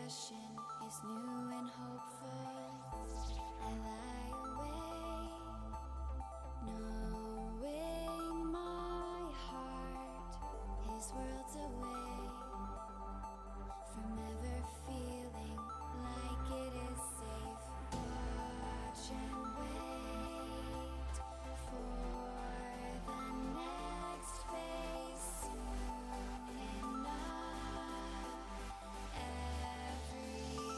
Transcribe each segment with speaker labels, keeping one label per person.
Speaker 1: expression is new and hopeful. I lie awake, knowing my heart is worlds away from ever feeling like it is safe. Watch and wait for the next phase. Soon enough, everything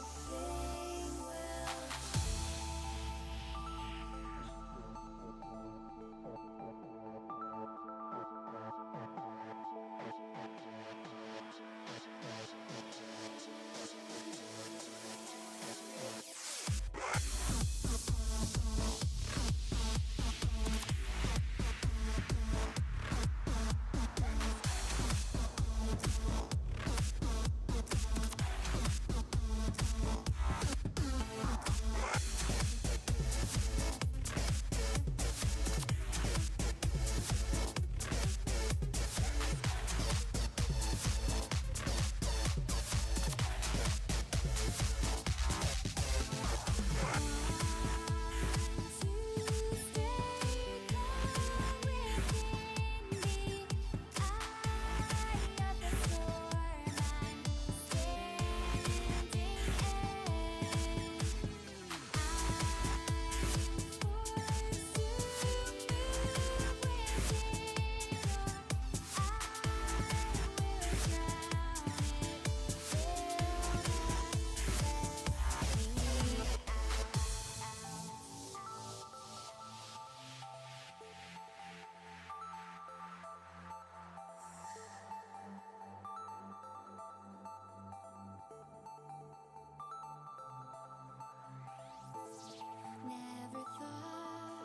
Speaker 1: will never thought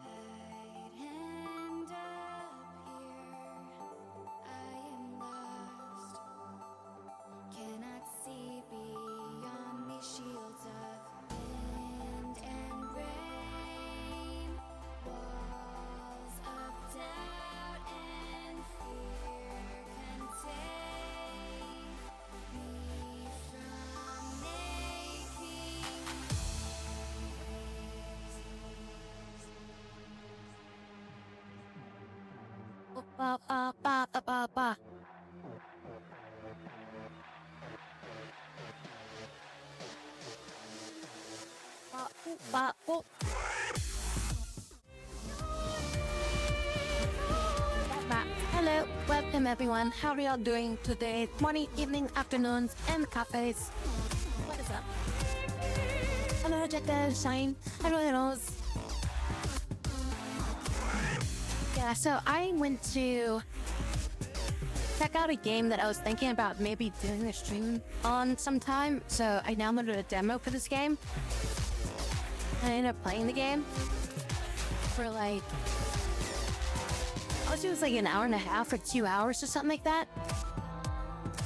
Speaker 1: I'd end up here. I am lost, cannot see beyond these shields of wind and rain. Walls of doubt and fear contain me from making
Speaker 2: Ba ba ba ba ba ba. Ba ba ba. Hello, welcome everyone. How are y'all doing today? Morning, evening, afternoons, and cafes. What is up? Hello, Jetta, Shine. Everyone knows. Yeah, so I went to check out a game that I was thinking about maybe doing a stream on sometime. So I downloaded a demo for this game. I ended up playing the game for like, I was doing like an hour and a half or 2 hours or something like that.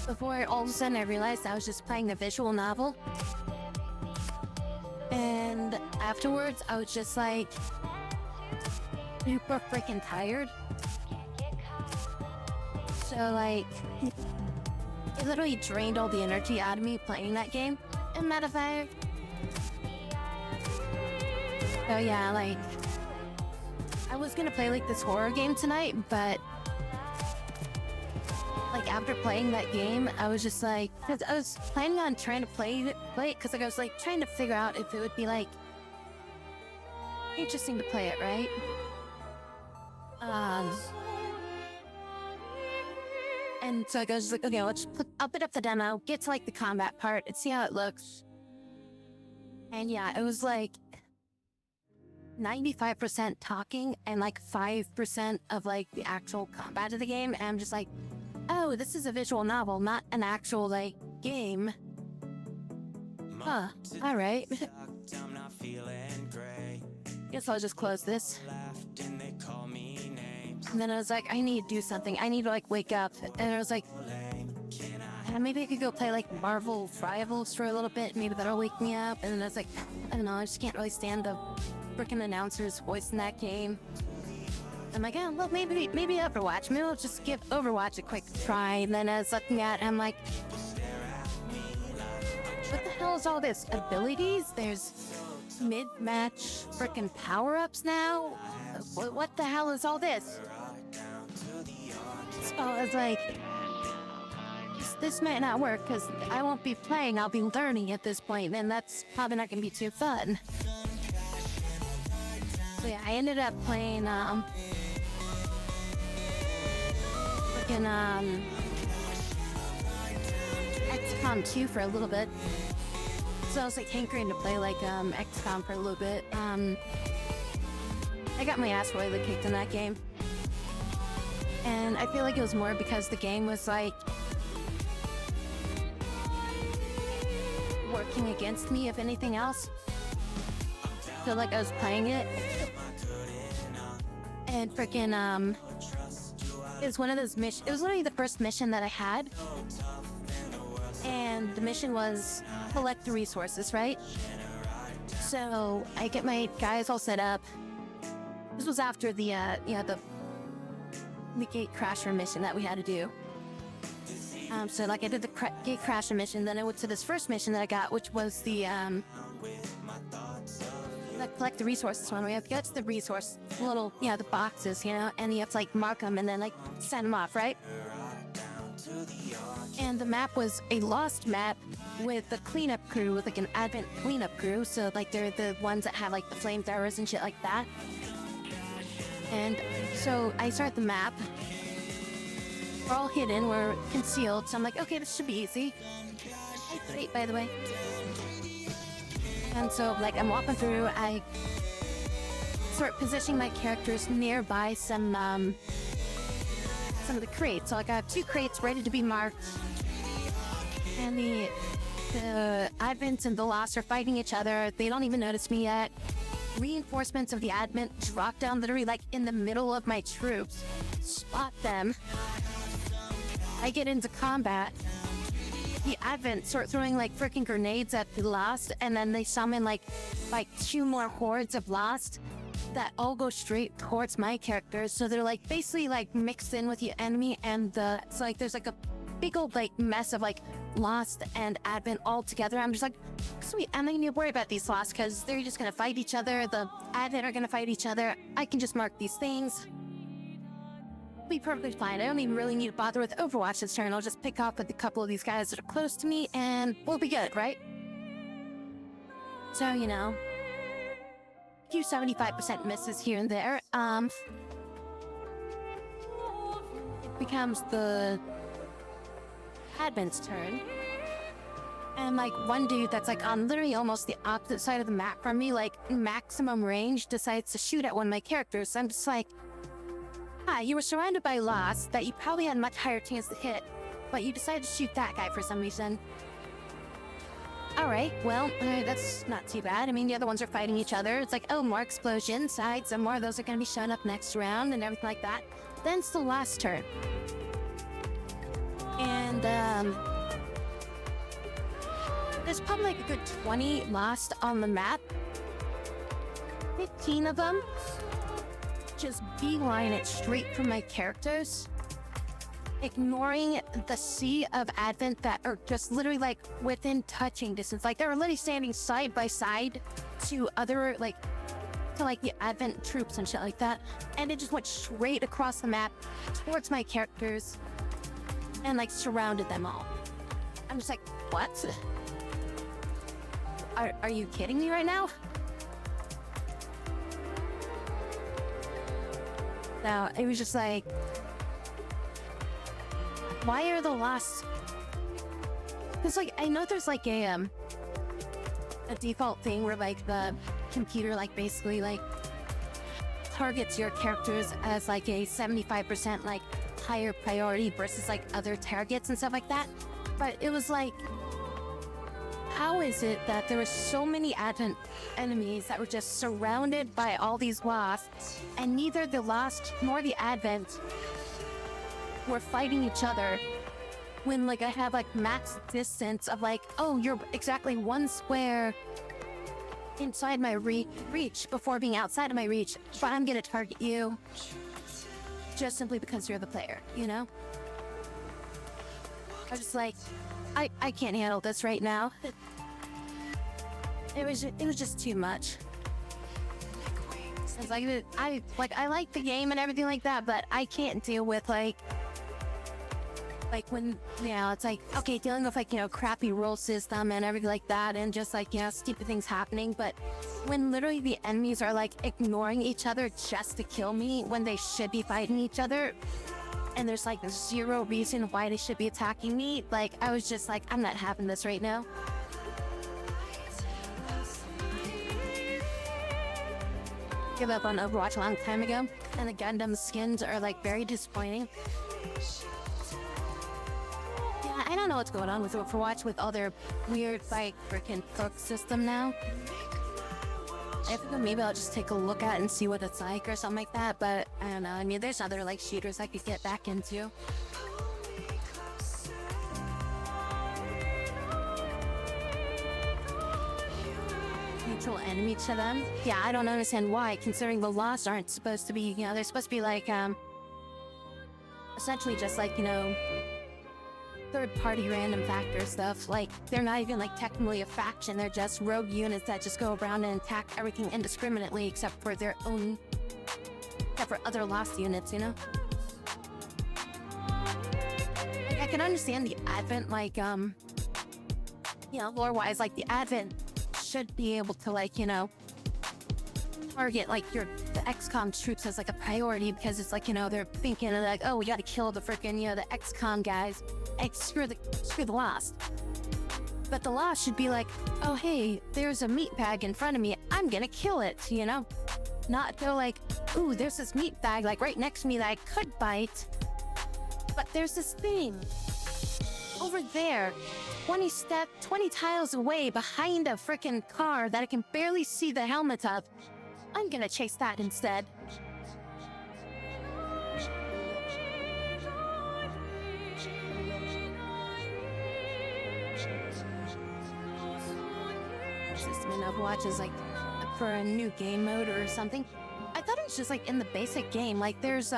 Speaker 2: Before all of a sudden I realized I was just playing a visual novel. And afterwards I was just like, super freaking tired. So like, it literally drained all the energy out of me playing that game. And matter of fact, so yeah, like, I was gonna play like this horror game tonight, but like after playing that game, I was just like, cause I was planning on trying to play it, cause like I was like trying to figure out if it would be like interesting to play it, right? And so I was like, okay, I'll put up the demo, get to like the combat part and see how it looks. And yeah, it was like 95% talking and like 5% of like the actual combat of the game. And I'm just like, oh, this is a visual novel, not an actual like game. Huh, all right. Guess I'll just close this. And then I was like, I need to do something. I need to like wake up. And I was like, maybe I could go play like Marvel Rivals for a little bit. Maybe that'll wake me up. And then I was like, I don't know, I just can't really stand the freaking announcer's voice in that game. I'm like, oh, well, maybe Overwatch. Maybe I'll just give Overwatch a quick try. And then I was looking at it, I'm like, hell is all this? Abilities? There's mid-match frickin' power-ups now? What the hell is all this? So I was like, this might not work because I won't be playing, I'll be learning at this point, and that's probably not gonna be too fun. So yeah, I ended up playing freaking XCOM 2 for a little bit. So I was like hankering to play like XCOM for a little bit. I got my ass royally kicked in that game. And I feel like it was more because the game was like working against me, if anything else. So like I was playing it and freaking it was one of those missions. It was literally the first mission that I had. And the mission was collect the resources, right? So I get my guys all set up. This was after the gate crasher mission that we had to do. So like I did the gate crasher mission, then I went to this first mission that I got, which was the collect the resources one. We have to get to the resource little, the boxes, and you have to like mark them and then like send them off, right? And the map was a lost map with the cleanup crew, with like an Advent cleanup crew. So like they're the ones that have like the flamethrowers and shit like that. And so I start the map. We're all hidden, we're concealed. So I'm like, okay, this should be easy. Great, by the way. And so like I'm walking through, I start positioning my characters nearby some of the crates. So like I have 2 crates ready to be marked. And the Advents and the Lost are fighting each other. They don't even notice me yet. Reinforcements of the Advent drop down literally like in the middle of my troops. Spot them. I get into combat. The Advent start throwing like freaking grenades at the Lost, and then they summon like 2 more hordes of Lost that all go straight towards my characters. So they're like basically like mixed in with the enemy, and it's like there's like a big old like mess of like Lost and Advent all together. I'm just like, sweet, I'm not gonna worry about these Lost because they're just gonna fight each other. The Advent are gonna fight each other. I can just mark these things. Be perfectly fine. I don't even really need to bother with Overwatch this turn. I'll just pick off with a couple of these guys that are close to me and we'll be good, right? So, few 75% misses here and there. It becomes the Advent's turn. And like one dude that's like on literally almost the opposite side of the map from me, like maximum range, decides to shoot at one of my characters. So I'm just like, hi, you were surrounded by Lost that you probably had a much higher chance to hit, but you decided to shoot that guy for some reason. Alright, well, that's not too bad. I mean, the other ones are fighting each other. It's like, oh, more explosions, some more of those are gonna be showing up next round and everything like that. Then it's the last turn. And, there's probably like a good 20 Lost on the map. 15 of them just beeline it straight for my characters, ignoring the sea of Advent that are just literally like within touching distance. Like they're literally standing side by side to other like the Advent troops and shit like that, and it just went straight across the map towards my characters and like surrounded them all. I'm just like, what? Are you kidding me right now? Now, it was just like, why are the Lost? Because like, I know there's like a default thing where like the computer like basically like targets your characters as like a 75% like higher priority versus like other targets and stuff like that. But it was like, how is it that there were so many Advent enemies that were just surrounded by all these Wasps, and neither the Lost nor the Advent were fighting each other when like I have like max distance of like, oh, you're exactly 1 square inside my reach before being outside of my reach, but I'm gonna target you just simply because you're the player, I was just like, I can't handle this right now. it was just too much. It's like I like the game and everything like that, but I can't deal with like when, you know, it's like, okay, dealing with like, you know, crappy rule system and everything like that, and just like, you know, stupid things happening. But when literally the enemies are like ignoring each other just to kill me when they should be fighting each other, and there's like zero reason why they should be attacking me, like I was just like, I'm not having this right now. Give up on Overwatch a long time ago, and the Gundam skins are like very disappointing. Yeah, I don't know what's going on with Overwatch with all their weird like freaking perk system now. I think maybe I'll just take a look at it and see what it's like or something like that, but I don't know. I mean, there's other like shooters I could get back into. Neutral enemy to them. Yeah, I don't understand why, considering the lost aren't supposed to be, you know, they're supposed to be like, essentially just like, you know, third-party random factor stuff. Like, they're not even like technically a faction, they're just rogue units that just go around and attack everything indiscriminately except for their own, except for other lost units, you know? Like, I can understand the Advent, like, you know, lore-wise, like, the Advent should be able to, like, you know, target like the XCOM troops as like a priority, because it's like, you know, they're thinking like, oh, we gotta kill the freaking, you know, the XCOM guys, and screw the Lost. But the Lost should be like, oh hey, there's a meat bag in front of me, I'm gonna kill it, you know? Not go like, ooh, there's this meat bag like right next to me that I could bite, but there's this thing over there 20 tiles away behind a freaking car that I can barely see the helmet of. I'm gonna chase that instead. System in Overwatch is like for a new game mode or something. I thought it was just like in the basic game. Like there's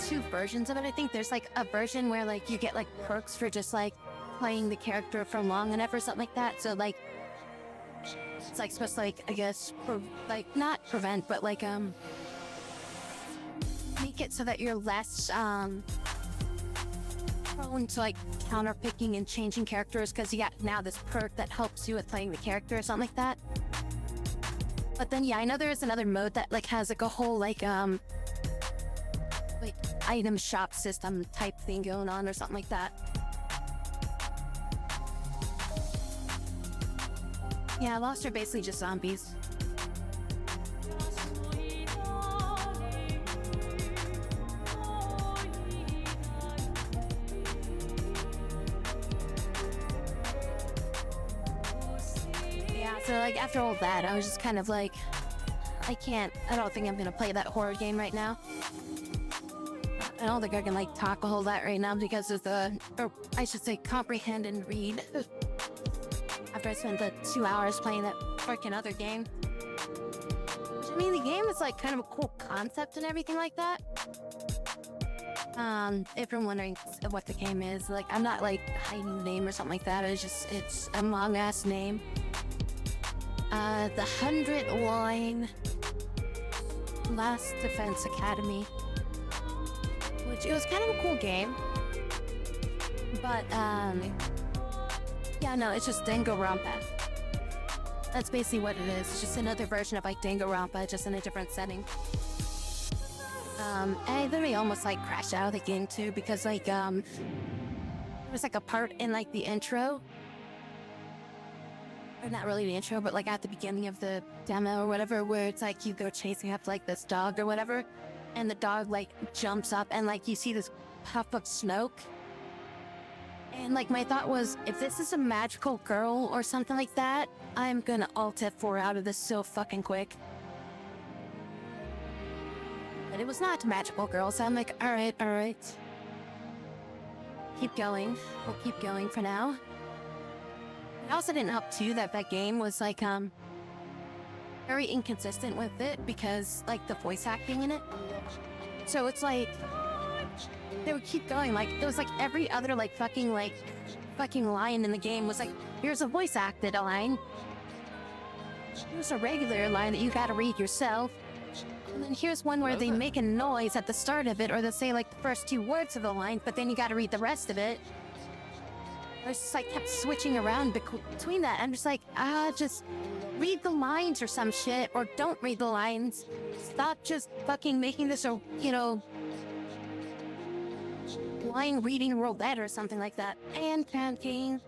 Speaker 2: two versions of it. I think there's like a version where like you get like perks for just like playing the character for long enough or something like that. So like it's like supposed to like, I guess, like not prevent, but like make it so that you're less prone to like counter picking and changing characters, because you got now this perk that helps you with playing the character or something like that. But then yeah, I know there is another mode that like has like a whole like item shop system type thing going on or something like that. Yeah, Lost are basically just zombies. Yeah, so like after all that, I was just kind of like, I don't think I'm gonna play that horror game right now. I don't think I can like talk a whole lot right now because of or I should say comprehend and read. After I spent the 2 hours playing that freaking other game. Which, I mean, the game is like kind of a cool concept and everything like that. If you're wondering what the game is, like I'm not like hiding the name or something like that. It's a long ass name. The 100-line Last Defense Academy. Which, it was kind of a cool game. But, yeah, no, it's just Danganronpa. That's basically what it is. It's just another version of like Danganronpa, just in a different setting. I literally almost like crashed out of the game too, because like there was like a part in like the intro, or not really the intro, but like at the beginning of the demo or whatever, where it's like you go chasing after like this dog or whatever, and the dog like jumps up and like you see this puff of smoke. And like my thought was, if this is a magical girl or something like that, I'm gonna Alt F4 out of this so fucking quick. But it was not a magical girl, so I'm like, alright. Keep going. We'll keep going for now. It also didn't help too that game was like very inconsistent with it, because like the voice acting in it. So it's like they would keep going. Like, it was like every other fucking line in the game was like, here's a voice acted line. Here's a regular line that you gotta read yourself. And then here's one where they make a noise at the start of it, or they say like the first two words of the line, but then you gotta read the rest of it. I was just like kept switching around between that. I'm just like, just read the lines or some shit, or don't read the lines. Stop just fucking making this a, line reading roulette or something like that. And counting.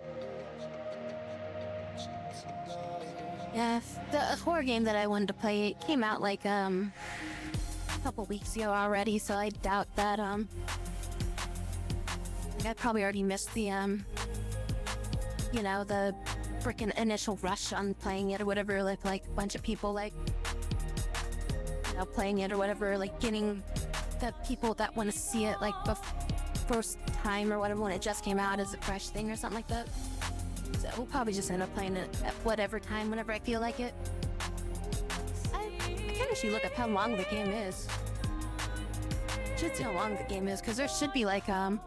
Speaker 2: Yeah, the horror game that I wanted to play, it came out like a couple weeks ago already, so I doubt that I probably already missed the the freaking initial rush on playing it or whatever, like a bunch of people playing it or whatever, like getting the people that want to see it like the first time or whatever when it just came out as a fresh thing or something like that. So we'll probably just end up playing it at whatever time, whenever I feel like it. I kind of should look up how long the game is. Should see how long the game is, because there should be like how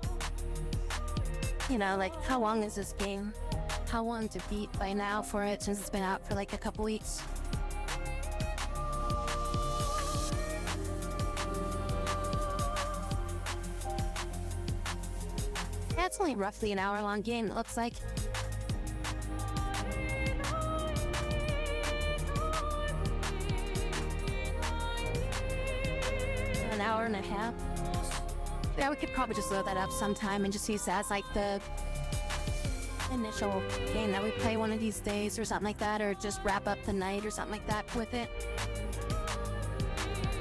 Speaker 2: long is this game? How long to beat by now for it, since it's been out for like a couple weeks. Yeah, it's only roughly an hour-long game, it looks like. An hour and a half. Yeah, we could probably just load that up sometime and just use that as like the initial game that we play one of these days or something like that, or just wrap up the night or something like that with it.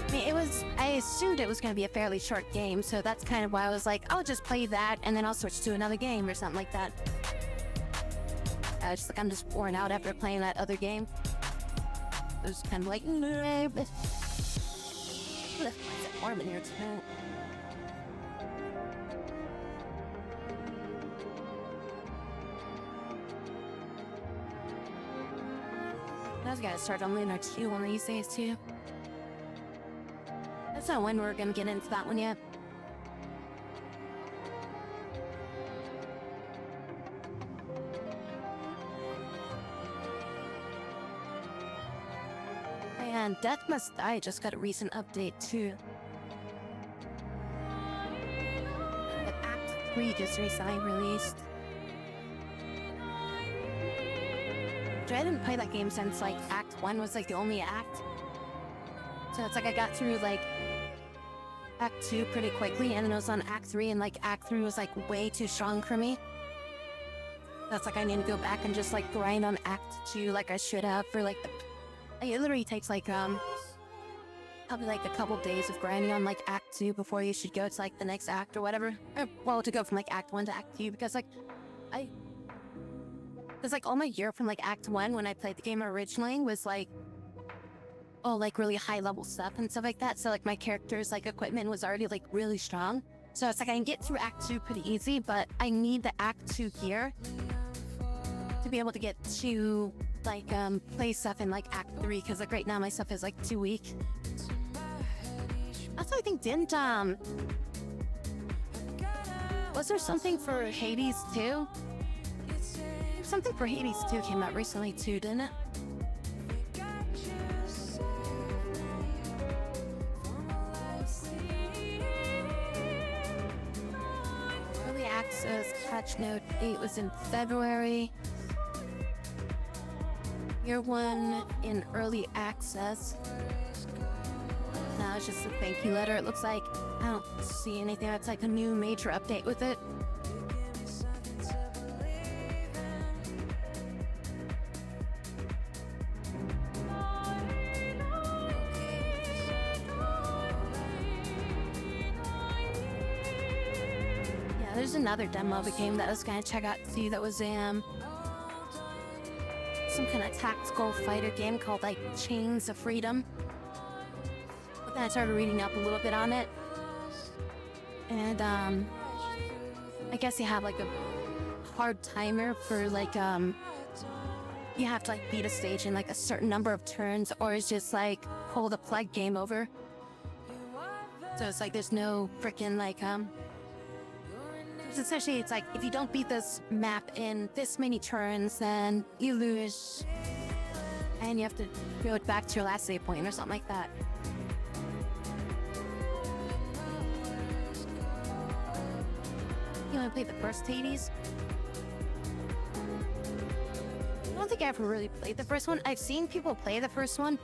Speaker 2: I mean, I assumed it was going to be a fairly short game, so that's kind of why I was like, I'll just play that and then I'll switch to another game or something like that. I'm just worn out after playing that other game. It was kind of like, it's warm in here tonight. I was gonna start on Lunar 2 one of these days too. That's not when we're gonna get into that one yet. And Death Must Die just got a recent update too. Act 3 just recently released. I didn't play that game since like Act 1 was like the only act. So it's like I got through like Act 2 pretty quickly, and then I was on Act 3, and like Act 3 was like way too strong for me. That's like I need to go back and just like grind on Act 2 like I should have for like it literally takes like probably like a couple days of grinding on like Act 2 before you should go to like the next act or whatever. Well, to go from like Act 1 to Act 2, because like because like all my gear from like Act 1 when I played the game originally was like all like really high level stuff and stuff like that. So like my character's like equipment was already like really strong. So it's like I can get through Act 2 pretty easy, but I need the Act 2 gear to be able to get to like play stuff in like Act 3, because like right now my stuff is like too weak. Also, I think was there something for Hades 2? Something for Hades 2 came out recently too, didn't it? Early access patch note 8 was in February. Year 1 in early access. Now it's just a thank you letter. It looks like I don't see anything that's like a new major update with it. There's another demo of a game that I was gonna check out too that was some kind of tactical fighter game called like Chains of Freedom. But then I started reading up a little bit on it, and I guess you have like a hard timer for like you have to like beat a stage in like a certain number of turns, or it's just like pull the plug, game over. So it's like there's no freaking like 'cause essentially it's like if you don't beat this map in this many turns, then you lose, and you have to go back to your last save point or something like that. You only played the first Hades? I don't think I ever really played the first one. I've seen people play the first one.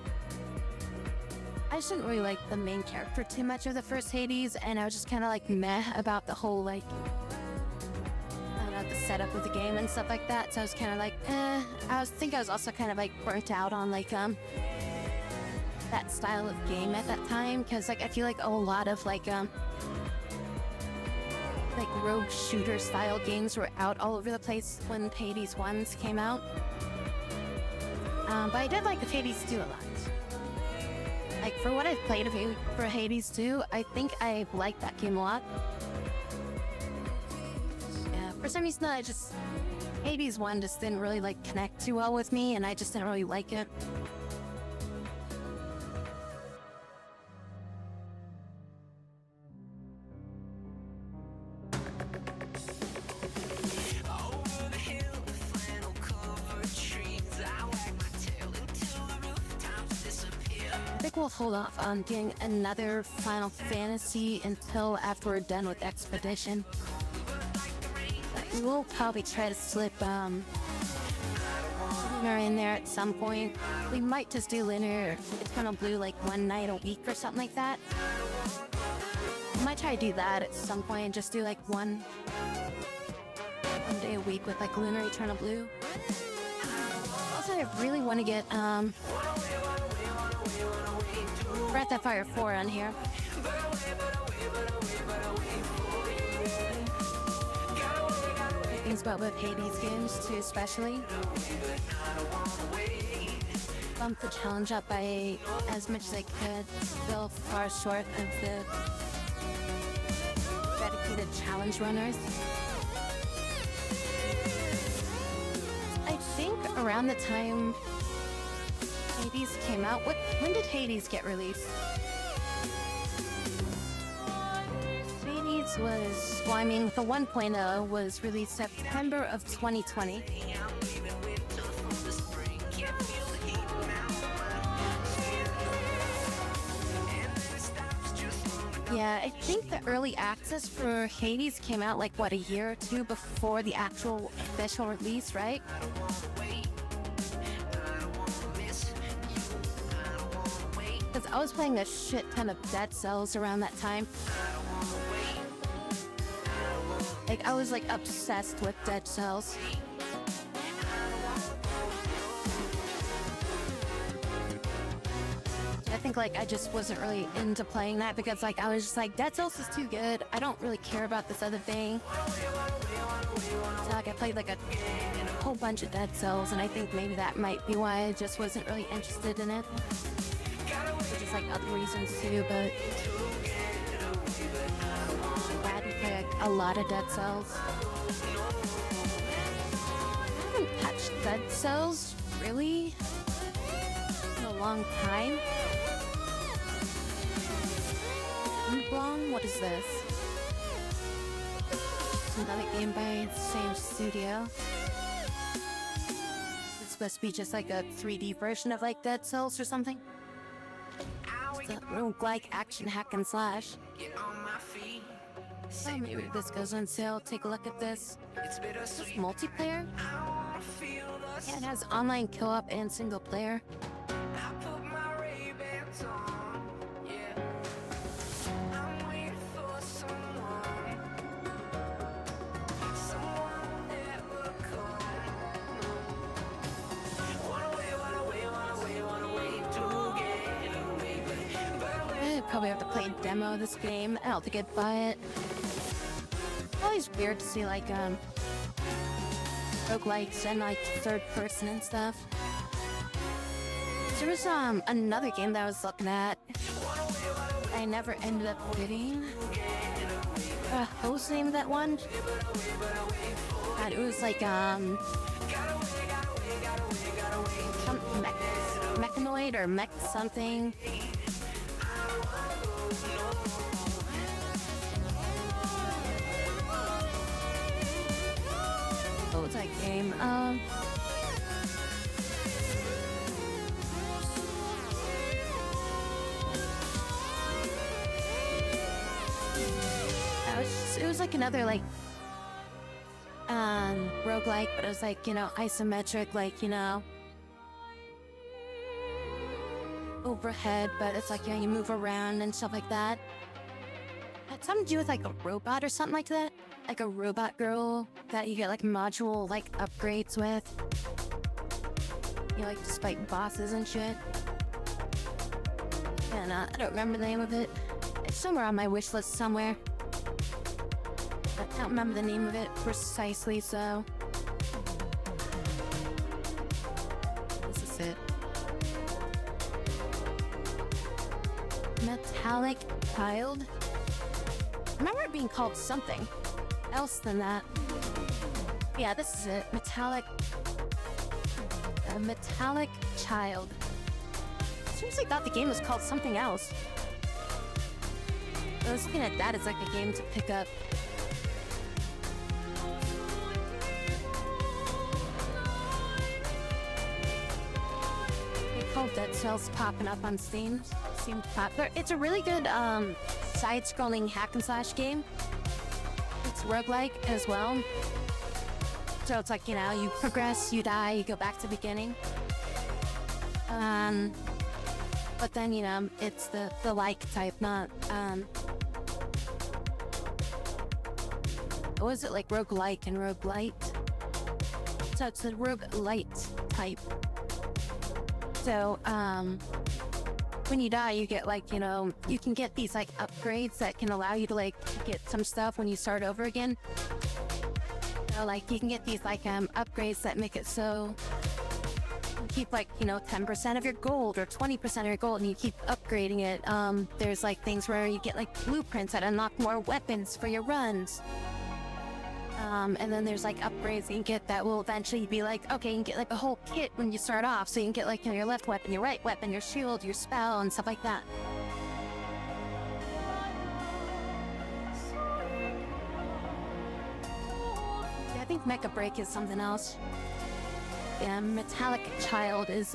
Speaker 2: I just didn't really like the main character too much of the first Hades, and I was just kind of like meh about the whole like, I don't know, the setup of the game and stuff like that. So I was kind of like, eh. I think I was also kind of like burnt out on like that style of game at that time, because like I feel like a lot of like rogue shooter style games were out all over the place when Hades 1s came out. But I did like the Hades 2 a lot. Like for what I've played of for Hades 2, I think I liked that game a lot. Yeah, for some reason Hades 1 just didn't really like connect too well with me, and I just didn't really like it. I think we'll hold off on getting another Final Fantasy until after we're done with Expedition. We'll probably try to slip Lunar in there at some point. We might just do Lunar Eternal Blue like one night a week or something like that. We might try to do that at some point and just do like one day a week with like Lunar Eternal Blue. Also, I really want to get Breath of Fire 4 on here. Things about both Hades games too, especially. Bumped the challenge up by as much as I could, still far short of the dedicated challenge runners. I think around the time Hades came out, when did Hades get released? Hades was, well, I mean, the 1.0 was released September of 2020. Yeah, I think the early access for Hades came out like, what, a year or two before the actual official release, right? Because I was playing a shit ton of Dead Cells around that time. Like, I was like obsessed with Dead Cells. I think like I just wasn't really into playing that because like I was just like, Dead Cells is too good. I don't really care about this other thing. So like I played like a whole bunch of Dead Cells, and I think maybe that might be why I just wasn't really interested in it. For just like other reasons too, but I'm glad we play like, a lot of Dead Cells. I haven't touched Dead Cells really in a long time. Long? What is this? It's another game by the same studio. It's supposed to be just like a 3D version of like Dead Cells or something. It's a roguelike action hack and slash. So maybe this goes on sale. Take a look at this. Is this multiplayer? Yeah, it has online co-op and single player. Probably have to play a demo of this game. I don't think I'd buy it. It's always weird to see like roguelikes and like third person and stuff. There was another game that I was looking at. I never ended up getting. What was the name of that one? God, it was like mechanoid or mech something. game. It was like another like roguelike, but it was like, you know, isometric, like, you know, overhead, but it's like, you know, you move around and stuff like that. It had something to do with like a robot or something like that. Like a robot girl that you get like module like upgrades with. You know, like just fight bosses and shit. And I don't remember the name of it. It's somewhere on my wish list somewhere. I don't remember the name of it precisely, so... This is it. Metallic Child? I remember it being called something else than that. Yeah, this is it. Metallic Child. Seriously thought the game was called something else. I was looking at that as like a game to pick up. Dead Cells popping up on Steam. Seems popular. It's a really good side-scrolling hack and slash game. It's roguelike as well. So it's like, you know, you progress, you die, you go back to the beginning. But then, you know, it's the like type, not what was it, like roguelike and roguelite? So it's a roguelite type. So, when you die, you get like, you know, you can get these like upgrades that can allow you to like get some stuff when you start over again. So like you can get these like upgrades that make it so you keep like, you know, 10% of your gold or 20% of your gold and you keep upgrading it. There's like things where you get like blueprints that unlock more weapons for your runs. And then there's like upgrades you can get that will eventually be like, okay, you can get like a whole kit when you start off. So you can get like, you know, your left weapon, your right weapon, your shield, your spell, and stuff like that. Yeah, I think Mecha Break is something else. Yeah, Metallic Child is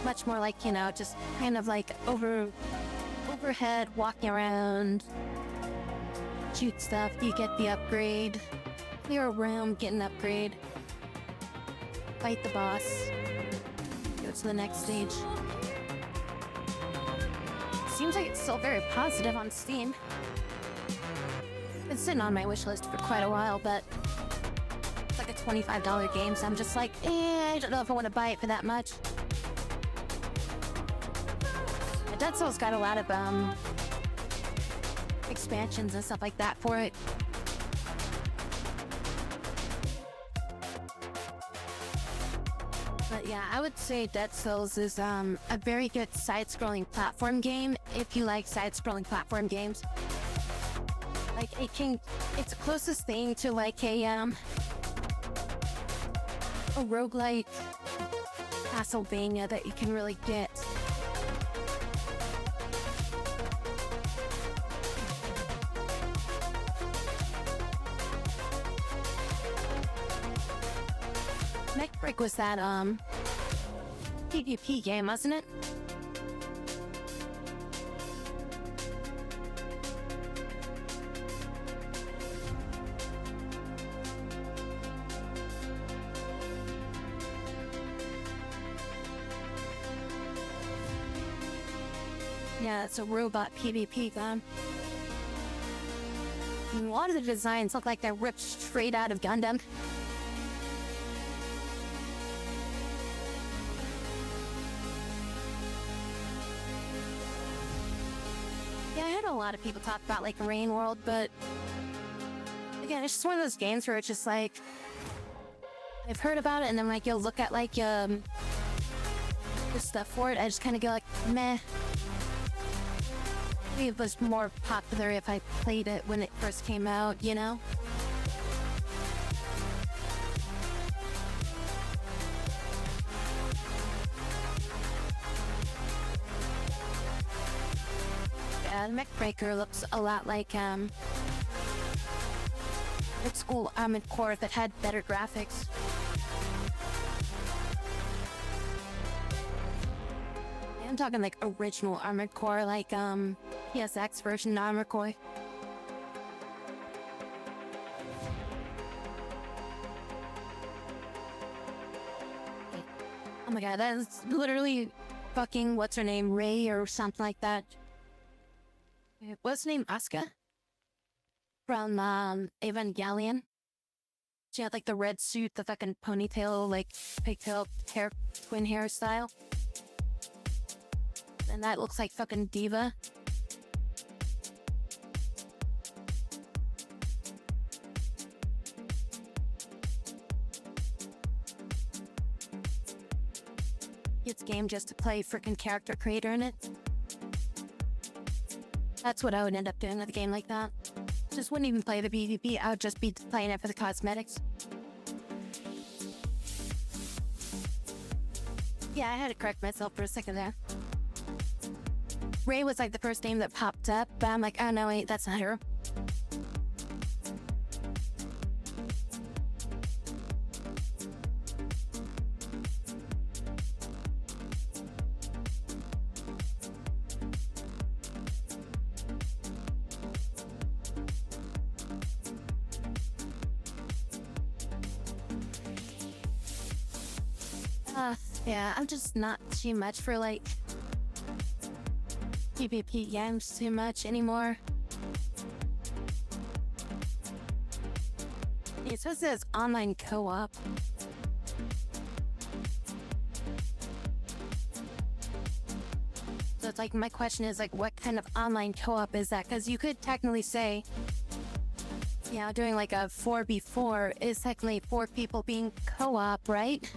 Speaker 2: much more like, you know, just kind of like overhead, walking around, shoot stuff, you get the upgrade, clear a room, get an upgrade, fight the boss, go to the next stage. Seems like it's still very positive on Steam. It's sitting on my wish list for quite a while, but it's like a $25 game, so I'm just like, I don't know if I want to buy it for that much. Dead Cells got a lot of expansions and stuff like that for it. But yeah, I would say Dead Cells is a very good side-scrolling platform game if you like side-scrolling platform games. Like it's the closest thing to like a roguelike Castlevania that you can really get. Neckbreak was that PvP game, wasn't it? Yeah, it's a robot PvP game. A lot of the designs look like they're ripped straight out of Gundam. Yeah, I heard a lot of people talk about like Rain World, but again, it's just one of those games where it's just like I've heard about it, and then like you'll look at like the stuff for it, I just kind of go like meh. Maybe it was more popular if I played it when it first came out, you know? Yeah, the Mech Breaker looks a lot like old school Armored Core that had better graphics. I'm talking like original Armored Core, like PSX version Armored Core. Oh my god, that is literally fucking what's her name, Ray or something like that. What's her name? Asuka from Evangelion. She had like the red suit, the fucking ponytail, like pigtail hair, twin hairstyle. And that looks like fucking Diva. It's game just to play freaking character creator in it. That's what I would end up doing with a game like that. Just wouldn't even play the PvP, I would just be playing it for the cosmetics. Yeah, I had to correct myself for a second there. Ray was like the first name that popped up, but I'm like, oh no, wait, that's not her. Yeah, I'm just not too much for like PvP games too much anymore. It says there's online co-op. So it's like, my question is like, what kind of online co-op is that? Because you could technically say, yeah, doing like a 4v4 is technically 4 people being co-op, right?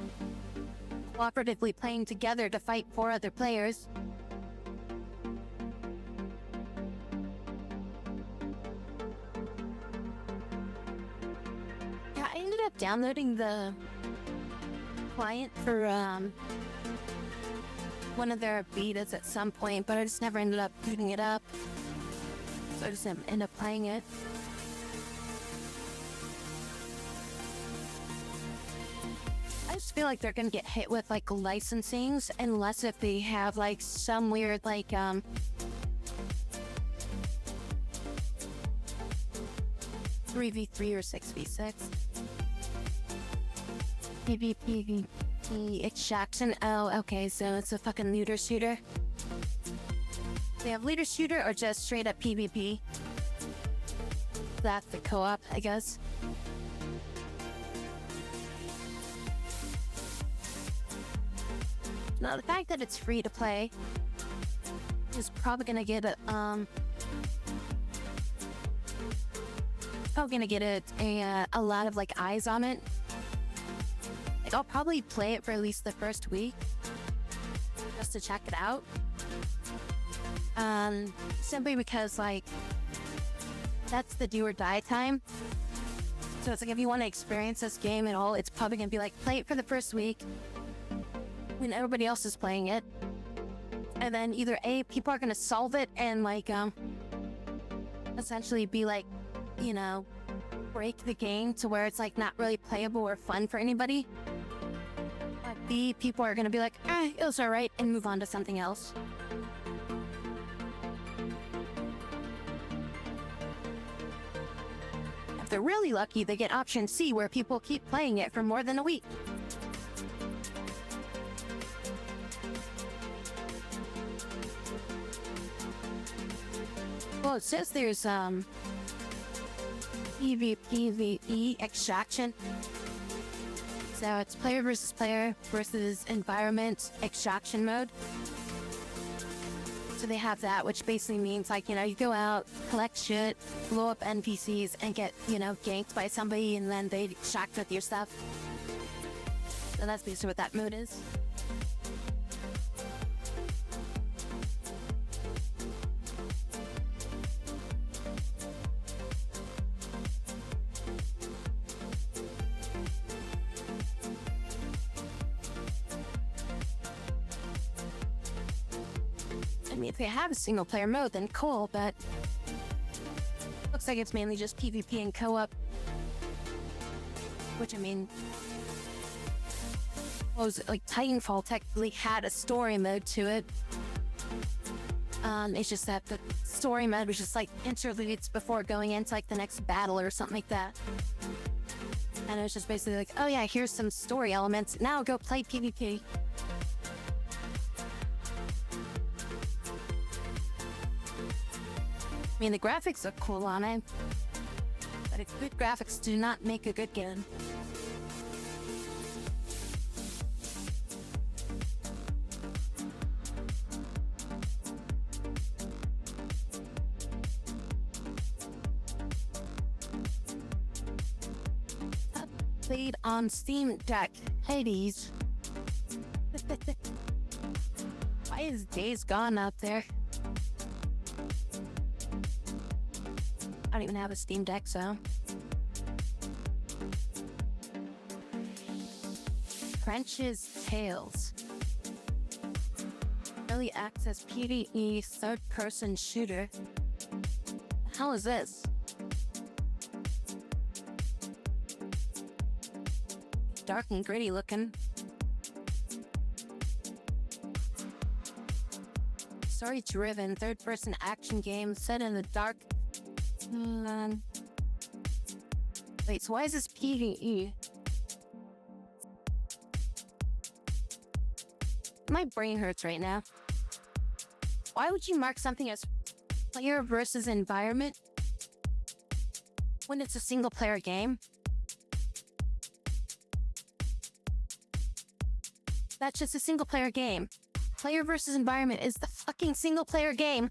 Speaker 2: Cooperatively playing together to fight 4 other players. Yeah, I ended up downloading the client for one of their betas at some point, but I just never ended up booting it up. So I just didn't end up playing it. I just feel like they're gonna get hit with like licensings unless if they have like some weird like 3v3 or 6v6. PvP extraction. Oh, okay, so it's a fucking looter shooter. They have looter shooter or just straight up PvP. That's the co-op, I guess. Now, the fact that it's free to play is probably gonna get probably gonna get a lot of like eyes on it. Like, I'll probably play it for at least the first week just to check it out. Simply because like that's the do or die time. So it's like, if you want to experience this game at all, it's probably gonna be like, play it for the first week when everybody else is playing it, and then either A, people are gonna solve it and like essentially be like, you know, break the game to where it's like not really playable or fun for anybody. But B, people are gonna be like, it was alright, and move on to something else. If they're really lucky, they get option C, where people keep playing it for more than a week. Well, it says there's PvE extraction. So it's player versus environment extraction mode. So they have that, which basically means like, you know, you go out, collect shit, blow up NPCs, and get, you know, ganked by somebody, and then they extract with your stuff. So that's basically what that mode is. I mean, if they have a single player mode, then cool, but looks like it's mainly just PvP and co-op. which I mean, was like Titanfall technically had a story mode to it. It's just that the story mode was just like interludes before going into like the next battle or something like that. And it was just basically like, oh yeah, here's some story elements. Now go play PvP. I mean, the graphics look cool on it, but good graphics do not make a good game. Played on Steam Deck. Hades. Why is Days Gone up there? I don't even have a Steam Deck, so. French's Tales. Early access PvE third-person shooter. The hell is this? Dark and gritty looking. Story-driven third-person action game set in the dark. Wait, so why is this PvE? My brain hurts right now. Why would you mark something as player versus environment when it's a single-player game? That's just a single-player game. Player versus environment is the fucking single-player game.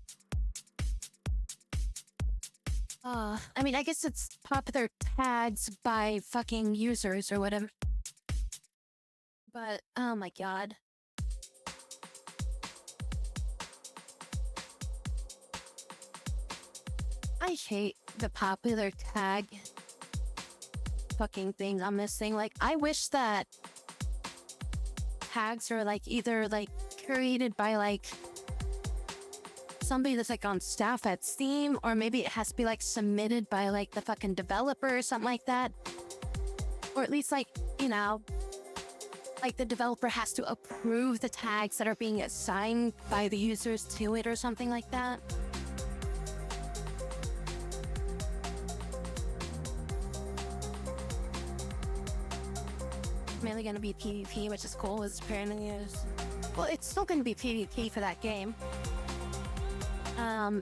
Speaker 2: I mean, I guess it's popular tags by fucking users or whatever. But, oh my god. I hate the popular tag fucking thing I'm missing. Like, I wish that tags are like either like created by like somebody that's like on staff at Steam, or maybe it has to be like submitted by like the fucking developer or something like that. Or at least like, you know, like the developer has to approve the tags that are being assigned by the users to it or something like that. Mainly gonna be PvP, which is cool, as apparently is. Well, it's still gonna be PvP for that game.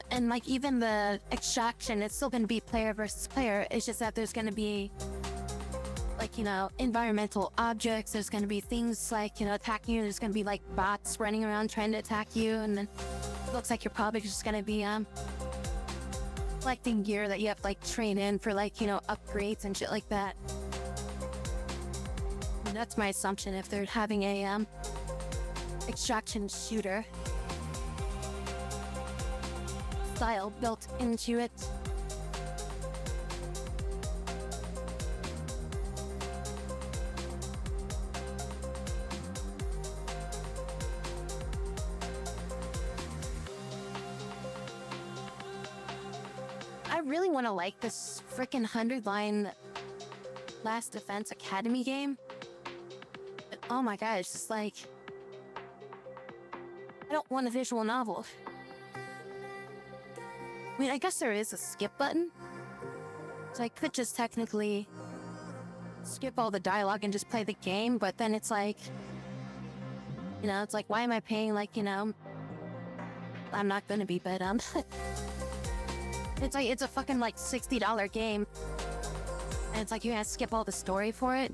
Speaker 2: And like even the extraction, it's still gonna be player versus player. It's just that there's gonna be like, you know, environmental objects. There's gonna be things like, you know, attacking you. There's gonna be like bots running around trying to attack you, and then it looks like you're probably just gonna be collecting gear that you have to like train in for like, you know, upgrades and shit like that. And that's my assumption if they're having a extraction shooter style built into it. I really want to like this frickin' 100-line Last Defense Academy game. But oh my god, it's just like, I don't want a visual novel. I mean, I guess there is a skip button, so I could just technically skip all the dialogue and just play the game, but then it's like, you know, it's like, why am I paying, like, you know, I'm not gonna be, but, it's like, it's a fucking, like, $60 game, and it's like, you have to skip all the story for it.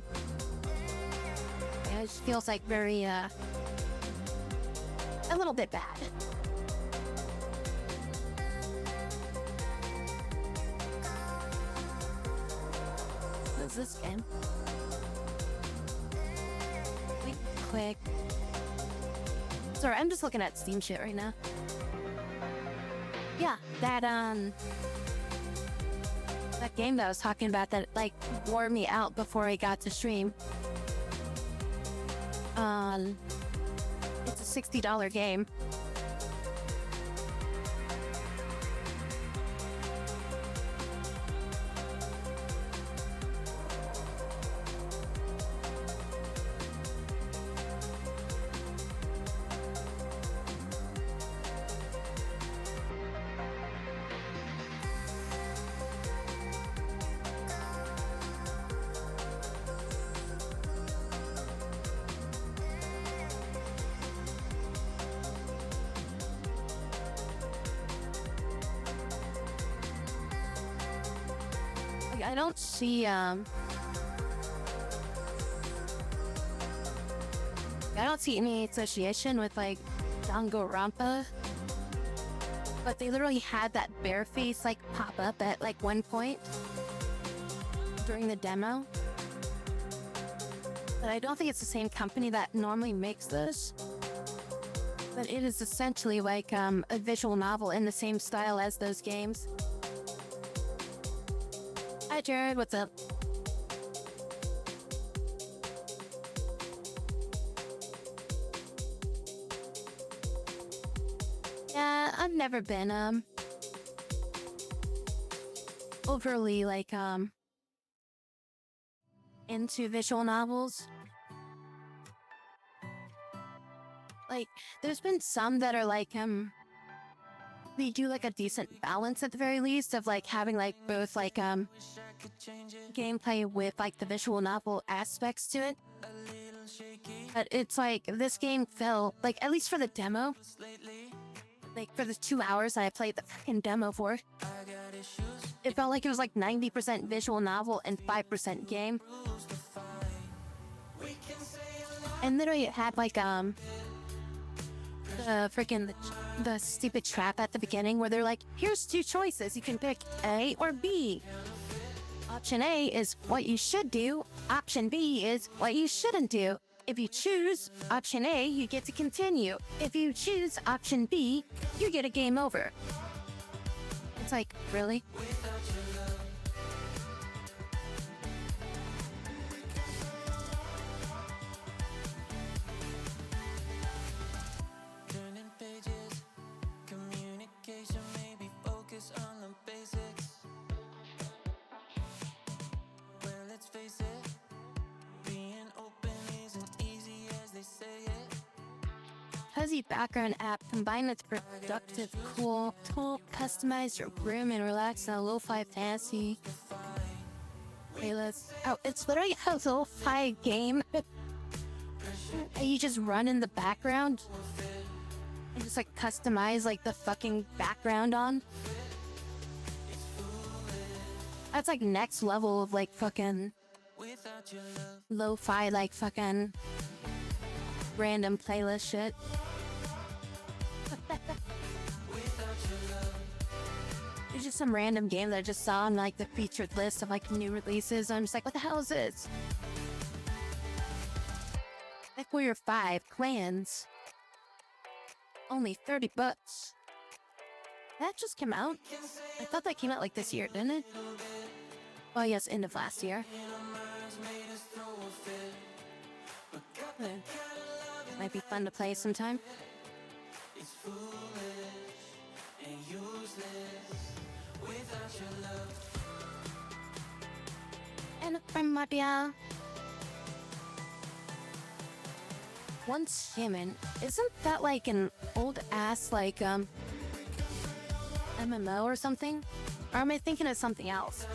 Speaker 2: It just feels like very, a little bit bad. What's this game? Quick. Sorry, I'm just looking at Steam shit right now. Yeah, that game that I was talking about that, like, wore me out before I got to stream. It's a $60 game. I don't see any association with like Danganronpa, but they literally had that bear face like pop up at like one point during the demo. But I don't think it's the same company that normally makes this. But it is essentially like a visual novel in the same style as those games. Hi Jared, what's up? Yeah, I've never been overly like into visual novels. Like, there's been some that are like they do like a decent balance at the very least of like having like both like gameplay with like the visual novel aspects to it. But it's like this game felt like, at least for the demo, like for the 2 hours I played the fucking demo for, it felt like it was like 90% visual novel and 5% game. And literally it had like the stupid trap at the beginning where they're like, here's 2 choices, you can pick A or B. Option A is what you should do, option B is what you shouldn't do. If you choose option A, you get to continue. If you choose option B, you get a game over. It's like, really? Fuzzy background app combined with productive, cool tool, customize your room and relax in a lo-fi fantasy playlist. Oh, it's literally a lo-fi game. You just run in the background and just like customize like the fucking background on. That's like next level of like fucking lo-fi, like fucking random playlist shit. It's just some random game that I just saw on like the featured list of like new releases. I'm just like, what the hell is this? Like Warrior 5 Clans. Only $30. That just came out? I thought that came out like this year, didn't it? Well, yes, end of last year. Might be fun to play sometime. And from Madia. Once Human. Isn't that like an old ass like MMO or something? Or am I thinking of something else?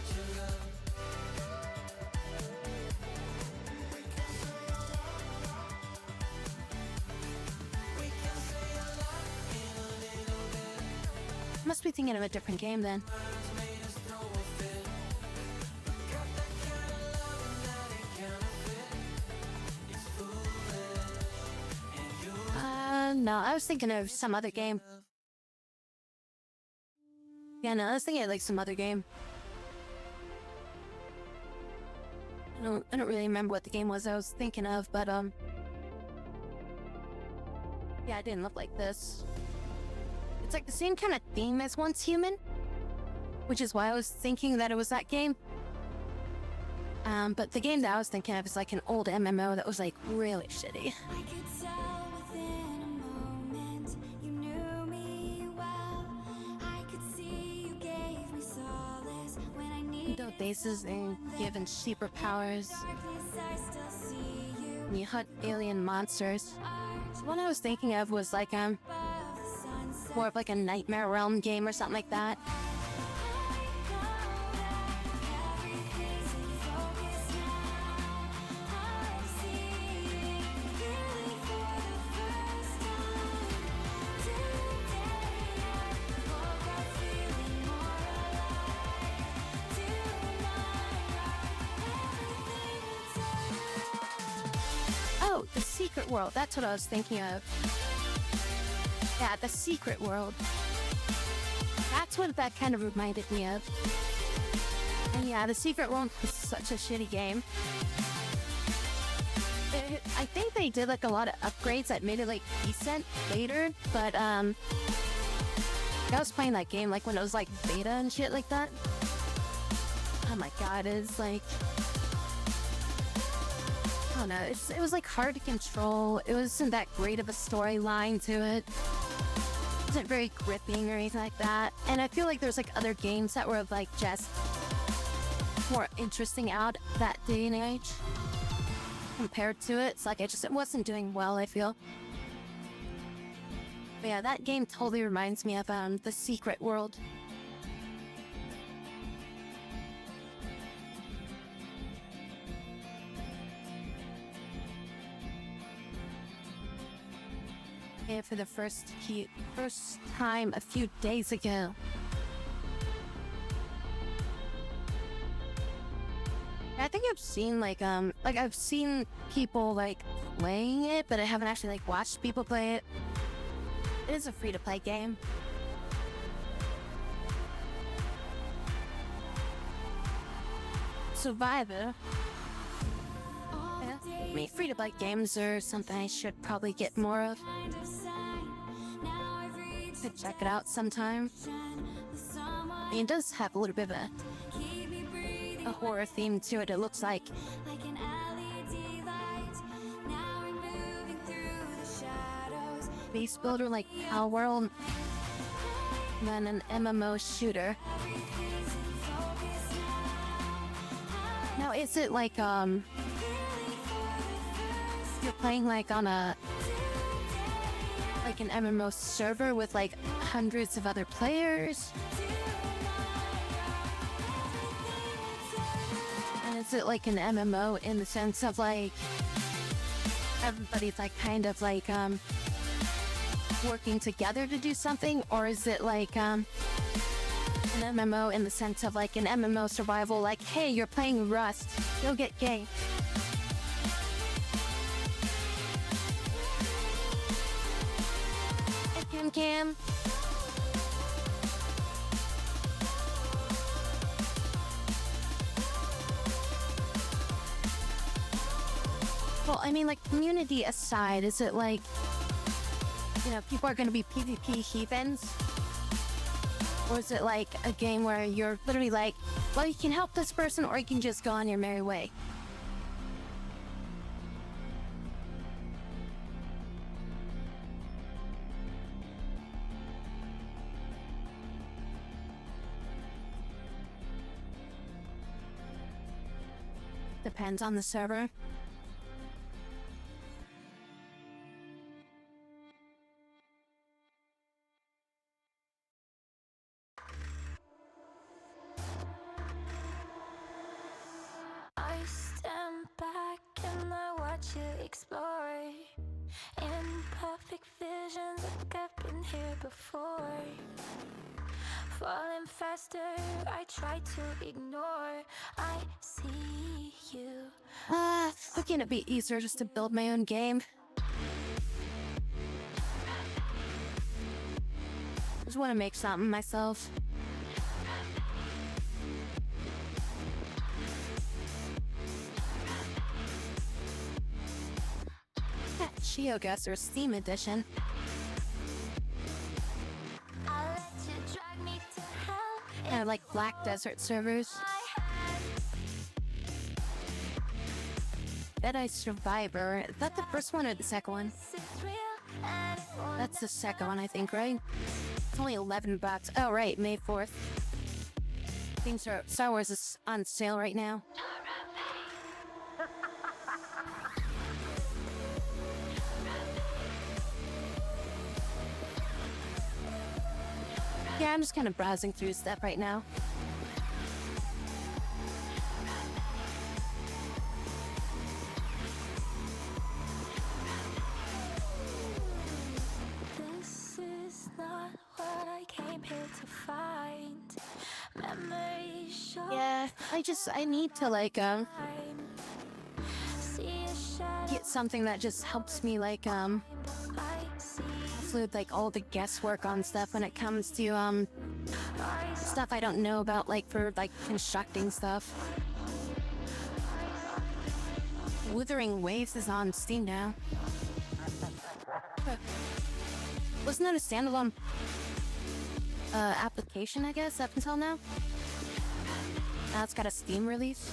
Speaker 2: Must be thinking of a different game then. No, I was thinking of some other game. Yeah, no, I was thinking of like some other game. I don't really remember what the game was I was thinking of, but yeah, it didn't look like this. It's like the same kind of theme as Once Human, which is why I was thinking that it was that game. But the game that I was thinking of is like an old MMO that was like really shitty.
Speaker 1: I could tell within a moment you knew me well. I could see you gave me solace when I needed
Speaker 2: Build bases and given superpowers.
Speaker 1: darkness. I still see you
Speaker 2: And you hunt alien monsters.
Speaker 1: art
Speaker 2: The one I was thinking of was like
Speaker 1: above the sunset.
Speaker 2: more of like a Nightmare Realm game or something like that.
Speaker 1: Everything's in focus now. I'm seeing clearly for the first time today. I woke up feeling more alive tonight.
Speaker 2: Secret World. That's what I was thinking of. Yeah, The Secret World. That's what that kind of reminded me of. And yeah, The Secret World was such a shitty game. I think they did like a lot of upgrades that made it like decent later, but I was playing that game like when it was like beta and shit like that. Oh my god, it's like, I don't know, it was like hard to control. It wasn't that great of a storyline to it. It wasn't very gripping or anything like that. And I feel like there's like other games that were like just more interesting out that day and age compared to it. It's like it wasn't doing well, I feel. But yeah, that game totally reminds me of The Secret World. And for the first time a few days ago. I think I've seen like I've seen people like playing it, but I haven't actually like watched people play it. It is a free-to-play game. Survivor. Yeah. I mean, free-to-play games are something I should probably get more of. Could check it out sometime. I mean, it does have a little bit of a horror theme to it, it looks like. Base builder like Power World, and then an MMO shooter. Now, is it like you're playing like on a like an MMO server with like hundreds of other players? And is it like an MMO in the sense of like everybody's like kind of like working together to do something, or is it like an MMO in the sense of like an MMO survival, like, hey, you're playing Rust, go get gay. Hey, Cam. Well, I mean, like, community aside, is it like, you know, people are going to be PvP heathens? Or is it like a game where you're literally like, well, you can help this person or you can just go on your merry way? Depends on the server.
Speaker 1: I stand back and I watch you explore imperfect visions like I've been here before. Falling faster, I try to ignore. I see you.
Speaker 2: Looking it'd be easier just to build my own game. Just want to make something myself. Geoguessr Steam Edition. I like Black Desert servers. Dead-Eye Survivor. Is that the first one or the second one? That's the second one, I think, right? It's only $11. Oh, right, May 4th. Star Wars is on sale right now. Yeah, I'm just kind of browsing through stuff right now.
Speaker 1: This is not what I came here to find. Memories show
Speaker 2: Yeah, I need to like
Speaker 1: see a shadow
Speaker 2: get something that just helps me like include like all the guesswork on stuff when it comes to stuff I don't know about, like for like constructing stuff. Wuthering Waves is on Steam now. Wasn't that a standalone application, I guess, up until now? Now it's got a Steam release.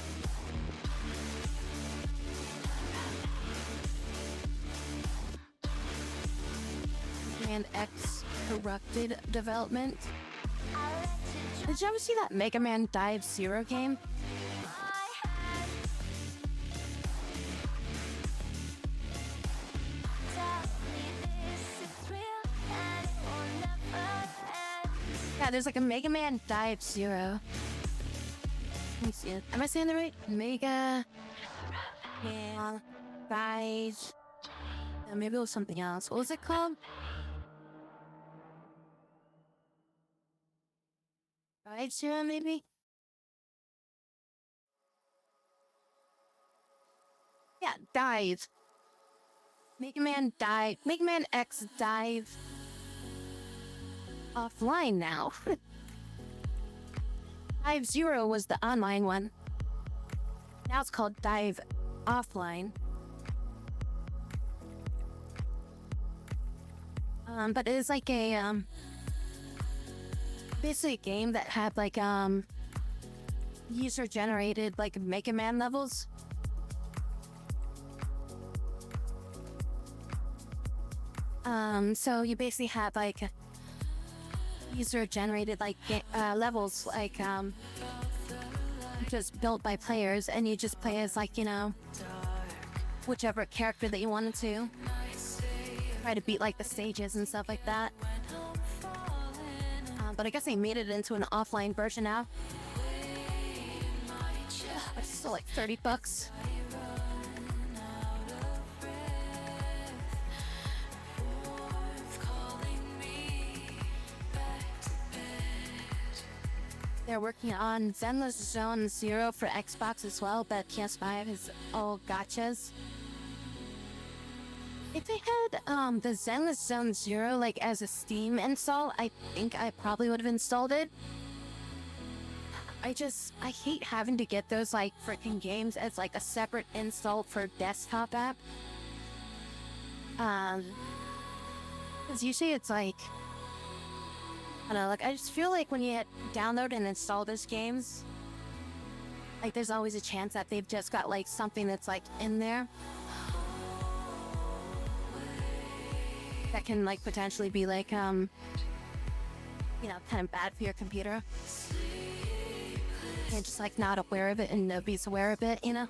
Speaker 2: And X Corrupted development. Did you ever see that Mega Man Dive Zero game? Yeah, there's like a Mega Man Dive Zero. Let me see it. Am I saying that right? Mega Man Dive. Maybe it was something else. What was it called? Dive Zero, maybe? Yeah, Dive. Mega Man Dive. Mega Man X Dive. Offline now. Dive Zero was the online one. Now it's called Dive Offline. But it is like a basically a game that had like user generated like Mega Man levels. So you basically had like user generated like levels like just built by players, and you just play as like, you know, whichever character that you wanted to. Try to beat like the stages and stuff like that. But I guess they made it into an offline version now. It's still like $30. They're working on Zenless Zone Zero for Xbox as well, but PS5 is all gotchas. If they had the Zenless Zone Zero like as a Steam install, I think I probably would have installed it. I hate having to get those like freaking games as like a separate install for desktop app. Because usually it's like, I don't know, like I just feel like when you download and install those games, like there's always a chance that they've just got like something that's like in there that can like potentially be like you know, kind of bad for your computer. And just like not aware of it and nobody's aware of it, you know?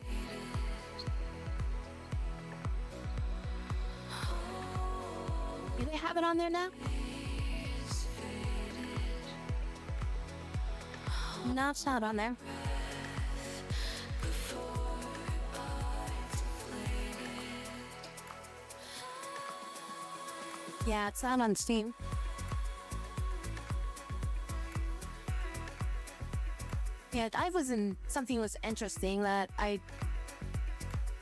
Speaker 2: Do they have it on there now? No, it's not on there. Yeah, it's not on Steam. Yeah, I was in something was interesting that I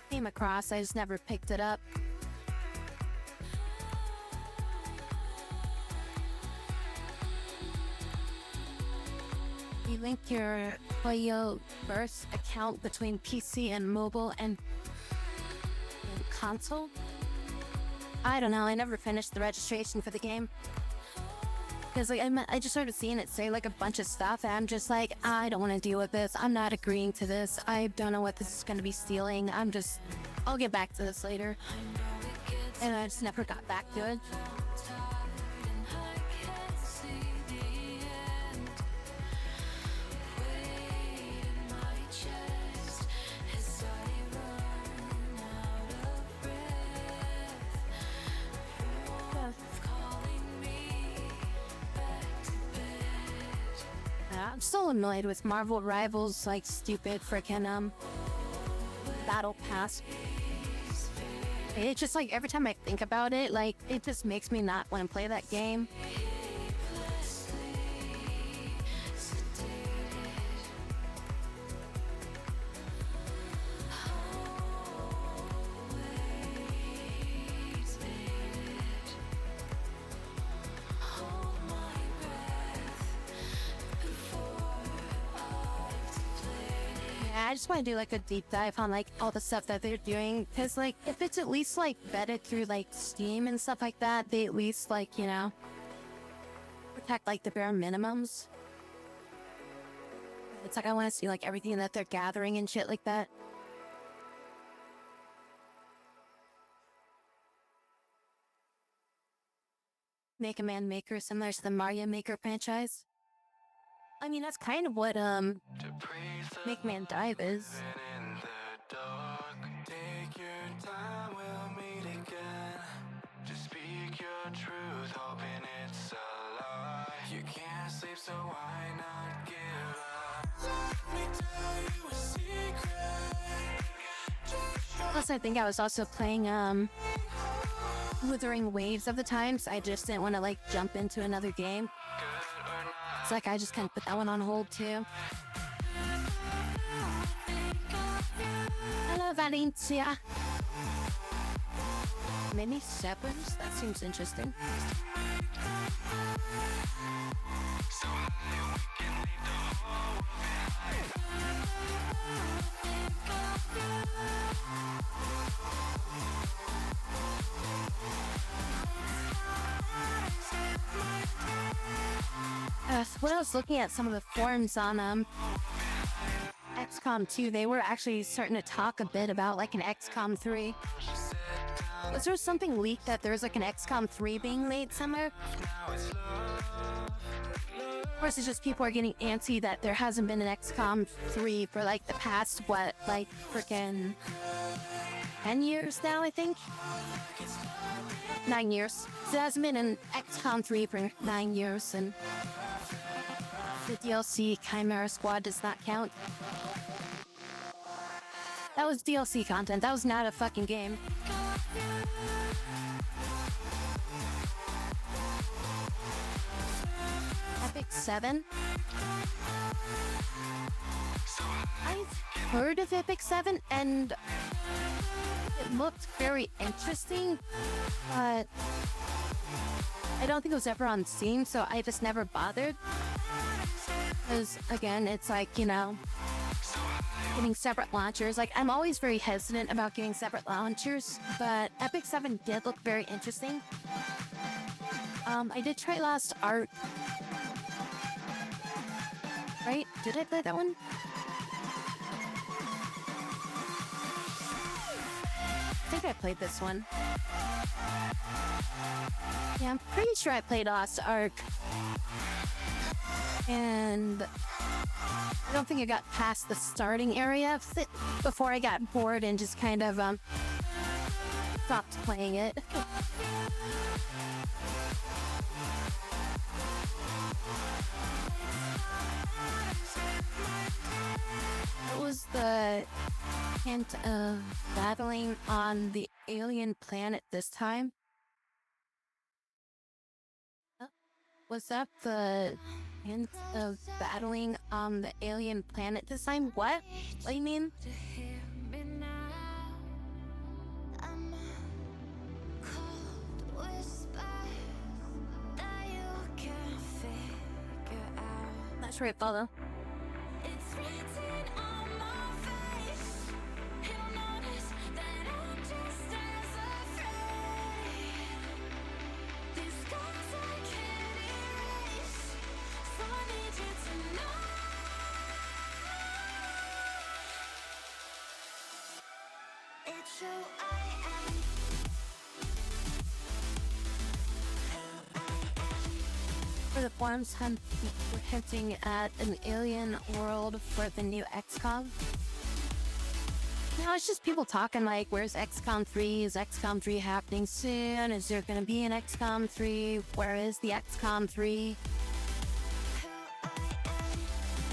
Speaker 2: came across. I just never picked it up. You link your Burst account between PC and mobile and console. I don't know. I never finished the registration for the game. Because like, I just started seeing it say like a bunch of stuff, and I'm just like, I don't want to deal with this. I'm not agreeing to this. I don't know what this is going to be stealing. I'll get back to this later. And I just never got back to it. I'm still annoyed with Marvel Rivals, like stupid freaking battle pass. It's just like every time I think about it, like it just makes me not want to play that game. Yeah, I just want to do like a deep dive on like all the stuff that they're doing, because like if it's at least like vetted through like Steam and stuff like that, they at least like, you know, protect like the bare minimums. It's like I want to see like everything that they're gathering and shit like that. Mega Man Maker, similar to the Mario Maker franchise. I mean, that's kind of what Mega Man Dive is.
Speaker 1: Take your time, we'll meet again. Just speak your truth, hoping it's a lie. You can't sleep, so why not give up? Let me tell you a secret.
Speaker 2: Plus, I think I was also playing Withering Waves of the times. I just didn't want to like jump into another game. It's like I just kind of put that one on hold too. Hello, Valencia. Mini Steppers? That seems interesting. When I was looking at some of the forums on XCOM 2, they were actually starting to talk a bit about like an XCOM 3. Was there something leaked that there's like an XCOM 3 being made somewhere? Of course, it's just people are getting antsy that there hasn't been an XCOM 3 for like the past, what, like freaking 10 years now, I think? 9 years. So there hasn't been an XCOM 3 for 9 years, and the DLC Chimera Squad does not count. That was DLC content. That was not a fucking game. Epic 7? I've heard of Epic 7 and it looked very interesting, but I don't think it was ever on Steam, so I just never bothered. Because, again, it's like, you know, getting separate launchers. Like, I'm always very hesitant about getting separate launchers, but Epic 7 did look very interesting. I did try Lost Ark. Right? Did I play that one? I think I played this one. Yeah, I'm pretty sure I played Lost Ark. And I don't think I got past the starting area before I got bored and just kind of stopped playing it. What was the hint of battling on the alien planet this time? Was that the hint of battling on the alien planet this time? What? What do you mean? Not sure I follow.
Speaker 1: It's written on my face. He'll notice that I'm just as afraid. These scars I can't erase, so I need you to know. It's who I am.
Speaker 2: For the forums, we're hinting at an alien world for the new XCOM. No, it's just people talking like, where's XCOM 3? Is XCOM 3 happening soon? Is there gonna be an XCOM 3? Where is the XCOM 3?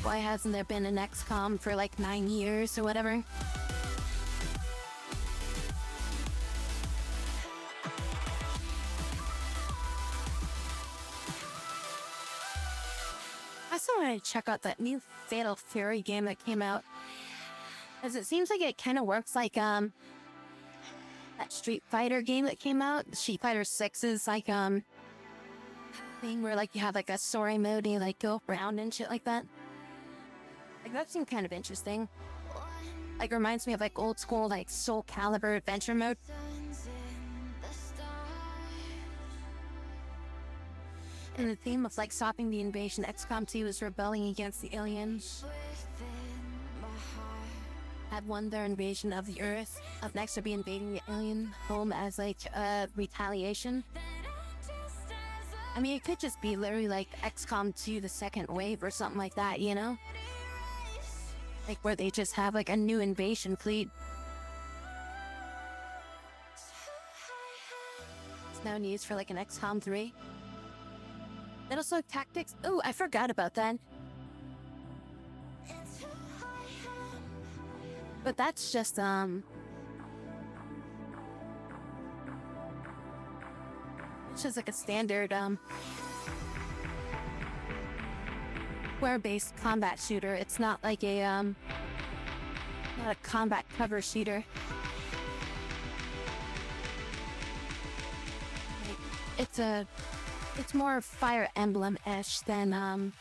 Speaker 2: Why hasn't there been an XCOM for like 9 years or whatever? I still want to check out that new Fatal Fury game that came out, as it seems like it kind of works like that Street Fighter game that came out. Street Fighter 6 is like thing where like you have like a story mode and you like go around and shit like that. Like that seemed kind of interesting. Like reminds me of like old school like Soul Calibur adventure mode.
Speaker 1: Suns in the stars.
Speaker 2: And the theme of like stopping the invasion, XCOM 2 is rebelling against the aliens.
Speaker 1: Within my heart.
Speaker 2: Had won their invasion of the Earth. Up next will be invading the alien home as like retaliation.
Speaker 1: That I'm just as a
Speaker 2: I mean, it could just be literally like XCOM 2 the second wave or something like that, you know?
Speaker 1: race.
Speaker 2: Like where they just have like a new invasion fleet. It's now news for like an XCOM 3. Then also tactics. Oh, I forgot about that.
Speaker 1: It's who I am.
Speaker 2: But that's just it's just like a standard square-based combat shooter. It's not like a not a combat cover shooter. Like, it's more Fire Emblem-ish than a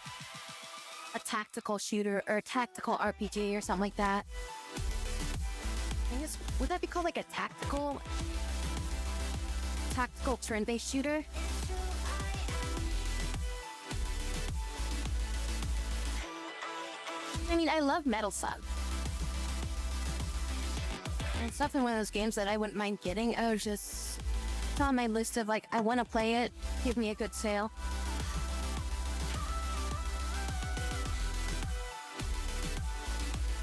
Speaker 2: tactical shooter or a tactical RPG or something like that. I guess, would that be called like a tactical turn-based shooter?
Speaker 1: It's who I am.
Speaker 2: I mean, I love Metal Slug. And it's definitely one of those games that I wouldn't mind getting. I was just it's on my list of like, I want to play it. Give me a good sale.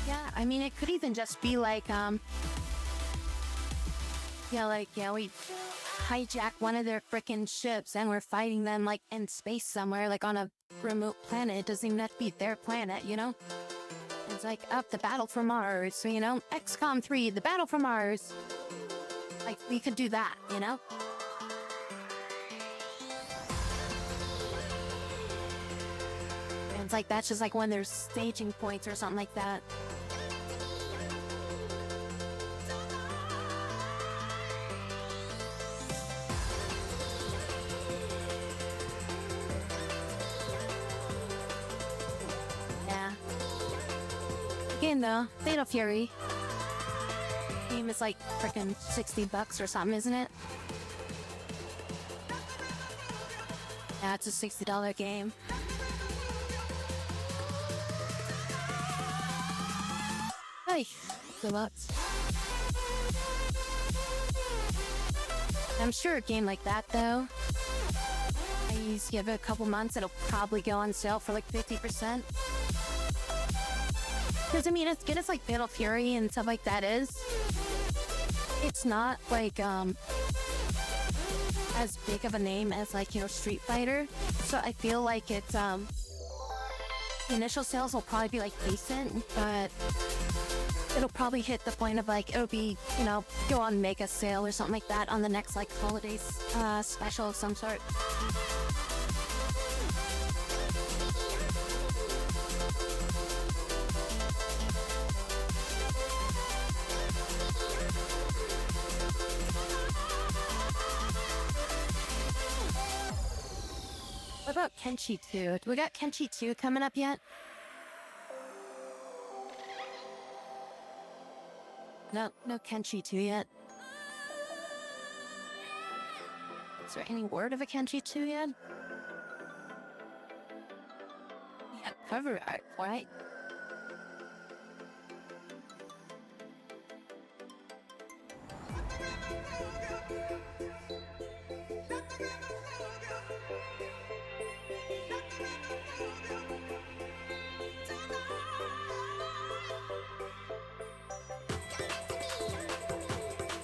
Speaker 2: Yeah, I mean, it could even just be like, we hijack one of their frickin' ships and we're fighting them like in space somewhere, like on a remote planet. It doesn't even have to be their planet, you know? It's like, up the battle for Mars, so, you know? XCOM 3, the battle for Mars. Like, we could do that, you know? And it's like, that's just like one of their staging points or something like that. Yeah. Again though, Fatal Fury. Game is like frickin' $60 or something, isn't it? Yeah, it's a $60 game. Hey, good luck. I'm sure a game like that though, I used to give it a couple months, it'll probably go on sale for like 50%. Because I mean, as good as like Fatal Fury and stuff like that is, it's not like as big of a name as like, you know, Street Fighter. So I feel like it's the initial sales will probably be like decent, but it'll probably hit the point of like, it'll be, you know, go on mega sale or something like that on the next like holidays special of some sort. What about Kenshi 2? Do we got Kenshi 2 coming up yet? No Kenshi 2 yet. Is there any word of a Kenshi 2 yet? Yeah, cover art, right?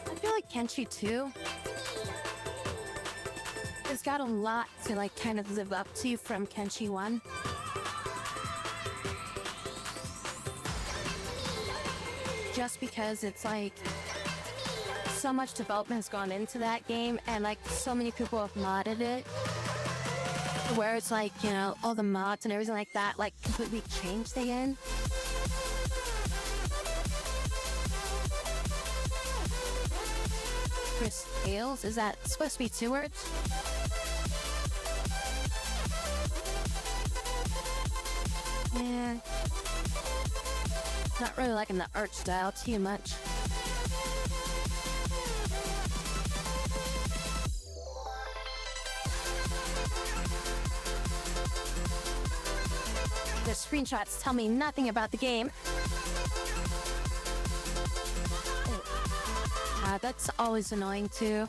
Speaker 2: I feel like Kenshi 2 has got a lot to like kind of live up to from Kenshi 1. Just because it's like so much development has gone into that game and like so many people have modded it, where it's like, you know, all the mods and everything like that like completely changed the game. Chris Tales, is that supposed to be 2 words? Yeah. Not really liking the art style too much. The screenshots tell me nothing about the game. That's always annoying too.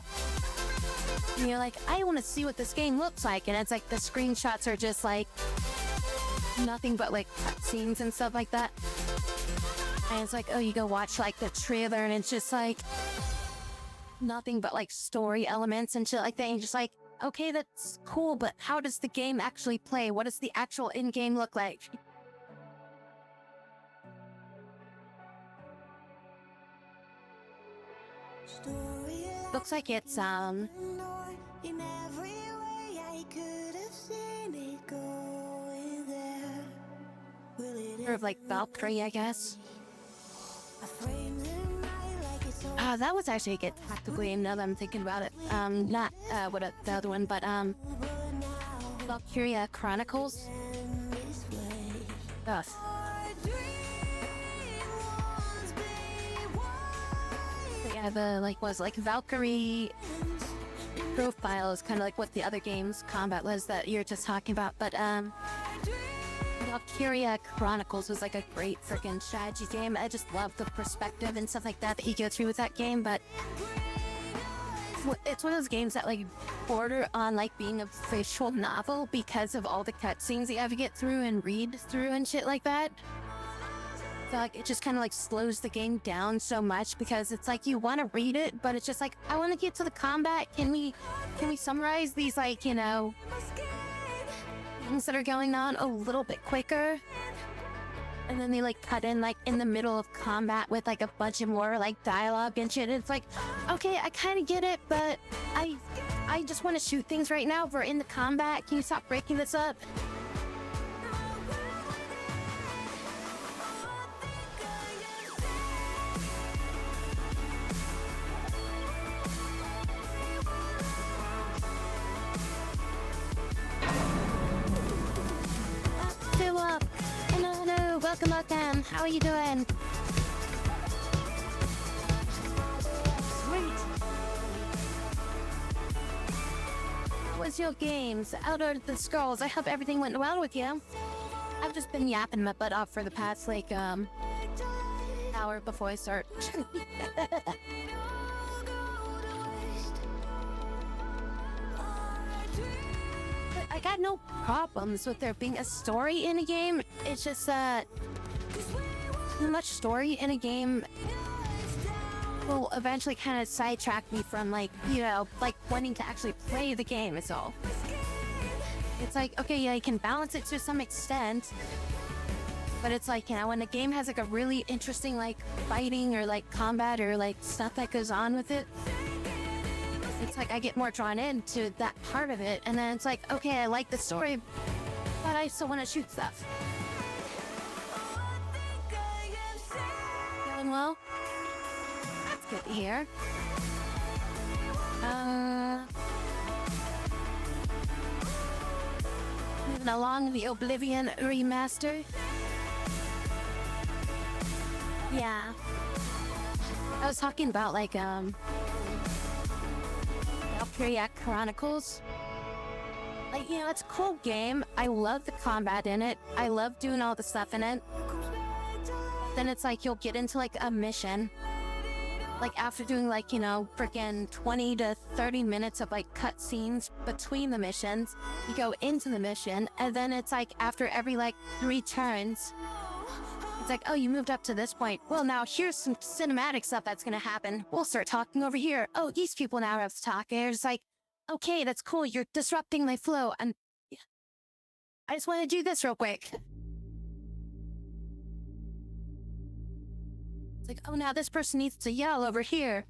Speaker 2: And you're like, I want to see what this game looks like, and it's like the screenshots are just like nothing but like cutscenes and stuff like that. And it's like, oh, you go watch like the trailer, and it's just like nothing but like story elements and shit like that. And you're just like, okay, that's cool, but how does the game actually play? What does the actual in-game look like? Looks like it's
Speaker 1: in every way I could have seen it going there. Will it
Speaker 2: sort of like Valkyrie, I guess.
Speaker 1: I framed in my like it's all
Speaker 2: That was actually a good tactical game now that I'm thinking about it. Not the other one, but Valkyria Chronicles.
Speaker 1: this way.
Speaker 2: Ugh.
Speaker 1: Our dream was be wide.
Speaker 2: Yeah, the like Valkyrie profile is kind of like what the other games combat was that you're just talking about, but Valkyria Chronicles was like a great freaking strategy game. I just love the perspective and stuff like that you go through with that game, but it's one of those games that like border on like being a visual novel because of all the cutscenes you have to get through and read through and shit like that. So like it just kind of like slows the game down so much because it's like you want to read it, but it's just like I want to get to the combat. Can we summarize these like, you know, things that are going on a little bit quicker? And then they like cut in like in the middle of combat with like a bunch of more like dialogue and shit. It's like, okay, I kind of get it, but I just want to shoot things right now. We're in the combat. Can you stop breaking this up? Hello, welcome. How are you doing? Sweet. How was your games? Out of the Scrolls. I hope everything went well with you. I've just been yapping my butt off for the past like hour before I start. I got no problems with there being a story in a game. It's just that too much story in a game will eventually kind of sidetrack me from like, you know, like wanting to actually play the game is all. It's like, okay, yeah, you can balance it to some extent, but it's like, you know, when a game has like a really interesting like fighting or like combat or like stuff that goes on with it, it's like I get more drawn into that part of it, and then it's like, okay, I like the story, but I still want to shoot stuff. Going well? That's good to hear. Moving along, the Oblivion remaster. Yeah. I was talking about like Valkyria Chronicles. Like, you know, it's a cool game. I love the combat in it. I love doing all the stuff in it. Then it's like you'll get into like a mission. Like after doing like, you know, freaking 20 to 30 minutes of like cutscenes between the missions, you go into the mission, and then it's like after every like 3 turns, it's like, oh, you moved up to this point. Well, now here's some cinematic stuff that's gonna happen. We'll start talking over here. Oh, these people now have to talk. And it's like, okay, that's cool. You're disrupting my flow. And I just want to do this real quick. It's like, oh, now this person needs to yell over here.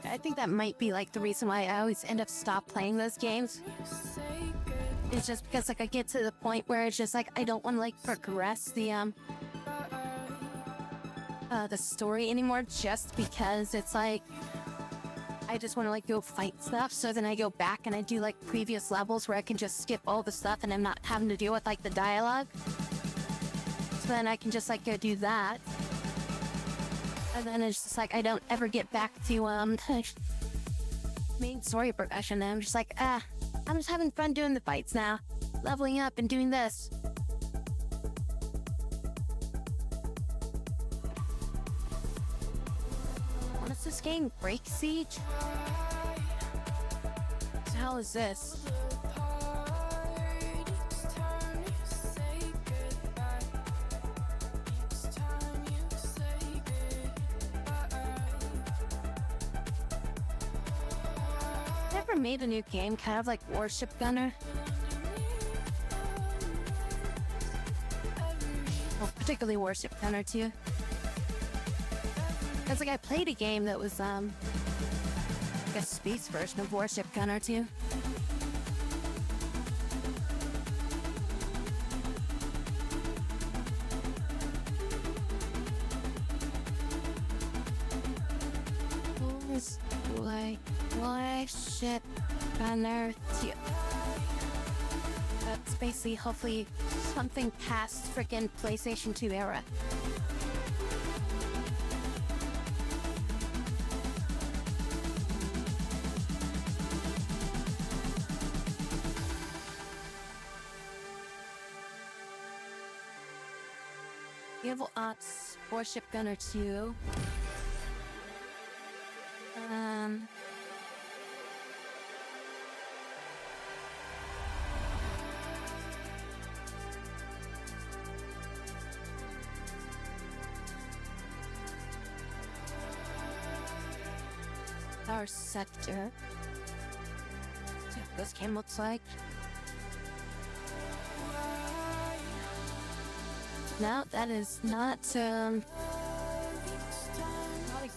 Speaker 2: I think that might be like the reason why I always end up stop playing those games. It's just because like I get to the point where it's just like I don't want to like progress the story anymore, just because it's like I just want to like go fight stuff. So then I go back and I do like previous levels where I can just skip all the stuff and I'm not having to deal with like the dialogue. So then I can just like go do that. And then it's just like I don't ever get back to main story progression. And I'm just like, I'm just having fun doing the fights now, leveling up and doing this. What is this game? Break Siege? What the hell is this? Never made a new game, kind of like Warship Gunner. Well, particularly Warship Gunner too. It's like I played a game that was like a space version of Warship Gunner too. Warship Gunner 2. That's basically hopefully something past freaking PlayStation 2 era. Naval Ops Warship Gunner 2. Our sector. See what this game looks like. No, that is not a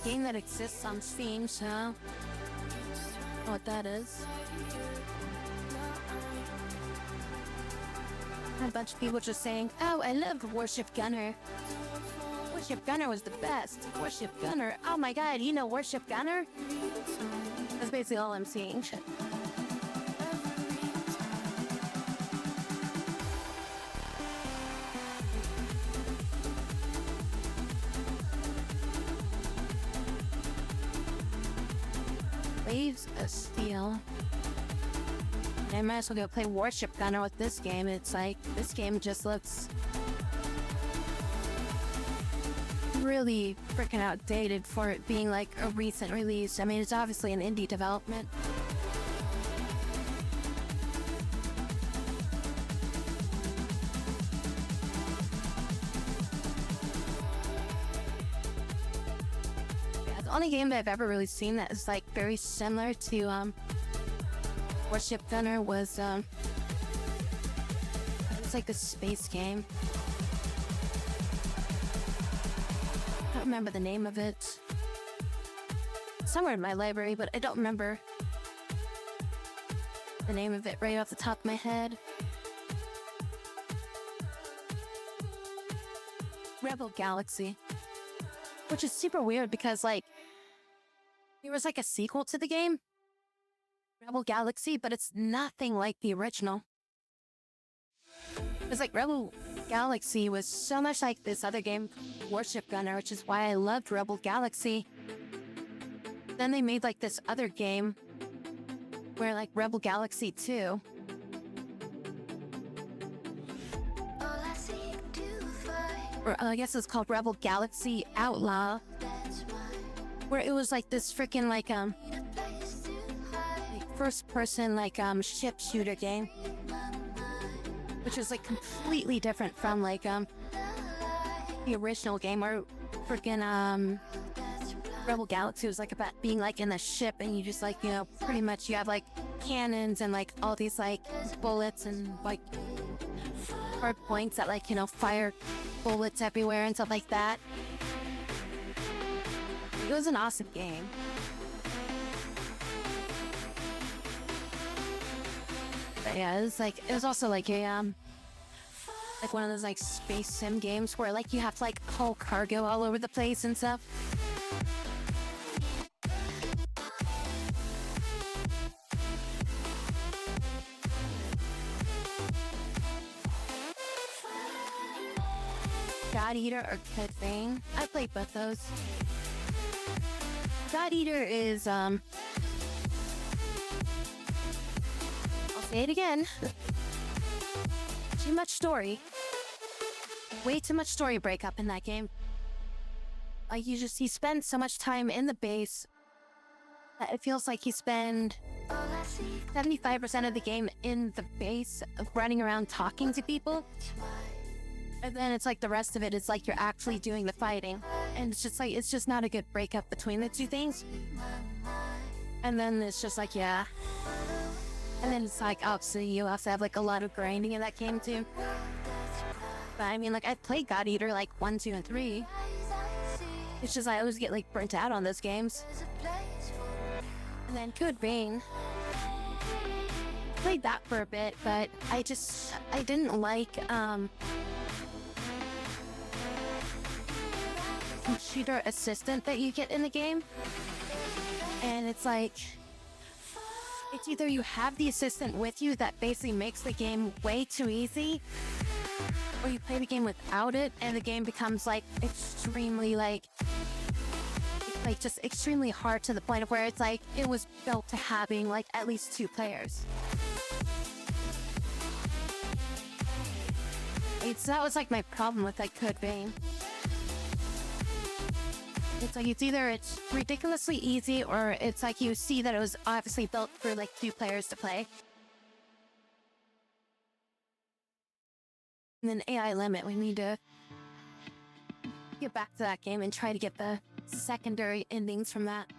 Speaker 2: game that exists on Steam, so I don't know what that is. A bunch of people just saying, "Oh, I love Warship Gunner. Warship Gunner was the best. Warship Gunner. Oh my god, you know Warship Gunner?" That's basically all I'm seeing. Waves of Steel. I might as well go play Warship Gunner with this game. It's like, this game just looks really freaking outdated for it being like a recent release. I mean, it's obviously an indie development. Yeah, the only game that I've ever really seen that is like very similar to Warship Gunner was it's like a space game. I don't remember the name of it. It's somewhere in my library, but I don't remember the name of it right off the top of my head. Rebel Galaxy. Which is super weird because, like, there was like a sequel to the game, Rebel Galaxy, but it's nothing like the original. It's like Rebel Galaxy was so much like this other game, Warship Gunner, which is why I loved Rebel Galaxy. Then they made like this other game where like Rebel Galaxy 2. Or I guess it's called Rebel Galaxy Outlaw. Where it was like this freaking like first person like ship shooter game. Which was like completely different from like the original game, or freaking Rebel Galaxy was like about being like in the ship and you just like, you know, pretty much you have like cannons and like all these like bullets and like hard points that like, you know, fire bullets everywhere and stuff like that. It was an awesome game. But yeah, it was also like a like one of those like space sim games where like you have to like haul cargo all over the place and stuff. God Eater or Kid Bane. I played both those. God Eater is I'll say it again. Too much story. Way too much story breakup in that game. Like you spend so much time in the base that it feels like you spend 75% of the game in the base running around talking to people. And then it's like the rest of it is like you're actually doing the fighting. And it's just not a good breakup between the two things. And then it's just like, yeah. And then it's like, obviously you have to have like a lot of grinding in that game too. But I mean, like I played God Eater like 1, 2, and 3. It's just I always get like burnt out on those games. And then Code Vein. Played that for a bit, but I didn't like computer assistant that you get in the game. And it's like it's either you have the assistant with you that basically makes the game way too easy, or you play the game without it and the game becomes like extremely like just extremely hard to the point of where it's like it was built to having like at least 2 players. That was like my problem with like Code Vein. It's like it's ridiculously easy, or it's like you see that it was obviously built for like 2 players to play. And then AI limit, we need to get back to that game and try to get the secondary endings from that.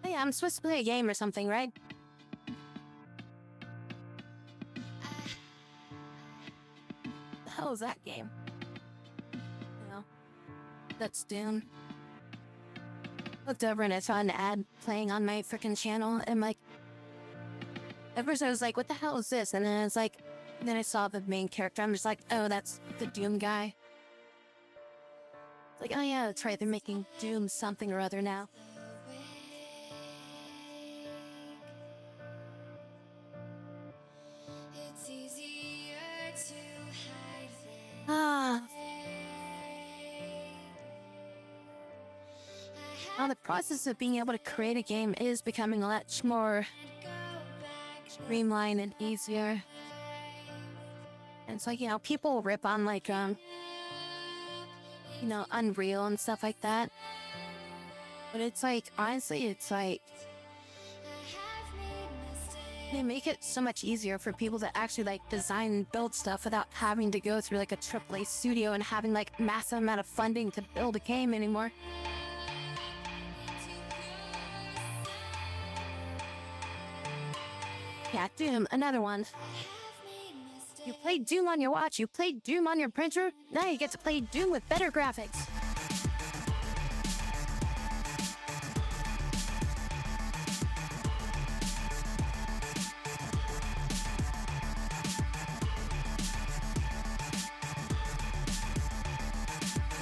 Speaker 2: Oh yeah, I'm supposed to play a game or something, right? The hell is that game? No, that's Doom. Looked over and I saw an ad playing on my freaking channel, and like, at first I was like, what the hell is this? And then then I saw the main character. I'm just like, oh, that's the Doom guy. It's like, oh yeah, that's right, they're making Doom something or other now. Now the process of being able to create a game is becoming much more streamlined and easier. And it's like, people rip on like, Unreal and stuff like that. But it's like, honestly, it's like, they make it so much easier for people to actually like design and build stuff without having to go through like a AAA studio and having like massive amount of funding to build a game anymore. Yeah, Doom, another one. You played Doom on your watch, you played Doom on your printer, now you get to play Doom with better graphics.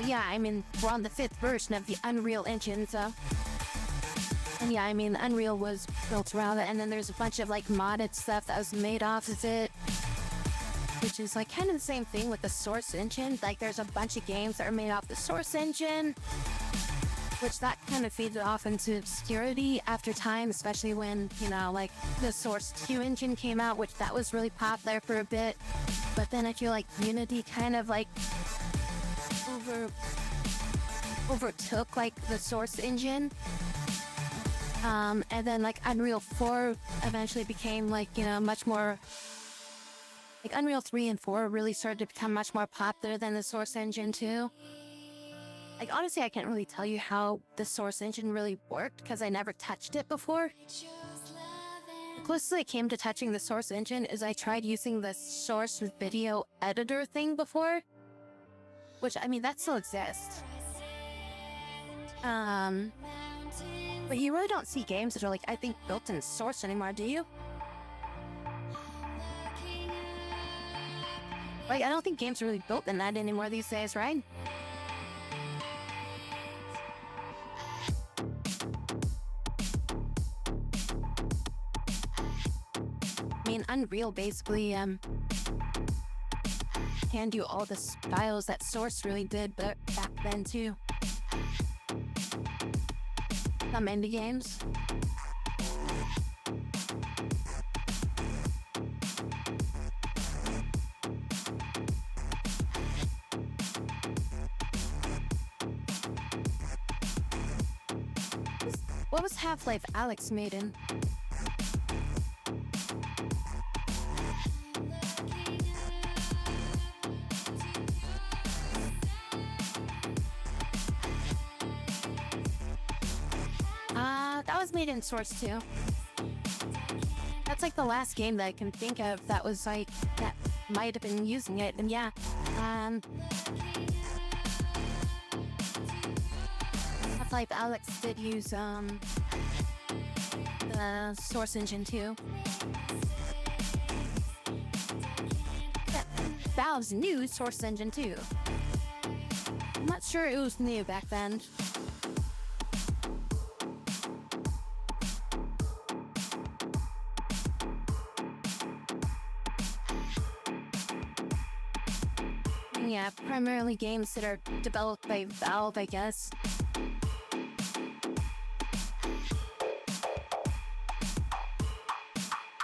Speaker 2: Yeah, I mean, we're on the 5th version of the Unreal Engine, so... And yeah, I mean, Unreal was built around it, and then there's a bunch of like modded stuff that was made off of it, which is like kind of the same thing with the Source Engine. Like there's a bunch of games that are made off the Source Engine, which that kind of faded off into obscurity after time, especially when, like the Source 2 engine came out, which that was really popular for a bit. But then I feel like Unity kind of like overtook like the Source Engine. And then like Unreal 4 eventually became like, much more, like Unreal 3 and 4 really started to become much more popular than the Source Engine too. Like honestly, I can't really tell you how the Source Engine really worked because I never touched it before. The closest I came to touching the Source Engine is I tried using the Source video editor thing before, which I mean, that still exists. Um, but you really don't see games that are like, I think, built in Source anymore, do you? Like, I don't think games are really built in that anymore these days, right? I mean, Unreal basically, can do all the styles that Source really did, but back then too. Some indie games. What was Half-Life Alyx made in? That was made in Source too. That's like the last game that I can think of that was like, that might have been using it, and yeah. Half-Life Alyx did use, the Source engine too. Yeah, Valve's new Source engine too. I'm not sure it was new back then. Yeah, primarily games that are developed by Valve, I guess.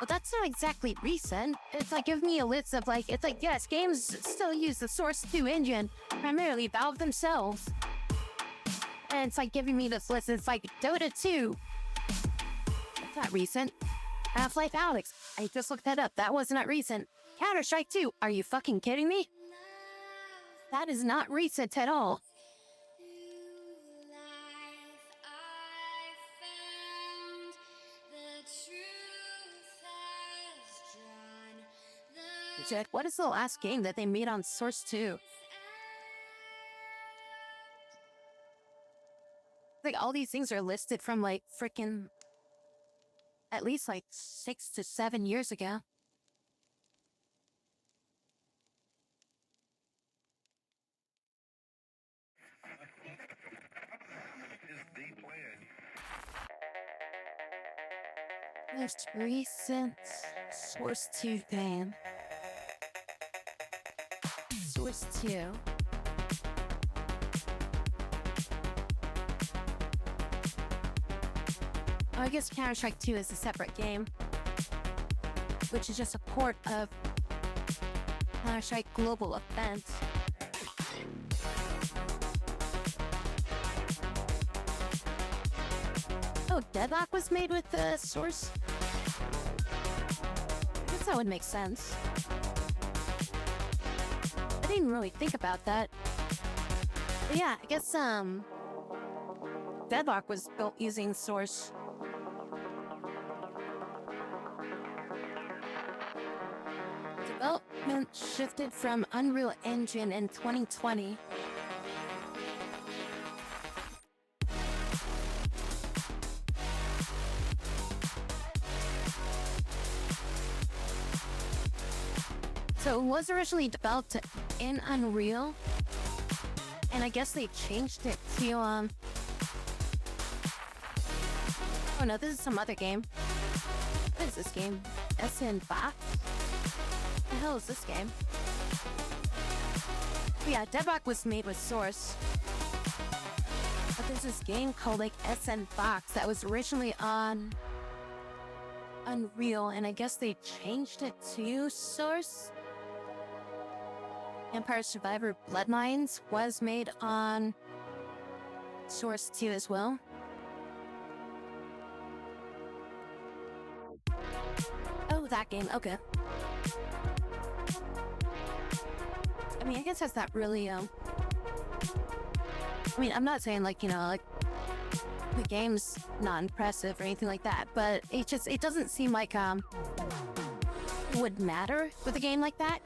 Speaker 2: Well, that's not exactly recent. It's like, give me a list of like, it's like, yes, games still use the Source 2 engine, primarily Valve themselves. And it's like giving me this list, it's like Dota 2. That's not recent. Half-Life Alyx, I just looked that up, that was not recent. Counter-Strike 2, are you fucking kidding me? That is not recent at all. Jack, what is the last game that they made on Source 2? Like, all these things are listed from, like, frickin' at least, like, 6 to 7 years ago. Most recent Source 2 game. Source 2. Oh, I guess Counter-Strike 2 is a separate game, which is just a port of Counter-Strike Global Offense. Oh, Deadlock was made with the Source? I guess that would make sense. I didn't really think about that. But yeah, I guess, Deadlock was built using Source. Development shifted from Unreal Engine in 2020. So it was originally developed in Unreal, and I guess they changed it to, oh no, this is some other game. What is this game? SN Box? What the hell is this game? But yeah, Deadlock was made with Source. But there's this game called, like, SN Box that was originally on Unreal, and I guess they changed it to Source. Empire Survivor Bloodlines was made on Source 2 as well. Oh, that game, okay. I mean, I guess that's not really, I mean, I'm not saying, like, you know, like, the game's not impressive or anything like that, but it doesn't seem like, it would matter with a game like that.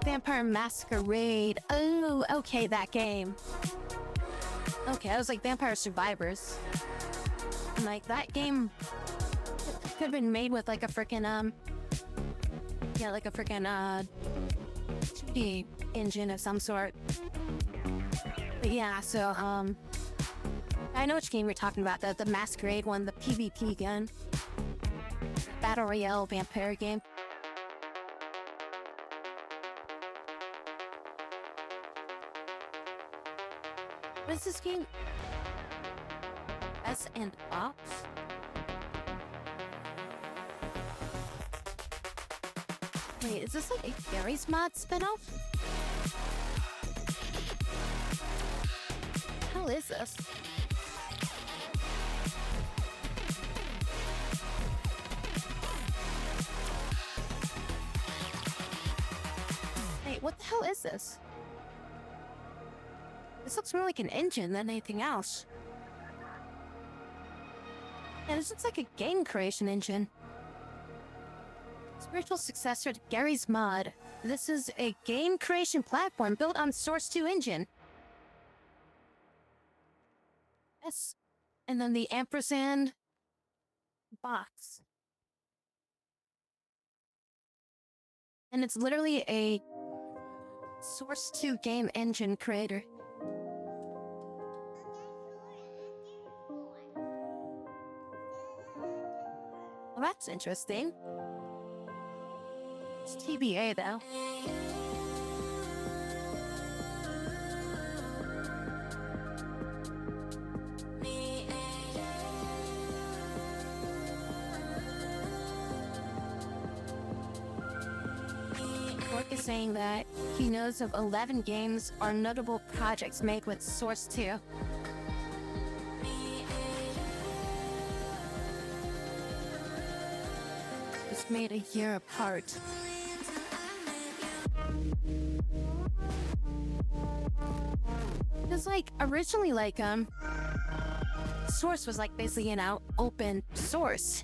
Speaker 2: Vampire Masquerade. Oh, okay, that game. Okay, I was like Vampire Survivors. I'm like, that game could have been made with like a freaking yeah, like a freaking 2D engine of some sort. But yeah, so I know which game you're talking about, the Masquerade one, the PvP gun. Battle Royale vampire game. What is this game? S and Ops? Wait, is this like a Gary's Mod spinoff? How is this? Wait, what the hell is this? This looks more like an engine than anything else. Yeah, this looks like a game creation engine. Spiritual successor to Gary's Mod. This is a game creation platform built on Source 2 engine. Yes. And then the ampersand box. And it's literally a Source 2 game engine creator. Well, that's interesting. It's TBA though. Cork is saying that he knows of 11 games or notable projects made with Source 2. It's made a year apart. Because like originally like Source was like basically, you know, open source.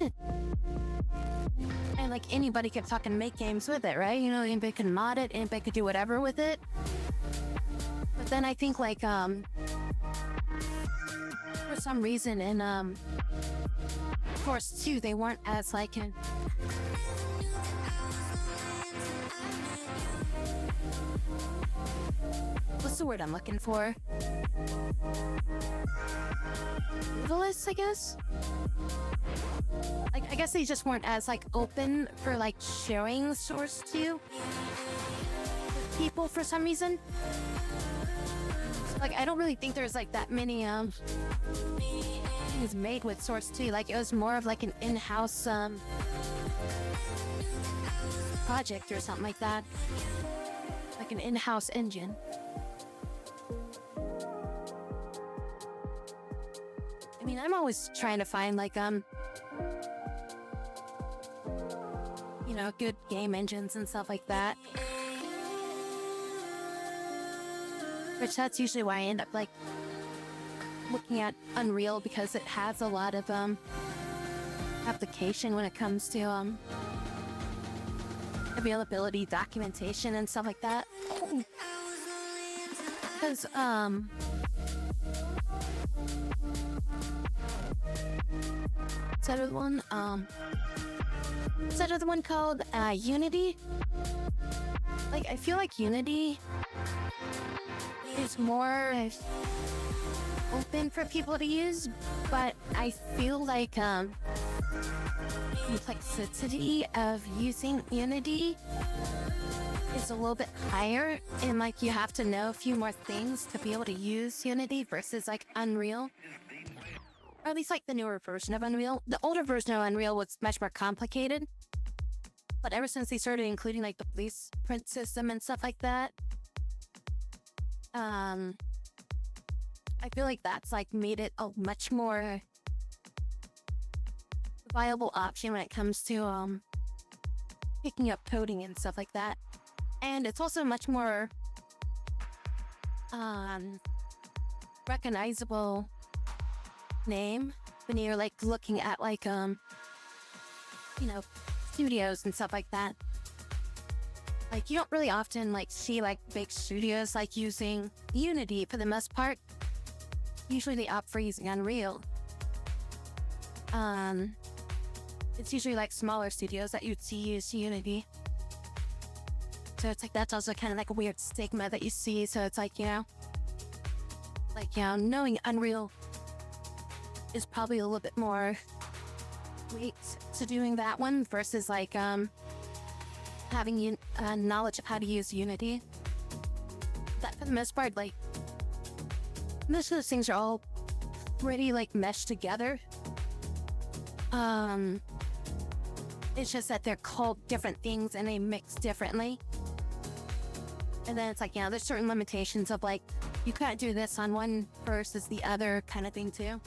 Speaker 2: And like anybody could fucking make games with it, right? You know, anybody could mod it, anybody could do whatever with it. But then I think like for some reason in Source 2 they weren't as like what's the word I'm looking for? Frivolous, I guess? Like, I guess they just weren't as, like, open for, like, sharing Source 2 with people for some reason. So, like, I don't really think there's, like, that many, things made with Source 2. Like, it was more of, like, an in-house, project or something like that. Like an in-house engine. I mean, I'm always trying to find, like, you know, good game engines and stuff like that. Which that's usually why I end up, like, looking at Unreal, because it has a lot of, application when it comes to, availability, documentation, and stuff like that. Because, is that other one? Is that other one called Unity? Like, I feel like Unity is more open for people to use, but I feel like complexity of using Unity is a little bit higher, and like you have to know a few more things to be able to use Unity versus like Unreal. Or at least like the newer version of Unreal. The older version of Unreal was much more complicated. But ever since they started including like the blueprint system and stuff like that, I feel like that's like made it a much more viable option when it comes to picking up coding and stuff like that. And it's also much more recognizable name when you're like looking at like you know, studios and stuff like that. Like, you don't really often, like, see, like, big studios, like, using Unity for the most part. Usually they opt for using Unreal. It's usually, like, smaller studios that you'd see use Unity. So it's like, that's also kind of like a weird stigma that you see. So it's like, knowing Unreal is probably a little bit more weight to doing that one versus, like, having knowledge of how to use Unity. That for the most part, like, most of those things are all pretty, like, meshed together. It's just that they're called different things and they mix differently. And then it's like, there's certain limitations of, like, you can't do this on one versus the other kind of thing too.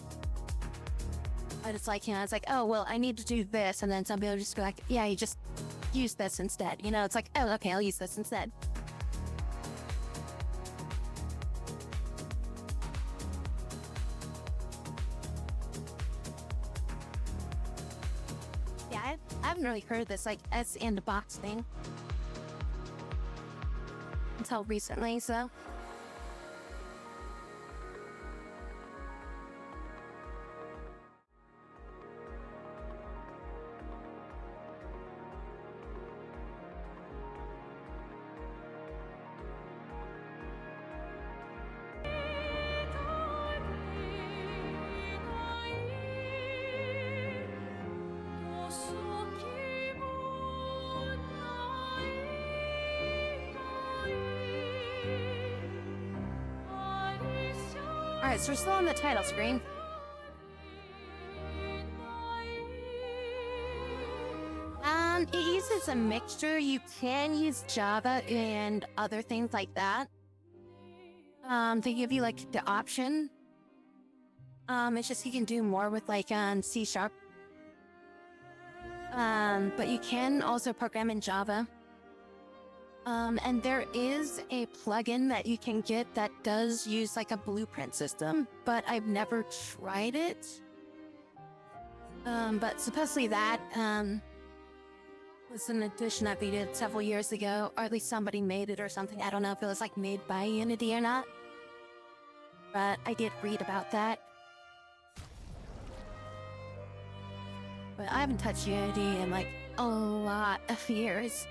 Speaker 2: But it's like, it's like, oh, well, I need to do this. And then somebody will just be like, yeah, you just use this instead. It's like, oh, okay, I'll use this instead. Yeah, I haven't really heard this, like, S and the box thing until recently, so. Alright, so we're still on the title screen. It uses a mixture. You can use Java and other things like that. They give you, like, the option. It's just you can do more with, like, C#. But you can also program in Java. And there is a plugin that you can get that does use, like, a blueprint system, but I've never tried it. But supposedly that, was an addition that they did several years ago, or at least somebody made it or something. I don't know if it was, like, made by Unity or not. But I did read about that. But I haven't touched Unity in, like, a lot of years.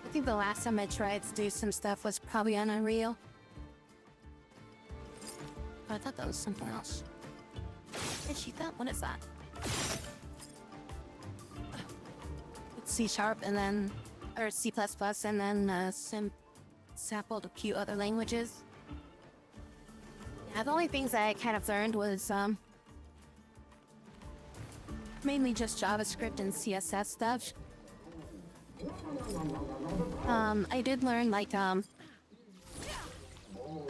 Speaker 2: I think the last time I tried to do some stuff was probably on Unreal. But I thought that was something else. Hey, she thought, what is that? It's C# and then, or C++ and then sampled a few other languages. Yeah, the only things I kind of learned was mainly just JavaScript and CSS stuff. I did learn, like, a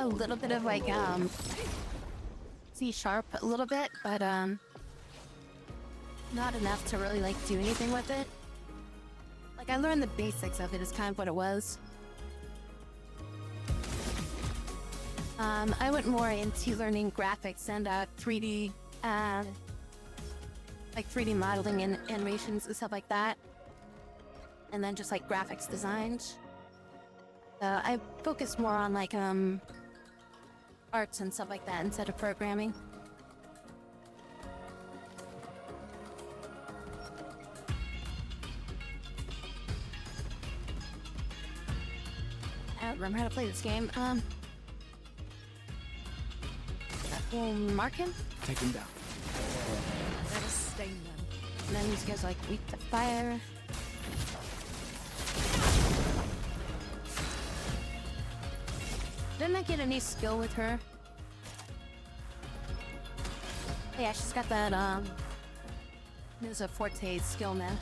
Speaker 2: little bit of, like, C# a little bit, but, not enough to really, like, do anything with it. Like, I learned the basics of it is kind of what it was. I went more into learning graphics and, 3D, like, 3D modeling and animations and stuff like that. And then just, like, graphics designs. I focus more on, like, arts and stuff like that instead of programming. I don't remember how to play this game. We'll mark him.
Speaker 3: Take him down.
Speaker 4: Let us stain them.
Speaker 2: And then these guys are, like, weak to fire. Didn't I get a new skill with her? Yeah, she's got that, there's a Forte skill now.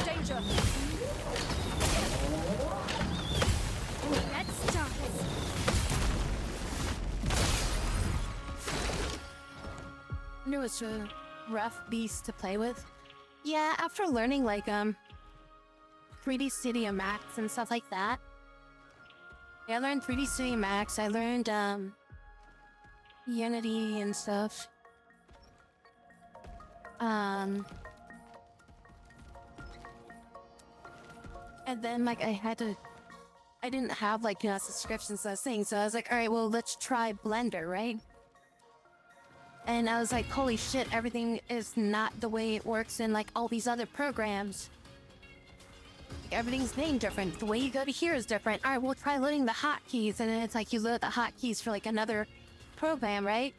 Speaker 4: Danger! Dead?
Speaker 2: it was a rough beast to play with. Yeah, after learning like 3D Studio Max and stuff like that. Yeah, I learned 3D Studio Max. I learned Unity and stuff. And then like I didn't have like subscriptions to those things, so I was like, all right, well let's try Blender, right? And I was like, holy shit, everything is not the way it works in like all these other programs. Like, everything's named different. The way you go to here is different. All right, we'll try loading the hotkeys, and then it's like you load the hotkeys for like another program, right?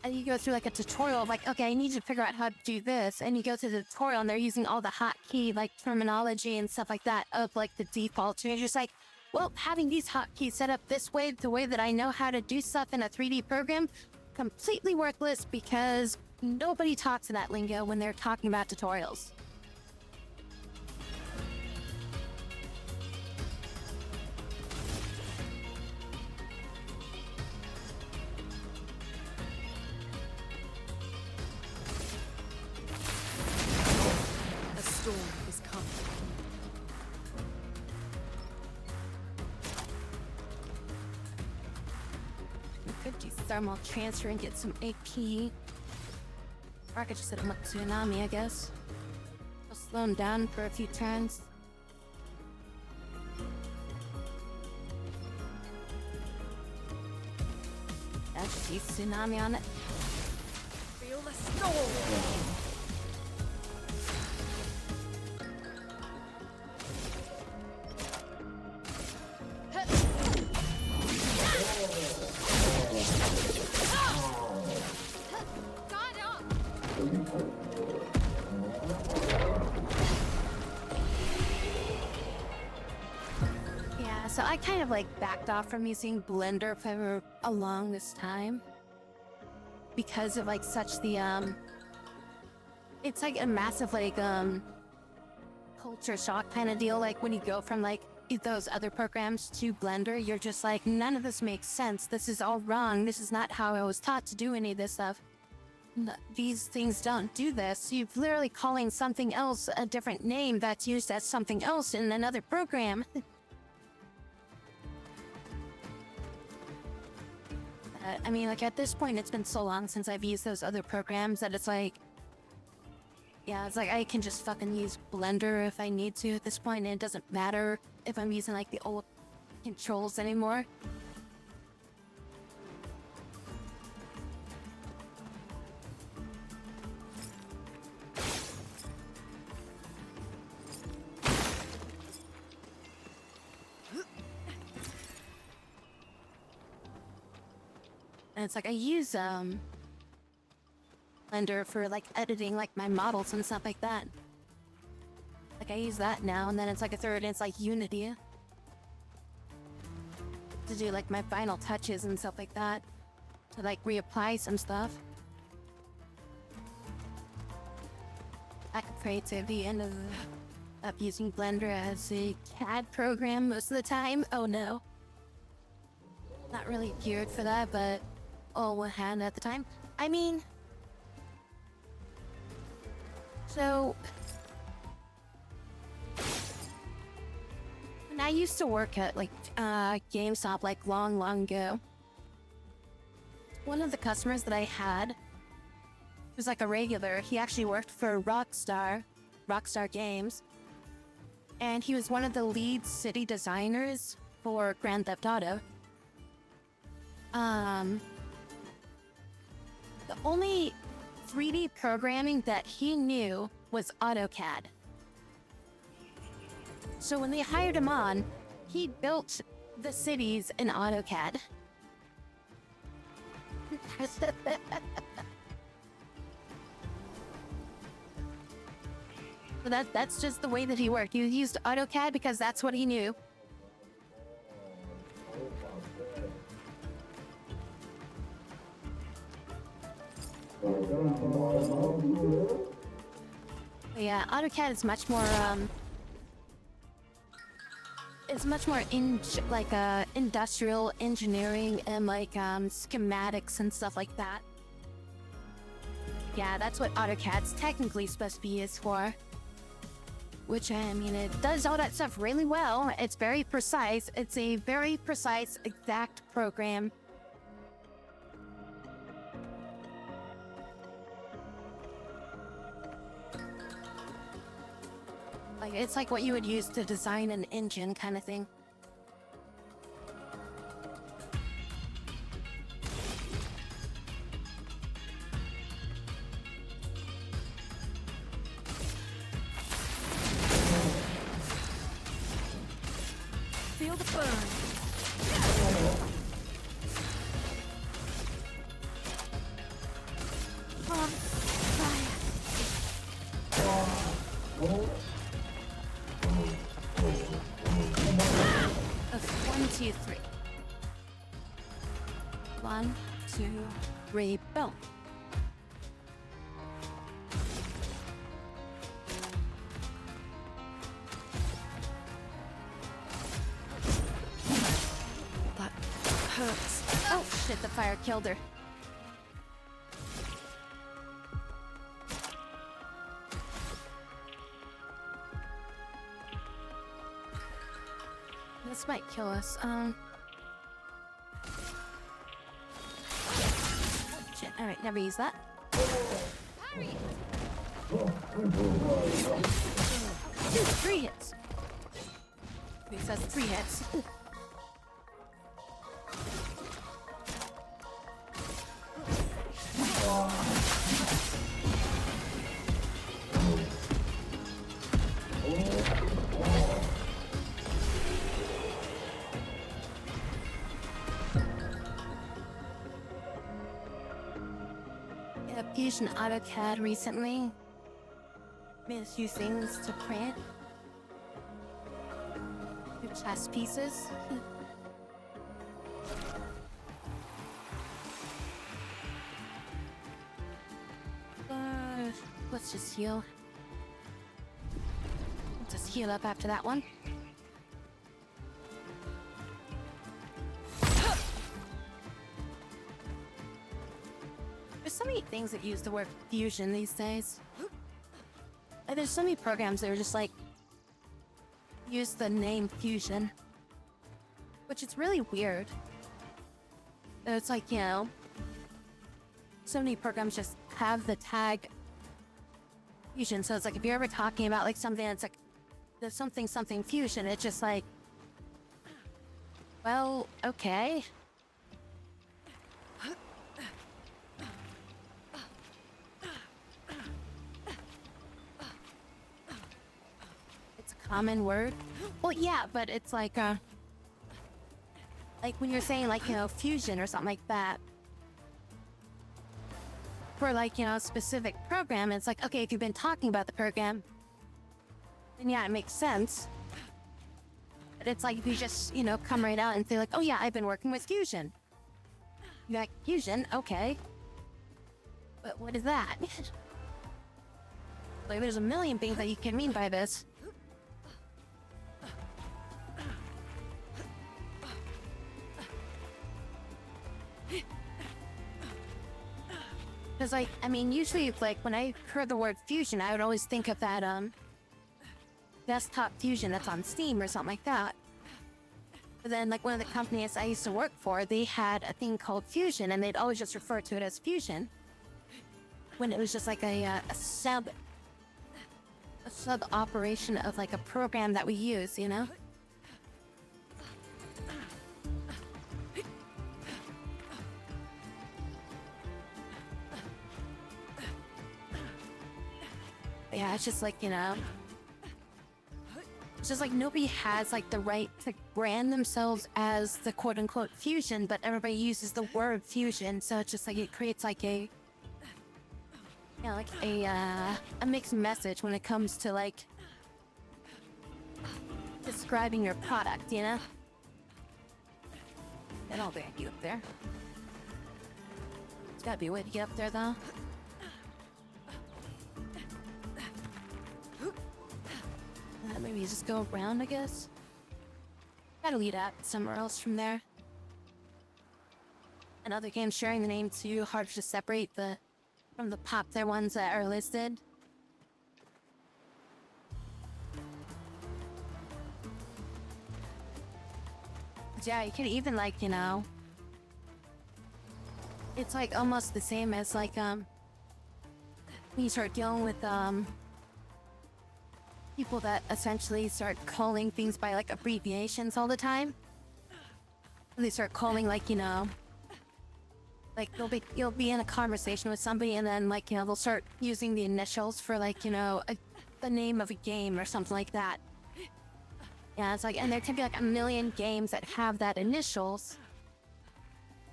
Speaker 2: And you go through like a tutorial of like, okay, I need you to figure out how to do this. And you go to the tutorial and they're using all the hotkey like terminology and stuff like that of like the default. And you're just like, well, having these hotkeys set up this way, the way that I know how to do stuff in a 3D program, completely worthless because nobody talks in that lingo when they're talking about tutorials.
Speaker 4: A storm is coming.
Speaker 2: I could do thermal transfer and get some AP. Or I could just hit him up Tsunami, I guess. I'll slow him down for a few turns. I just use Tsunami on it.
Speaker 4: Feel the storm.
Speaker 2: Yeah, so I kind of like backed off from using Blender for a longest time. Because of like such the it's like a massive like culture shock kind of deal. Like when you go from like those other programs to Blender, you're just like, none of this makes sense. This is all wrong. This is not how I was taught to do any of this stuff. These things don't do this. You're literally calling something else a different name that's used as something else in another program. I mean, like, at this point, it's been so long since I've used those other programs that it's like... Yeah, it's like I can just fucking use Blender if I need to at this point, and it doesn't matter if I'm using, like, the old controls anymore. And it's like I use Blender for like editing like my models and stuff like that. Like I use that now, and then it's like a third, and it's like Unity to do like my final touches and stuff like that, to like reapply some stuff. Back in creativity and of using Blender as a CAD program most of the time. Oh no. Not really geared for that, but all one hand at the time. I mean, so when I used to work at like GameStop like long ago, one of the customers that I had was like a regular. He actually worked for Rockstar Games, and he was one of the lead city designers for Grand Theft Auto. The only 3D programming that he knew was AutoCAD. So when they hired him on, he built the cities in AutoCAD. So that's just the way that he worked. He used AutoCAD because that's what he knew. Yeah, AutoCAD is much more it's much more industrial engineering and like schematics and stuff like that. Yeah, that's what AutoCAD's technically supposed to be used for. Which, I mean, it does all that stuff really well. It's very precise. It's a very precise, exact program. Like, it's like what you would use to design an engine kind of thing.
Speaker 4: Feel the burn. On fire.
Speaker 2: That's 1, 2, 3. 1, 2, 3, boom.
Speaker 4: That hurts.
Speaker 2: Oh shit, the fire killed her. This might kill us. Shit, alright, never use that. Dude, 3 hits. At least that's 3 hits. Fusion AutoCAD recently made a few things to print. Chess pieces. Let's just heal. Let's just heal up after that one. There's so many things that use the word fusion these days. Like, there's so many programs that are just like, use the name fusion. Which is really weird. It's like, you know, so many programs just have the tag fusion. So it's like, if you're ever talking about like something that's like, there's something fusion, it's just like, well, okay. Common word. Well, yeah, but it's like when you're saying like, you know, fusion or something like that. For like, you know, a specific program, it's like, okay, if you've been talking about the program, then yeah, it makes sense. But it's like if you just, you know, come right out and say like, oh yeah, I've been working with fusion. You're like, fusion, okay. But what is that? Like, there's a million things that you can mean by this. Because, like, I mean, usually, like, when I heard the word fusion, I would always think of that, desktop fusion that's on Steam or something like that. But then, like, one of the companies I used to work for, they had a thing called Fusion, and they'd always just refer to it as Fusion. When it was just, like, a sub-operation of, like, a program that we use, you know? Yeah, it's just like, you know, it's just like nobody has like the right to brand themselves as the quote-unquote fusion, but everybody uses the word fusion, so it's just like it creates like a, you know, like a mixed message when it comes to like describing your product, you know? And I'll back you up there. There's gotta be a way to get up there though. Maybe just go around, I guess. Gotta lead out somewhere else from there. And other games sharing the name too, hard to separate the from the popular ones that are listed. Yeah, you could even like, you know, it's like almost the same as like when you start dealing with people that essentially start calling things by like abbreviations all the time. They start calling like, you know, like you'll be in a conversation with somebody and then like, you know, they'll start using the initials for like, you know, the name of a game or something like that. Yeah, it's like, and there could be like a million games that have that initials.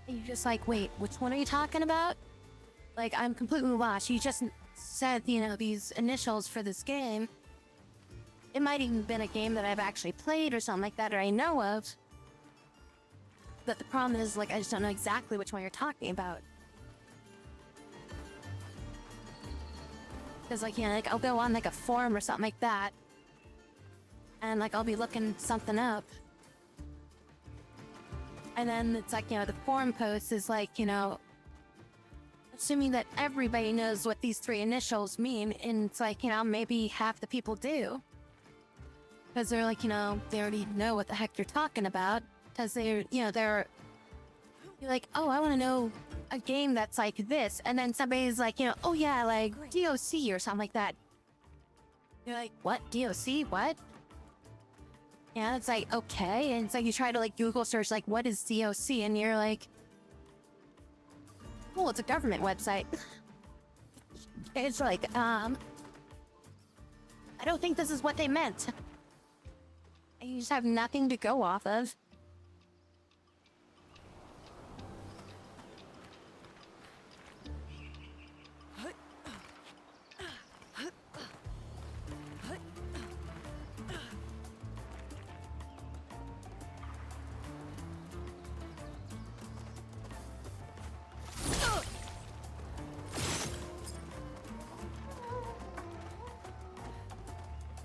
Speaker 2: And you're just like, wait, which one are you talking about? Like, I'm completely lost. You just said, you know, these initials for this game. It might even been a game that I've actually played or something like that, or I know of. But the problem is, like, I just don't know exactly which one you're talking about. Because, like, you know, like, I'll go on, like, a forum or something like that. And, like, I'll be looking something up. And then it's like, you know, the forum post is like, you know, assuming that everybody knows what these three initials mean. And it's like, you know, maybe half the people do. Because they're like, you know, they already know what the heck you're talking about. Because they're, you know, you're like, oh, I want to know a game that's like this. And then somebody's like, you know, oh yeah, like DOC or something like that. You're like, what? DOC? What? Yeah, it's like, okay. And it's like you try to like Google search, like, what is DOC? And you're like, well, it's a government website. It's like, I don't think this is what they meant. And you just have nothing to go off of.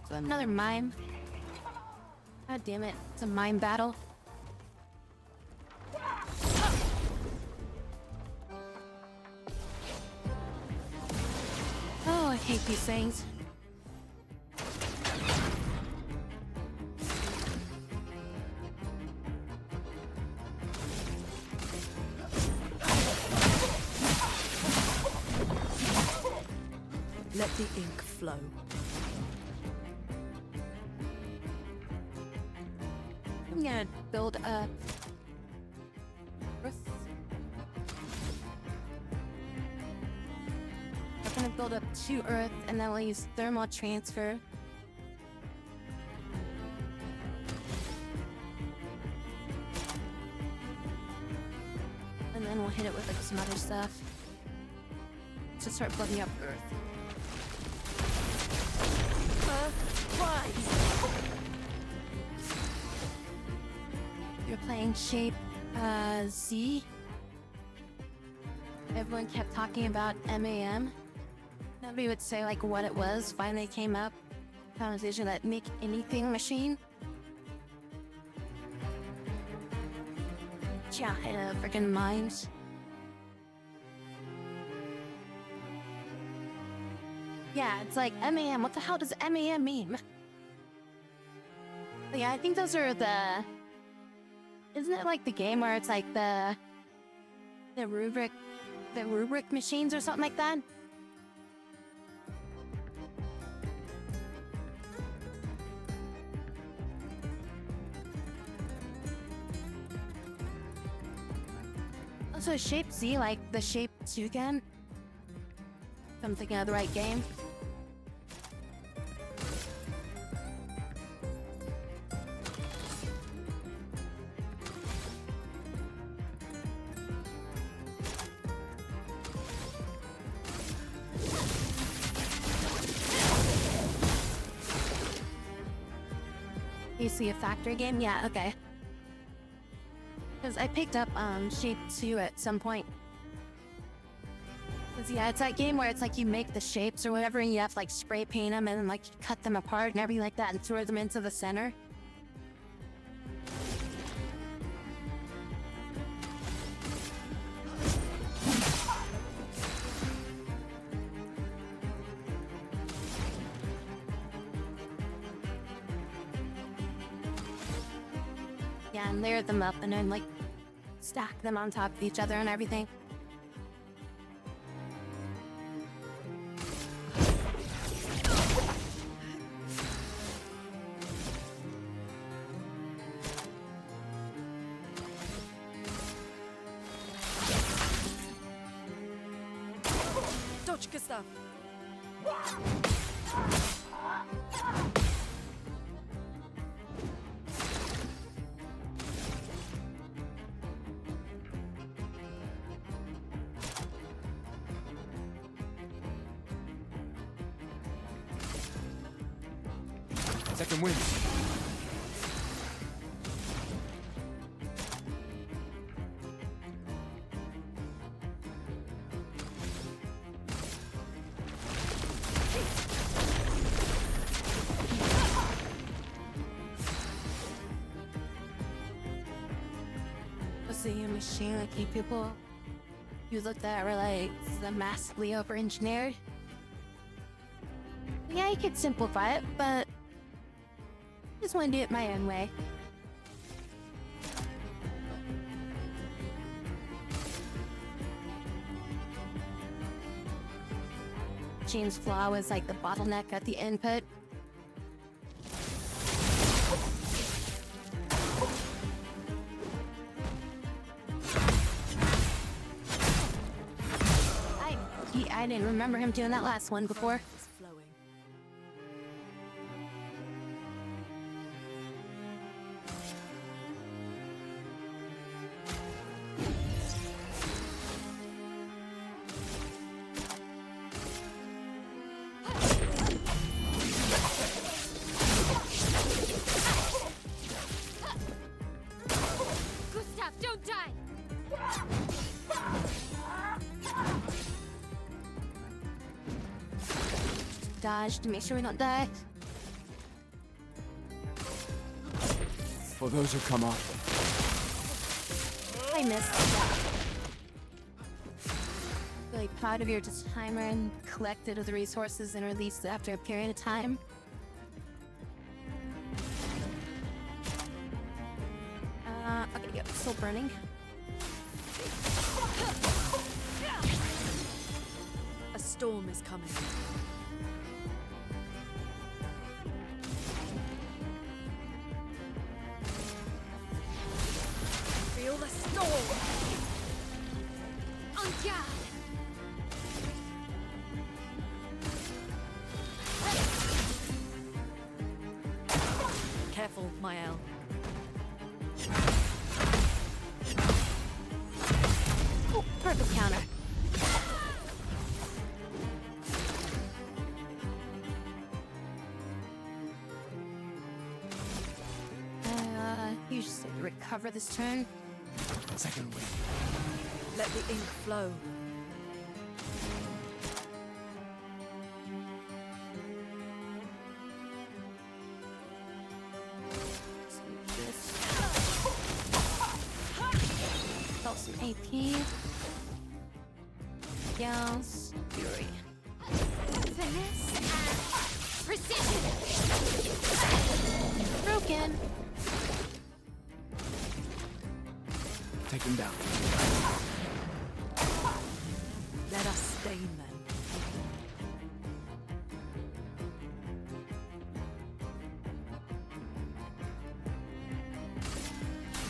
Speaker 2: Another mime. God damn it. It's a mime battle. Oh, I hate these things.
Speaker 4: Let the ink flow.
Speaker 2: I'm gonna build a earth. I'm gonna build up 2 earth and then we'll use thermal transfer. And then we'll hit it with like some other stuff to start building up earth. You're playing shape Z. Everyone kept talking about MAM. Nobody would say like what it was. Finally came up. Conversation that make anything machine. Yeah, freaking minds. Yeah, it's like MAM. What the hell does MAM mean? But yeah, I think those are the. Isn't it like the game where it's like the rubric machines or something like that? Also, shape Z, like the shape toucan. If I'm thinking of the right game. You see a factory game? Yeah, okay. Because I picked up Shape 2 at some point. Cause yeah, it's that game where it's like you make the shapes or whatever and you have to like spray paint them and then like cut them apart and everything like that and throw them into the center. Yeah, and layer them up and then like stack them on top of each other and everything.
Speaker 4: Dodge, Gustav.
Speaker 3: Second wind.
Speaker 2: Was the machine like people you looked at were like massively over-engineered? Yeah, you could simplify it, but I just want to do it my own way. Machine's flaw was like the bottleneck at the input. I didn't remember him doing that last one before.
Speaker 4: It's flowing.
Speaker 1: Gustav, don't die!
Speaker 2: Dodge to make sure we don't die.
Speaker 3: For those who come up.
Speaker 2: I missed that. Really proud of your timer and collected of the resources and released after a period of time. Okay, yep, still burning.
Speaker 4: A storm is coming. Feel the storm!
Speaker 1: On guard!
Speaker 4: Careful, Mael.
Speaker 2: Oh, perfect counter. You just need to recover this turn.
Speaker 3: Second wind.
Speaker 4: Let the ink flow.
Speaker 2: Develop some AP. Yells. Fury.
Speaker 1: Finesse and precision!
Speaker 2: Broken.
Speaker 3: Take him down.
Speaker 4: Let us stain them.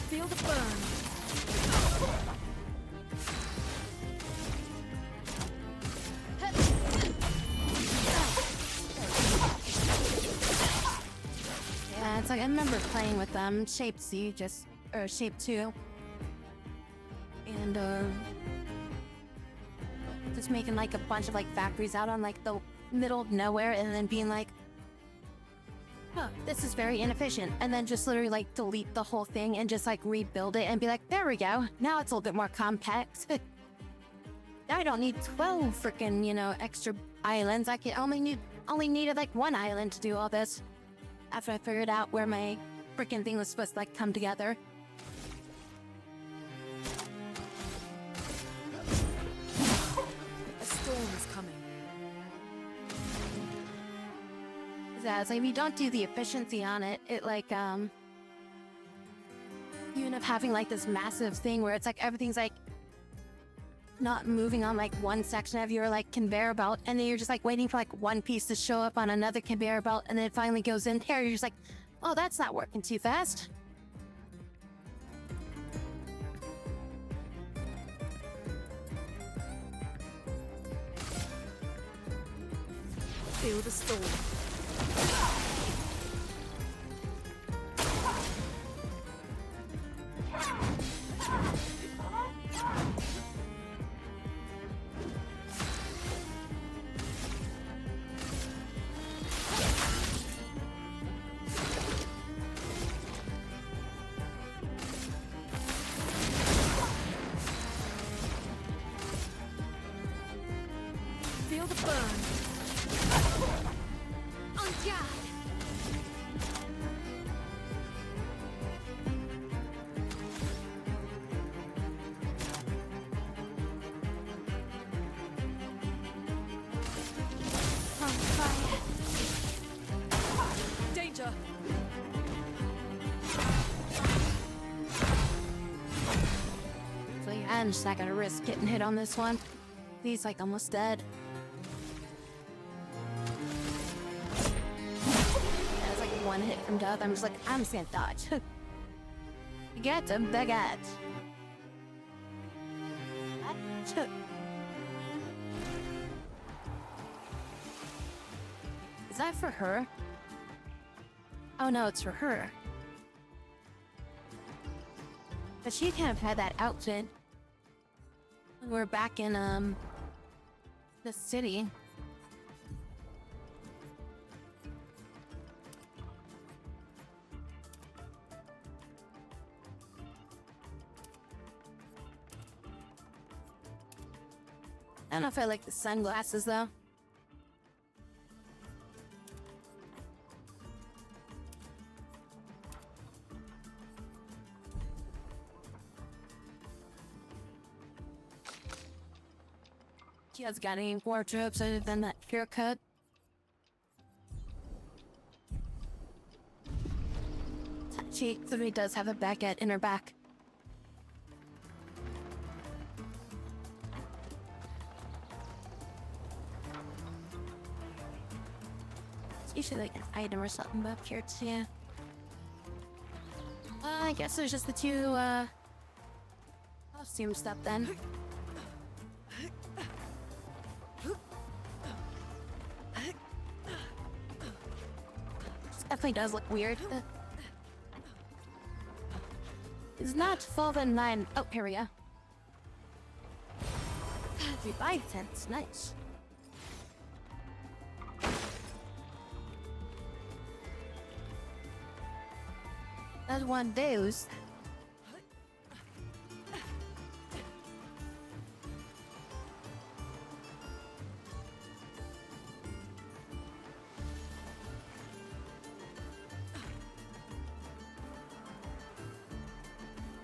Speaker 4: Feel the burn.
Speaker 2: Yeah, it's like I remember playing with Shape C, or Shape 2. And just making like a bunch of like factories out on like the middle of nowhere and then being like, oh, this is very inefficient. And then just literally like delete the whole thing and just like rebuild it and be like, there we go. Now it's a little bit more compact. I don't need 12 freaking, extra islands. I only needed like one island to do all this. After I figured out where my freaking thing was supposed to like come together.
Speaker 4: A storm is coming.
Speaker 2: Yeah, it's like if you don't do the efficiency on it, it like you end up having like this massive thing where it's like everything's like not moving on like one section of your like conveyor belt, and then you're just like waiting for like one piece to show up on another conveyor belt, and then it finally goes in there. You're just like, oh, that's not working too fast.
Speaker 4: Feel the storm. Feel the burn.
Speaker 1: On guard. On fire.
Speaker 4: Danger.
Speaker 2: So yeah, I'm just not gonna risk getting hit on this one. He's like almost dead. That's like one hit from death. I'm just like, I'm just gonna dodge. Get him, baguette. Is that for her? Oh no, it's for her. But she kind of had that outfit when we're back in the city. I don't know if I like the sunglasses though. You guys got any wardrobes other than that haircut? She really does have a baguette in her back. It's usually like an item or something up here too. I guess there's just the two costume stuff then. Definitely does look weird. It's not full in line. Oh, here we go. Revive tents, nice. That's one of those.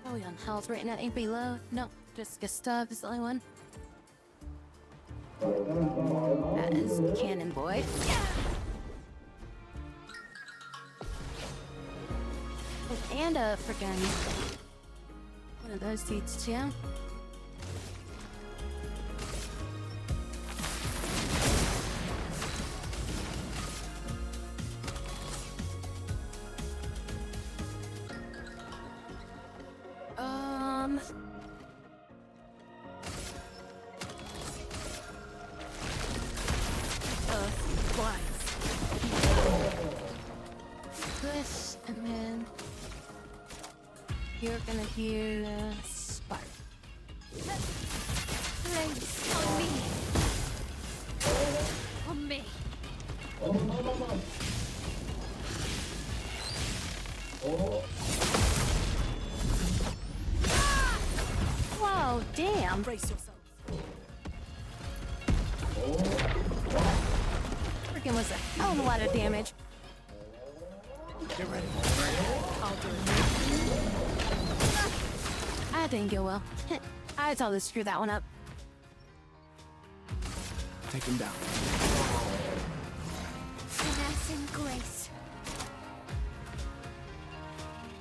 Speaker 2: Are we on health right now? Anybody low? No, just Gustav is the only one. That is Cannon Boy. Oh, and a freaking one of those dudes too. This, and then you're gonna hear spark.
Speaker 1: Place on me. On me.
Speaker 2: Whoa, damn.
Speaker 4: Brace yourselves.
Speaker 2: Freaking was a hell of a lot of damage.
Speaker 3: Get ready.
Speaker 4: I'll do it.
Speaker 2: That didn't go well. I totally screwed that one up.
Speaker 3: Take him down.
Speaker 1: Finesse and grace.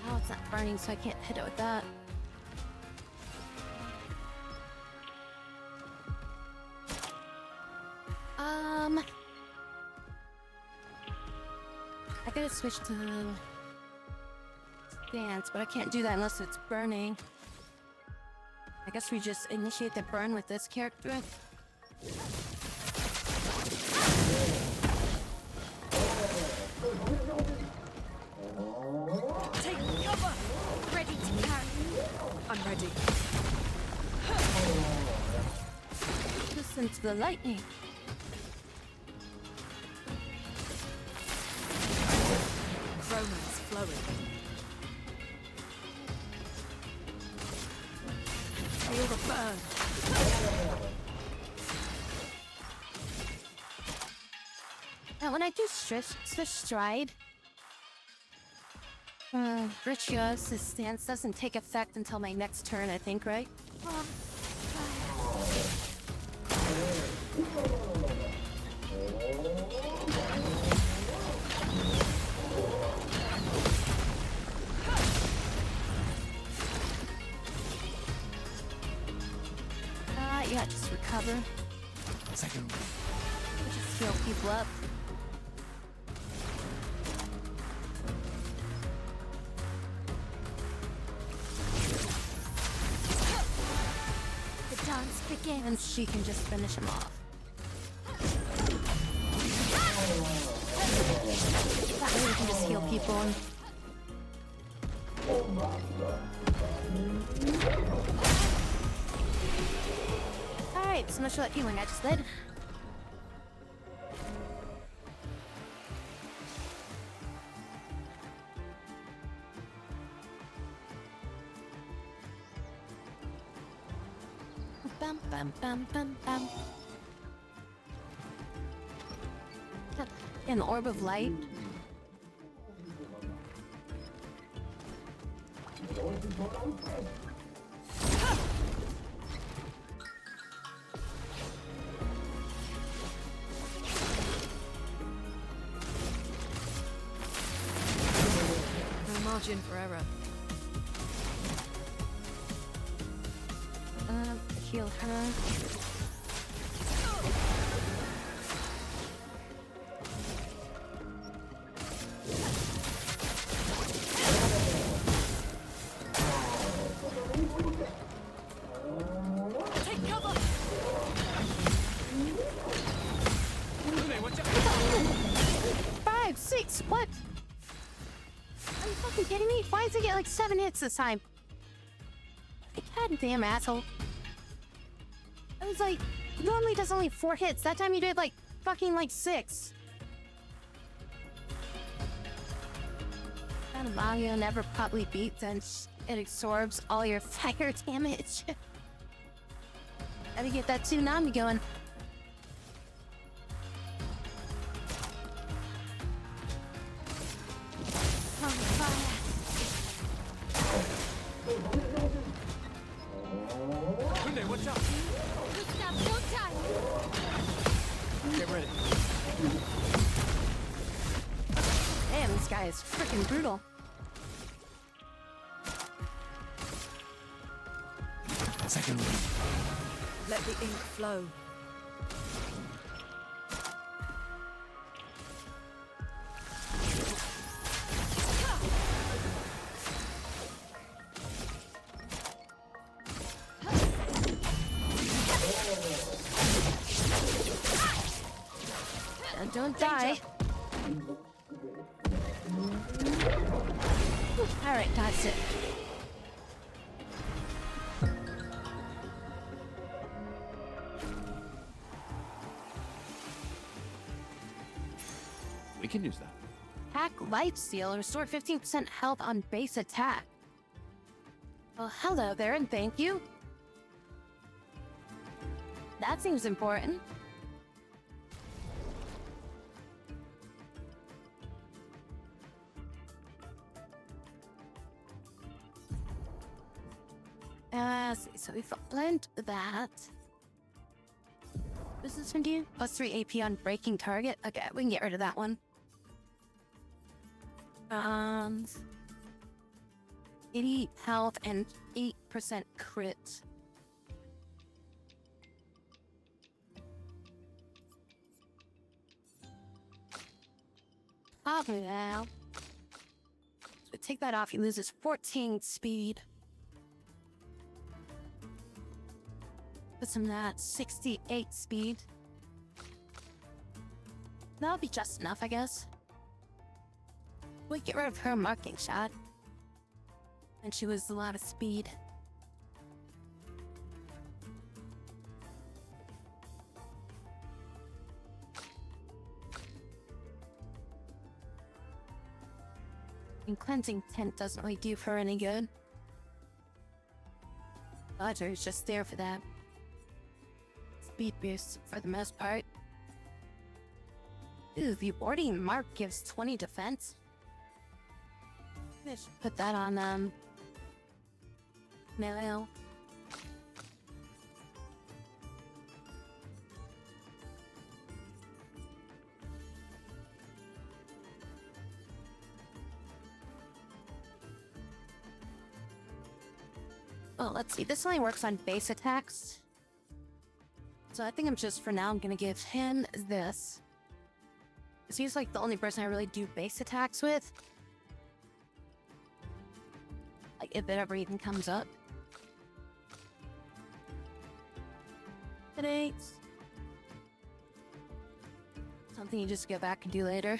Speaker 2: Oh, it's not burning, so I can't hit it with that. I gotta switch to dance, but I can't do that unless it's burning. I guess we just initiate the burn with this character.
Speaker 4: Take cover! Ready to carry. I'm ready.
Speaker 2: Listen to the lightning.
Speaker 4: Romance flowing. Feel the burn.
Speaker 2: Now, when I do switch stride, Virtuoso's stance doesn't take effect until my next turn, I think, right? Yeah, just recover.
Speaker 3: Second.
Speaker 2: Just heal people up.
Speaker 1: The dance begins.
Speaker 2: And she can just finish him off. That way we can just heal people. Alright, so much for that healing I just did. Bum bum bum bum bum. An orb of light.
Speaker 4: No margin for error.
Speaker 2: Heal her.
Speaker 4: Take cover!
Speaker 3: Watch out!
Speaker 2: 5, 6, what? Are you fucking kidding me? Why does it get like 7 hits this time? God damn asshole. I was like, normally does only 4 hits. That time you did like fucking like 6. And Mario never probably beats and it absorbs all your fire damage. Gotta get that tsunami going. On fire.
Speaker 3: Renee, watch out!
Speaker 1: We stop no time.
Speaker 3: Get ready.
Speaker 2: Damn, this guy is freaking brutal.
Speaker 3: Second.
Speaker 4: Let the ink flow.
Speaker 2: And don't die. Alright, that's it.
Speaker 3: We can use that.
Speaker 2: Attack Lifesteal. Restore 15% health on base attack. Well, hello there, and thank you. That seems important. So we've learned that. What does this one do? Plus 3 AP on breaking target. Okay, we can get rid of that one. 80 health and 8% crit. Oh, now. So take that off, he loses 14 speed. Puts him at 68 speed. That'll be just enough, I guess. We get rid of her marking shot. And she loses a lot of speed. And cleansing tint doesn't really do her any good. Dodger is just there for that. Speed boost for the most part. Ooh, the boarding mark gives 20 defense. I should put that on, no. Oh, let's see. This only works on base attacks. So I think I'm gonna give him this. Because he's like the only person I really do base attacks with. Like, if it ever even comes up. Headaches. Something you just go back and do later.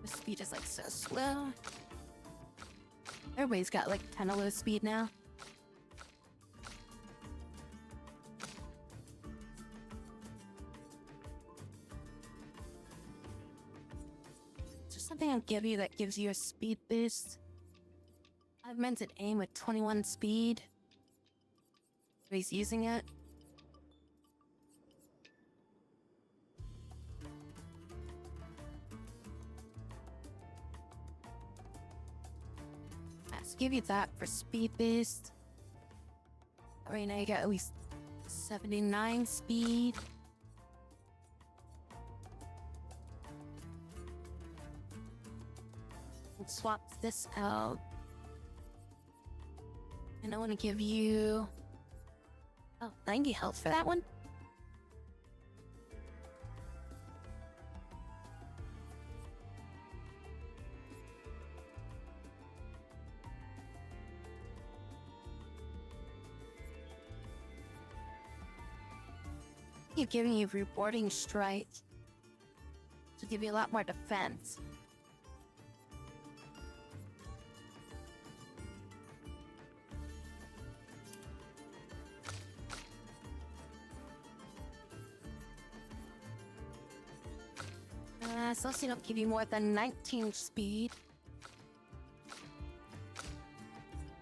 Speaker 2: The speed is like so slow. Everybody's got like 10 of low speed now. Is there something I'll give you that gives you a speed boost? I've meant to aim with 21 speed. So he's using it. Let's give you that for speed boost. Right now you got at least 79 speed. And swap this out. And I want to give you 90 health for that one. Keep giving you rewarding strike to give you a lot more defense. Celestine don't give you more than 19 speed.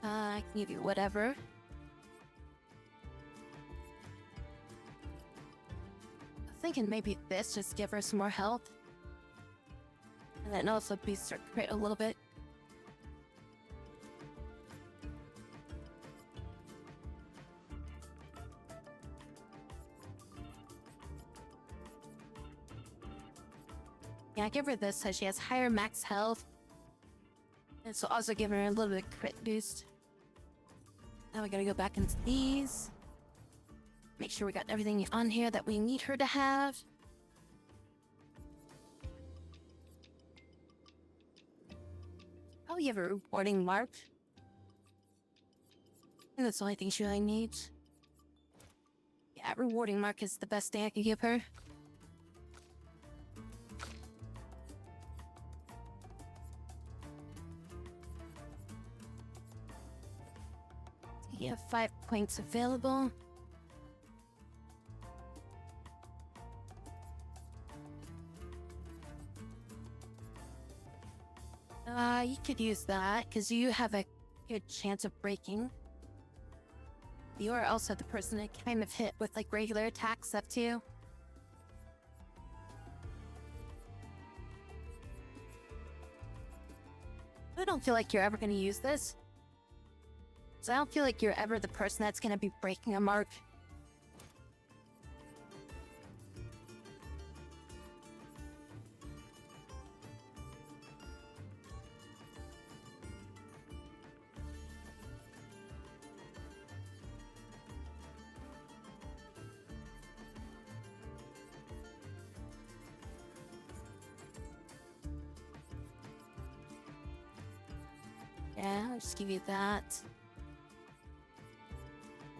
Speaker 2: I can give you whatever. I'm thinking maybe this, just give her some more health. And then also boost her crit a little bit. Yeah, give her this so she has higher max health. And so also give her a little bit of crit boost. Now we gotta go back into these. Make sure we got everything on here that we need her to have. Oh, you have a rewarding mark. I think that's the only thing she really needs. Yeah, rewarding mark is the best thing I could give her. You have 5 points available. You could use that, because you have a good chance of breaking. You are also the person that kind of hit with like regular attack stuff too. I don't feel like you're ever going to use this. So I don't feel like you're ever the person that's gonna be breaking a mark. I'll just give you that.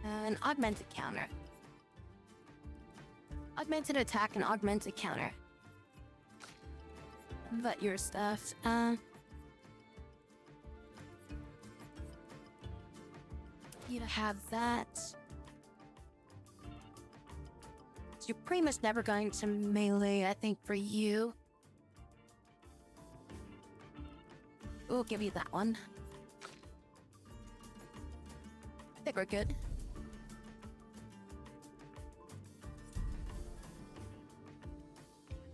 Speaker 2: An augmented counter. Augmented attack and augmented counter. But your stuff. You to have that. So you're pretty much never going to melee, I think, for you. We'll give you that one. I think we're good.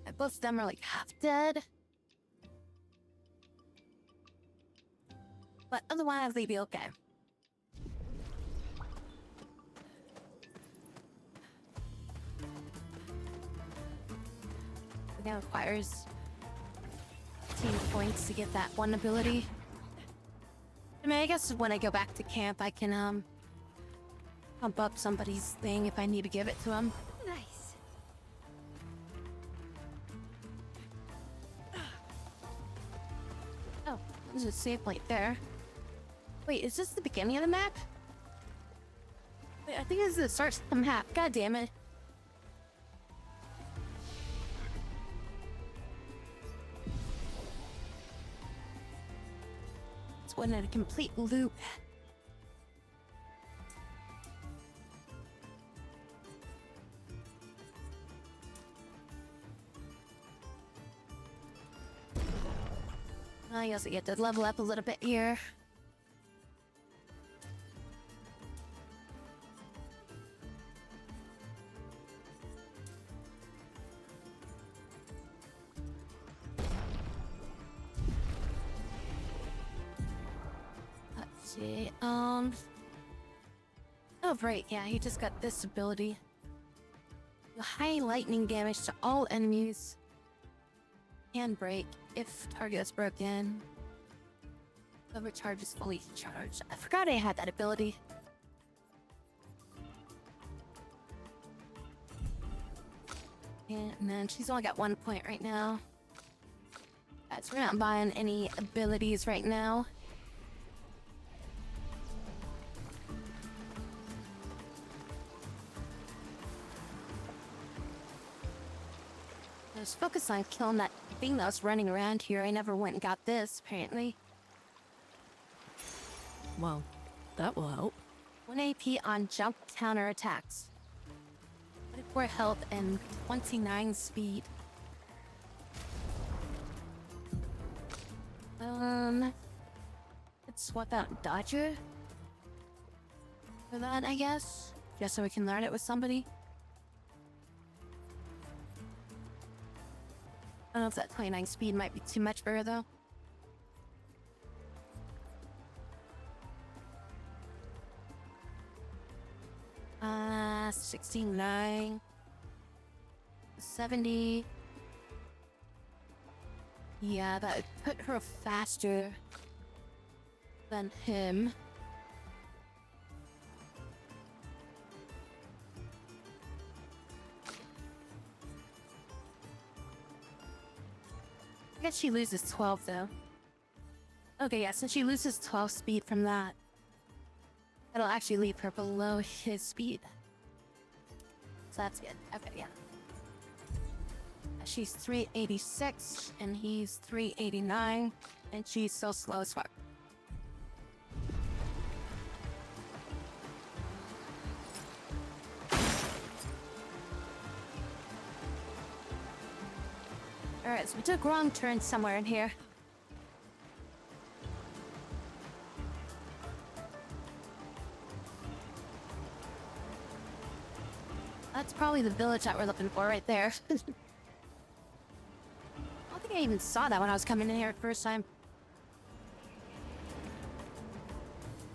Speaker 2: And both of them are like half dead. But otherwise, they'd be okay. It now requires 15 points to get that one ability. I mean, I guess when I go back to camp, I can, pump up somebody's thing if I need to give it to them.
Speaker 4: Nice.
Speaker 2: Oh, there's a save point there. Wait, is this the beginning of the map? Wait, I think this is the start of the map. God damn it. It's one in a complete loop. I also get to level up a little bit here. Let's see, oh right, yeah, he just got this ability. High lightning damage to all enemies. And break if target is broken. Overcharge is fully charged. I forgot I had that ability. And then she's only got 1 point right now. So we're not buying any abilities right now. I was focused on killing that thing that was running around here. I never went and got this, apparently.
Speaker 5: Well, that will help.
Speaker 2: 1 AP on jump counter attacks. 24 health and 29 speed. Let's swap out Dodger for that, I guess. Just so we can learn it with somebody. I don't know if that 29 speed might be too much for her, though. Uh, 69. 70. Yeah, that would put her faster than him. I guess she loses 12 though. Okay, yeah, since she loses 12 speed from that, that'll actually leave her below his speed. So that's good. Okay, yeah. She's 386 and he's 389, and she's so slow as fuck. Alright, so we took wrong turn somewhere in here. That's probably the village that we're looking for right there. I don't think I even saw that when I was coming in here the first time.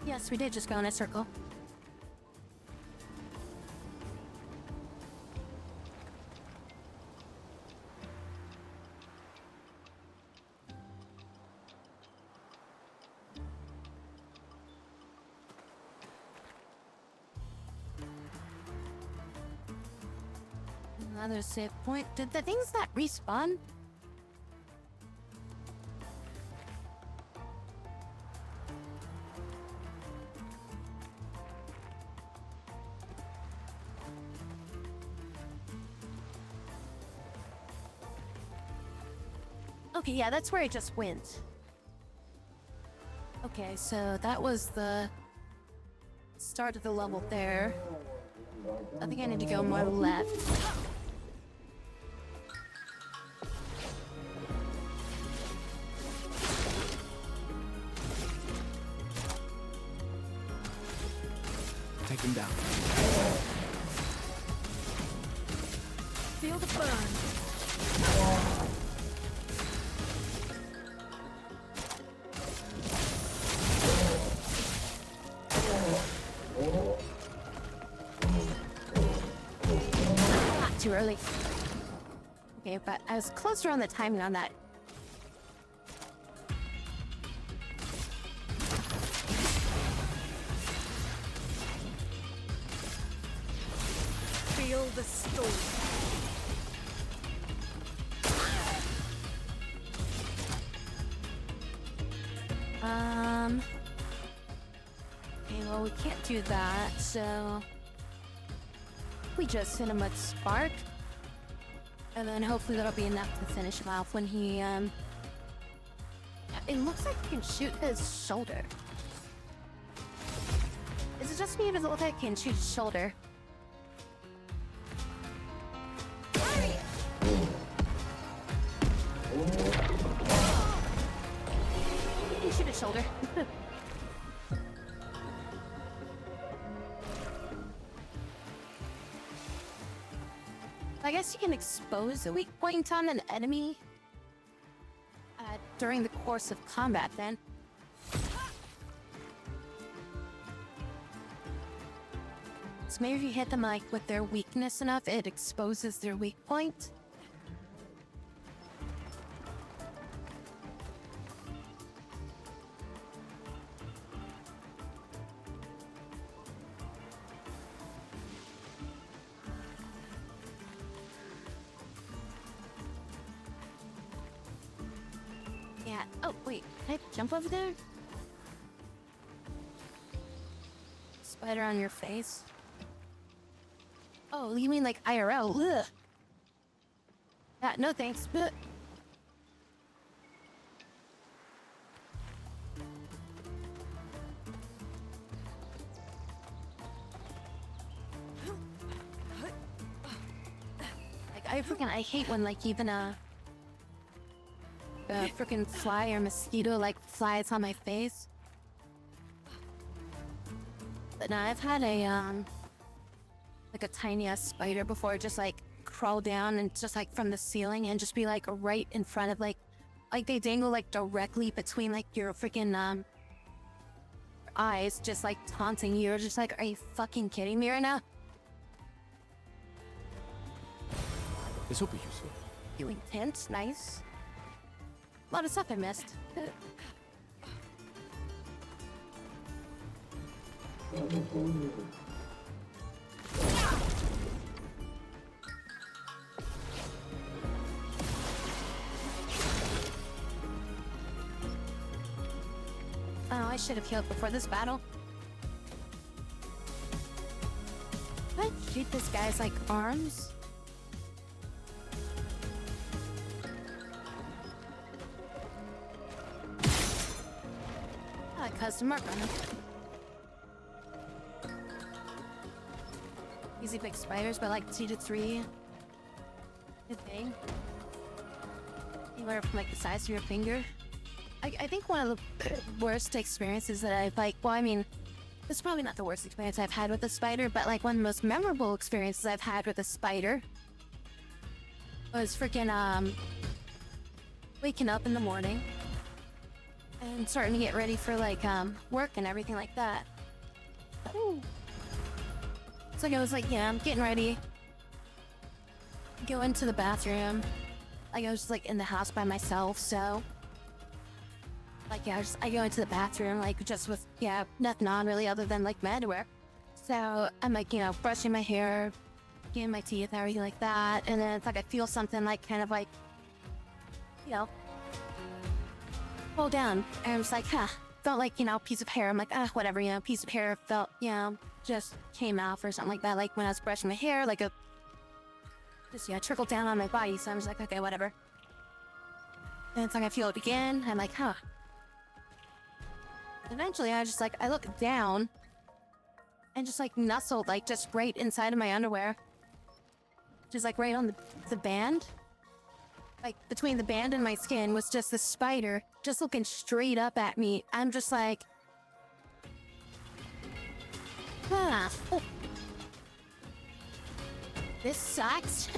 Speaker 2: Yes, we did just go in a circle. Another save point. Did the things that respawn? Okay, yeah, that's where I just went. Okay, so that was the start of the level there. I think I need to go more left.
Speaker 3: Take him down.
Speaker 5: Feel the burn.
Speaker 2: Not too early. Okay, but I was closer on the timing on that.
Speaker 5: Feel the storm.
Speaker 2: Okay, well, we can't do that, so we just hit him with Spark. And then hopefully that'll be enough to finish him off when he, it looks like he can shoot his shoulder. Is it just me or does it look like he can shoot his shoulder? He can shoot his shoulder. I guess you can expose a weak point on an enemy during the course of combat then. So maybe if you hit them like with their weakness enough, it exposes their weak point. Yeah. Oh, wait. Can I jump over there? Spider on your face? Oh, you mean like IRL? Ugh. Yeah, no thanks. Ugh. Like, I hate when like even a freaking fly or mosquito like flies on my face. But no, I've had a like a tiny ass spider before just like crawl down and just like from the ceiling and just be like right in front of like they dangle like directly between like your freaking eyes, just like taunting you. You're just like, are you fucking kidding me right now?
Speaker 3: This will be useful.
Speaker 2: Healing tent, nice. A lot of stuff I missed. Oh, I should have healed before this battle. Can I shoot this guy's like arms? I custom mark on him. Easy big spiders, but like 2 to 3. Good thing. Anywhere from like the size of your finger. I think one of the worst experiences that I've like, well, I mean, it's probably not the worst experience I've had with a spider, but like one of the most memorable experiences I've had with a spider was freaking waking up in the morning and starting to get ready for like work and everything like that. Ooh. So I was like, yeah, I'm getting ready. Go into the bathroom. Like I was just like in the house by myself, so like yeah, I go into the bathroom like just with nothing on really other than like my underwear. So I'm like, brushing my hair, getting my teeth, everything like that, and then it's like I feel something like kind of like pull down, and I'm just like, felt like a piece of hair. I'm like, whatever, piece of hair felt, just came off or something like that. Like when I was brushing my hair, like just trickled down on my body. So I'm just like, okay, whatever. And it's like I feel it again. I'm like, huh. Eventually, I just like, I look down and just like nestled, like just right inside of my underwear. Just like right on the band. Like between the band and my skin was just the spider just looking straight up at me. I'm just like, huh. This sucks.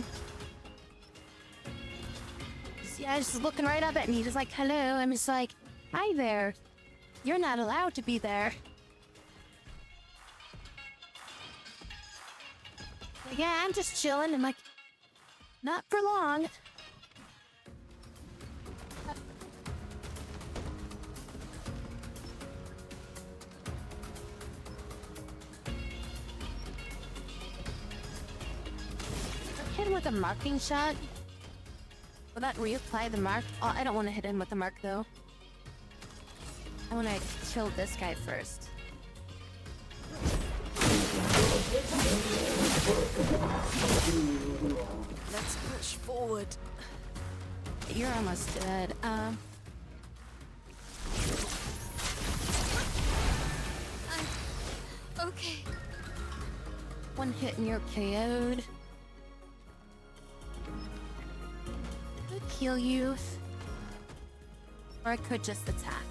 Speaker 2: Yeah, just looking right up at me, just like, hello. I'm just like, hi there. You're not allowed to be there. Like, yeah, I'm just chilling. I'm like, not for long. Hit him with a marking shot. Will that reapply the mark? Oh, I don't want to hit him with the mark though. I want to kill this guy first.
Speaker 5: Let's push forward.
Speaker 2: You're almost dead.
Speaker 4: Okay.
Speaker 2: One hit and you're KO'd. Could heal you. Or I could just attack.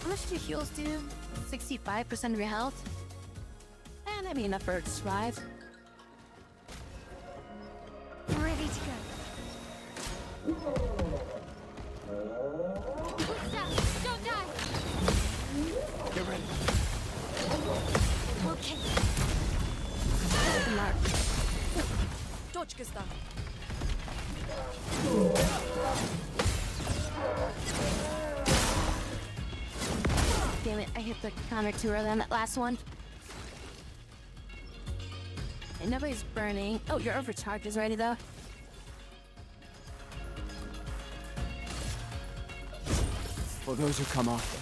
Speaker 2: How much do heals do? 65% of your health? And that'd be enough for her to survive.
Speaker 4: Ready to go. What's up? Don't die.
Speaker 3: Get ready.
Speaker 4: Okay.
Speaker 2: The mark.
Speaker 5: Точка sta.
Speaker 2: Damn it, I hit the counter too early on that last one. And nobody's burning. Oh, your overcharge is ready though.
Speaker 3: For those who come after.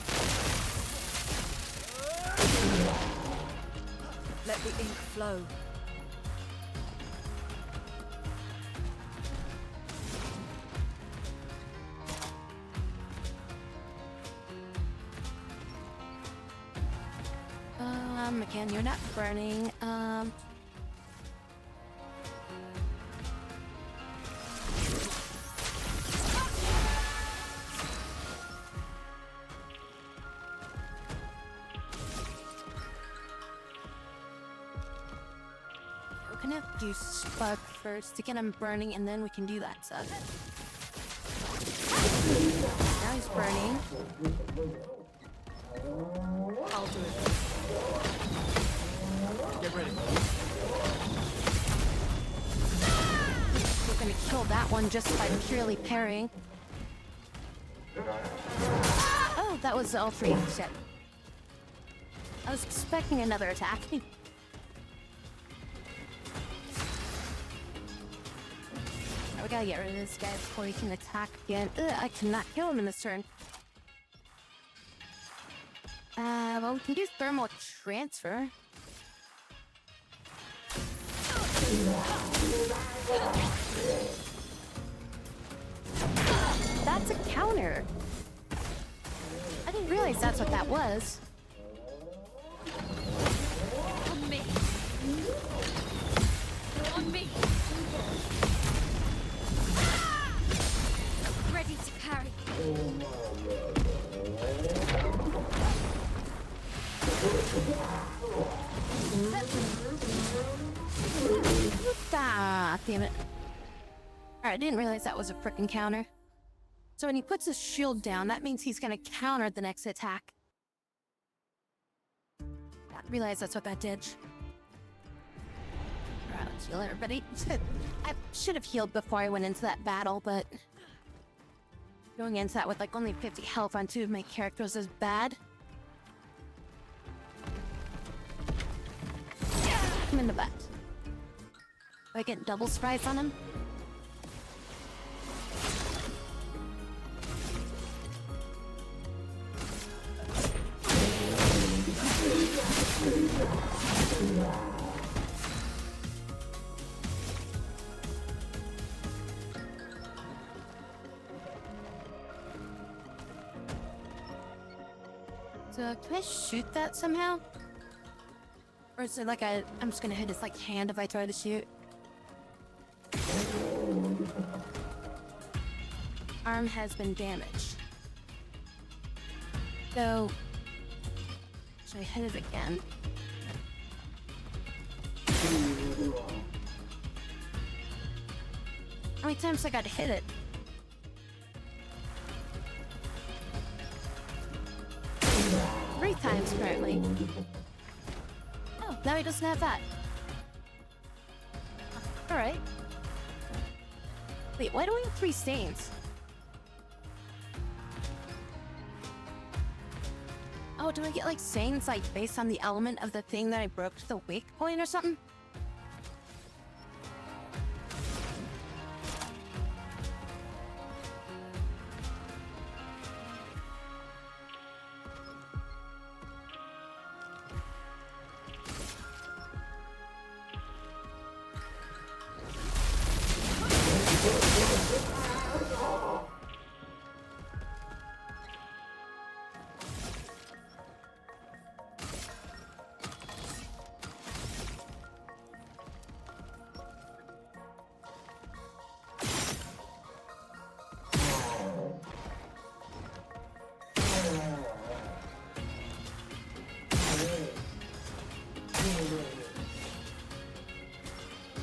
Speaker 5: Let the ink flow.
Speaker 2: Again, you're not burning. We're gonna have to do Spark first to get him burning, and then we can do that stuff. Now he's burning.
Speaker 5: I'll do it.
Speaker 3: Get ready.
Speaker 2: We're gonna kill that one just by purely parrying. Oh, that was all three. Shit. I was expecting another attack. We gotta get rid of this guy before he can attack again. Ugh, I cannot kill him in this turn. Well, we can do thermal transfer. That's a counter. I didn't realize that's what that was.
Speaker 4: On me. On me. Ready to carry.
Speaker 2: Ah, damn it. Alright, I didn't realize that was a frickin' counter. So when he puts his shield down, that means he's gonna counter the next attack. Didn't realize that's what that did. Alright, let's heal everybody. I should have healed before I went into that battle, but going into that with like only 50 health on two of my characters is bad. Him in the butt. Do I get double surprise on him? So can I shoot that somehow? Or is it like I'm just gonna hit his like hand if I try to shoot? Arm has been damaged. So should I hit it again? How many times I gotta hit it? Three times apparently. Oh, now he doesn't have that. Alright. Wait, why do we have 3 stains? Oh, do I get like stains like based on the element of the thing that I broke to the wake point or something?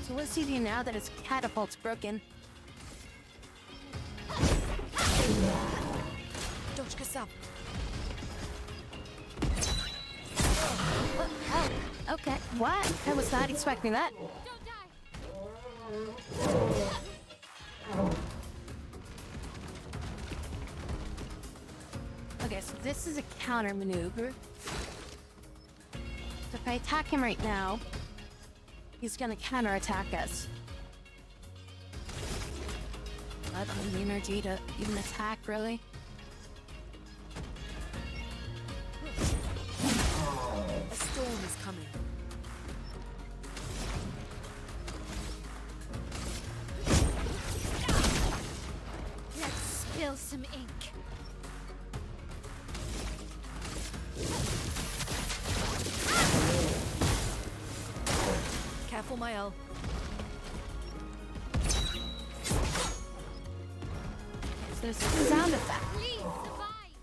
Speaker 2: So what's he do now that his catapult's broken?
Speaker 5: Дочка сам.
Speaker 2: Oh, okay. What? I was not expecting that.
Speaker 4: Don't die.
Speaker 2: Okay, so this is a counter maneuver. So if I attack him right now, he's gonna counterattack us. I don't have the energy to even attack, really.
Speaker 5: A storm is coming.
Speaker 4: Let's spill some ink.
Speaker 5: Careful, Mael.
Speaker 2: So there's a sound effect.
Speaker 4: Please survive.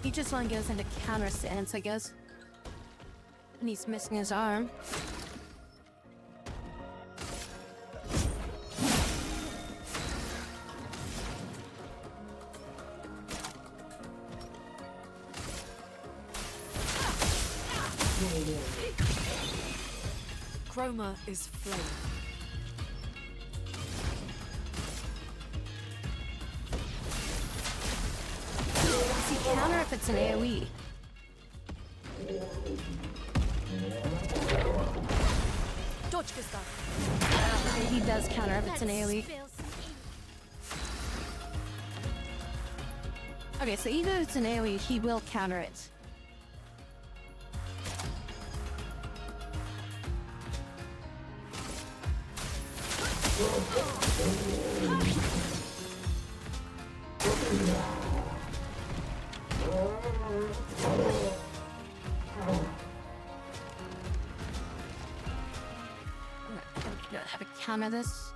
Speaker 2: He just one goes into counter stance, I guess. And he's missing his arm.
Speaker 5: Chroma is flame.
Speaker 2: Does he counter if it's an AoE?
Speaker 5: Дочка сам.
Speaker 2: Okay, he does counter if it's an
Speaker 4: Let's
Speaker 2: AoE.
Speaker 4: spill some ink.
Speaker 2: Okay, so even if it's an AoE, he will counter it. Have a counter this.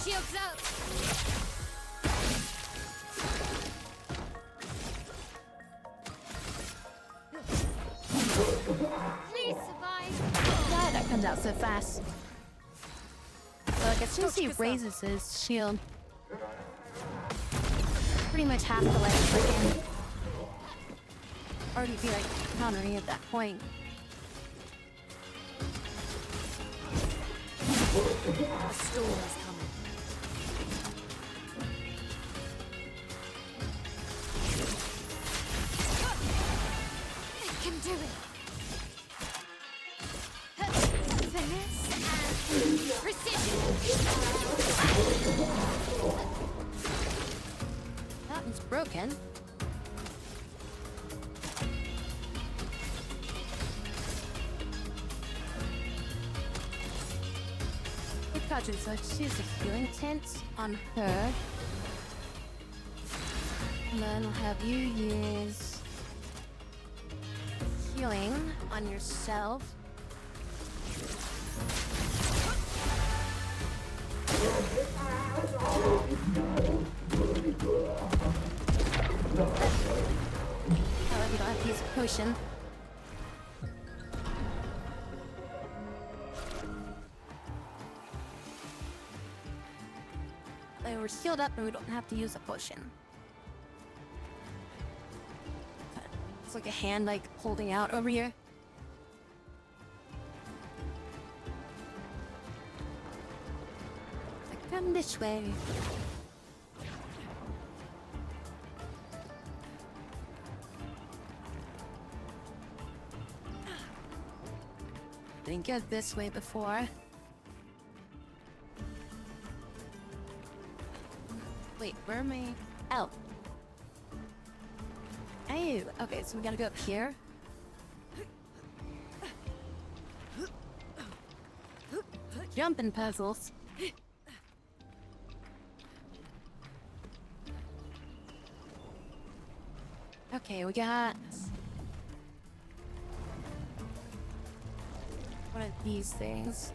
Speaker 4: Shields up. Please survive.
Speaker 2: Why that comes out so fast? So like as soon as he raises his shield, pretty much half the life freaking already be like countering at that point.
Speaker 5: A storm is coming.
Speaker 4: It can do it. Finesse and precision.
Speaker 2: That one's broken. Gotcha, so I just use the healing tint on her. And then I'll have you use healing on yourself. Oh, you don't have to use a potion. We're healed up and we don't have to use a potion. It's like a hand like holding out over here. Like, come this way. Didn't get this way before. Wait, where am I? Oh. Oh, okay, so we gotta go up here. Jumping puzzles. Okay, we got one of these things.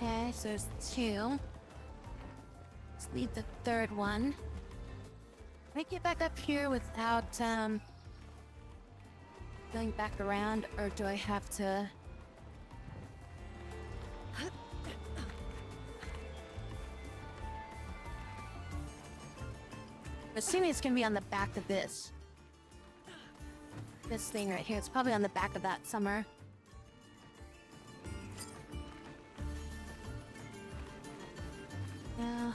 Speaker 2: Okay, so there's two. Let's leave the third one. Can I get back up here without going back around, or do I have to? I'm assuming it's gonna be on the back of this. This thing right here. It's probably on the back of that somewhere.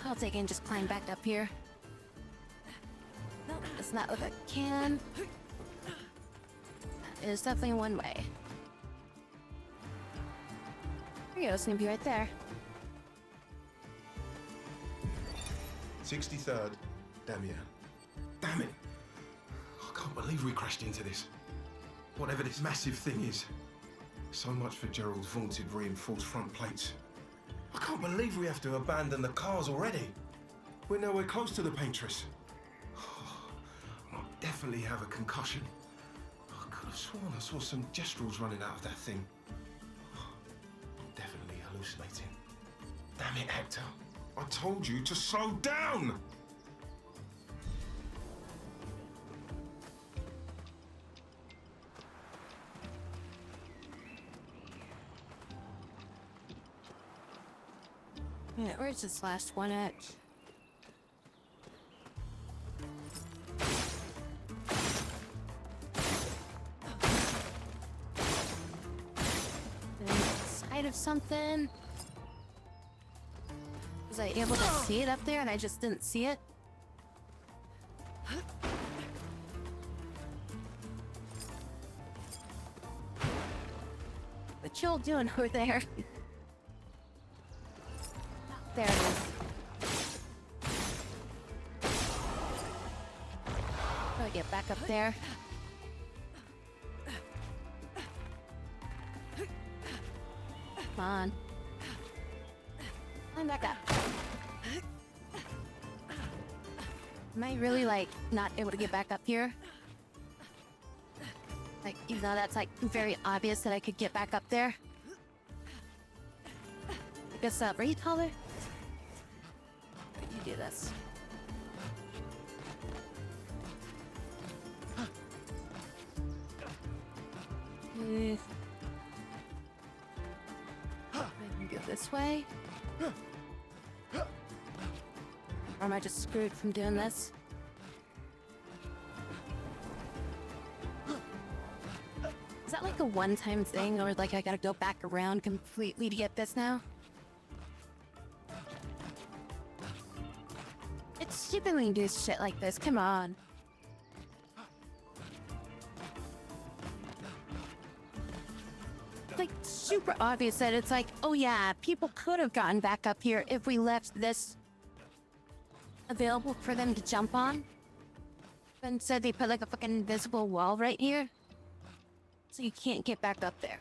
Speaker 2: I'll take it and just climb back up here. Nope, does not look like I can. That is definitely one way. There you go, it's gonna be right there.
Speaker 6: 63rd. Damn yeah. Damn it! I can't believe we crashed into this. Whatever this massive thing is. So much for Gerald's vaunted reinforced front plates. I can't believe we have to abandon the cars already. We're nowhere close to the paintress. I'll definitely have a concussion. I could have sworn I saw some gestrels running out of that thing. I'm definitely hallucinating. Damn it, Hector. I told you to slow down!
Speaker 2: Yeah, where's this last one at? Inside of something? Was I able to see it up there and I just didn't see it? What y'all doing over there? There it is. Gotta get back up there. Come on. Climb back up. Am I really, like, not able to get back up here? Like, even though that's, like, very obvious that I could get back up there? I guess, are you taller? You do this. I can go this way. Or am I just screwed from doing this? Is that like a one-time thing, or like I gotta go back around completely to get this now? It's stupid when you do shit like this, come on. Like, like super obvious that it's like, oh yeah, people could have gotten back up here if we left this available for them to jump on. But instead they put like a fucking invisible wall right here. So you can't get back up there.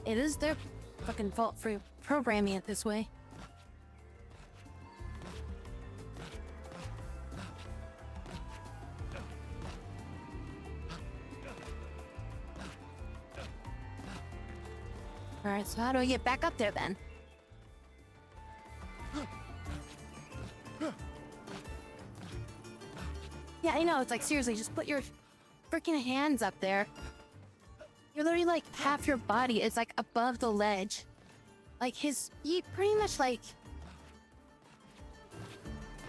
Speaker 2: It is their fucking fault for programming it this way. Alright, so how do I get back up there then? Yeah, I know, it's like seriously, just put your freaking hands up there. You're literally like half your body is like above the ledge. Like he pretty much like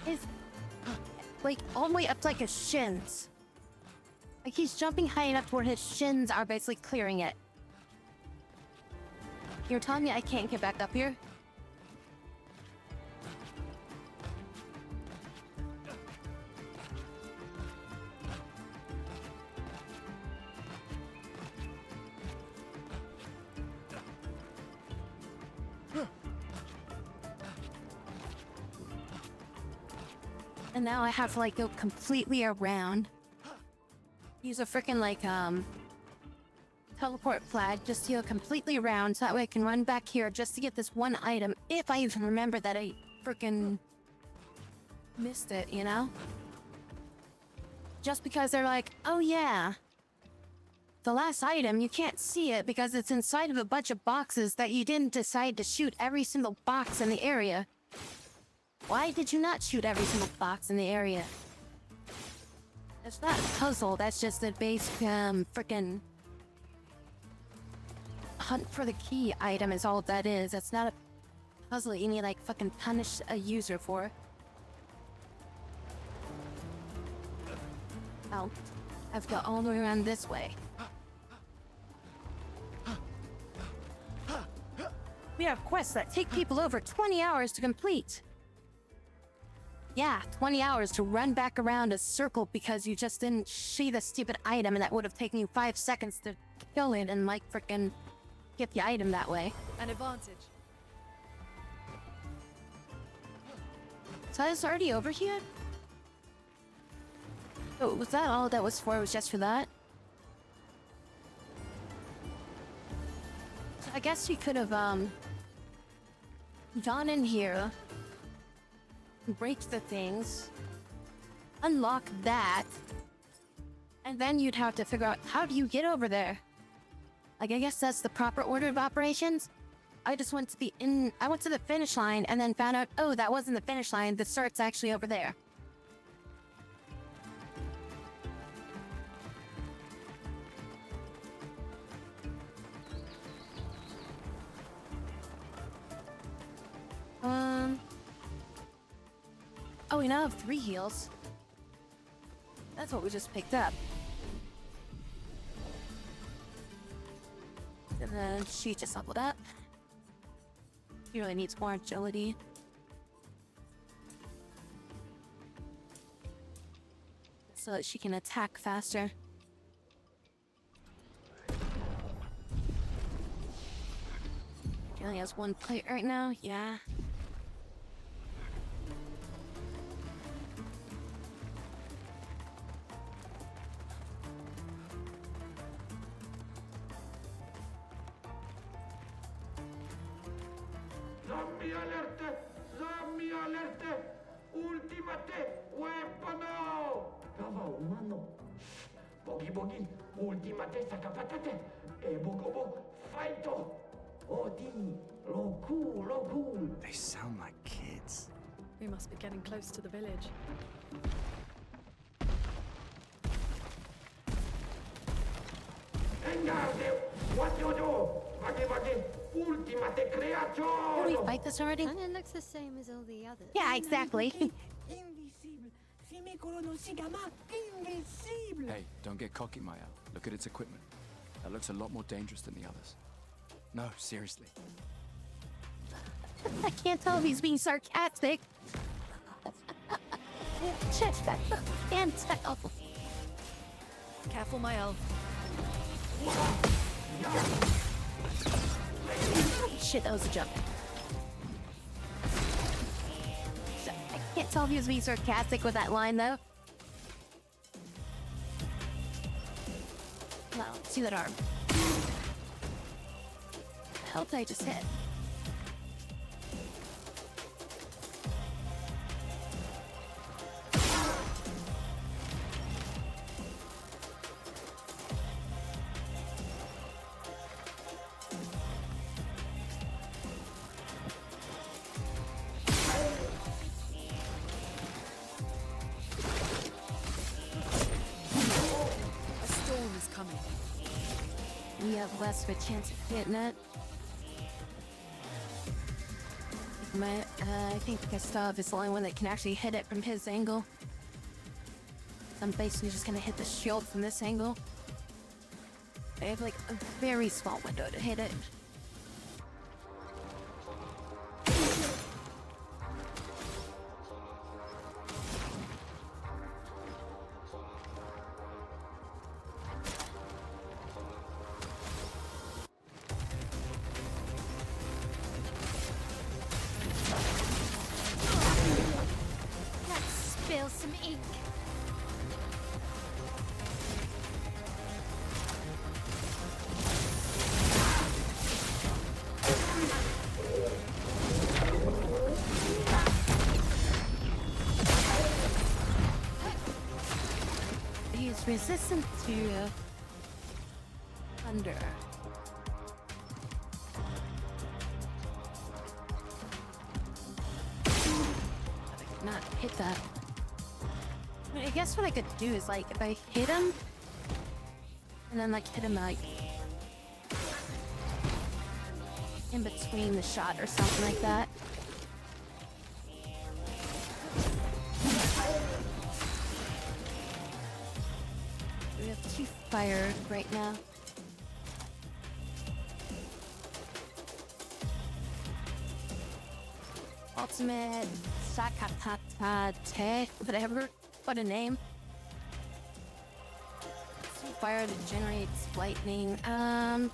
Speaker 2: his like all the way up to like his shins. Like he's jumping high enough to where his shins are basically clearing it. You're telling me I can't get back up here? And now I have to like go completely around. Use a freaking like teleport flag just to go completely around so that way I can run back here just to get this one item if I even remember that I freaking missed it, you know? Just because they're like, oh yeah, the last item, you can't see it because it's inside of a bunch of boxes that you didn't decide to shoot every single box in the area. Why did you not shoot every single box in the area? It's not a puzzle, that's just a basic, frickin' hunt for the key item is all that is. That's not a puzzle that you need, like, fucking punish a user for. Oh, I've got all the way around this way. We have quests that take people over 20 hours to complete. Yeah, 20 hours to run back around a circle because you just didn't see the stupid item and that would have taken you 5 seconds to kill it and like frickin' get the item that way.
Speaker 5: An advantage.
Speaker 2: So it's already over here? Oh, was that all that was for? It was just for that? So I guess you could have, gone in here, break the things, unlock that, and then you'd have to figure out how do you get over there? Like, I guess that's the proper order of operations. I just went to I went to the finish line and then found out, oh, that wasn't the finish line, the start's actually over there. Oh, we now have 3 heals. That's what we just picked up. And then she just leveled up. She really needs more agility. So that she can attack faster. She only has 1 plate right now, yeah.
Speaker 7: Zombie alerte! Ultimate weapono! Kawa umano. Bogi bogi, ultimate sakapatate. E bogobo, fighto. Odi, loku.
Speaker 3: They sound like kids.
Speaker 5: We must be getting close to the village.
Speaker 7: Engarde, what you do? Bagi bagi, ultimate
Speaker 2: Did we
Speaker 7: creazione.
Speaker 2: fight this already?
Speaker 4: And it looks the same as all the others.
Speaker 2: Yeah, exactly.
Speaker 3: Invisible. Ce micro non si chiama invisibile.
Speaker 8: Hey, don't get cocky, Maya. Look at its equipment. That looks a lot more dangerous than the others. No, seriously.
Speaker 2: I can't tell if he's being sarcastic. Shit, can't tell.
Speaker 5: Careful, my elf.
Speaker 2: Shit, that was a jump. I can't tell if he was being sarcastic with that line, though. No, see that arm. The hell did I just hit?
Speaker 5: A storm is coming.
Speaker 2: We have less of a chance of hitting it. I think Gustav is the only one that can actually hit it from his angle. I'm basically just gonna hit the shield from this angle. I have like a very small window to hit it.
Speaker 4: Let's spill some ink.
Speaker 2: He's resistant to thunder. I could not hit that. I mean, I guess what I could do is like if I hit him and then like hit him like in between the shot or something like that. We have 2 fire right now. Ultimate Sakatate, whatever. What a name. Some fire that generates lightning. I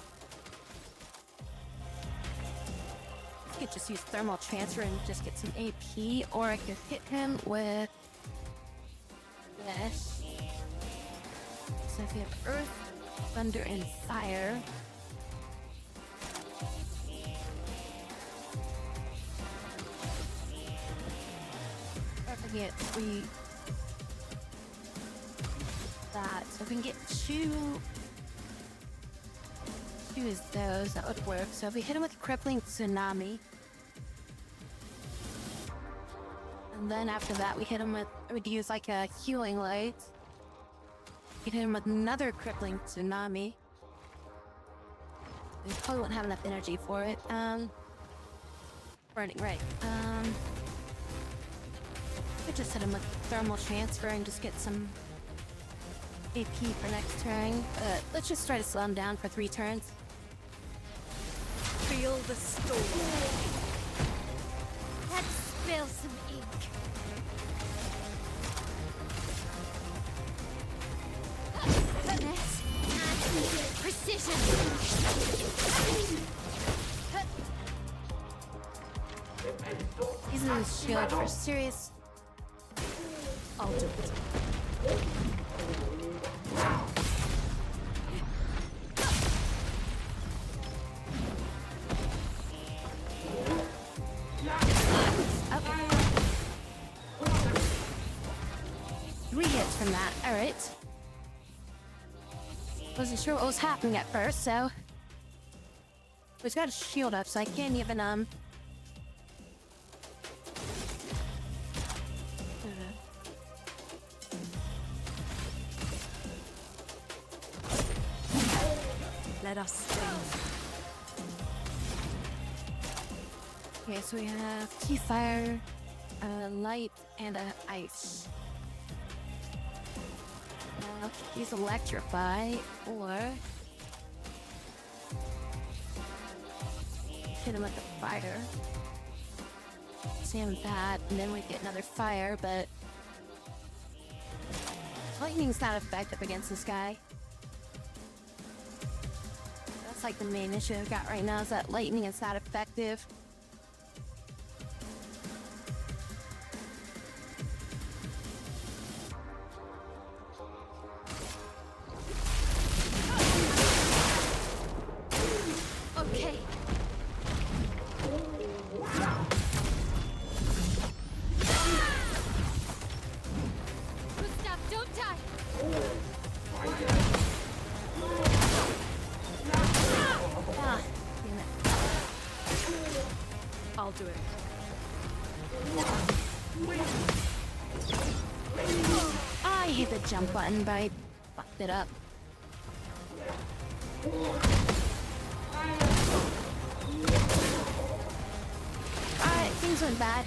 Speaker 2: could just use thermal transfer and just get some AP, or I could hit him with this. So if you have earth, thunder, and fire. Or if I get 3 that. So if we can get 2 is those, that would work. So if we hit him with crippling tsunami. And then after that we hit him with, we'd use like a healing light. We'd hit him with another crippling tsunami. We probably won't have enough energy for it. Burning, right. We just hit him with thermal transfer and just get some AP for next turn. Let's just try to slow him down for 3 turns.
Speaker 5: Feel the storm.
Speaker 4: Let's spill some ink. Finesse and precision.
Speaker 2: Using his shield for serious ultimate. Okay. 3 hits from that. Alright. Wasn't sure what was happening at first, so he's got a shield up, so I can't even
Speaker 5: Let us sting.
Speaker 2: Okay, so we have key fire, light, and ice. Use electrify or hit him with the fire. Same with that, and then we get another fire, but lightning's not effective against this guy. That's like the main issue I've got right now is that lightning is not effective.
Speaker 4: Okay. Gustav, don't die.
Speaker 2: Ah, damn it.
Speaker 5: I'll do it.
Speaker 2: I hit the jump button, but I fucked it up. Alright, things went bad.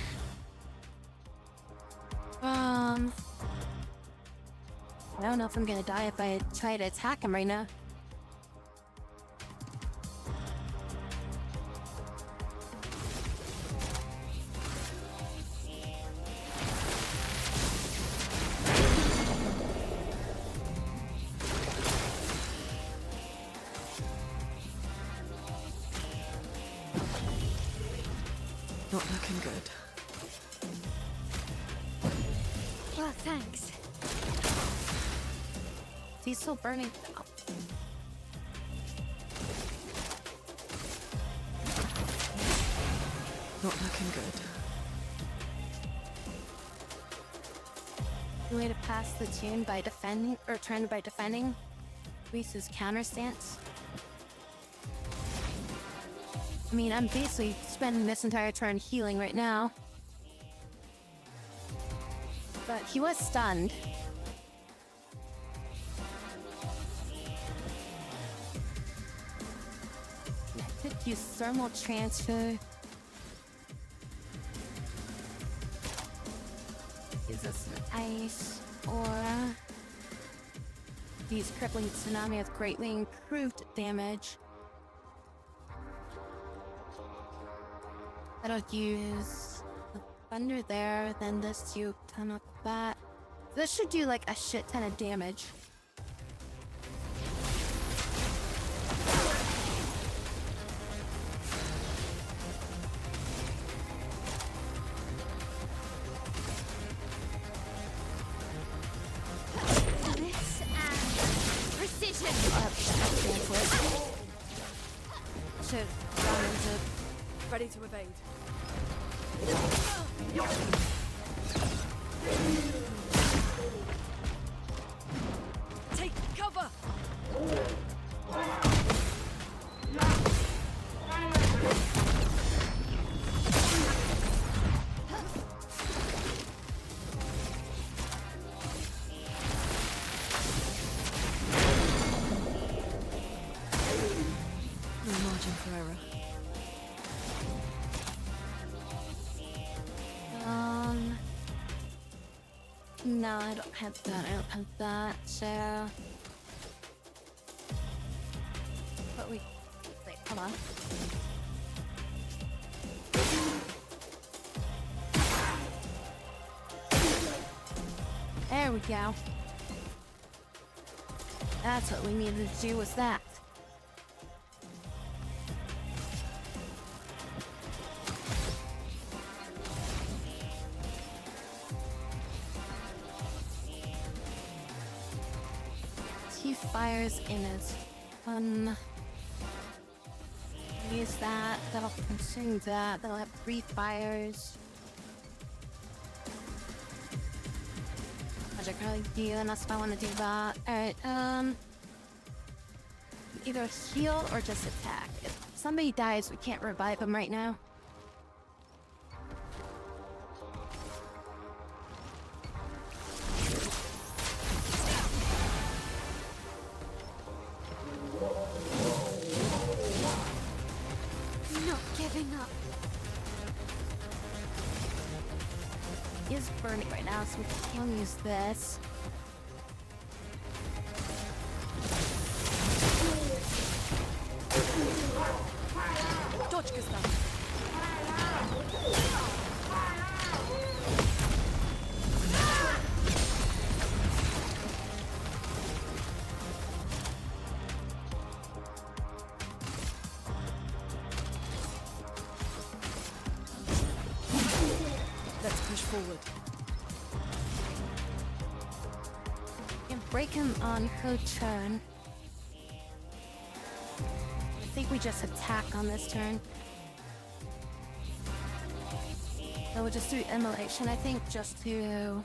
Speaker 2: I don't know if I'm gonna die if I try to attack him right now.
Speaker 5: Not looking good.
Speaker 4: Well, thanks.
Speaker 2: He's still burning. Oh.
Speaker 5: Not looking good.
Speaker 2: The way to pass the tune by defending, or turn by defending, Reese's counter stance. I mean, I'm basically spending this entire turn healing right now. But he was stunned. I could use thermal transfer. Use this ice, or use crippling tsunami with greatly improved damage. I don't use the thunder there, then this do a ton of that. This should do like a shit ton of damage.
Speaker 4: This and precision.
Speaker 2: Should run into
Speaker 5: Ready to evade. Take cover! No margin for error.
Speaker 2: No, I don't have that. I don't have that. So, but wait, hold on. There we go. That's what we needed to do, was that. He fires in his use that, that'll consume that, that'll have 3 fires. Which I probably do, unless if I want to do that. Alright, either heal or just attack. If somebody dies, we can't revive them right now.
Speaker 4: Not giving up.
Speaker 2: is burning right now, so we can use this.
Speaker 5: Точка стала. Let's push forward.
Speaker 2: And break him on her turn. I think we just attack on this turn. So we'll just do immolation, I think, just to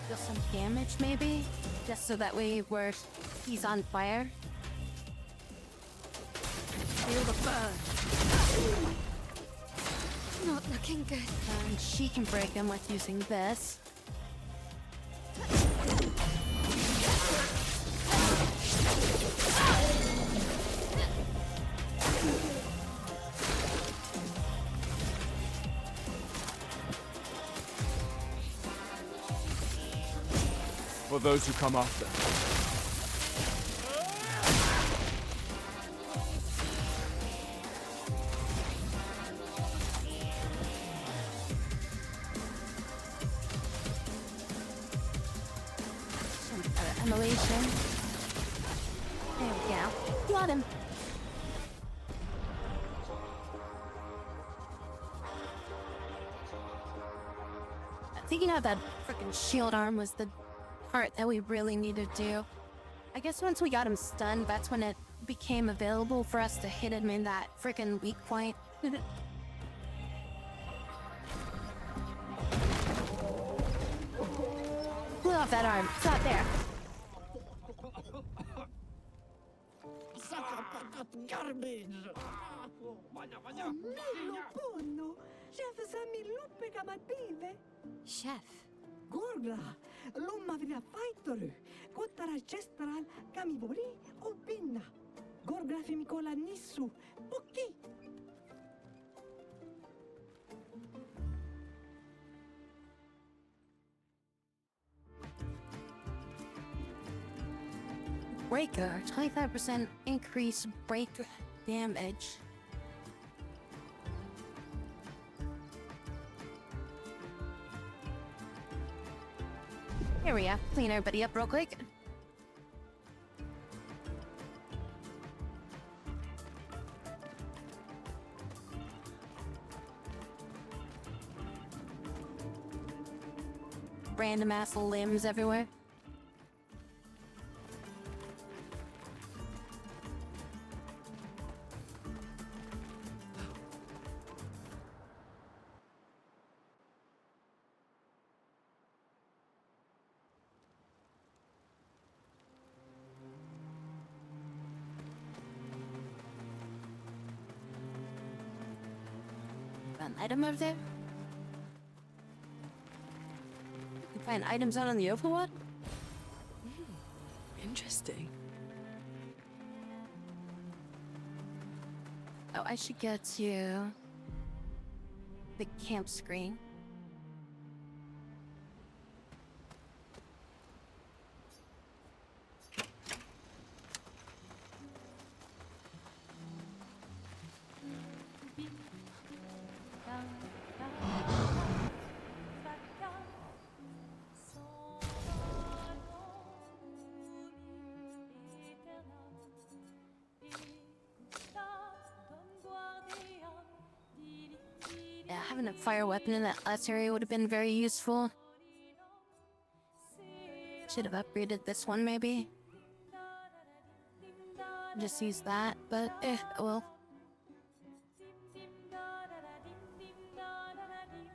Speaker 2: deal some damage, maybe? Just so that way he's on fire.
Speaker 5: Feel the burn.
Speaker 4: Not looking good.
Speaker 2: And she can break him with using this.
Speaker 8: For those who come after.
Speaker 2: Immolation. There we go. Got him. Thinking out that freaking shield arm was the part that we really needed to do. I guess once we got him stunned, that's when it became available for us to hit him in that freaking weak point. Blew off that arm. It's not there.
Speaker 7: Garbage!
Speaker 3: Millo ponno! Chef Sammy luppe kamative!
Speaker 4: Chef.
Speaker 3: Gorgla! Lumma vria fighter! Kottara chestral kamivori o pinna! Gorgla femikola nissu! Pukki!
Speaker 2: Breaker. 25% increase break damage. Here we go. Clean everybody up real quick. Random ass limbs everywhere. An item over there? You can find items out on the overworld?
Speaker 5: Interesting.
Speaker 2: Oh, I should get to the camp screen. Yeah, having a fire weapon in that last area would have been very useful. Should have upgraded this one, maybe. Just use that, but well.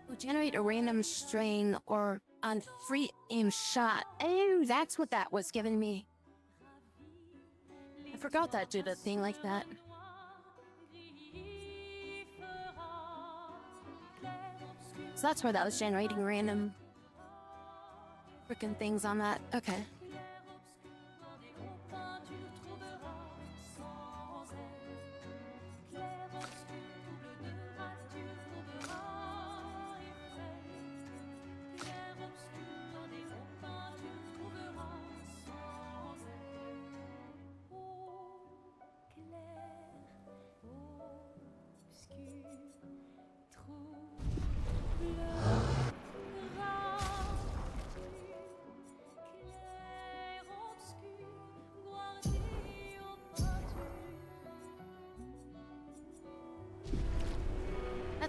Speaker 2: Will generate a random strain or on free aim shot. Oh, that's what that was giving me. I forgot that did a thing like that. So that's where that was generating random freaking things on that. Okay.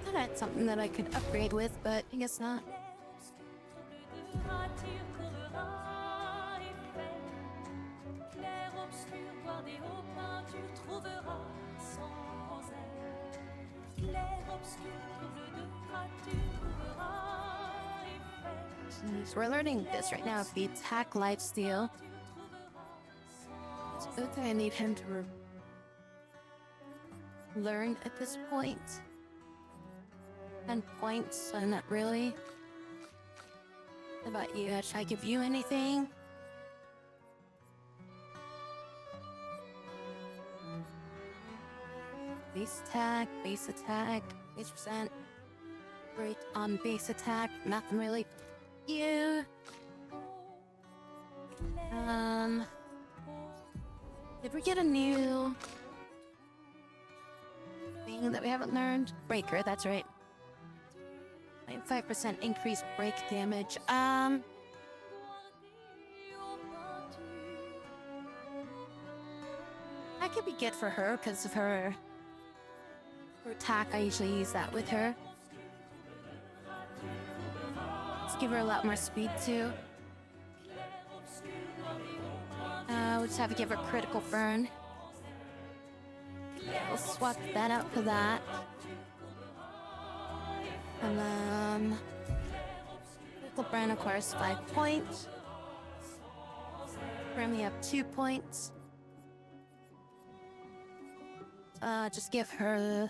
Speaker 2: thought I had something that I could upgrade with, but I guess not.
Speaker 1: Rature courera et fait. Clair obscur, bordé aux peintures, trouvera sans elle. Clair obscur, double de rature, trouvera et fait.
Speaker 2: So we're learning this right now. If we attack lifesteal, so I think I need him to learn at this point. 10 points, so not really. How about you? Should I give you anything? Base attack, base percent. Great on base attack, nothing really. You. Did we get a new thing that we haven't learned? Breaker, that's right. 5% increased break damage. I could be good for her because of her attack. I usually use that with her. Let's give her a lot more speed too. We'll just have to give her critical burn. We'll swap that out for that. And then critical burn, of course, 5 points. Currently have 2 points. Just give her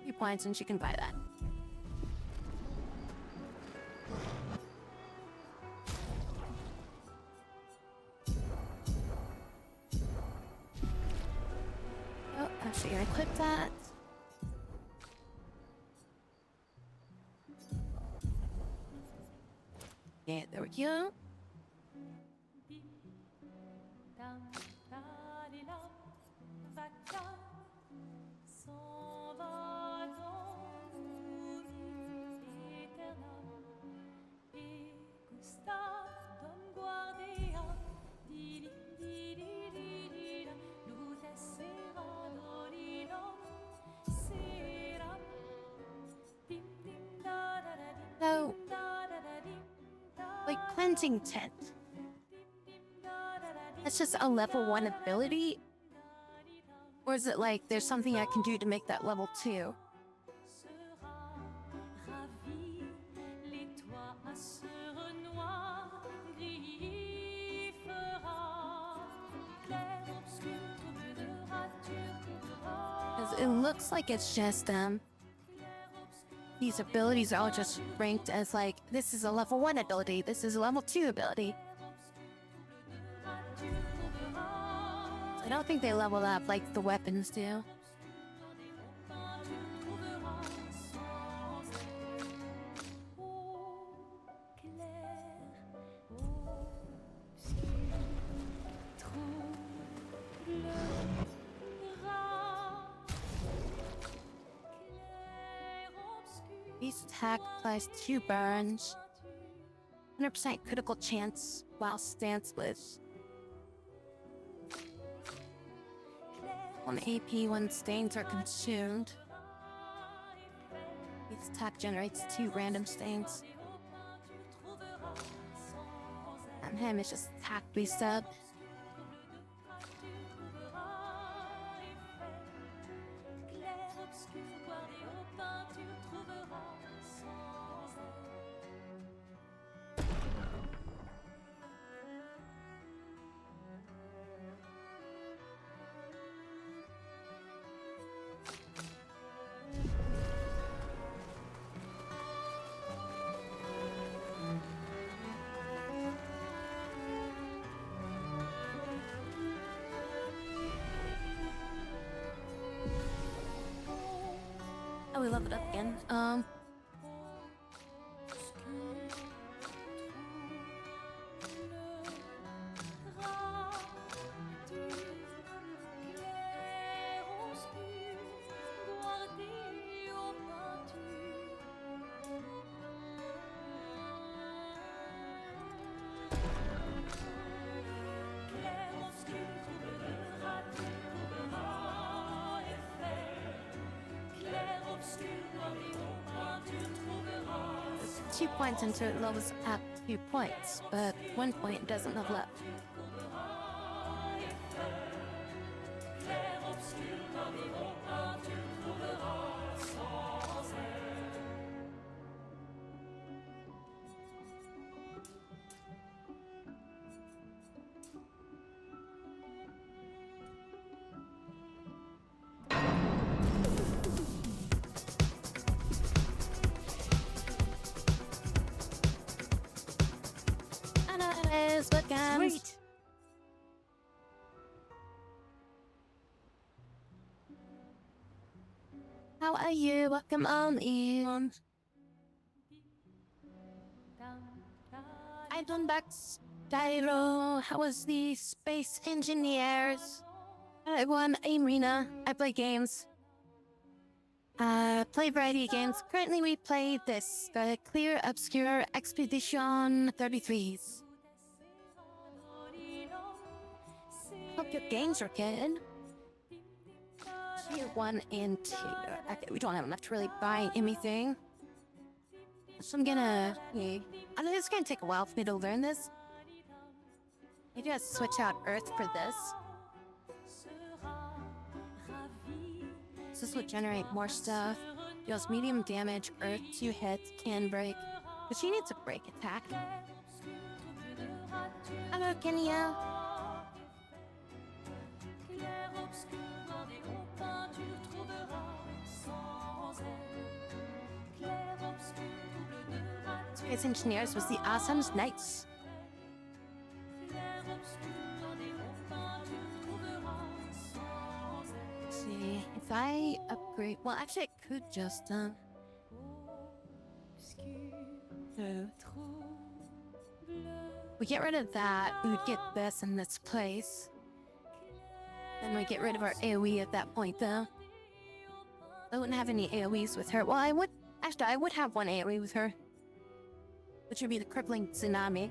Speaker 2: 2 points and she can buy that. Oh, actually gonna equip that. Yeah, there we go. So, like cleansing tent. That's just a level 1 ability? Or is it like there's something I can do to make that level 2? Because it looks like it's just these abilities are all just ranked as like, this is a level 1 ability, this is a level 2 ability. I don't think they level up like the weapons do. Base attack applies 2 burns. 100% critical chance while stance with 1 AP when stains are consumed. Base attack generates 2 random stains. And him is just attack boost up. Oh, we leveled up again. 2 points until it levels up 2 points, but 1 point doesn't level up. And that is what comes.
Speaker 5: Sweet.
Speaker 2: How are you? Welcome on in. I done back Styro. How was the space engineers? I won Arena. I play games. Play variety of games. Currently we play this, the Clair Obscur Expedition 33s. Hope your games are good. Tier 1 and 2. Okay, we don't have enough to really buy anything. So I'm gonna... I know it's gonna take a while for me to learn this. Maybe I'll switch out Earth for this. So this will generate more stuff. Deals medium damage, Earth 2 hits, can break. But she needs a break attack. Hello, Kenya. Space Engineers was the awesome Knights. See, if I upgrade, well, actually, I could just so we get rid of that. We would get this in this place. Then we get rid of our AoE at that point, though. I wouldn't have any AoEs with her. Well, I would. Actually, I would have one AoE with her, which would be the crippling tsunami.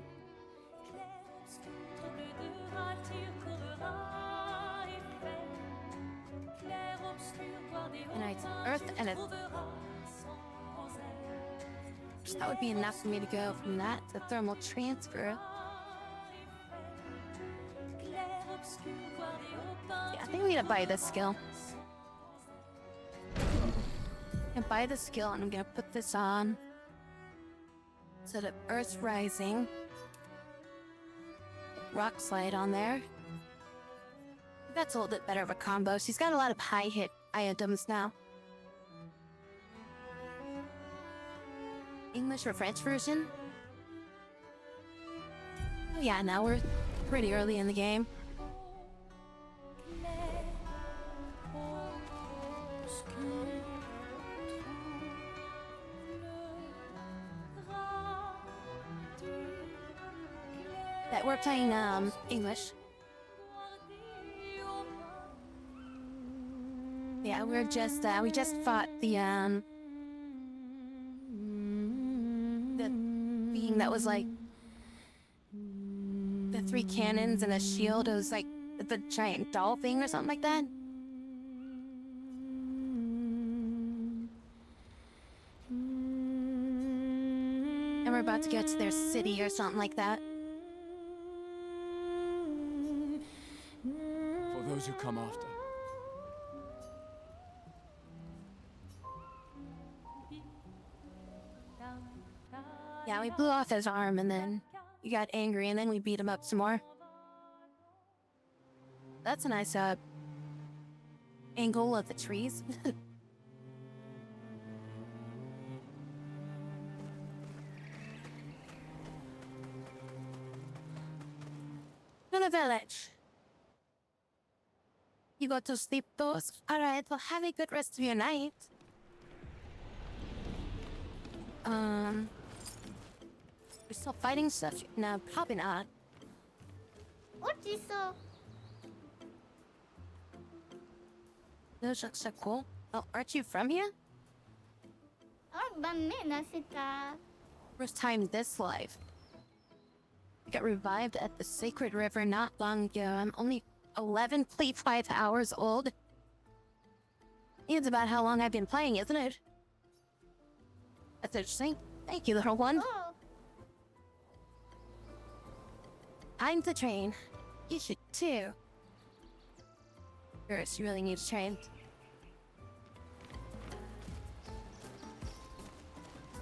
Speaker 2: And it's Earth and it. So that would be enough for me to go from that to thermal transfer. Yeah, I think we gotta buy this skill. I'm gonna buy the skill and I'm gonna put this on. So the Earth Rising. Rock Slide on there. That's a little bit better of a combo. She's got a lot of high hit items now. English or French version? Oh yeah, now we're pretty early in the game. That we're playing English. Yeah, we just fought the being that was like the 3 cannons and a shield. It was like the giant doll thing or something like that. And we're about to get to their city or something like that.
Speaker 8: For those who come after.
Speaker 2: Yeah, we blew off his arm and then he got angry and then we beat him up some more. That's a nice angle of the trees. To the village. You go to sleep, those. Alright, well have a good rest of your night. We're still fighting stuff? No, probably not.
Speaker 4: What is so?
Speaker 2: Those look so cool. Oh, aren't you from here? First time this life. I got revived at the Sacred River not long ago. I'm only 11.5 hours old. It's about how long I've been playing, isn't it? That's interesting. Thank you, little one.
Speaker 4: Oh,
Speaker 2: Time to train. You should too. First, you really need to train.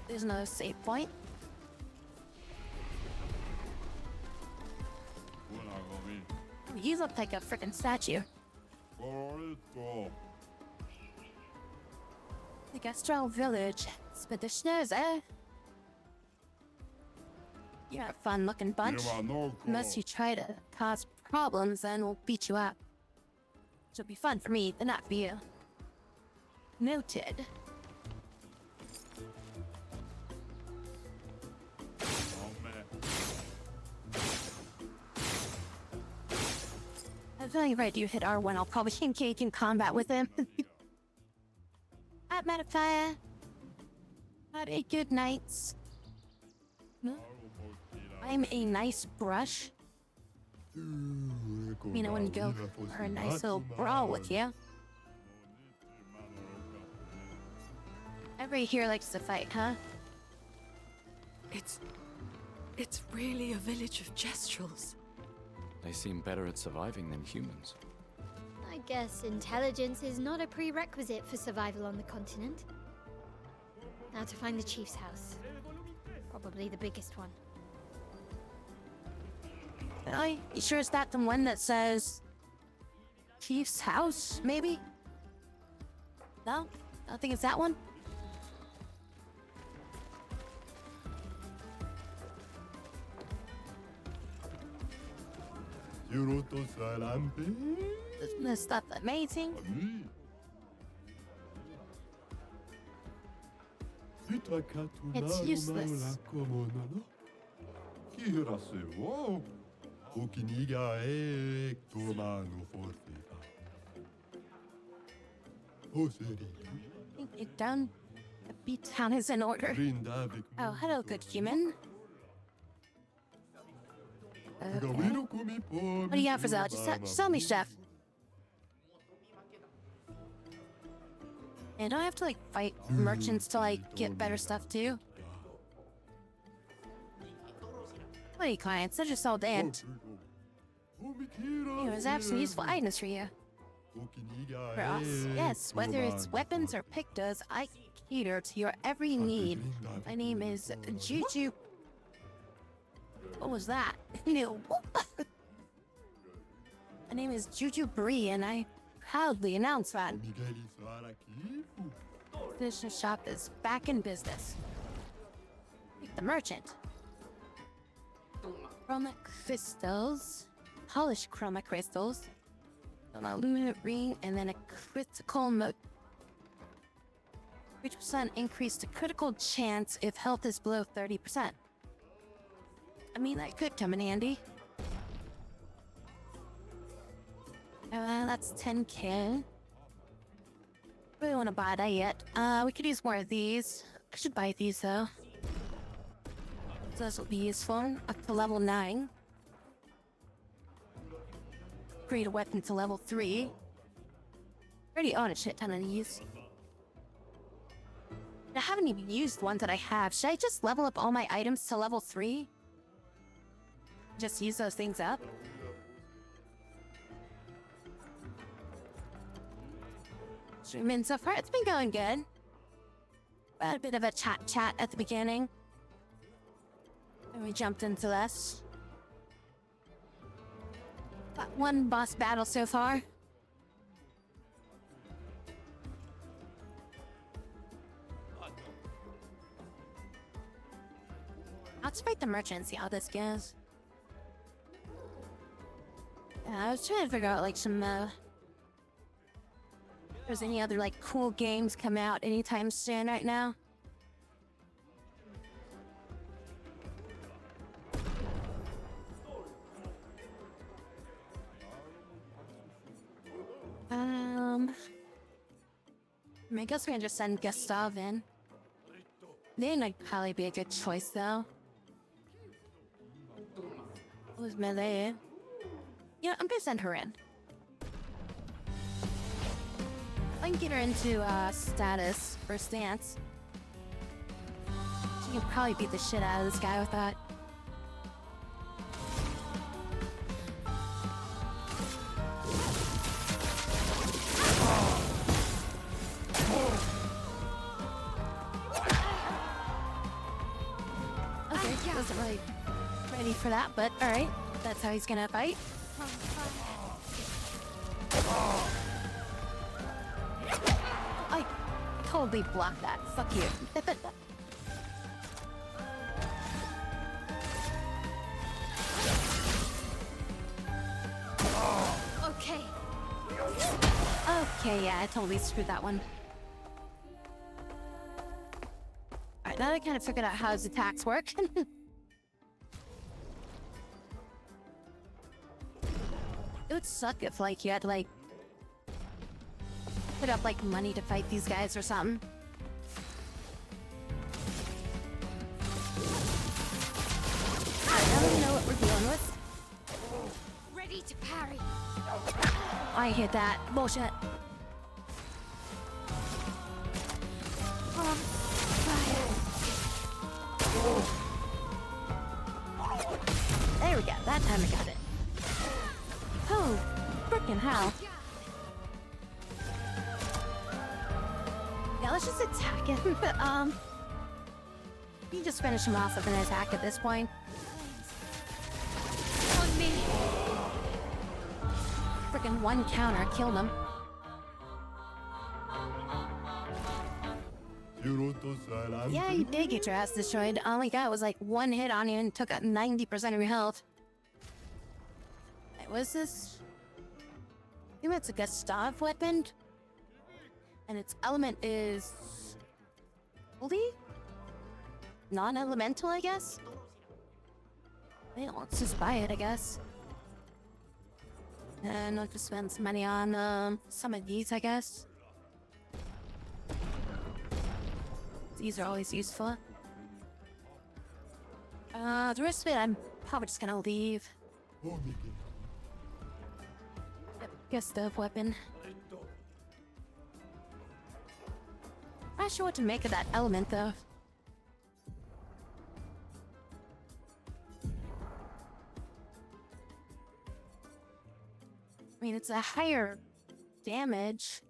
Speaker 2: There's another save point. You look like a freaking statue. The Gastral Village. Expeditioners, eh? You're a fun-looking bunch. Unless you try to cause problems, then we'll beat you up. It'll be fun for me, but not for you. Noted. I'm feeling right you hit R1, I'll probably engage in combat with him. At Metafire. Had a good night's. No? I'm a nice brush. I mean, I wouldn't go for a nice little brawl with you. Everybody here likes to fight, huh?
Speaker 5: It's really a village of Gestrels.
Speaker 8: They seem better at surviving than humans.
Speaker 4: I guess intelligence is not a prerequisite for survival on the continent. Now to find the chief's house. Probably the biggest one.
Speaker 2: Really? You sure it's that the one that says Chief's house, maybe? No? I don't think it's that one. Isn't this stuff amazing? It's useless. I think it done. The beat down is in order. Oh, hello, good human. Okay. What do you have for sale? Just tell me, chef. And do I have to like fight merchants to like get better stuff too? What are you clients? They're just all dead. Anyways, I have some useful items for you. For us, yes, whether it's weapons or pictos, I cater to your every need. My name is Juju. What was that? No. My name is Juju Bree, and I proudly announce that this shop is back in business. Like the merchant. Chroma crystals, polished chroma crystals, an aluminum ring, and then a critical mode. 3% increase to critical chance if health is below 30%. I mean, that could come in handy. That's 10k. Really want to buy that yet. We could use more of these. I should buy these though. So this will be useful. Up to level 9. Create a weapon to level 3. Already own a shit ton of these. I haven't even used one that I have. Should I just level up all my items to level 3? Just use those things up? I mean, so far it's been going good. We had a bit of a chat at the beginning. And we jumped into this. Got one boss battle so far. Let's fight the merchant and see how this goes. Yeah, I was trying to figure out like some if there's any other like cool games come out anytime soon right now. I guess we can just send Gustav in. They'd like probably be a good choice though. Who's melee? Yeah, I'm gonna send her in. I can get her into status or stance. You can probably beat the shit out of this guy with that. Okay, wasn't really ready for that, but alright. That's how he's gonna fight. I totally blocked that. Fuck you.
Speaker 4: Okay.
Speaker 2: Okay, yeah, I totally screwed that one. Alright, now that I kind of figured out how his attacks work. It would suck if, like, you had to, like, put up, like, money to fight these guys or something. Alright, now that we know what we're dealing with.
Speaker 4: Ready to parry.
Speaker 2: I hit that. Bullshit. There we go. That time I got it. Oh, frickin' hell. Yeah, let's just attack him. You just finish him off with an attack at this point.
Speaker 4: On me.
Speaker 2: Frickin' one counter killed him. Yeah, you did get your ass destroyed. All he got was like one hit on you and took out 90% of your health. Wait, what is this? I think that's a Gustav weapon. And its element is... holy? Non-elemental, I guess? Well, let's just buy it, I guess. And I'll just spend some money on some of these, I guess. These are always useful. The rest of it, I'm probably just gonna leave. Yep, Gustav weapon. Not sure what to make of that element, though. I mean, it's a higher damage.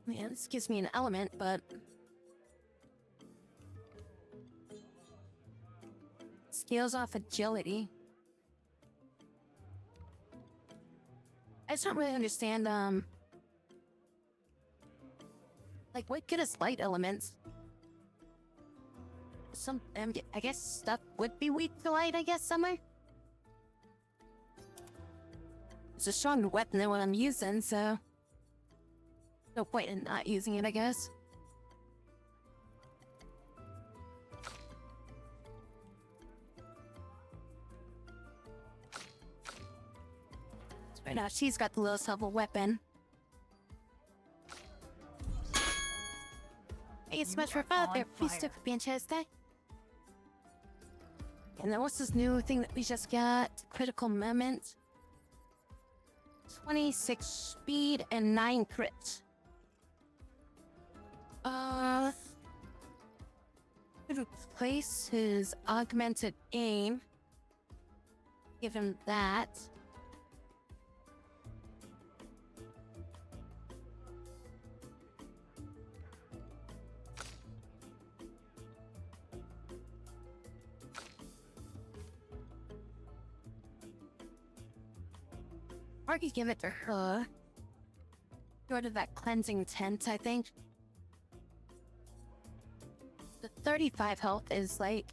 Speaker 2: Yeah, this gives me an element, but... scales off agility. I just don't really understand, like, what good is light elements? Some, I guess stuff would be weak to light, I guess, somewhere? It's a stronger weapon than what I'm using, so... no point in not using it, I guess. So right now, she's got the lowest level weapon. Thank you so much for following there. Please stick with Manchester. And then what's this new thing that we just got? Critical moment. 26 speed and 9 crit. Could replace his augmented aim. Give him that. Or I could give it to her. Go to that cleansing tent, I think. The 35 health is like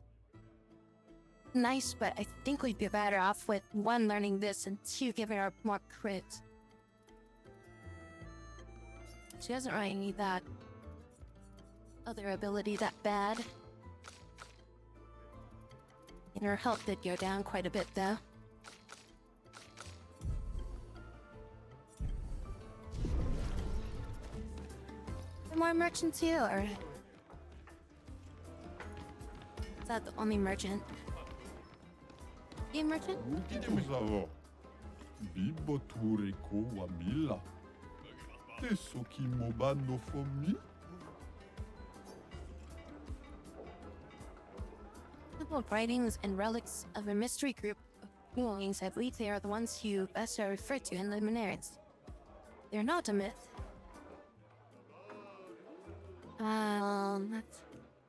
Speaker 2: nice, but I think we'd be better off with 1 learning this and 2 giving her more crit. She doesn't really need that other ability that bad. And her health did go down quite a bit though. More merchants here, or is that the only merchant? Game merchant?
Speaker 9: 무사워. 비버투리코 와밀라. 테소키 모반노 포미?
Speaker 2: Well, writings and relics of a mystery group of beings. I believe they are the ones you best are referred to in the Luminaries. They're not a myth.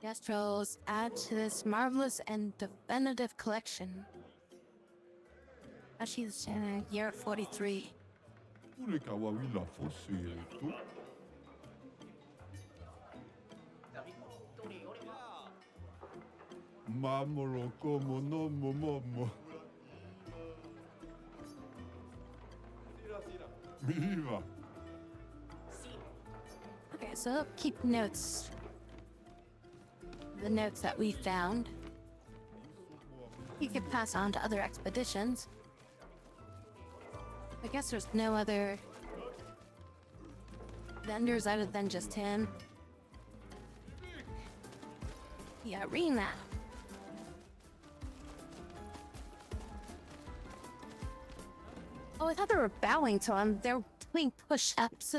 Speaker 2: Yestrels add to this marvelous and definitive collection. She's year 43.
Speaker 9: Mamolo como no momo. Viva.
Speaker 2: Okay, so keep notes. The notes that we found. You could pass on to other expeditions. I guess there's no other vendors other than just him. Yeah, Rena. Oh, I thought they were bowing to him. They're doing push-ups.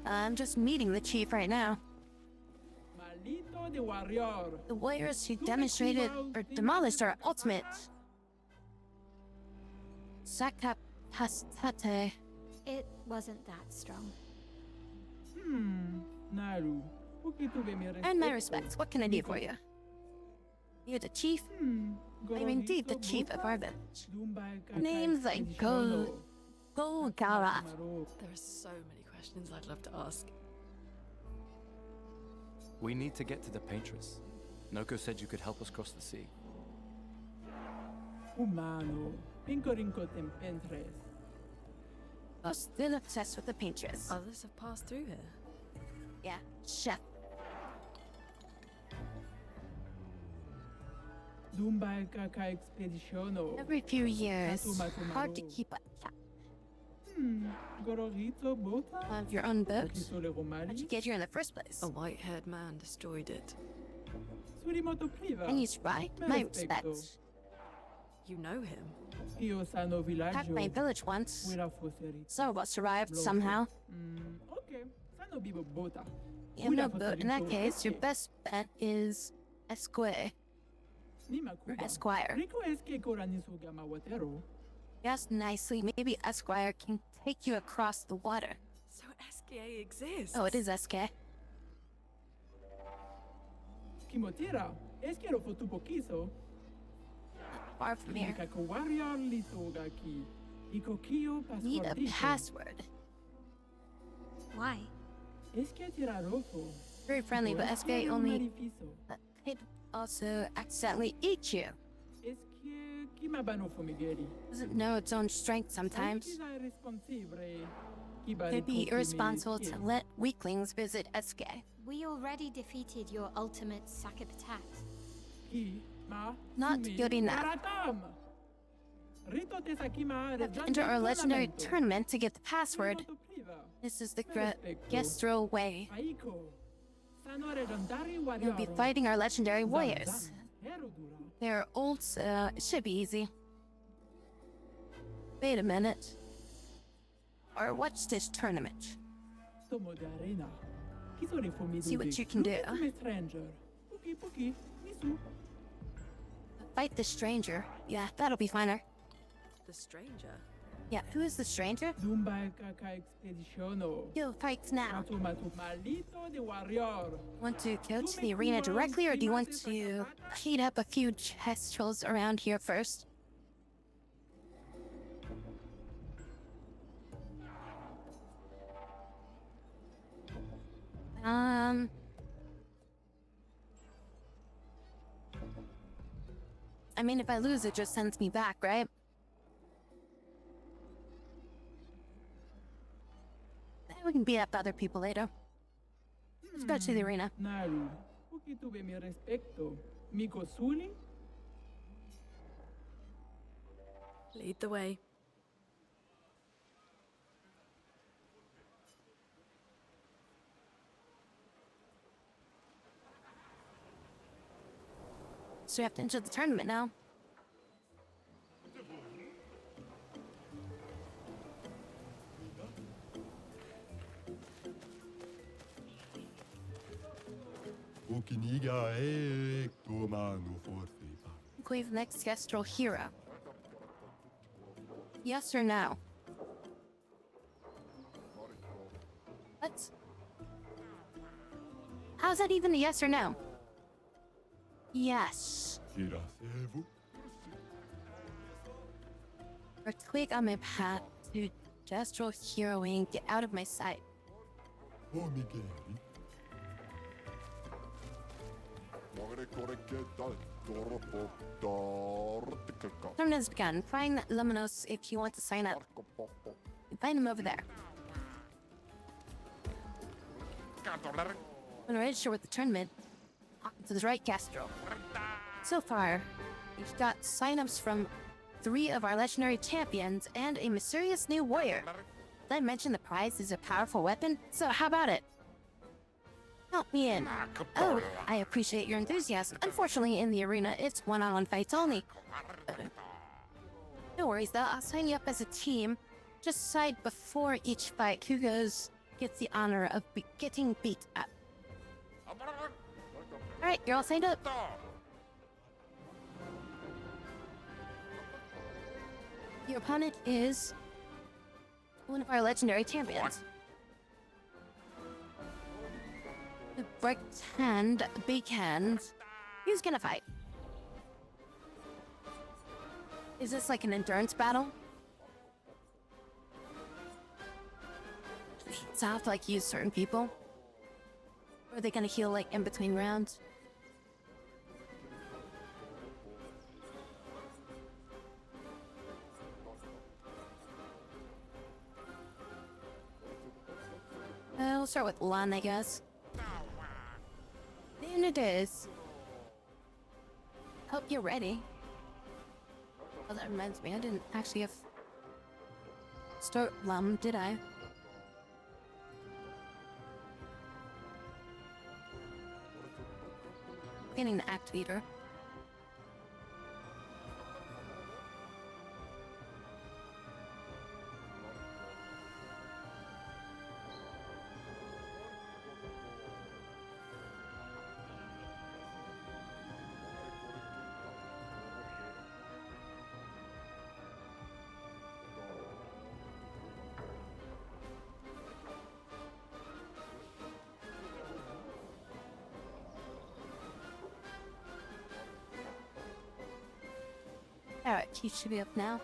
Speaker 2: I'm just meeting the chief right now. The warriors who demonstrated or demolished our ultimate. Sakapastate.
Speaker 4: It wasn't that strong.
Speaker 2: And my respects. What can I do for you? You're the chief? I'm indeed the chief of our village. Name's like Golgara.
Speaker 5: There are so many questions I'd love to ask.
Speaker 8: We need to get to the paintress. Noko said you could help us cross the sea.
Speaker 3: Humano, pincorinco tempentres.
Speaker 2: I'm still obsessed with the paintress.
Speaker 5: Others have passed through here.
Speaker 2: Yeah, chef.
Speaker 3: Dumbai kaka expeditiono.
Speaker 2: Every few years, hard to keep up.
Speaker 3: Gororito bota.
Speaker 2: Have your own boat.
Speaker 3: Kisole
Speaker 2: How'd you
Speaker 3: romali.
Speaker 2: get here in the first place?
Speaker 5: A white-haired man destroyed it.
Speaker 3: Surimoto priva.
Speaker 2: And he's right. My respects.
Speaker 5: You know him?
Speaker 3: Io sano
Speaker 2: Attacked my
Speaker 3: villaggio.
Speaker 2: village once.
Speaker 3: Wera fosseri.
Speaker 2: Some of us survived somehow.
Speaker 3: Okay. Sano bibo bota.
Speaker 2: You have no boat. In that case, your best bet is Esque.
Speaker 3: Nima
Speaker 2: Or
Speaker 3: kuba.
Speaker 2: Esquire.
Speaker 3: Rico eske koranisu gama watero.
Speaker 2: Yes, nicely. Maybe Esquire can take you across the water.
Speaker 5: So SKA exists?
Speaker 2: Oh, it is Esque.
Speaker 3: Kimotira. Eske ro fotu pokiso.
Speaker 2: Far from here.
Speaker 3: Kako warrior litogaki. Iko kio
Speaker 2: Need a
Speaker 3: pascordito.
Speaker 2: password.
Speaker 4: Why?
Speaker 3: Eske tirarofo.
Speaker 2: Very friendly, but Esque
Speaker 3: Warrior
Speaker 2: only
Speaker 3: marifiso.
Speaker 2: could also accidentally eat you.
Speaker 3: Eske kimabano fumigeri.
Speaker 2: Doesn't know its own strength sometimes. Could be irresponsible to let weaklings visit Esque.
Speaker 4: We already defeated your ultimate Sakip attack.
Speaker 2: Not good enough. Have to enter our legendary tournament to get the password. This is the Gestro way. You'll be fighting our legendary warriors. They're old, so it should be easy. Wait a minute. Or what's this tournament? See what you can do. Fight the stranger. Yeah, that'll be finer.
Speaker 5: The stranger?
Speaker 2: Yeah, who is the stranger? You'll fight now. Want to go to the arena directly, or do you want to heat up a few chestrels around here first? I mean, if I lose, it just sends me back, right? We can beat up other people later. Let's go to the arena.
Speaker 3: Naru, porque tuve mi respecto. Miko Suli?
Speaker 5: Lead the way.
Speaker 2: So we have to enter the tournament now. Queen next Kestrel hero. Yes or no? What? How's that even a yes or no? Yes. Earthquake on my path to Kestrel heroing. Get out of my sight. Tournament has begun. Find Luminos if you want to sign up. Find him over there. When register with the tournament, to the right, Castro. So far, we've got signups from 3 of our legendary champions and a mysterious new warrior. Did I mention the prize is a powerful weapon? So how about it? Help me in. Oh, I appreciate your enthusiasm. Unfortunately, in the arena, it's one-on-one fights only. No worries though, I'll sign you up as a team. Just decide before each fight who gets the honor of getting beat up. Alright, you're all signed up. Your opponent is one of our legendary champions. The right hand, big hand. Who's gonna fight? Is this like an endurance battle? So I have to like use certain people? Or are they gonna heal like in between rounds? We'll start with Lan, I guess. And it is. Hope you're ready. Oh, that reminds me, I didn't actually have start Lum, did I? Getting the activator. Alright, he should be up now.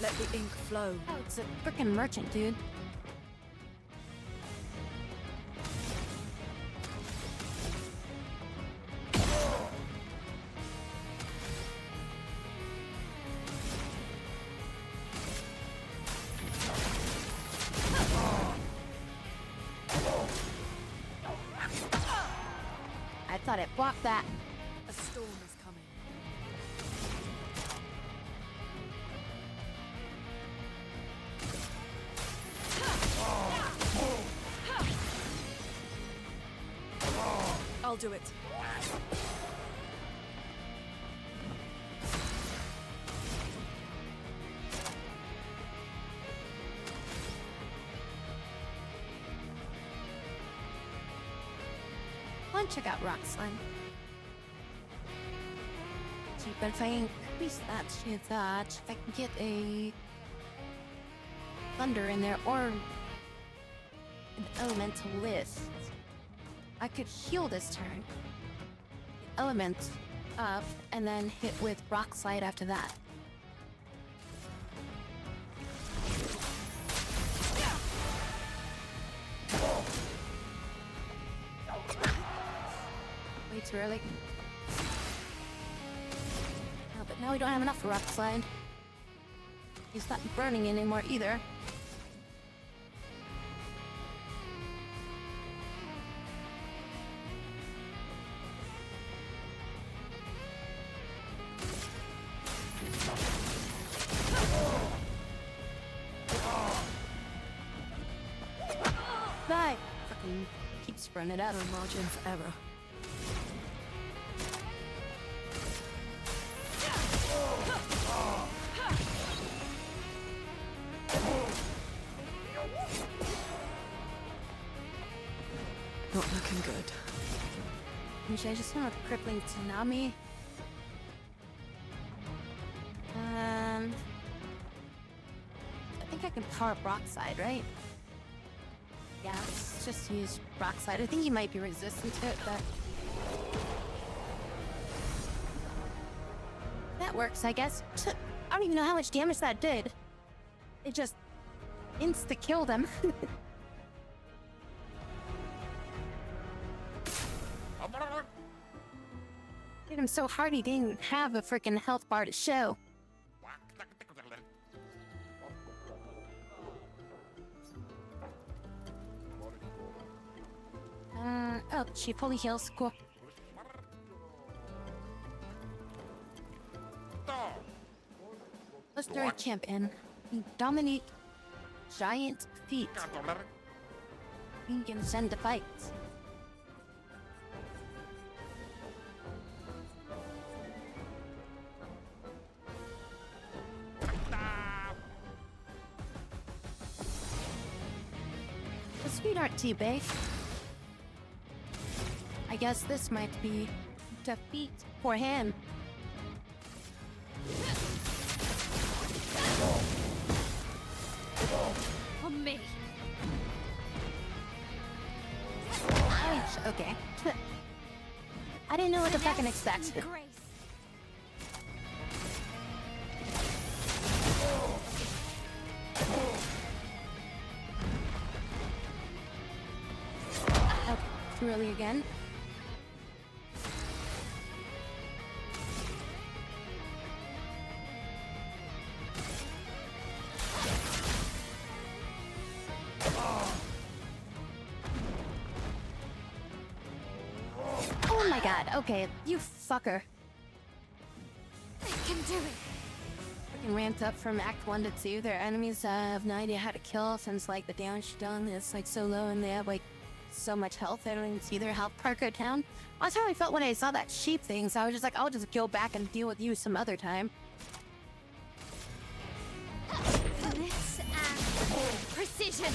Speaker 5: Let the ink flow.
Speaker 2: Oh, it's a frickin' merchant, dude. I thought it blocked that.
Speaker 5: A storm is coming. I'll do it.
Speaker 2: Check out Rock Slime. So but if I increase that to that, if I can get a thunder in there or an elemental list, I could heal this turn. Element up and then hit with Rock Slide after that. Way too early. Oh, but now we don't have enough for Rock Slide. He's not burning anymore either. and keeps running out of
Speaker 5: Margin for error. Not looking good.
Speaker 2: Should I just went with crippling tsunami? I think I can power up Rockside, right? Yeah, let's just use Rockside. I think he might be resistant to it, but that works, I guess. I don't even know how much damage that did. It just insta-killed him. Hit him so hard he didn't have a freaking health bar to show. Oh, she fully heals. Cool. Legendary champion. Dominate giant feet. You can send to fight. The feet aren't too big. I guess this might be defeat for him.
Speaker 4: For me.
Speaker 2: Ouch, okay. I didn't know what to fucking expect.
Speaker 4: Grace.
Speaker 2: Okay, too early again. Oh my god, okay, you fucker.
Speaker 4: I can do it.
Speaker 2: Freaking ramped up from Act 1 to 2. Their enemies have no idea how to kill since like the damage done is like so low and they have like so much health. They don't even see their health bar go down. That's how I felt when I saw that sheep thing, so I was just like, I'll just go back and deal with you some other time.
Speaker 4: Finesse and precision.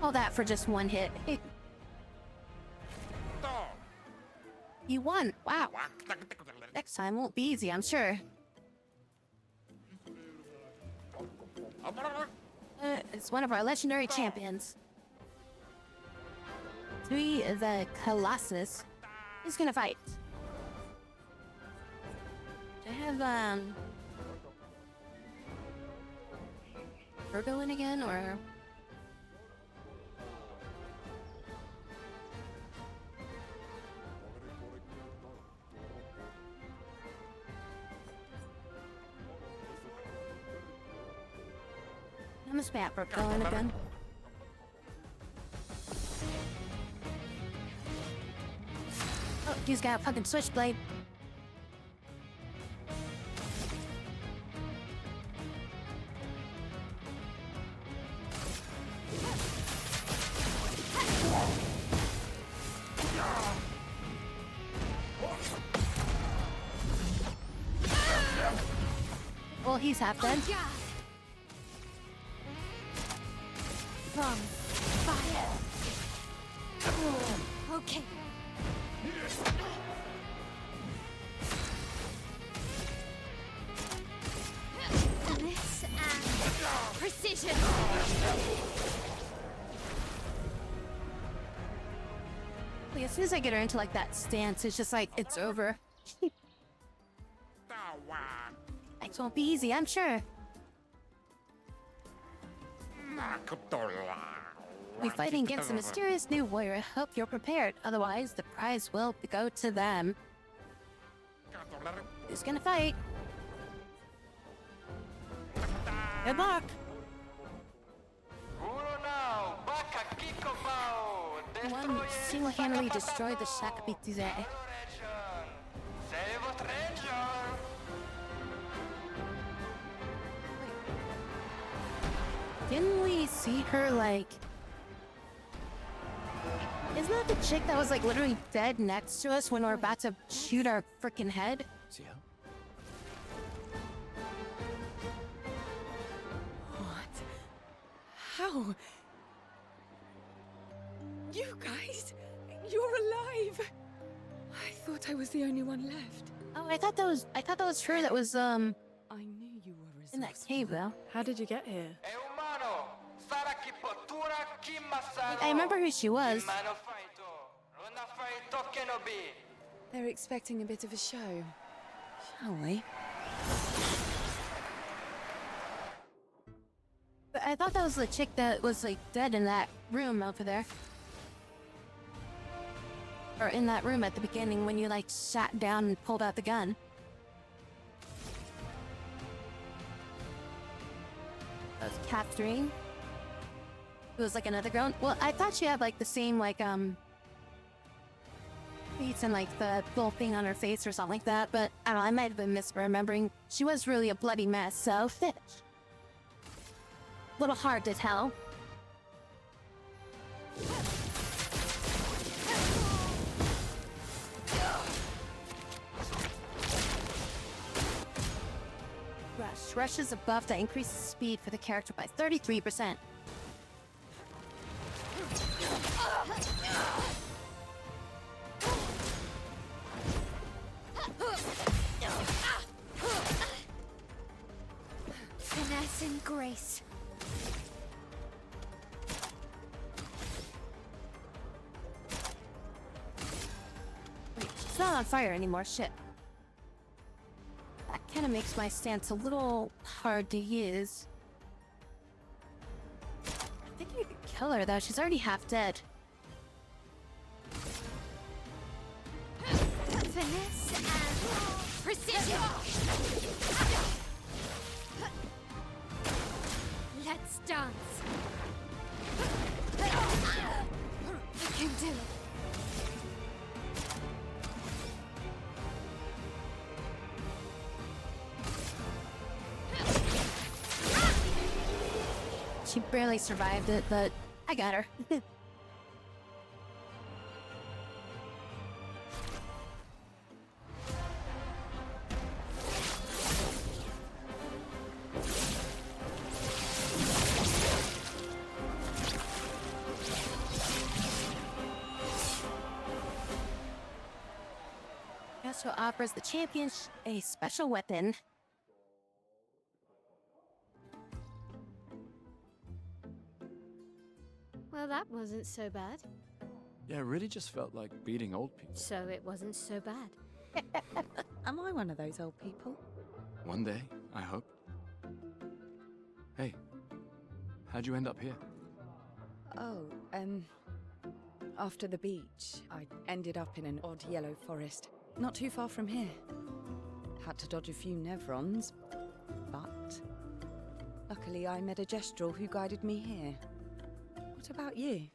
Speaker 2: All that for just one hit. You won. Wow. Next time won't be easy, I'm sure. It's one of our legendary champions. 3 is a Colossus. He's gonna fight. Do I have, Virgo in again, or? I'm a spat for going again. Oh, he's got a fucking switchblade. Well, he's half dead.
Speaker 4: From fire. Okay. Finesse and precision.
Speaker 2: Like, as soon as I get her into like that stance, it's just like it's over. It won't be easy, I'm sure. We're fighting against a mysterious new warrior. I hope you're prepared. Otherwise, the prize will go to them. Who's gonna fight? Good luck. One single-handedly destroyed the Shakabitize. see her, like... Isn't that the chick that was, like, literally dead next to us when we were about to shoot our freaking head?
Speaker 8: See her?
Speaker 5: What? How? You guys? You're alive! I thought I was the only one left.
Speaker 2: Oh, I thought that was her that was,
Speaker 5: I knew you were
Speaker 2: in that cave, though.
Speaker 5: How did you get here?
Speaker 2: I remember who she was.
Speaker 5: They're expecting a bit of a show. Shall we?
Speaker 2: But I thought that was the chick that was, like, dead in that room over there. Or in that room at the beginning when you, like, sat down and pulled out the gun. That was Catherine. It was, like, another girl. Well, I thought she had, like, the same, like, face and, like, the little thing on her face or something like that. But, I don't know, I might have been misremembering. She was really a bloody mess, so... Little hard to tell. Rush is a buff that increases speed for the character by 33%.
Speaker 4: Finesse and grace.
Speaker 2: Wait, she's not on fire anymore, shit. That kind of makes my stance a little hard to use. I think I could kill her though, she's already half dead.
Speaker 4: Finesse and precision. Let's dance. I can do it.
Speaker 2: She barely survived it, but I got her. Also offers the champion a special weapon.
Speaker 4: Well, that wasn't so bad.
Speaker 8: Yeah, it really just felt like beating old people.
Speaker 4: So it wasn't so bad.
Speaker 5: Am I one of those old people?
Speaker 8: One day, I hope. Hey, how'd you end up here?
Speaker 5: Oh, after the beach, I ended up in an odd yellow forest, not too far from here. Had to dodge a few Nevrons, but luckily I met a Gestrel who guided me here. What about you?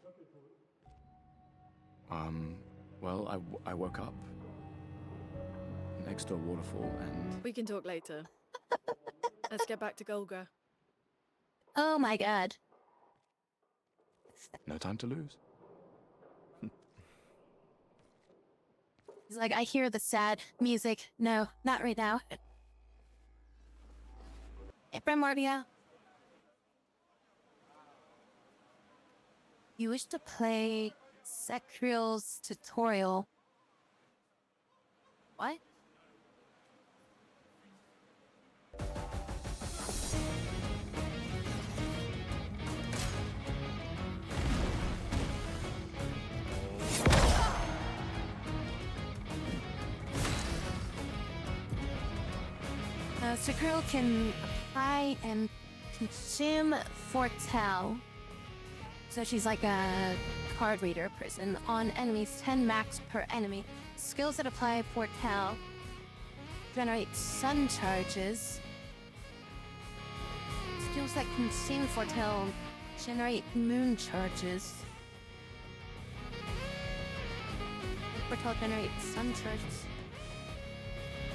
Speaker 8: Well, I woke up next to a waterfall and...
Speaker 5: We can talk later. Let's get back to Golgra.
Speaker 2: Oh my god.
Speaker 8: No time to lose.
Speaker 2: He's like, I hear the sad music. No, not right now. Hey, Primordia. You wish to play Sekriel's tutorial. What? Sekriel can apply and consume Foretell. So she's like a card reader person on enemies, 10 max per enemy. Skills that apply Foretell generate sun charges. Skills that consume Foretell generate moon charges. Foretell generates sun charges.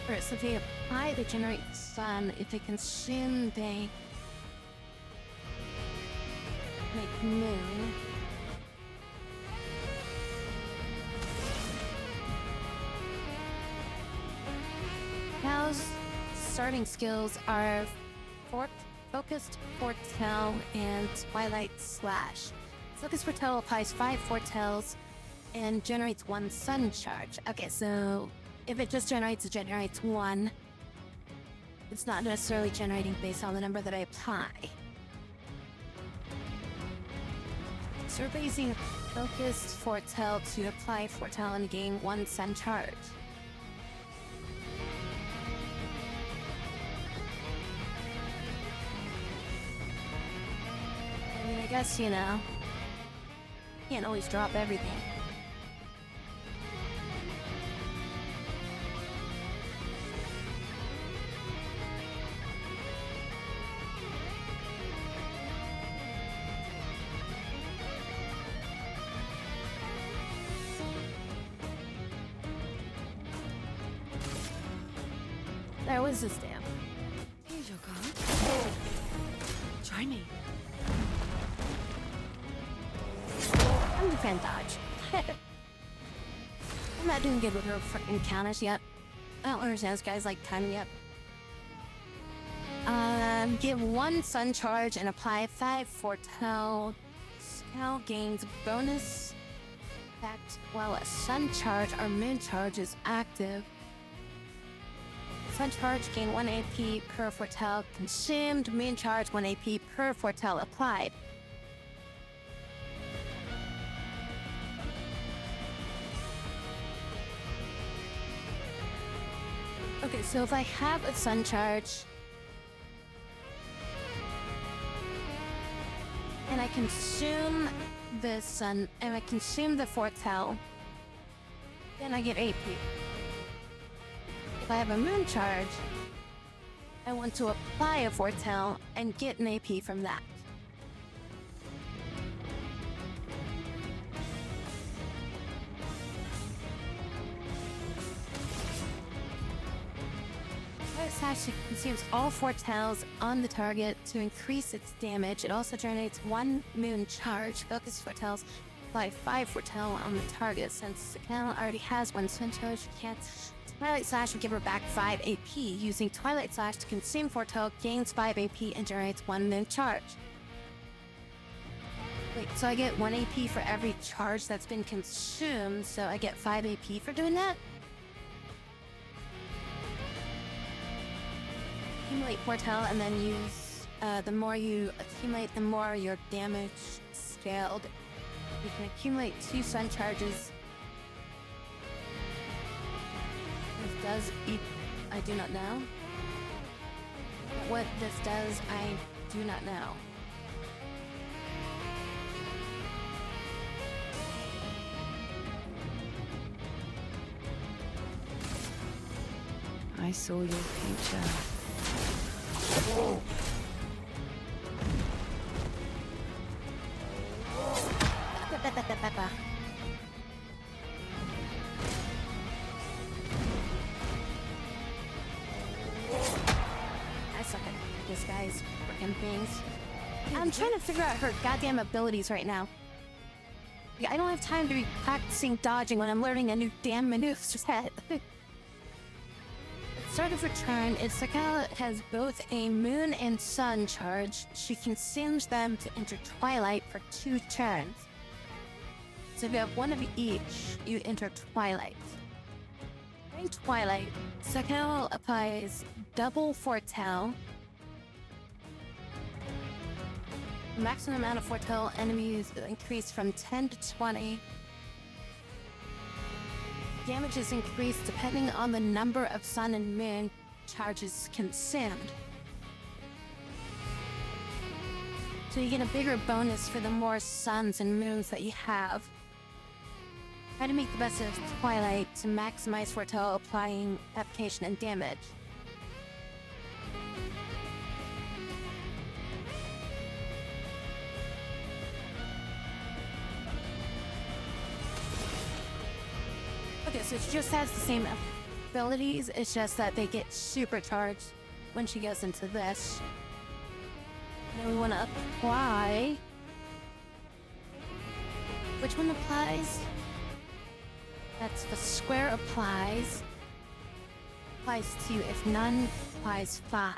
Speaker 2: Or so if they apply, they generate sun. If they consume, they... Make moon. Cal's starting skills are Focused Foretell and Twilight Slash. Focused Foretell applies 5 foretells and generates 1 sun charge. Okay, so if it just generates, it generates 1. It's not necessarily generating based on the number that I apply. So we're using Focused Foretell to apply Foretell and gain 1 sun charge. I mean, I guess, you know, can't always drop everything. There was this dam.
Speaker 5: Here's your card. Try me.
Speaker 2: I'm the fan dodge. I'm not doing good with her freaking counters yet. I don't understand this guy's like timing up. Give 1 sun charge and apply 5 foretell. Cal gains bonus effect while a sun charge or moon charge is active. Sun charge gain 1 AP per foretell consumed. Moon charge 1 AP per foretell applied. Okay, so if I have a sun charge and I consume the sun and I consume the foretell, then I get AP. If I have a moon charge, I want to apply a foretell and get an AP from that. Slash consumes all foretells on the target to increase its damage. It also generates 1 moon charge. Focus foretells apply 5 foretell on the target. Since the Cal already has 1 sun charge, she can't. Twilight Slash will give her back 5 AP. Using Twilight Slash to consume foretell gains 5 AP and generates 1 moon charge. Wait, so I get 1 AP for every charge that's been consumed, so I get 5 AP for doing that? Accumulate foretell and then use, the more you accumulate, the more your damage scaled. You can accumulate 2 sun charges. This does I do not know. What this does, I do not know.
Speaker 5: I saw your future.
Speaker 2: I suck at this guy's frickin' things. I'm trying to figure out her goddamn abilities right now. I don't have time to be practicing dodging when I'm learning a new damn maneuver set. Start of her turn, Sakala has both a moon and sun charge. She consumes them to enter Twilight for 2 turns. So if you have 1 of each, you enter Twilight. During Twilight, Sakala applies double foretell. The maximum amount of foretell enemies increase from 10 to 20. Damage is increased depending on the number of sun and moon charges consumed. So you get a bigger bonus for the more suns and moons that you have. Try to make the best of Twilight to maximize foretell applying application and damage. Okay, so she just has the same abilities, it's just that they get supercharged when she goes into this. Then we want to apply Which one applies? That's the square applies. Applies 2 if none applies 5.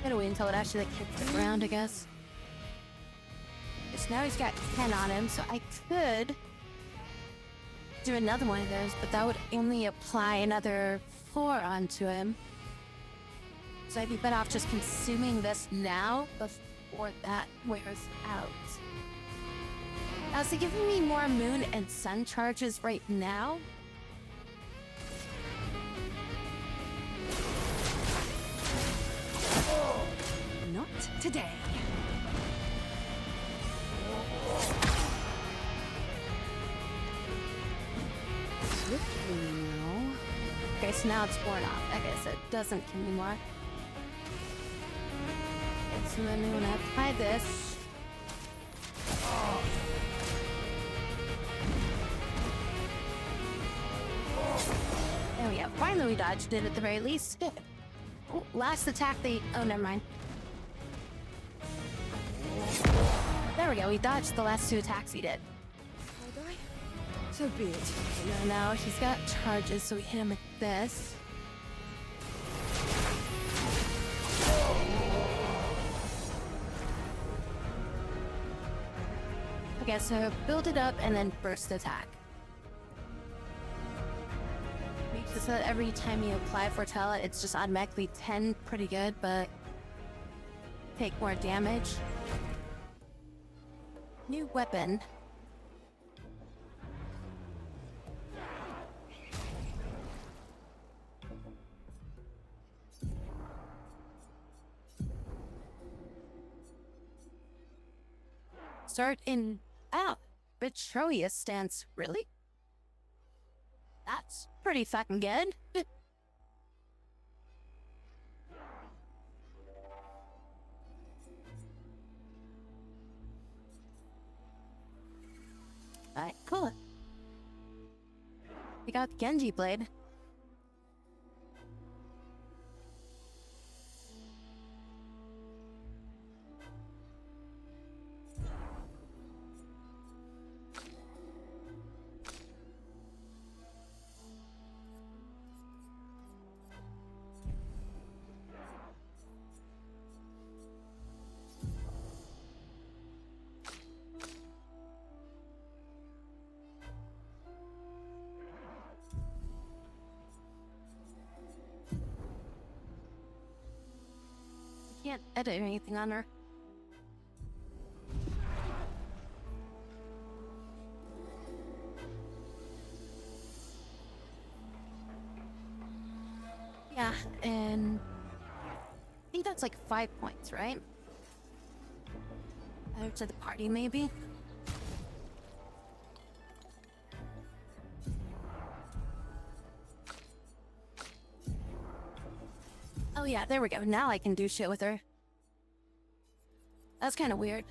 Speaker 2: Gotta wait until it actually like hits the ground, I guess. So now he's got 10 on him, so I could do another one of those, but that would only apply another 4 onto him. So I'd be better off just consuming this now before that wears out. Now, is it giving me more moon and sun charges right now?
Speaker 5: Not today. Swiftly now.
Speaker 2: Okay, so now it's worn off. I guess it doesn't kill me more. Okay, so then when I apply this, there we go. Finally, we dodged it at the very least. Oh, last attack, oh, never mind. There we go. We dodged the last 2 attacks he did.
Speaker 5: So be it.
Speaker 2: Now he's got charges, so we hit him with this. Okay, so build it up and then burst attack. Makes it so that every time you apply Foretell, it's just automatically 10, pretty good, but take more damage. New weapon. Start in Betrayus stance. Really? That's pretty fucking good. Alright, cool. We got the Genji blade. Can't edit anything on her. Yeah, and I think that's like 5 points, right? Add to the party, maybe? Oh yeah, there we go. Now I can do shit with her. That's kind of weird.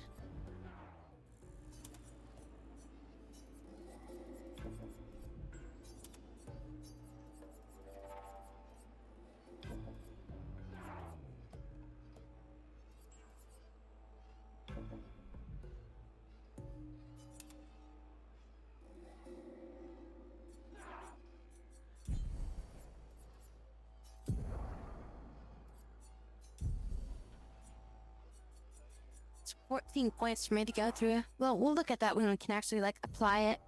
Speaker 2: It's 14 points for me to go through. Well, we'll look at that when we can actually, like, apply it.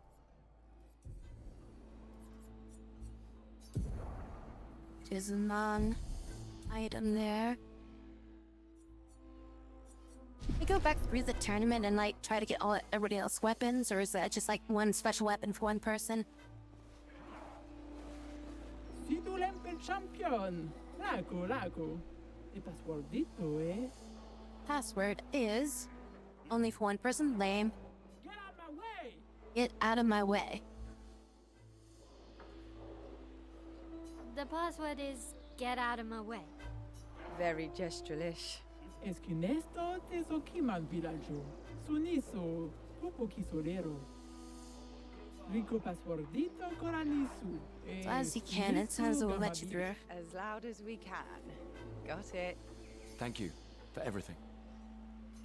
Speaker 2: There's a non-item there. Can we go back through the tournament and, like, try to get everybody else's weapons? Or is that just, like, one special weapon for one person?
Speaker 3: Si tu l'empel champion. Lago. E passwordito, eh?
Speaker 2: Password is only for one person. Lame.
Speaker 3: Get out my way!
Speaker 2: Get out of my way.
Speaker 4: The password is get out of my way.
Speaker 5: Very gestural-ish.
Speaker 3: Es que nesto te so kimal villaggio. Soniso, poco chisolero. Rico passpordito coranisu.
Speaker 2: As loud as you can, it sounds like we'll let you through.
Speaker 5: As loud as we can. Got it.
Speaker 8: Thank you for everything.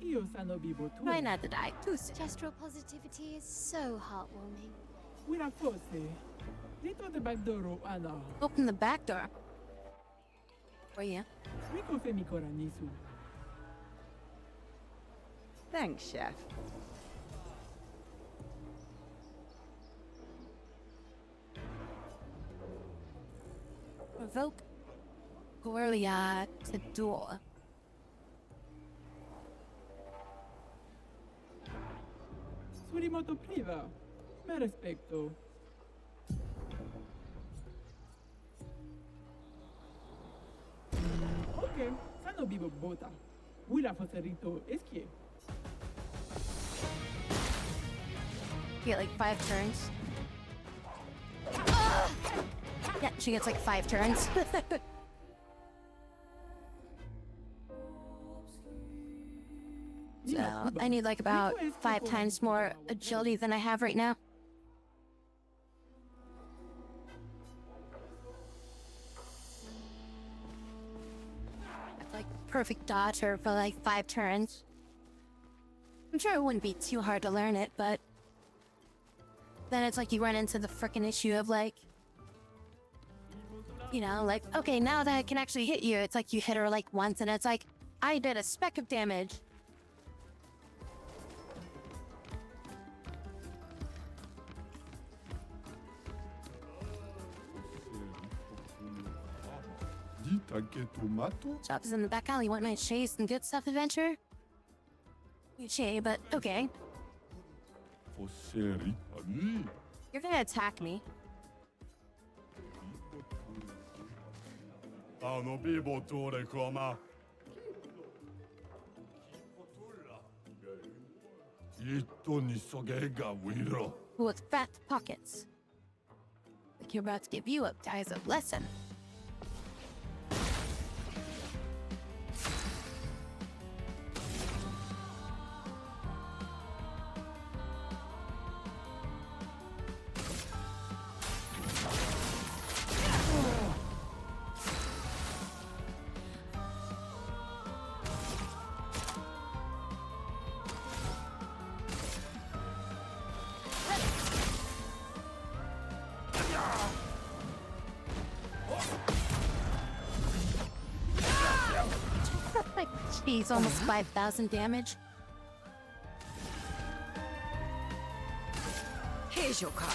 Speaker 3: Io sano bibo tu.
Speaker 2: Try not to die too soon.
Speaker 4: Gestural positivity is so heartwarming.
Speaker 3: Wira fosse. Dito the back door ano.
Speaker 2: Open the back door. For you.
Speaker 3: Rico femi coranisu.
Speaker 5: Thanks, Chef.
Speaker 2: Provoke Gloria to duel.
Speaker 3: Surimoto priva. Me respecto. Ok, sano bibo bota. Wira fosse rito eskie.
Speaker 2: You get like 5 turns. Yeah, she gets like 5 turns. So I need like about 5 times more agility than I have right now. I have like perfect dodge her for like 5 turns. I'm sure it wouldn't be too hard to learn it, but then it's like you run into the frickin' issue of like, you know, like, okay, now that I can actually hit you, it's like you hit her like once and it's like, I did a speck of damage.
Speaker 9: Dita che tomato?
Speaker 2: Shop is in the back alley. Want my chase and good stuff adventure? Cliche, but okay.
Speaker 9: Fosse rita lì.
Speaker 2: You're gonna attack me.
Speaker 9: Ano bibo tore koma. Ito ni sogega wiro.
Speaker 2: With fat pockets. Like you're about to give you guys a lesson. Jeez, almost 5,000 damage.
Speaker 5: Here's your card.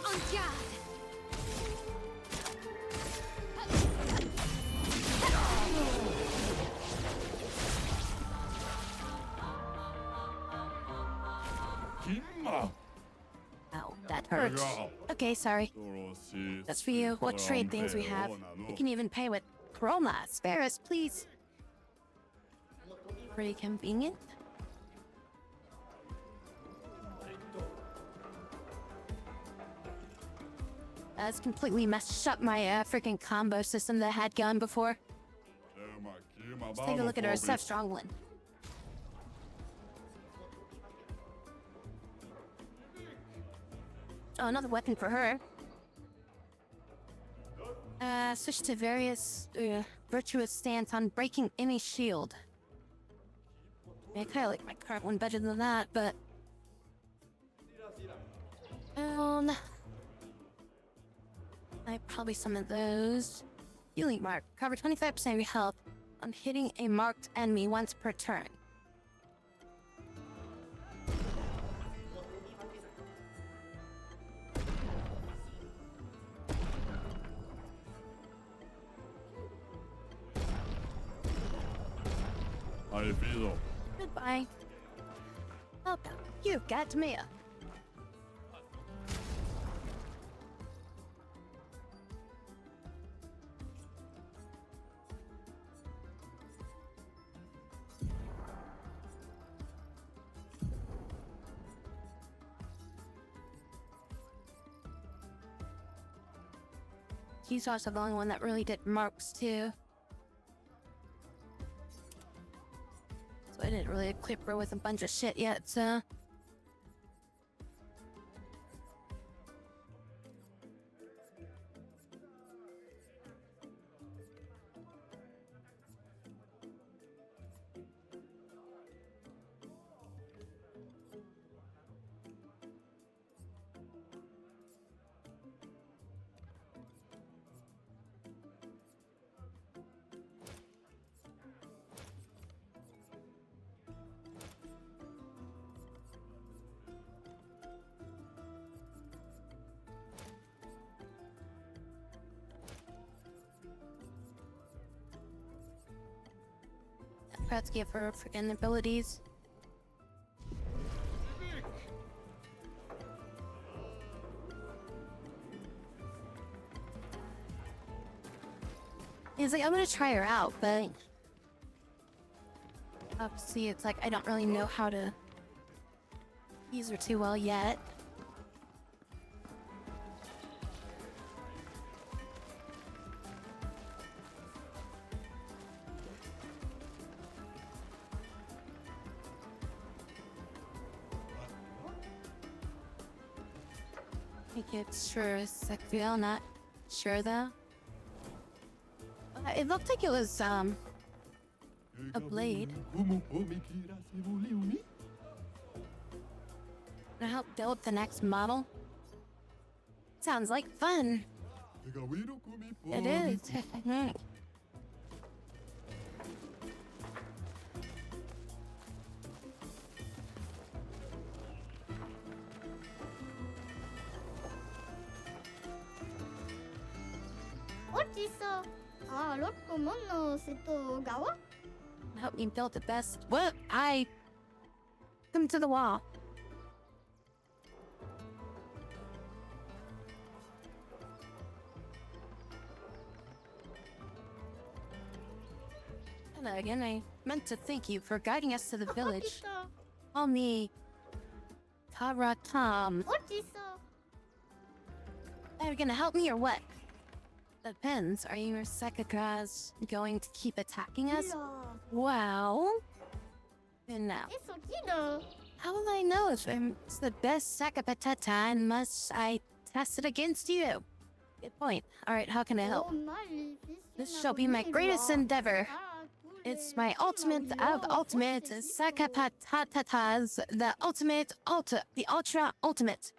Speaker 4: En garde!
Speaker 9: Kimma.
Speaker 2: Ow, that hurts. Okay, sorry. That's for you. What trade things we have. We can even pay with chroma. Spare us, please. Pretty convenient. That's completely messed up my freaking combo system that had gone before. Let's take a look at our Seth Strongland. Oh, another weapon for her. Switch to various virtuous stance on breaking any shield. I kind of like my current one better than that, but I probably some of those. Healing mark. Cover 25% of your health on hitting a marked enemy once per turn.
Speaker 9: I feel.
Speaker 2: Goodbye. Welcome. You've got Mia. he's also the only one that really did marks too. So I didn't really equip her with a bunch of shit yet, so. Perhaps give her freaking abilities. He's like, I'm gonna try her out, but obviously it's like I don't really know how to use her too well yet. I think it's sure Sekville, not sure though. It looked like it was a blade. To help build the next model. Sounds like fun. It is.
Speaker 4: 어디서? 아, 로코 모노 세토 가와?
Speaker 2: Help me build the best. What? Come to the wall. Hello again. I meant to thank you for guiding us to the village. Call me Karatam.
Speaker 4: 어디서?
Speaker 2: Are you gonna help me or what? Depends. Are you or Sekaka's going to keep attacking us? Well, and now. How will I know if I'm the best Sakapatata and must I test it against you? Good point. Alright, how can I help? This shall be my greatest endeavor. It's my ultimate of ultimate Sakapatatas, the ultra ultimate.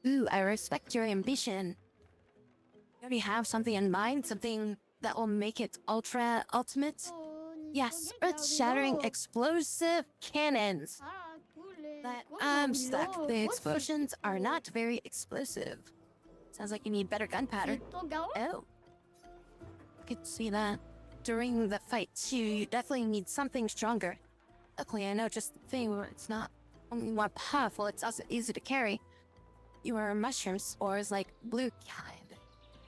Speaker 2: Ooh, I respect your ambition. You already have something in mind? Something that will make it ultra ultimate? Yes, earth-shattering explosive cannons. That I'm stuck. The explosions are not very explosive. Sounds like you need better gunpowder. Oh. I could see that. During the fight, you definitely need something stronger. Luckily, I know just the thing where it's not only more powerful, it's also easy to carry. You are mushroom spores like blue kind.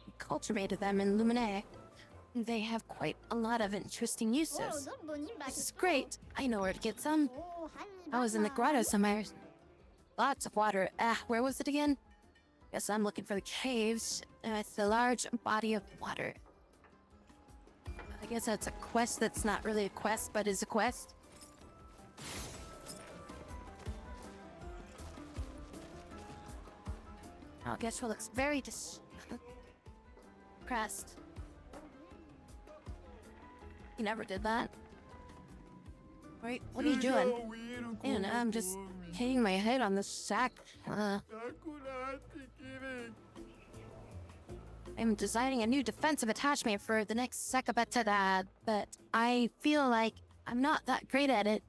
Speaker 2: You cultivated them in Lumine. They have quite a lot of interesting uses. This is great. I know where to get some. I was in the grotto somewhere. Lots of water. Where was it again? Guess I'm looking for the caves. It's a large body of water. I guess that's a quest that's not really a quest, but is a quest. Oh, guess what looks very depressed. You never did that. Wait, what are you doing? And I'm just hitting my head on the sack. I'm designing a new defensive attachment for the next Sakabatada, but I feel like I'm not that great at it.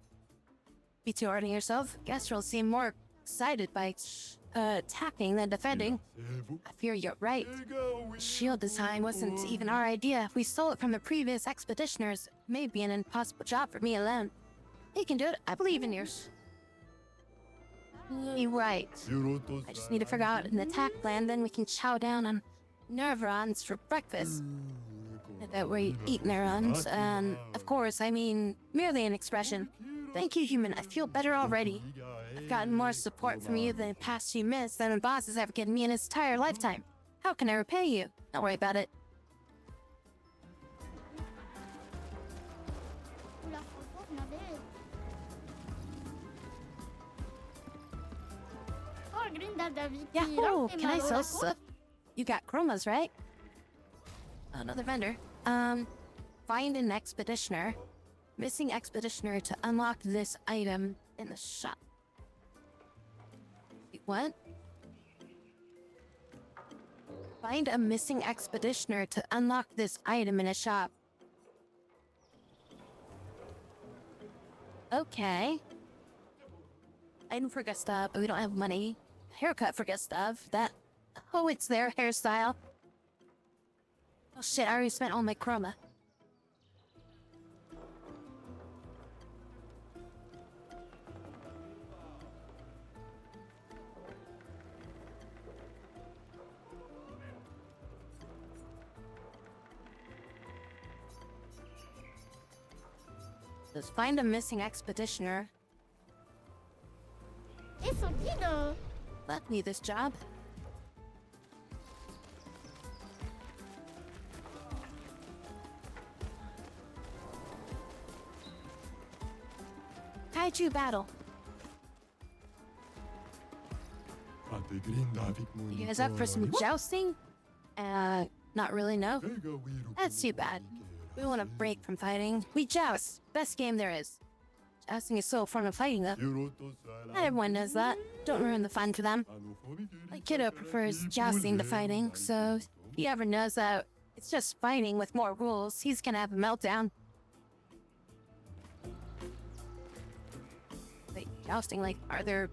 Speaker 2: Be too hard on yourself. Guess you'll seem more excited by attacking than defending. I fear you're right. Shield design wasn't even our idea. We stole it from the previous expeditioners. It may be an impossible job for me alone. You can do it. I believe in yours. You're right. I just need to figure out an attack plan, then we can chow down on neurons for breakfast. That way, eat neurons, and of course, I mean merely an expression. Thank you, human. I feel better already. I've gotten more support from you the past few minutes than the boss has ever given me in his entire lifetime. How can I repay you? Don't worry about it.
Speaker 4: Oula, franchement, vous m'avez... Oh, Grinda David.
Speaker 2: Yahoo! Can I sell stuff? You got chromas, right? Another vendor. Find an expeditioner. Missing expeditioner to unlock this item in the shop. Wait, what? Find a missing expeditioner to unlock this item in a shop. Okay. Item for Gustav, but we don't have money. Haircut for Gustav. That... Oh, it's their hairstyle. Oh shit, I already spent all my chroma. Let's find a missing expeditioner.
Speaker 4: Eso, Guido.
Speaker 2: Left me this job. Kaiju battle. You guys up for some jousting? Not really, no. That's too bad. We want a break from fighting. We joust. Best game there is. Jousting is so fun of fighting, though. Not everyone knows that. Don't ruin the fun for them. My kiddo prefers jousting to fighting, so if he ever knows that it's just fighting with more rules, he's gonna have a meltdown. Wait, jousting, like, are there...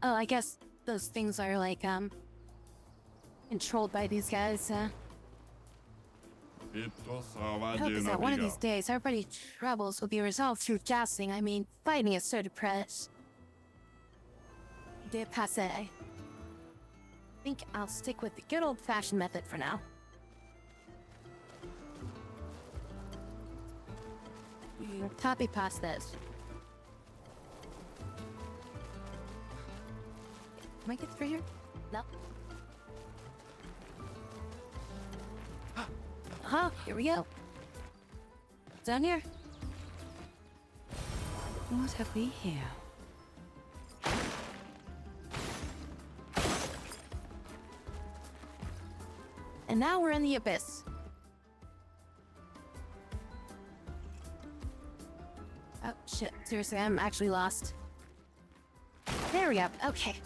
Speaker 2: Oh, I guess those things are, like, controlled by these guys, I hope is that one of these days, everybody's troubles will be resolved through jousting. I mean, fighting is so depressed. De passe. I think I'll stick with the good old-fashioned method for now. Copy past this. Can I get through here? No. Here we go. Down here.
Speaker 5: What have we here?
Speaker 2: And now we're in the abyss. Oh shit, seriously, I'm actually lost. There we go, okay.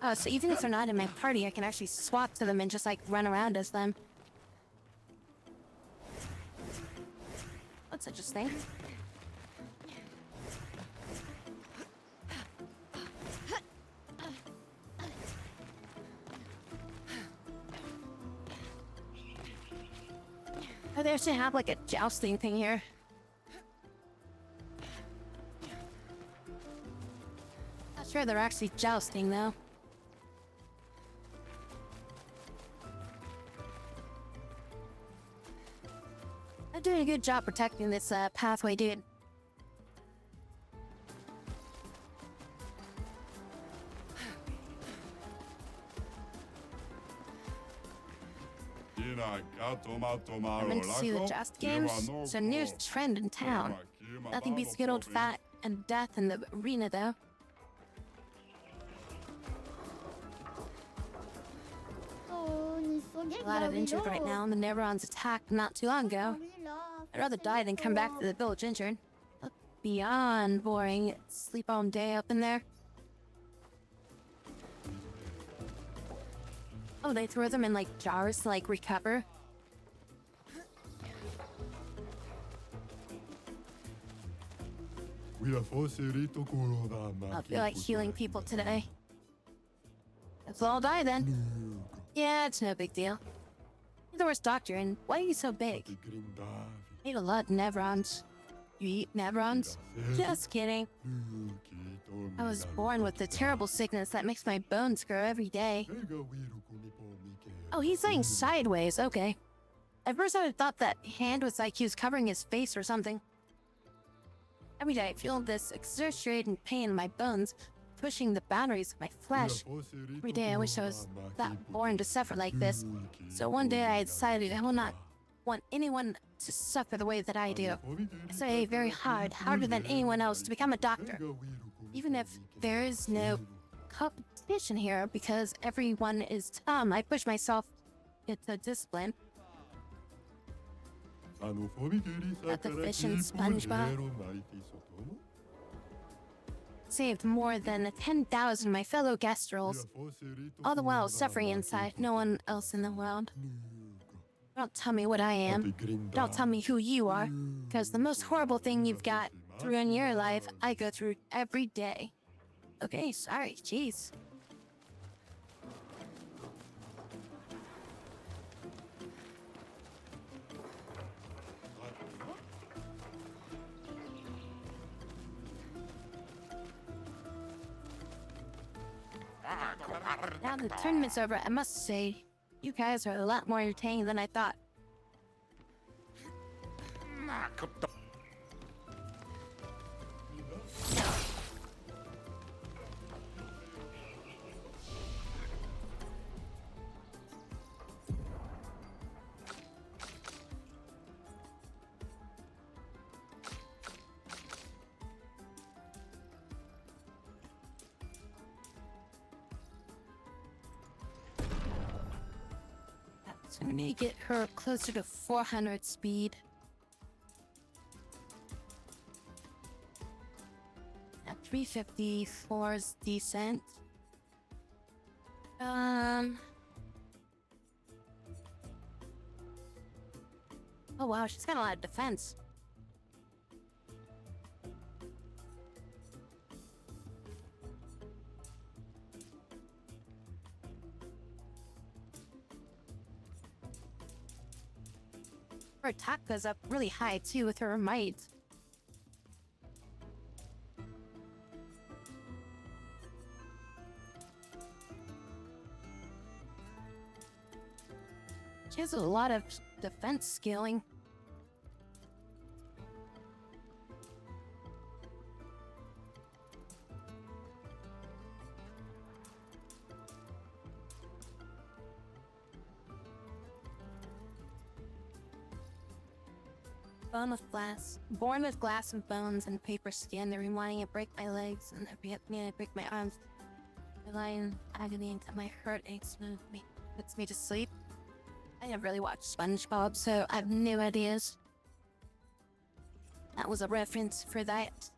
Speaker 2: Oh, so even if they're not in my party, I can actually swap to them and just, like, run around as them. That's interesting. Oh, they actually have, like, a jousting thing here. Not sure they're actually jousting, though. I'm doing a good job protecting this pathway, dude. I meant to see the Just Games. It's a new trend in town. Nothing beats good old fat and death in the arena, though. A lot of injured right now, and the Neverons attacked not too long ago. I'd rather die than come back to the village injured. Look beyond boring. Sleep all day up in there. Oh, they throw them in, like, jars to, like, recover. I feel like healing people today. Let's all die then. Yeah, it's no big deal. You're the worst doctor, and why are you so big? I eat a lot of Nevrons. You eat Nevrons? Just kidding. I was born with the terrible sickness that makes my bones grow every day. Oh, he's laying sideways, okay. At first I thought that hand was like he was covering his face or something. Every day I feel this excruciating pain in my bones, pushing the boundaries of my flesh. Every day I wish I was that born to suffer like this. So one day I decided I will not want anyone to suffer the way that I do. I study very hard, harder than anyone else, to become a doctor. Even if there is no competition here because everyone is dumb, I push myself into discipline. At the fish and SpongeBob saved more than 10,000 of my fellow Gastrels, all the while suffering inside no one else in the world. Don't tell me what I am. Don't tell me who you are, because the most horrible thing you've got through in your life, I go through every day. Okay, sorry, jeez. Now the tournament's over, I must say, you guys are a lot more entertaining than I thought. So I'm gonna get her closer to 400 speed. At 354 is decent. Oh wow, she's got a lot of defense. Her attack goes up really high too with her might. She has a lot of defense scaling. Born with glass and bones and paper skin, every morning I break my legs, and every afternoon I break my arms. I lie in agony until my heart aches and puts me to sleep. I never really watched SpongeBob, so I have no ideas. That was a reference for that.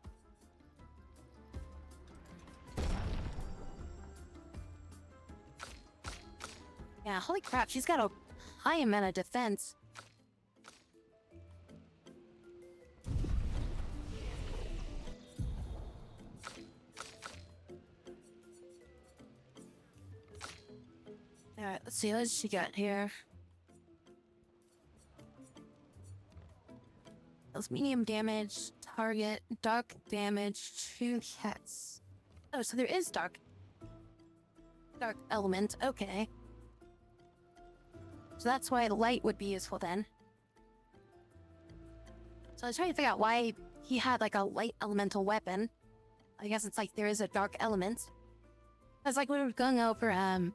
Speaker 2: Yeah, holy crap, she's got a high amount of defense. Alright, let's see what she got here. Deals medium damage, target, dark damage, 2 hits. Oh, so there is dark element, okay. So that's why light would be useful then. So I was trying to figure out why he had like a light elemental weapon. I guess it's like there is a dark element. That's like when we were going over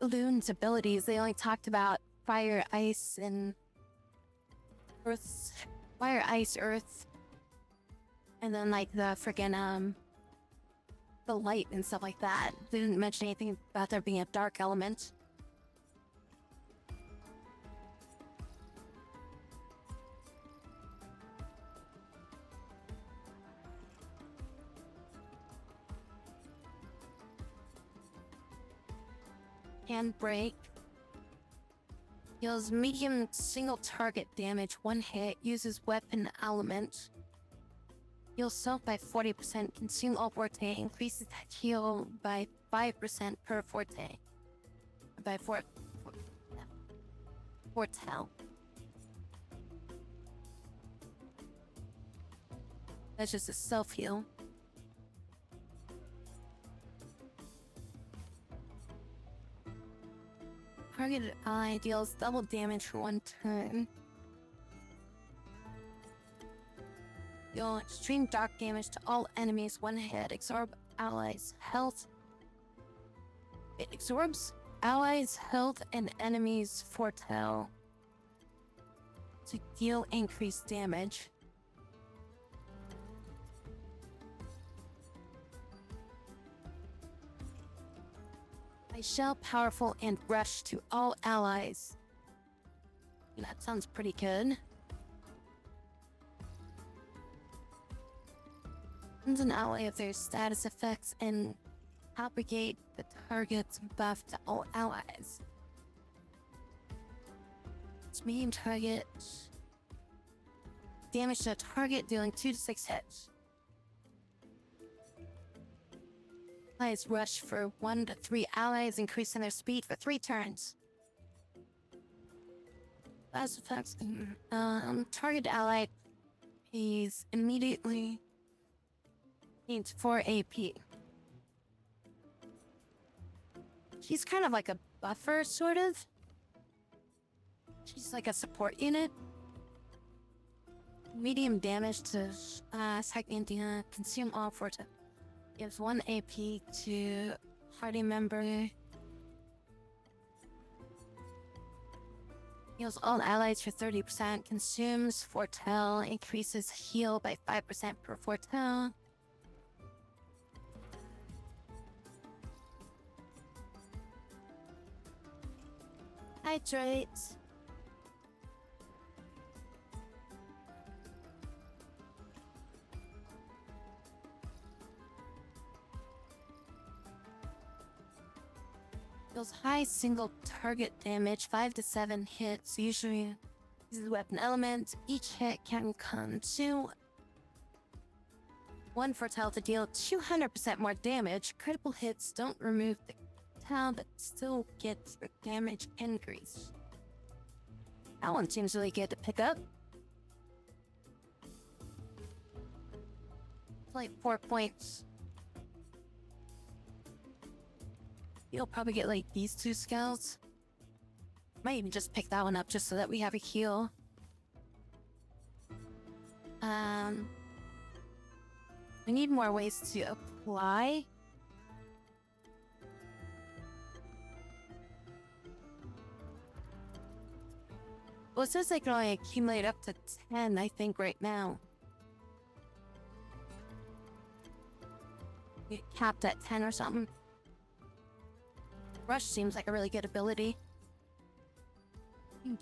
Speaker 2: Loon's abilities, they only talked about fire, ice, and earth. Fire, ice, earth. And then like the freaking the light and stuff like that. They didn't mention anything about there being a dark element. Handbrake. Deals medium single target damage, 1 hit, uses weapon element. Heals self by 40%, consume all forte, increases heal by 5% per forte. By foretell. That's just a self-heal. targeted ally deals double damage for 1 turn. Deal extreme dark damage to all enemies 1 hit. Absorb allies' health. It absorbs allies' health and enemies' foretell to deal increased damage. I shall powerful and rush to all allies. That sounds pretty good. Sends an ally of their status effects and propagate the target's buff to all allies. It's medium target. Damage to a target dealing 2 to 6 hits. Allies rush for 1 to 3 allies, increasing their speed for 3 turns. Last effects. Target ally is immediately needs 4 AP. She's kind of like a buffer, sort of. She's like a support unit. Medium damage to Psych-India. Consume all fortune. Gives 1 AP to party member. Heals all allies for 30%. Consumes foretell. Increases heal by 5% per foretell. Hydrate. Deals high single target damage, 5 to 7 hits. Usually uses weapon elements. Each hit can consume 1 foretell to deal 200% more damage. Critical hits don't remove the foretell, but still gets the damage increase. That one seems really good to pick up. It's like 4 points. You'll probably get like these 2 skills. Might even just pick that one up just so that we have a heal. We need more ways to apply. Well, it says they can only accumulate up to 10, I think, right now. Get capped at 10 or something. Rush seems like a really good ability.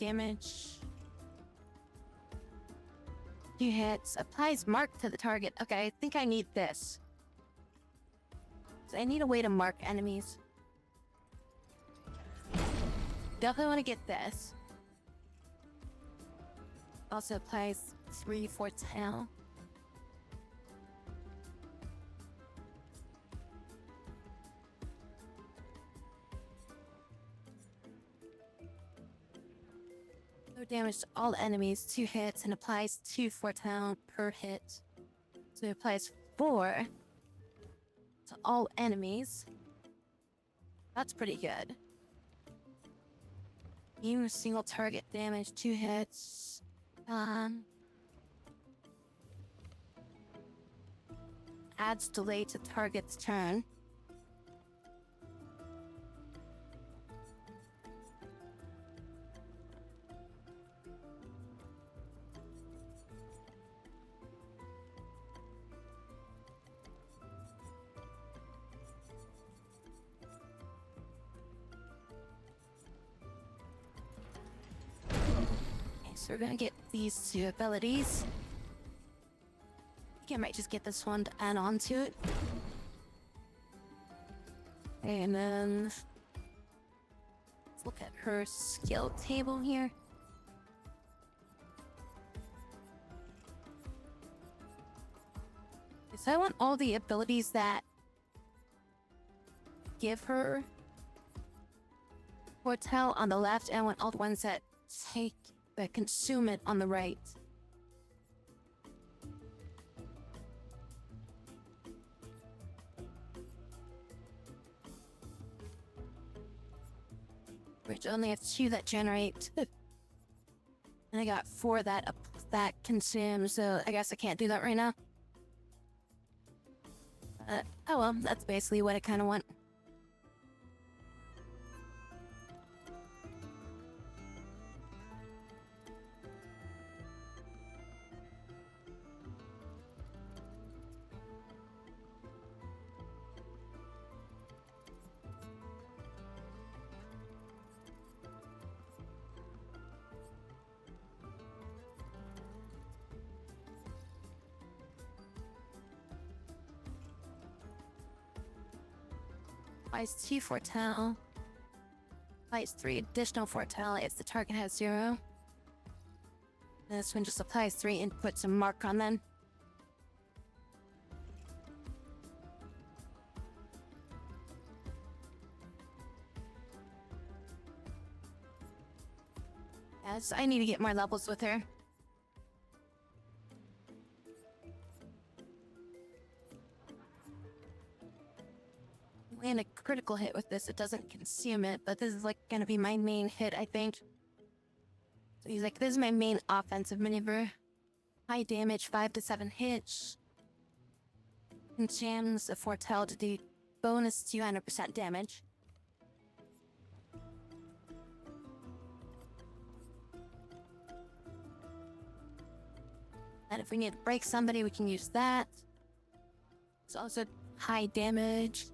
Speaker 2: Damage. 2 hits. Applies mark to the target. Okay, I think I need this. So I need a way to mark enemies. Definitely want to get this. Also applies 3 foretell. Damage to all enemies, 2 hits, and applies 2 foretell per hit. So it applies 4 to all enemies. That's pretty good. Even single target damage, 2 hits. Adds delay to target's turn. So we're gonna get these 2 abilities. I think I might just get this one to add on to it. And then let's look at her skill table here. So I want all the abilities that give her foretell on the left, and I want all the ones that consume it on the right. Which which only have 2 that generate. And I got 4 that consume, so I guess I can't do that right now. Oh well, that's basically what I kind of want. Buys 2 foretell. Buys 3 additional foretell if the target has 0. And this one just applies 3 and puts a mark on them. Yes, I need to get more levels with her. Land a critical hit with this, it doesn't consume it, but this is like gonna be my main hit, I think. So he's like, this is my main offensive maneuver. High damage, 5 to 7 hits. Enchants a foretell to do bonus 200% damage. And if we need to break somebody, we can use that. It's also high damage.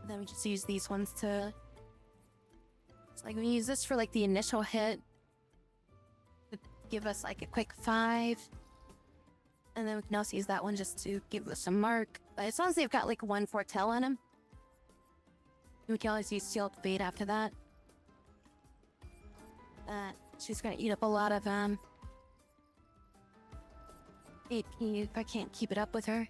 Speaker 2: Then we just use these ones to... It's like we use this for like the initial hit. To give us like a quick 5. And then we can also use that one just to give us a mark. But as long as they've got like 1 foretell on them. We can always use sealed fate after that. She's gonna eat up a lot of AP if I can't keep it up with her.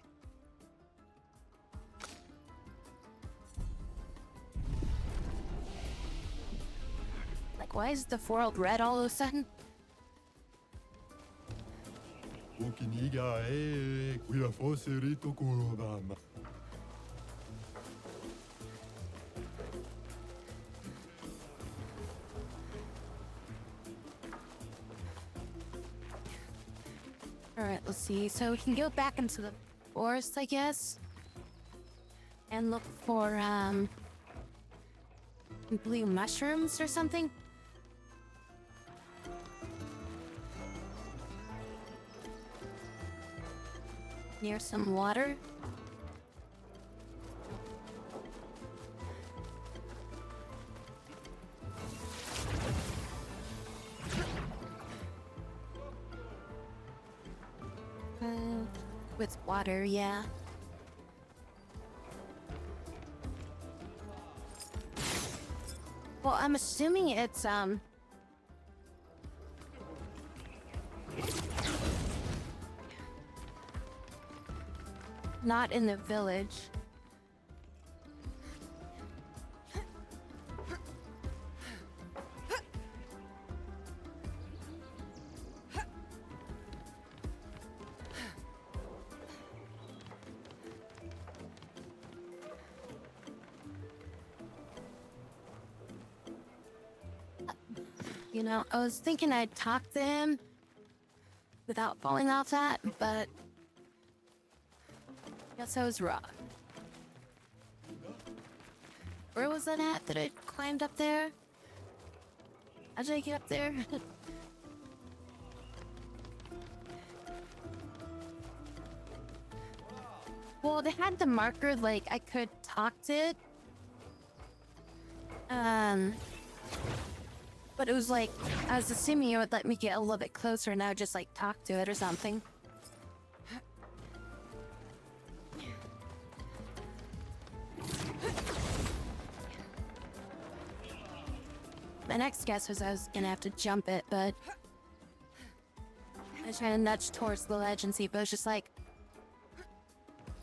Speaker 2: Like, why is the world red all of a sudden? Alright, let's see. So we can go back into the forest, I guess. And look for, blue mushrooms or something. Near some water. With water, yeah. Well, I'm assuming it's, not in the village. You know, I was thinking I'd talk to him without falling off that, but I guess I was wrong. Where was that at that I climbed up there? How did I get up there? Well, they had the marker, like, I could talk to it. But it was like, I was assuming it would let me get a little bit closer and I would just like talk to it or something. My next guess was I was gonna have to jump it, but I was trying to nudge towards the ledge and see, but it was just like,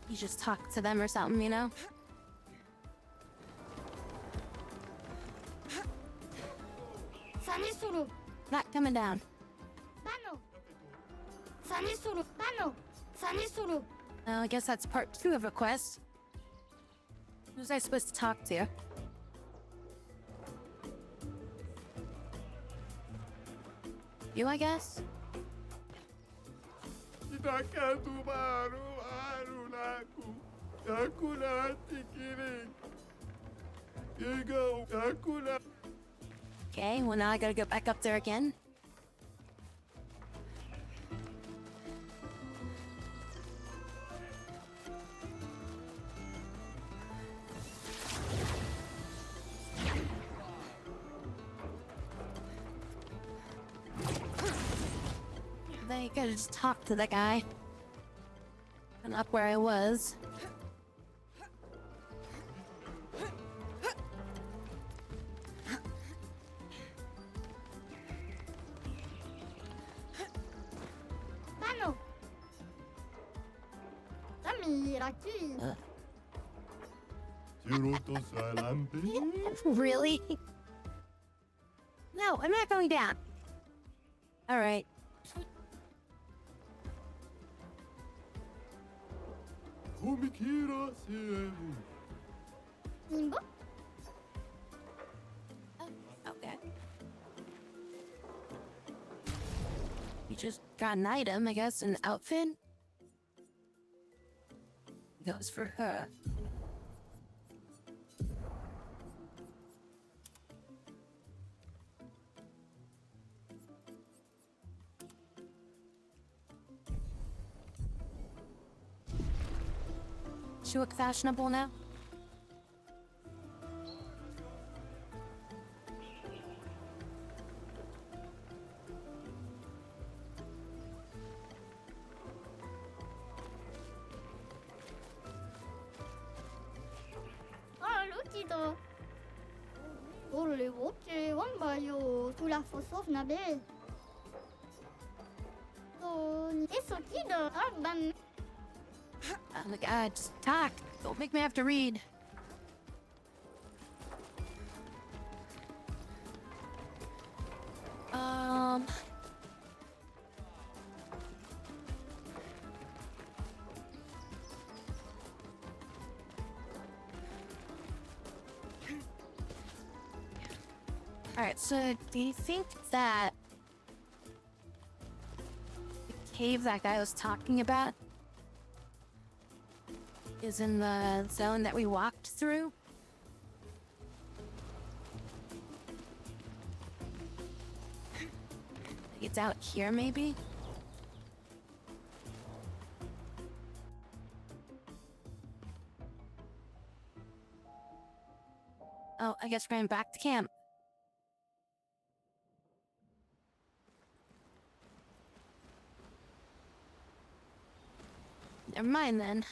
Speaker 2: you just talk to them or something, you know? Not coming down. Oh, I guess that's part 2 of a quest. Who was I supposed to talk to? You, I guess?
Speaker 9: Nakatu baru arulaku. Aku nanti kiring. Ikaw, aku na.
Speaker 2: Okay, well now I gotta go back up there again. I gotta just talk to the guy. And up where I was.
Speaker 4: Mano! Dami, aquí!
Speaker 9: Ciruto salampi.
Speaker 2: Really? No, I'm not going down. Alright.
Speaker 9: Kumikira sieru.
Speaker 4: Nimbo?
Speaker 2: Okay. You just got an item, I guess, an outfit? Goes for her. She look fashionable now?
Speaker 4: Ah, Lucido! Ole voce, wambayo, tu la fosof na be. So, eso kido, arban.
Speaker 2: Oh my god, just talk. Don't make me have to read. Alright, so do you think that the cave that guy was talking about is in the zone that we walked through? It's out here, maybe? Oh, I guess we're going back to camp. Never mind then.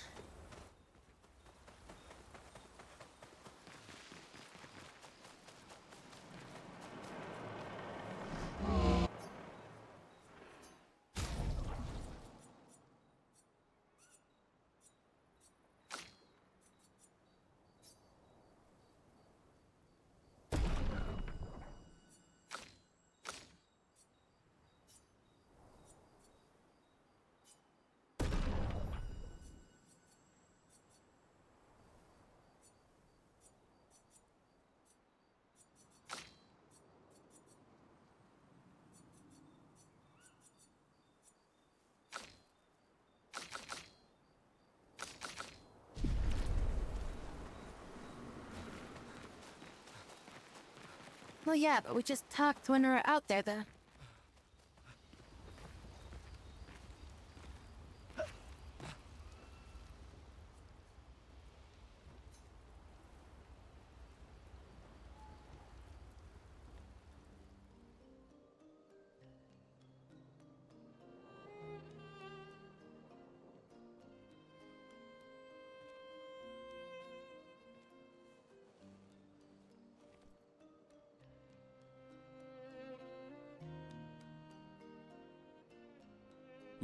Speaker 2: Well, yeah, but we just talked when we were out there, though.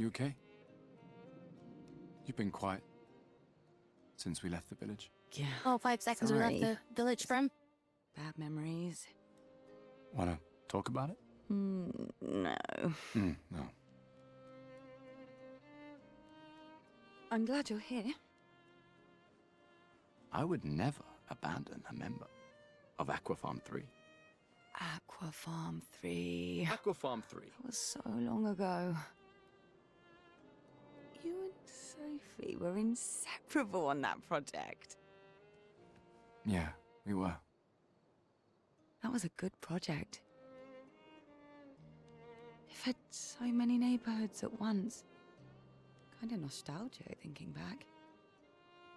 Speaker 8: You okay? You've been quiet since we left the village.
Speaker 5: Yeah.
Speaker 2: Oh, 5 seconds we left
Speaker 5: Sorry.
Speaker 2: the village from.
Speaker 5: Bad memories.
Speaker 8: Wanna talk about it?
Speaker 5: No.
Speaker 8: No.
Speaker 5: I'm glad you're here.
Speaker 8: I would never abandon a member of Aquafarm 3.
Speaker 5: Aquafarm 3.
Speaker 8: Aquafarm 3.
Speaker 5: That was so long ago. You and Sophie were inseparable on that project.
Speaker 8: Yeah, we were.
Speaker 5: That was a good project. It fed so many neighborhoods at once. Kind of nostalgic thinking back.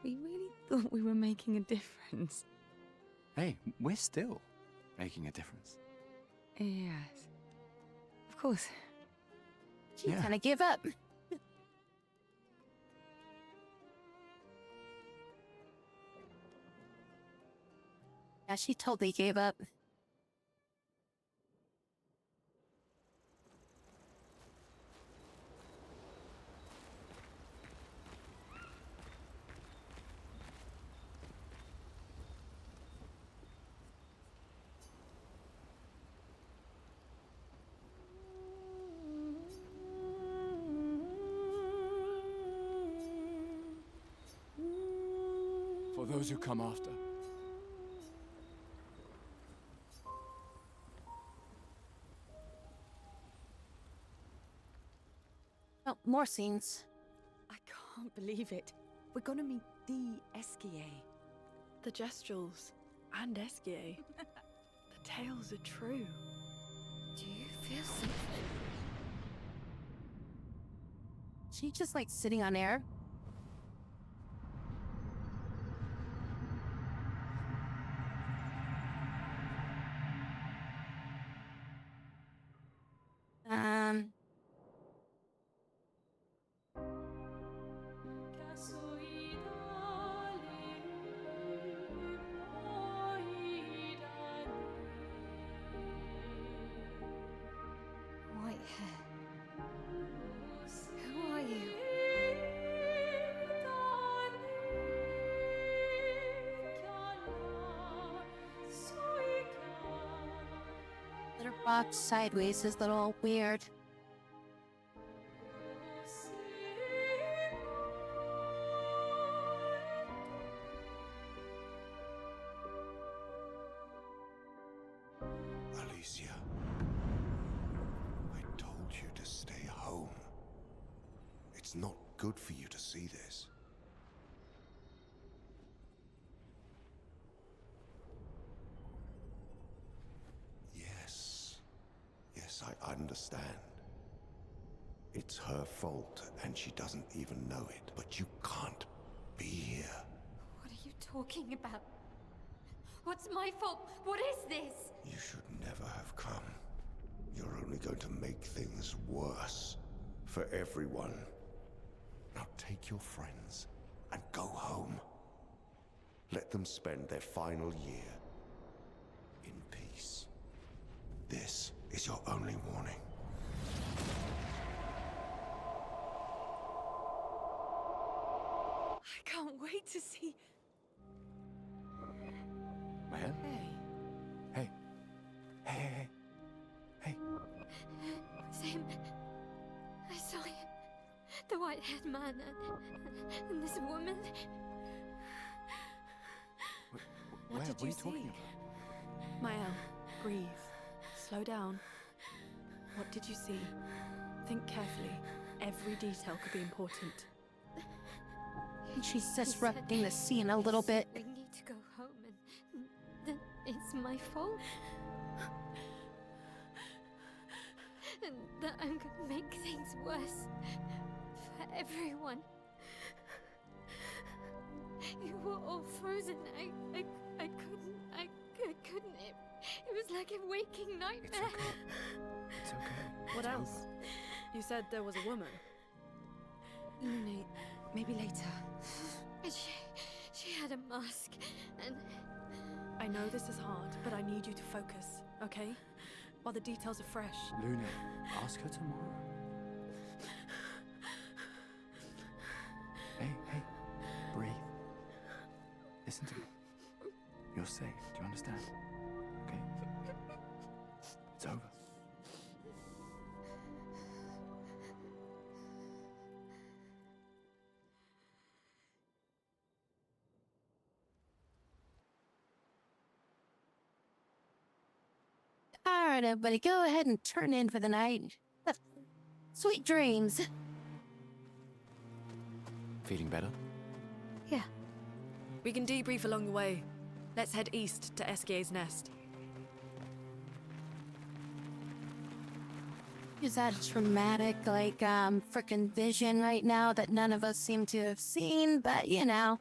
Speaker 5: We really thought we were making a difference.
Speaker 8: Hey, we're still making a difference.
Speaker 5: Yes. Of course.
Speaker 2: She
Speaker 8: Yeah.
Speaker 2: kind of gave up. Yeah, she totally gave up.
Speaker 8: For those who come after.
Speaker 2: Oh, more scenes.
Speaker 10: I can't believe it. We're gonna meet the Esquier. The Gestrels and Esquier. The tales are true.
Speaker 4: Do you feel something?
Speaker 2: She just like sitting on air.
Speaker 4: White hair. Who are you?
Speaker 2: Little box sideways is a little weird.
Speaker 11: Alicia, I told you to stay home. It's not good for you to see this. Yes, I understand. It's her fault, and she doesn't even know it. But you can't be here.
Speaker 4: What are you talking about? What's my fault? What is this?
Speaker 11: You should never have come. You're only going to make things worse for everyone. Now take your friends and go home. Let them spend their final year in peace. This is your only warning.
Speaker 10: I can't wait to see.
Speaker 8: Maya?
Speaker 10: Hey.
Speaker 8: Hey.
Speaker 4: It's him. I saw him. The white-haired man and this woman.
Speaker 10: What did
Speaker 8: What are
Speaker 10: you
Speaker 8: you talking
Speaker 10: see?
Speaker 8: about?
Speaker 10: Mael, breathe. Slow down. What did you see? Think carefully. Every detail could be important.
Speaker 2: She's disrupting the scene a little bit.
Speaker 4: We need to go home and then it's my fault. And that I'm gonna make things worse for everyone. You were all frozen. I couldn't. It was like a waking nightmare.
Speaker 8: It's okay.
Speaker 10: What else? You said there was a woman.
Speaker 5: Nate, maybe later.
Speaker 4: And she had a mask, and
Speaker 10: I know this is hard, but I need you to focus, okay? While the details are fresh.
Speaker 8: Luna, ask her tomorrow. Hey, breathe. Listen to me. You're safe, do you understand? Okay? It's over.
Speaker 2: right, everybody, go ahead and turn in for the night. Sweet dreams.
Speaker 8: Feeling better?
Speaker 4: Yeah.
Speaker 10: We can debrief along the way. Let's head east to Eskier's nest.
Speaker 2: Is that a traumatic, like, frickin' vision right now that none of us seem to have seen, but, you know,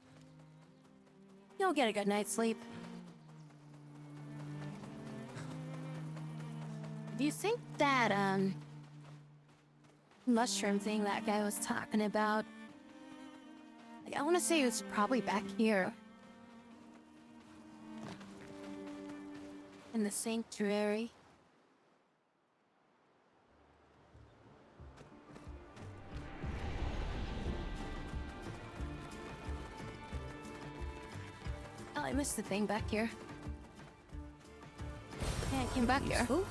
Speaker 2: you'll get a good night's sleep. Do you think that, mushroom thing that guy was talking about, like, I want to say it was probably back here. In the sanctuary. Oh, I missed the thing back here. Yeah, it came back here.
Speaker 10: Ooh.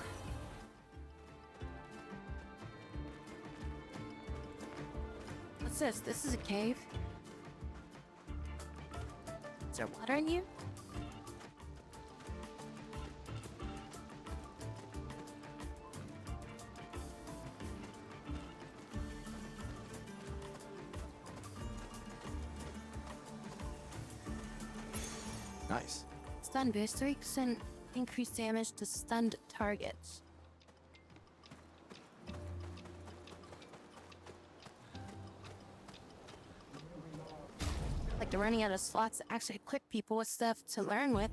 Speaker 2: What's this? This is a cave. Is there water in here?
Speaker 8: Nice.
Speaker 2: Stun boost 3% increased damage to stunned targets. Like they're running out of slots to actually equip people with stuff to learn with.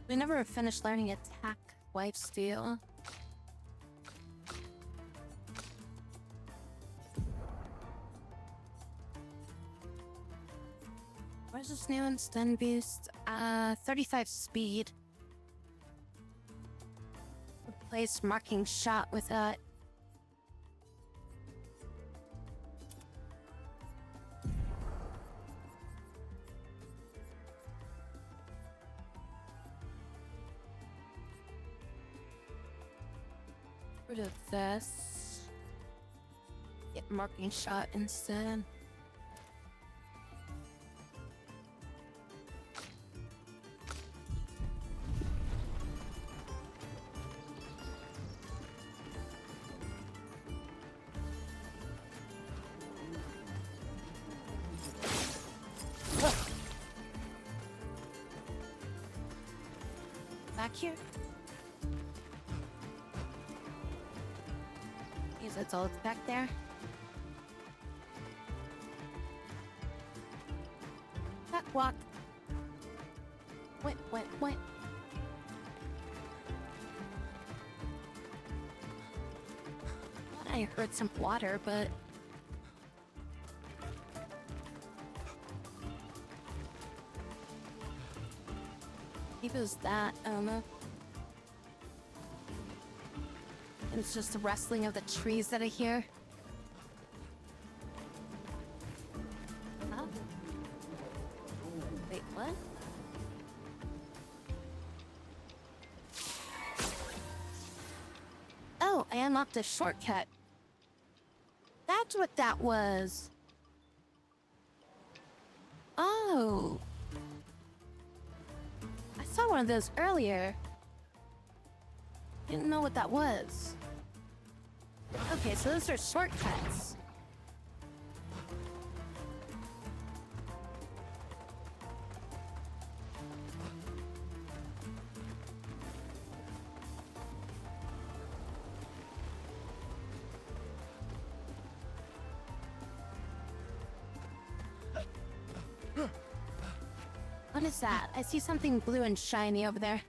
Speaker 2: We never finished learning attack, wife steal. Where's this new one? Stun boost. 35 speed. Replace marking shot with that. Rid of this. Get marking shot instead. Back here. Yes, that's all that's back there. That walk. What? Thought I heard some water, but maybe it was that, I don't know. It's just the rustling of the trees that I hear. Oh. Wait, what? Oh, I unlocked a shortcut. That's what that was. Oh. I saw one of those earlier. Didn't know what that was. Okay, so those are shortcuts. What is that? I see something blue and shiny over there.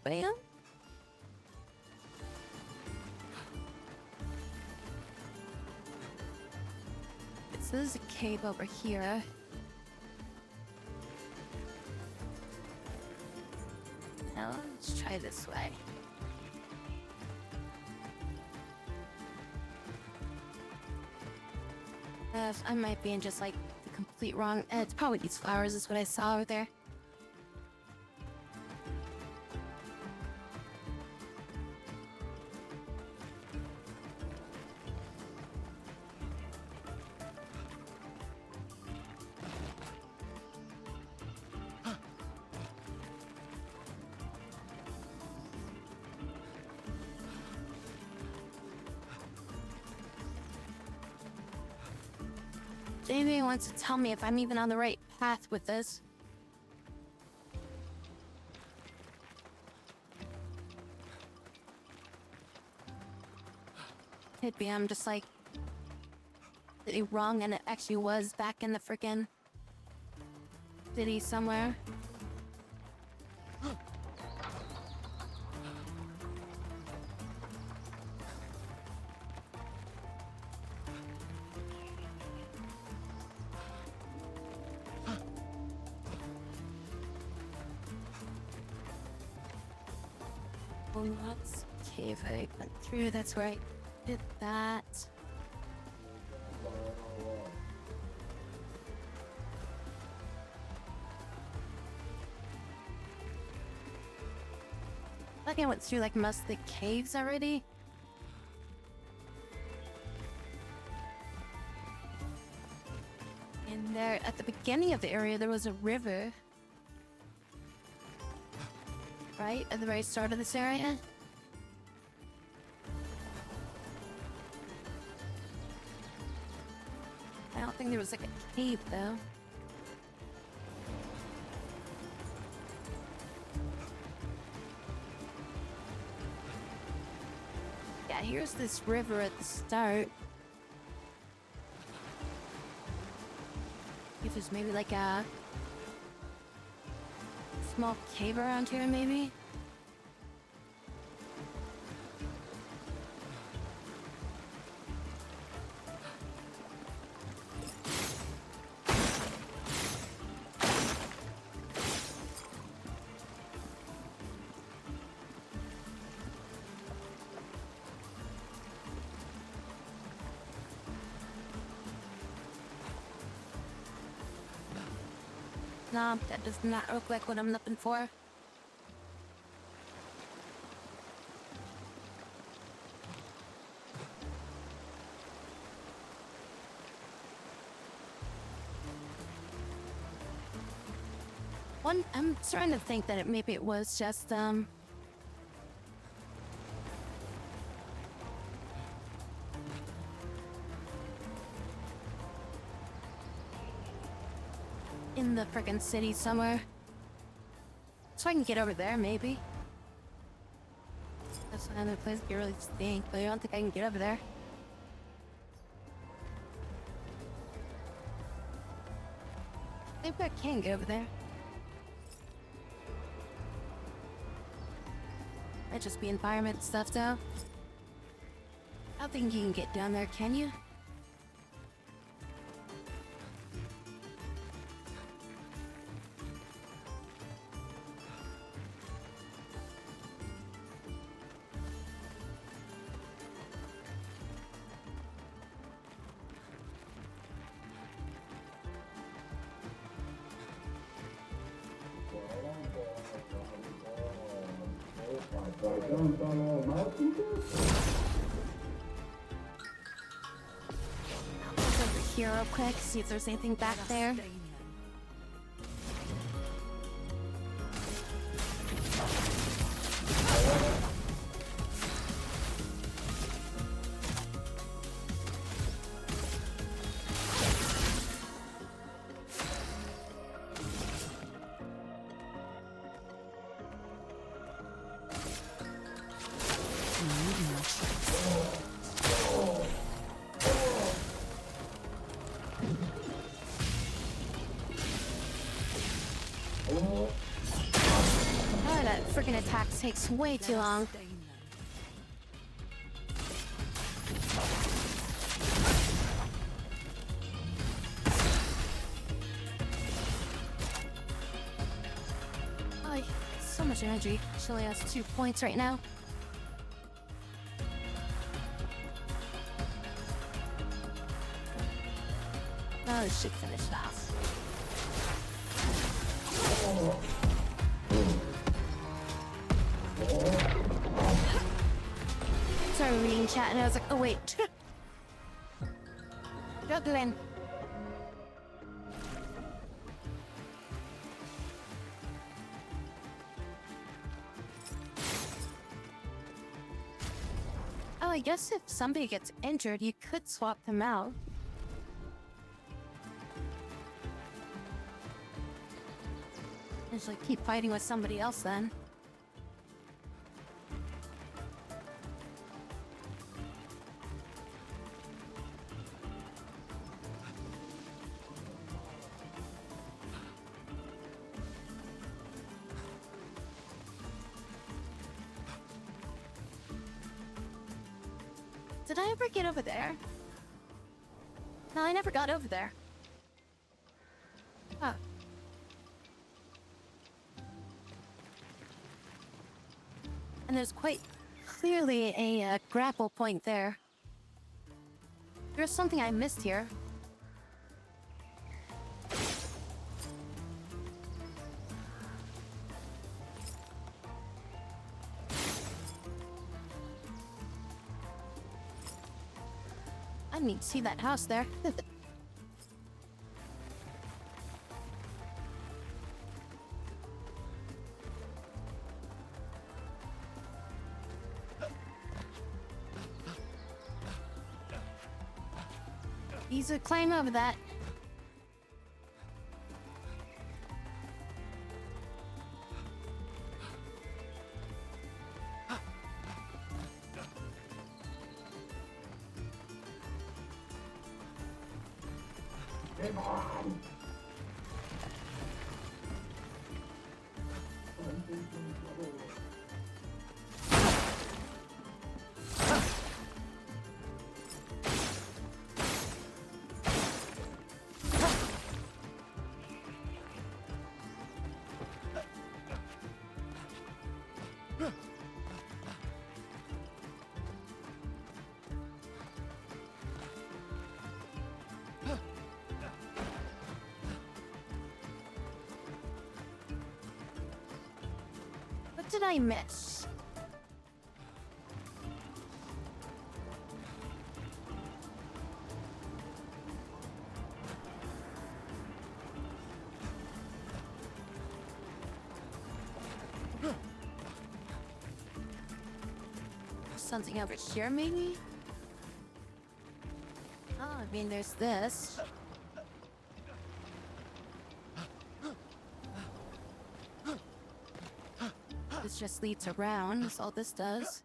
Speaker 2: Wait. So there's a cave over here. Now let's try this way. I might be in just like the complete wrong. It's probably these flowers is what I saw over there. Maybe wants to tell me if I'm even on the right path with this. Could be I'm just like wrong and it actually was back in the frickin' city somewhere. Oh, that's cave I went through. That's where I did that. Like I went through like most of the caves already. And there, at the beginning of the area, there was a river. Right? At the very start of this area? I don't think there was like a cave though. Yeah, here's this river at the start. If there's maybe like a small cave around here, maybe? No, that does not look like what I'm looking for. I'm starting to think that maybe it was just, in the frickin' city somewhere. So I can get over there, maybe. That's another place you really stink, but I don't think I can get over there. Maybe I can get over there. Might just be environment stuff, though. I don't think you can get down there, can you? Over here real quick, see if there's anything back there. Oh, that freaking attack takes way too long. Oh, so much energy. She only has 2 points right now. Oh, this should finish it off. Started reading chat and I was like, oh wait. Juggling. Oh, I guess if somebody gets injured, you could swap them out. Just like keep fighting with somebody else then. Did I ever get over there? No, I never got over there. Oh. And there's quite clearly a grapple point there. There's something I missed here. I need to see that house there. Easy climb over that. What did I miss? Something over here, maybe? Oh, I mean, there's this. This just leads around, that's all this does.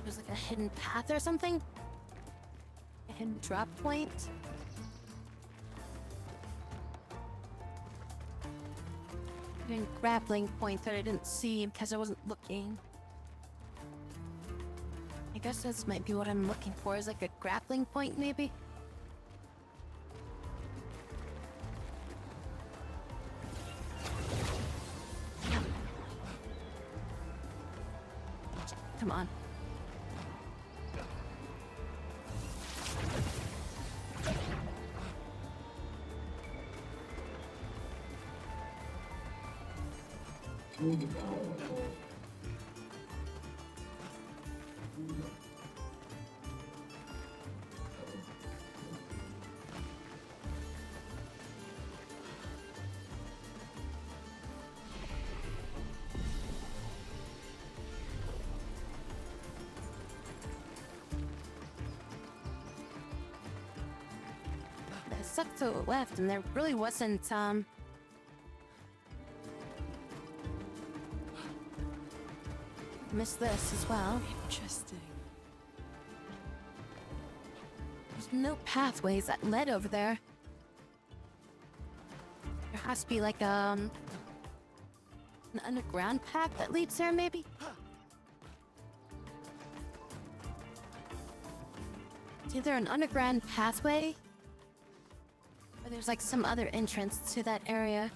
Speaker 2: There's like a hidden path or something? A hidden drop point? Hidden grappling point that I didn't see because I wasn't looking. I guess this might be what I'm looking for, is like a grappling point maybe? Come on. I stuck to the left, and there really wasn't, missed this as well.
Speaker 10: Interesting.
Speaker 2: There's no pathways that led over there. There has to be like, an underground path that leads there, maybe? It's either an underground pathway, or there's like some other entrance to that area.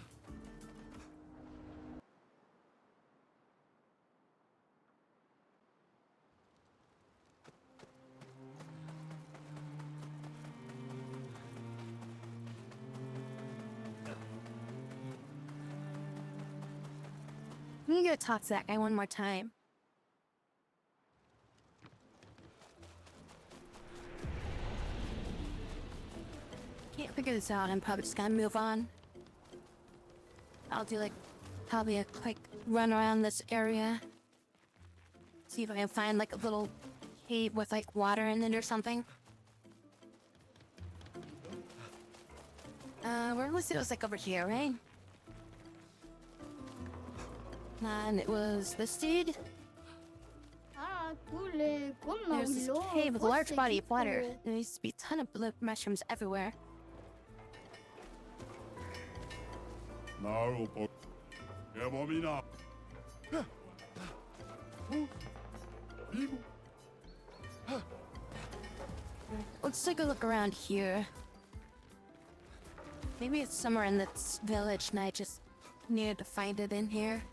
Speaker 2: I'm gonna go talk to that guy one more time. Can't figure this out, I'm probably just gonna move on. I'll do like probably a quick run around this area. See if I can find like a little cave with like water in it or something. Let's see, it was like over here, right? And it was this dude. There's this cave with a large body of water. There used to be a ton of blue mushrooms everywhere. Let's take a look around here. Maybe it's somewhere in this village and I just needed to find it in here.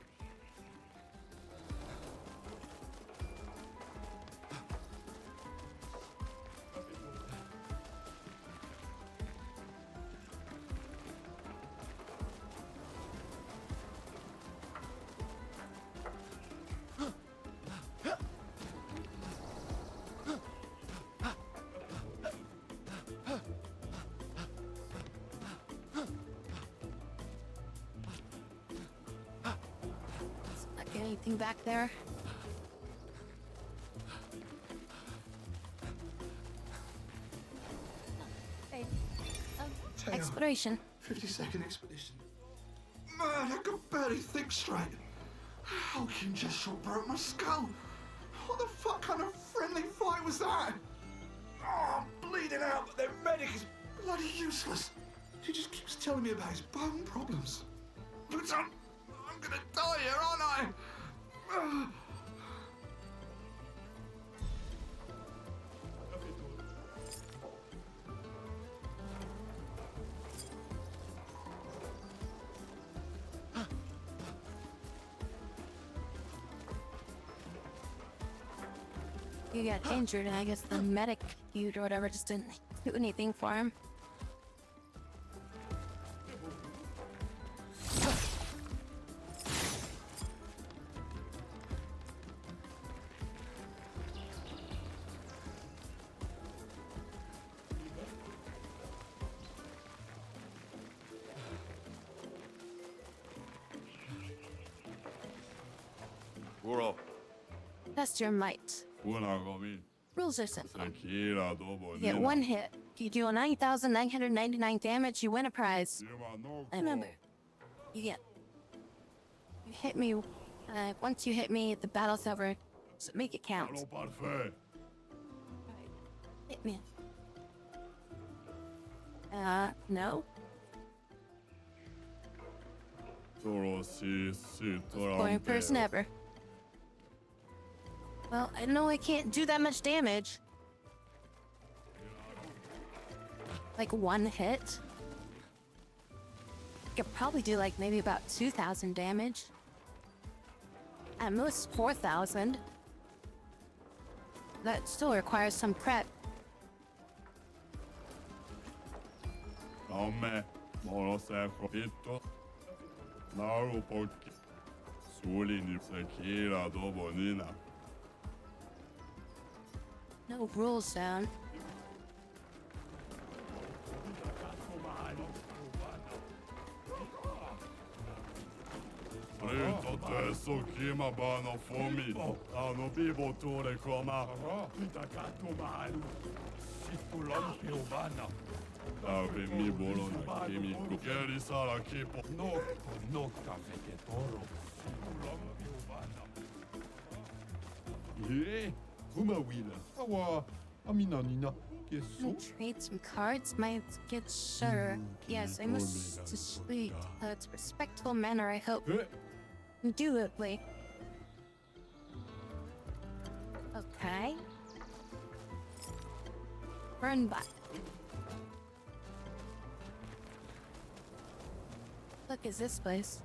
Speaker 2: Anything back there? Hey, exploration.
Speaker 6: 50-second expedition. Man, I could barely think straight. Hulking just shot broke my skull. What the fuck kind of friendly fight was that? Oh, I'm bleeding out, but their medic is bloody useless. He just keeps telling me about his bone problems. But I'm gonna die here, aren't I?
Speaker 2: You got injured, and I guess the medic dude or whatever just didn't do anything for him. Test your might. Rules are simple. You get one hit. If you do 9,999 damage, you win a prize. Remember, you hit me. Once you hit me, the battle's over. So make it count. Hit me. No. Boring person ever. Well, I know I can't do that much damage. Like one hit. I could probably do like maybe about 2,000 damage. At most 4,000. That still requires some prep. No rules down. Trade some cards, might get sure. Yes, I must speak. It's a respectful manner, I hope. Indubitably. Okay. Burn back. Look, is this place?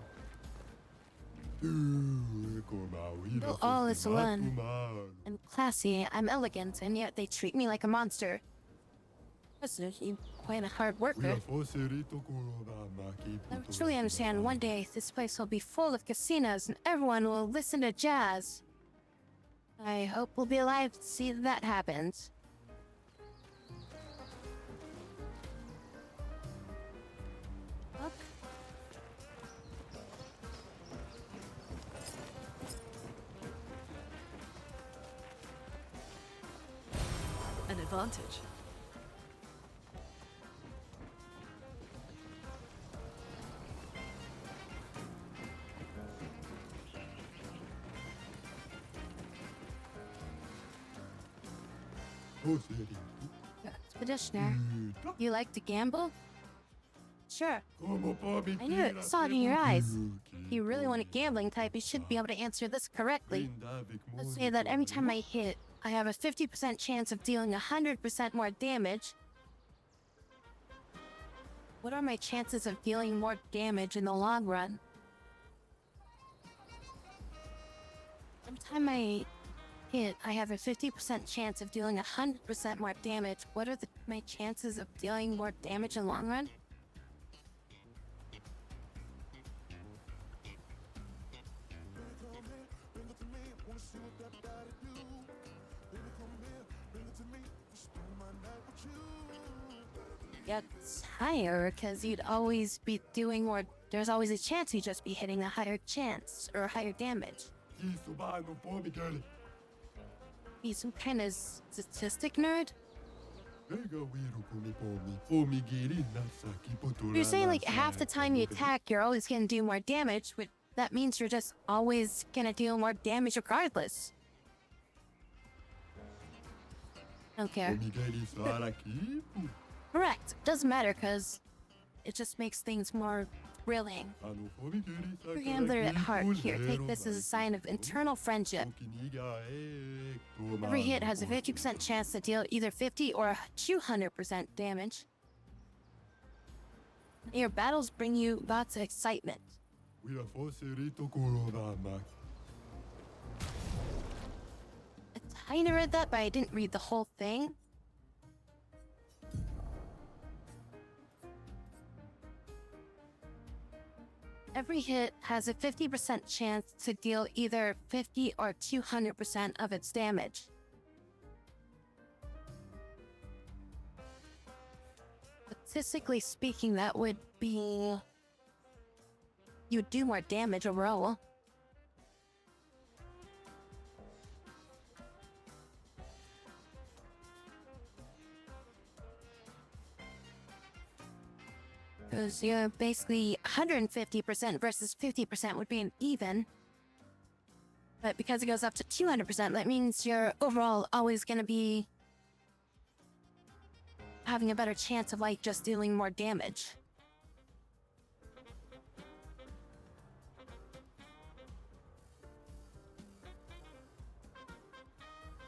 Speaker 2: Built all is one. I'm classy, I'm elegant, and yet they treat me like a monster. You're quite a hard worker. I truly understand one day this place will be full of casinos and everyone will listen to jazz. I hope we'll be alive to see that happens. Look.
Speaker 10: An advantage.
Speaker 9: Poserito.
Speaker 2: Expeditioner, you like to gamble? Sure.
Speaker 9: Como pode
Speaker 2: I knew it. Saw it in your eyes. If you really want a gambling type, you should be able to answer this correctly. Let's say that every time I hit, I have a 50% chance of dealing 100% more damage. What are my chances of dealing more damage in the long run? Every time I hit, I have a 50% chance of dealing 100% more damage. What are my chances of dealing more damage in the long run? Yeah, it's higher because you'd always be doing more. There's always a chance you'd just be hitting a higher chance or higher damage. Be some kind of statistic nerd? You're saying like half the time you attack, you're always gonna do more damage, which that means you're just always gonna deal more damage regardless. Don't care. Correct. Doesn't matter because it just makes things more thrilling. You're a gambler at heart. Here, take this as a sign of internal friendship. Every hit has a 50% chance to deal either 50 or 200% damage. Your battles bring you lots of excitement. I kinda read that, but I didn't read the whole thing. Every hit has a 50% chance to deal either 50 or 200% of its damage. Statistically speaking, that would be... you'd do more damage overall. Because you're basically 150% versus 50% would be an even. But because it goes up to 200%, that means you're overall always going to be having a better chance of like just dealing more damage.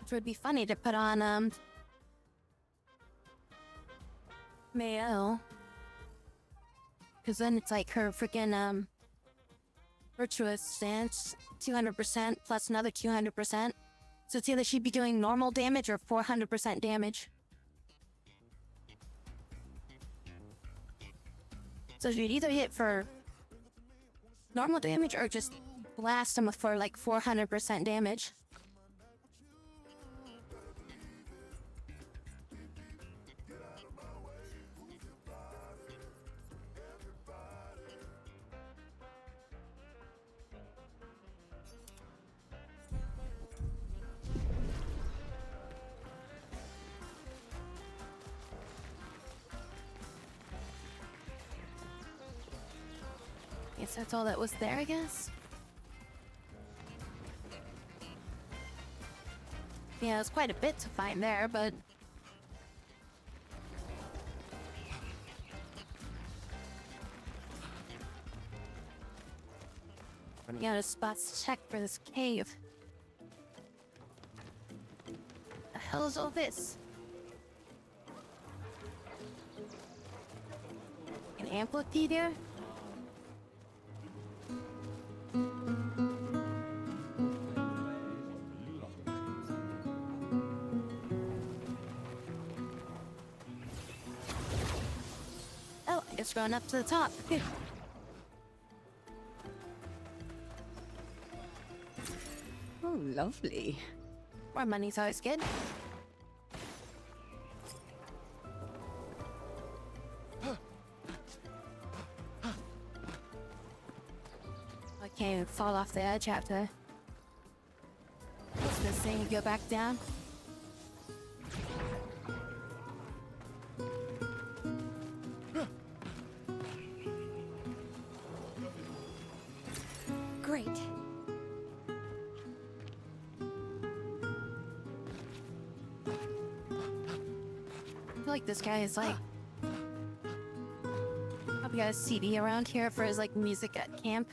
Speaker 2: Which would be funny to put on Mayo. Because then it's like her freaking virtuous stance, 200% plus another 200%. So it's either she'd be doing normal damage or 400% damage. So she'd either hit for normal damage or just blast them for like 400% damage. Guess that's all that was there, I guess? Yeah, it was quite a bit to find there, but... running out of spots to check for this cave. The hell is all this? An amphitheater? Oh, it's going up to the top.
Speaker 5: Oh, lovely.
Speaker 2: More money's always good. I can't even fall off the edge after. What's this thing? You go back down?
Speaker 4: Great.
Speaker 2: feel like this guy is like probably got a CD around here for his like music at camp.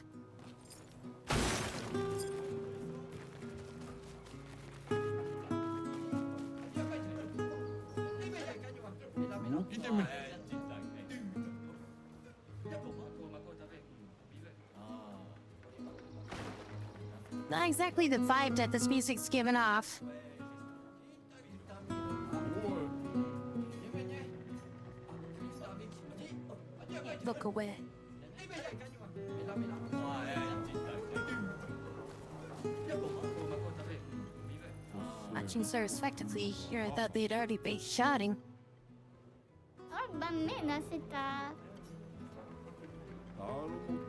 Speaker 2: Not exactly the vibe that this music's giving off. Look away. Matching so respectively, here I thought they'd already be shouting.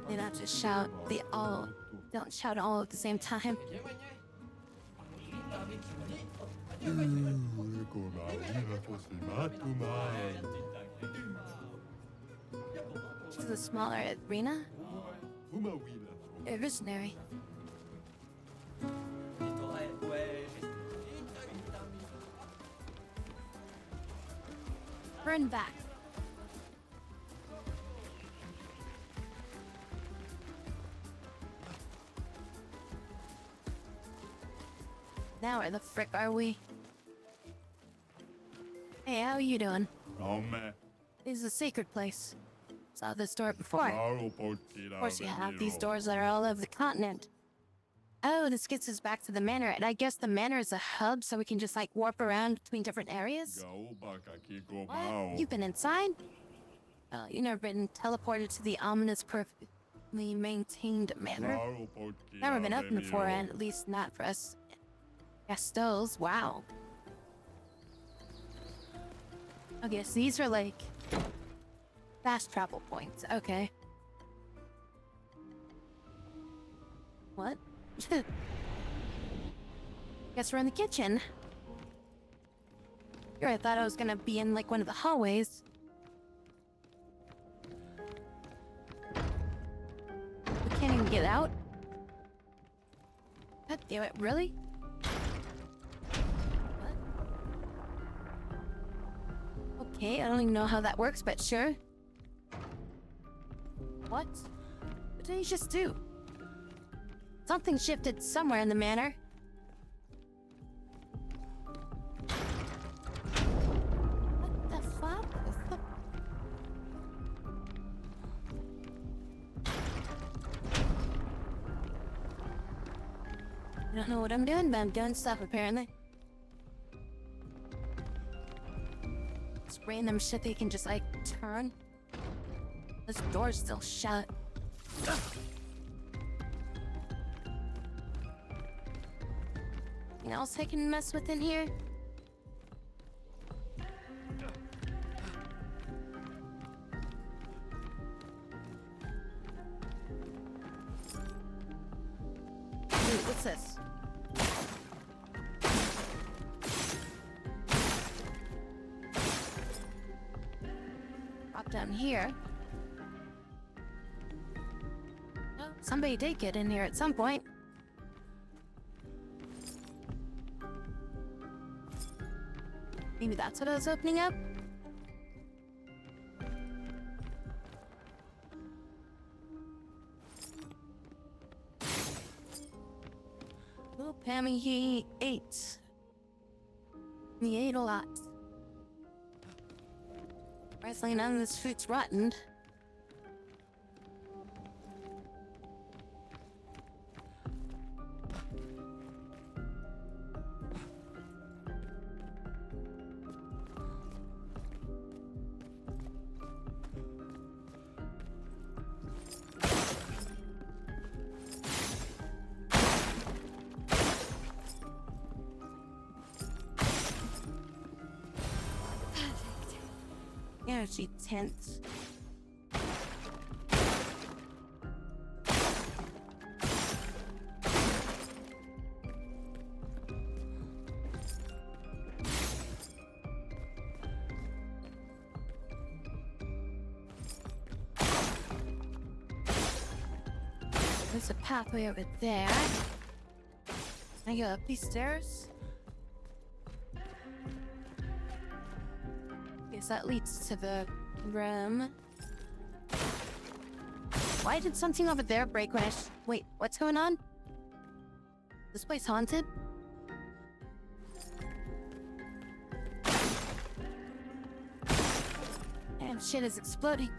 Speaker 2: They don't just shout, they all don't shout all at the same time. This is a smaller arena? Visionary. Burn back. Now where the frick are we? Hey, how you doing? This is a sacred place. Saw this door before. Of course you have these doors that are all over the continent. Oh, this gets us back to the manor, and I guess the manor is a hub so we can just like warp around between different areas? What? You've been inside? Oh, you've never been teleported to the ominous, perfectly maintained manor? Never been up before, and at least not for us Gastos. Wow. Okay, so these are like fast travel points. Okay. What? Guess we're in the kitchen. Here, I thought I was gonna be in like one of the hallways. We can't even get out? God damn it, really? What? Okay, I don't even know how that works, but sure. What? What did he just do? Something shifted somewhere in the manor. What the fuck? I don't know what I'm doing, but I'm doing stuff apparently. Just random shit they can just like turn. This door's still shut. Anything else I can mess with in here? Wait, what's this? Pop down here. Oh, somebody did get in here at some point. Maybe that's what I was opening up? Little Pammy, he ate. He ate a lot. Surprisingly, none of this food's rotten. Energy tense. There's a pathway over there. Can I go up these stairs? Guess that leads to the room. Why did something over there break when I wait, what's going on? This place haunted? Damn, shit is exploding.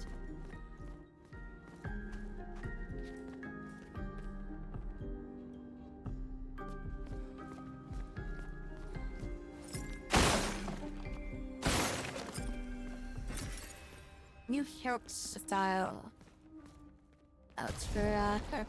Speaker 2: New hairstyle. That's for her.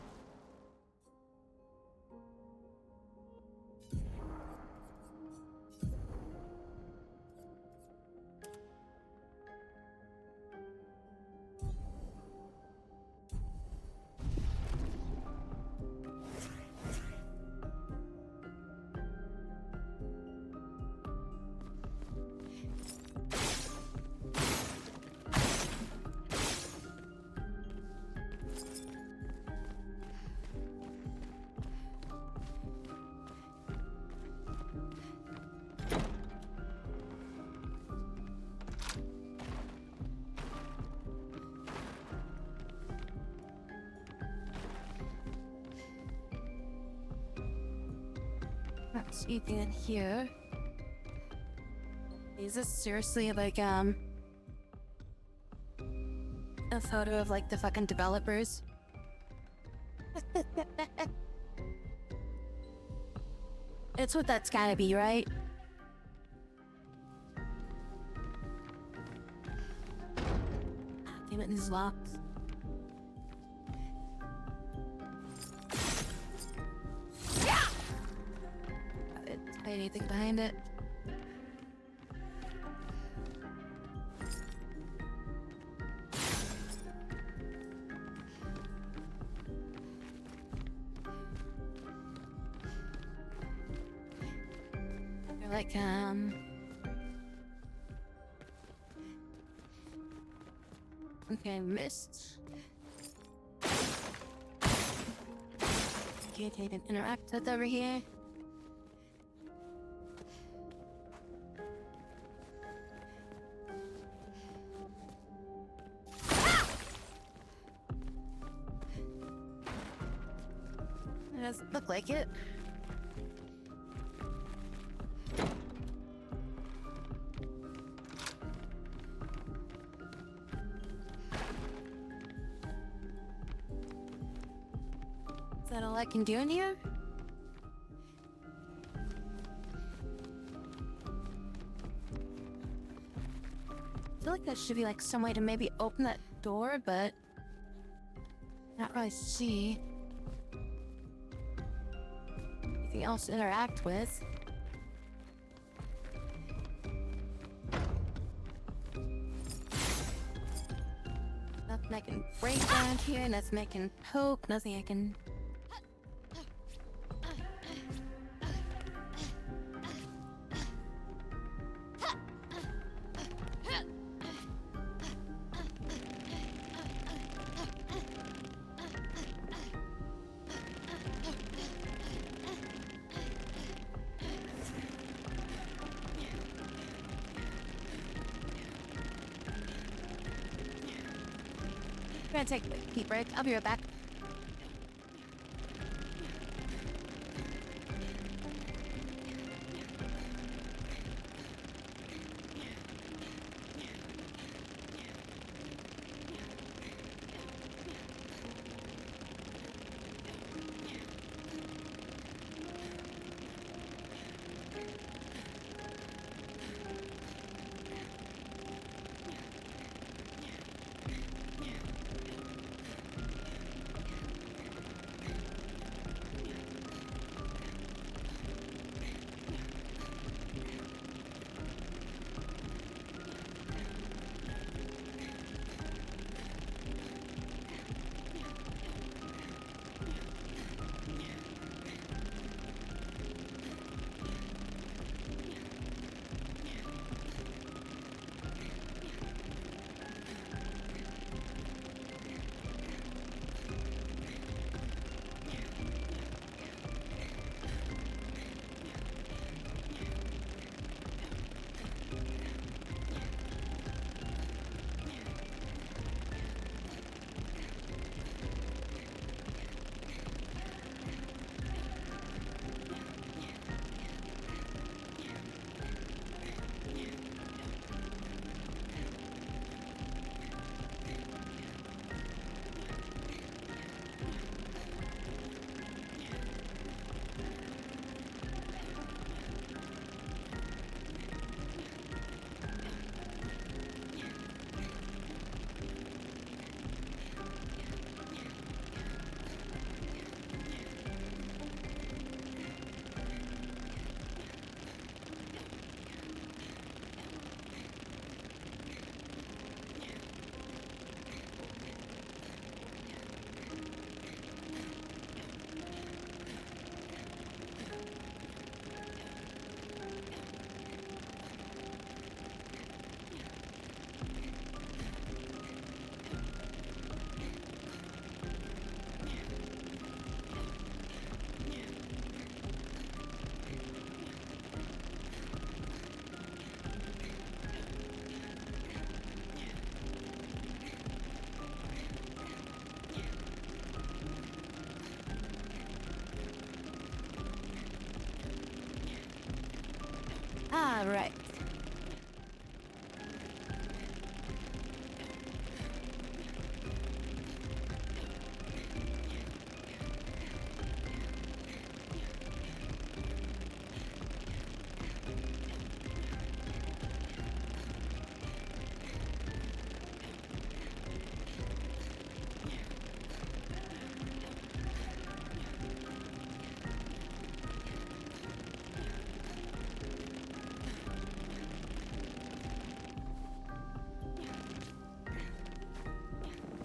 Speaker 2: What's anything in here? Is this seriously like a photo of like the fucking developers? It's what that's gotta be, right? Damn it, these locks. Anything behind it? They're like okay, missed. Can't even interact with over here. It doesn't look like it. Is that all I can do in here? I feel like there should be like some way to maybe open that door, but not really see anything else to interact with. Nothing I can break around here, nothing I can poke, nothing I can... I'm gonna take a pee break. I'll be right back. Ah, right.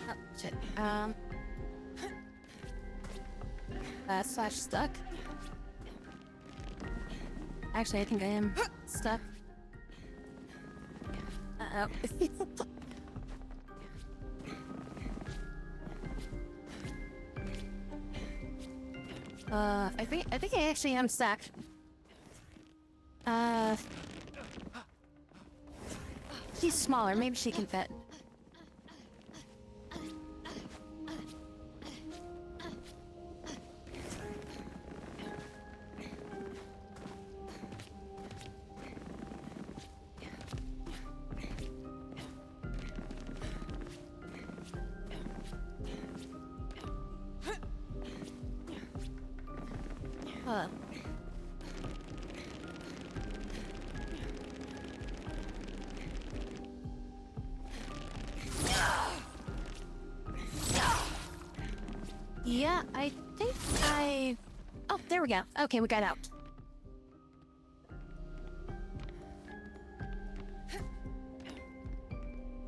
Speaker 2: Oh, shit. Slash stuck. Actually, I think I am stuck. Uh-oh. I think I actually am stuck. She's smaller. Maybe she can fit. Huh. Yeah, I think I... Oh, there we go. Okay, we got out.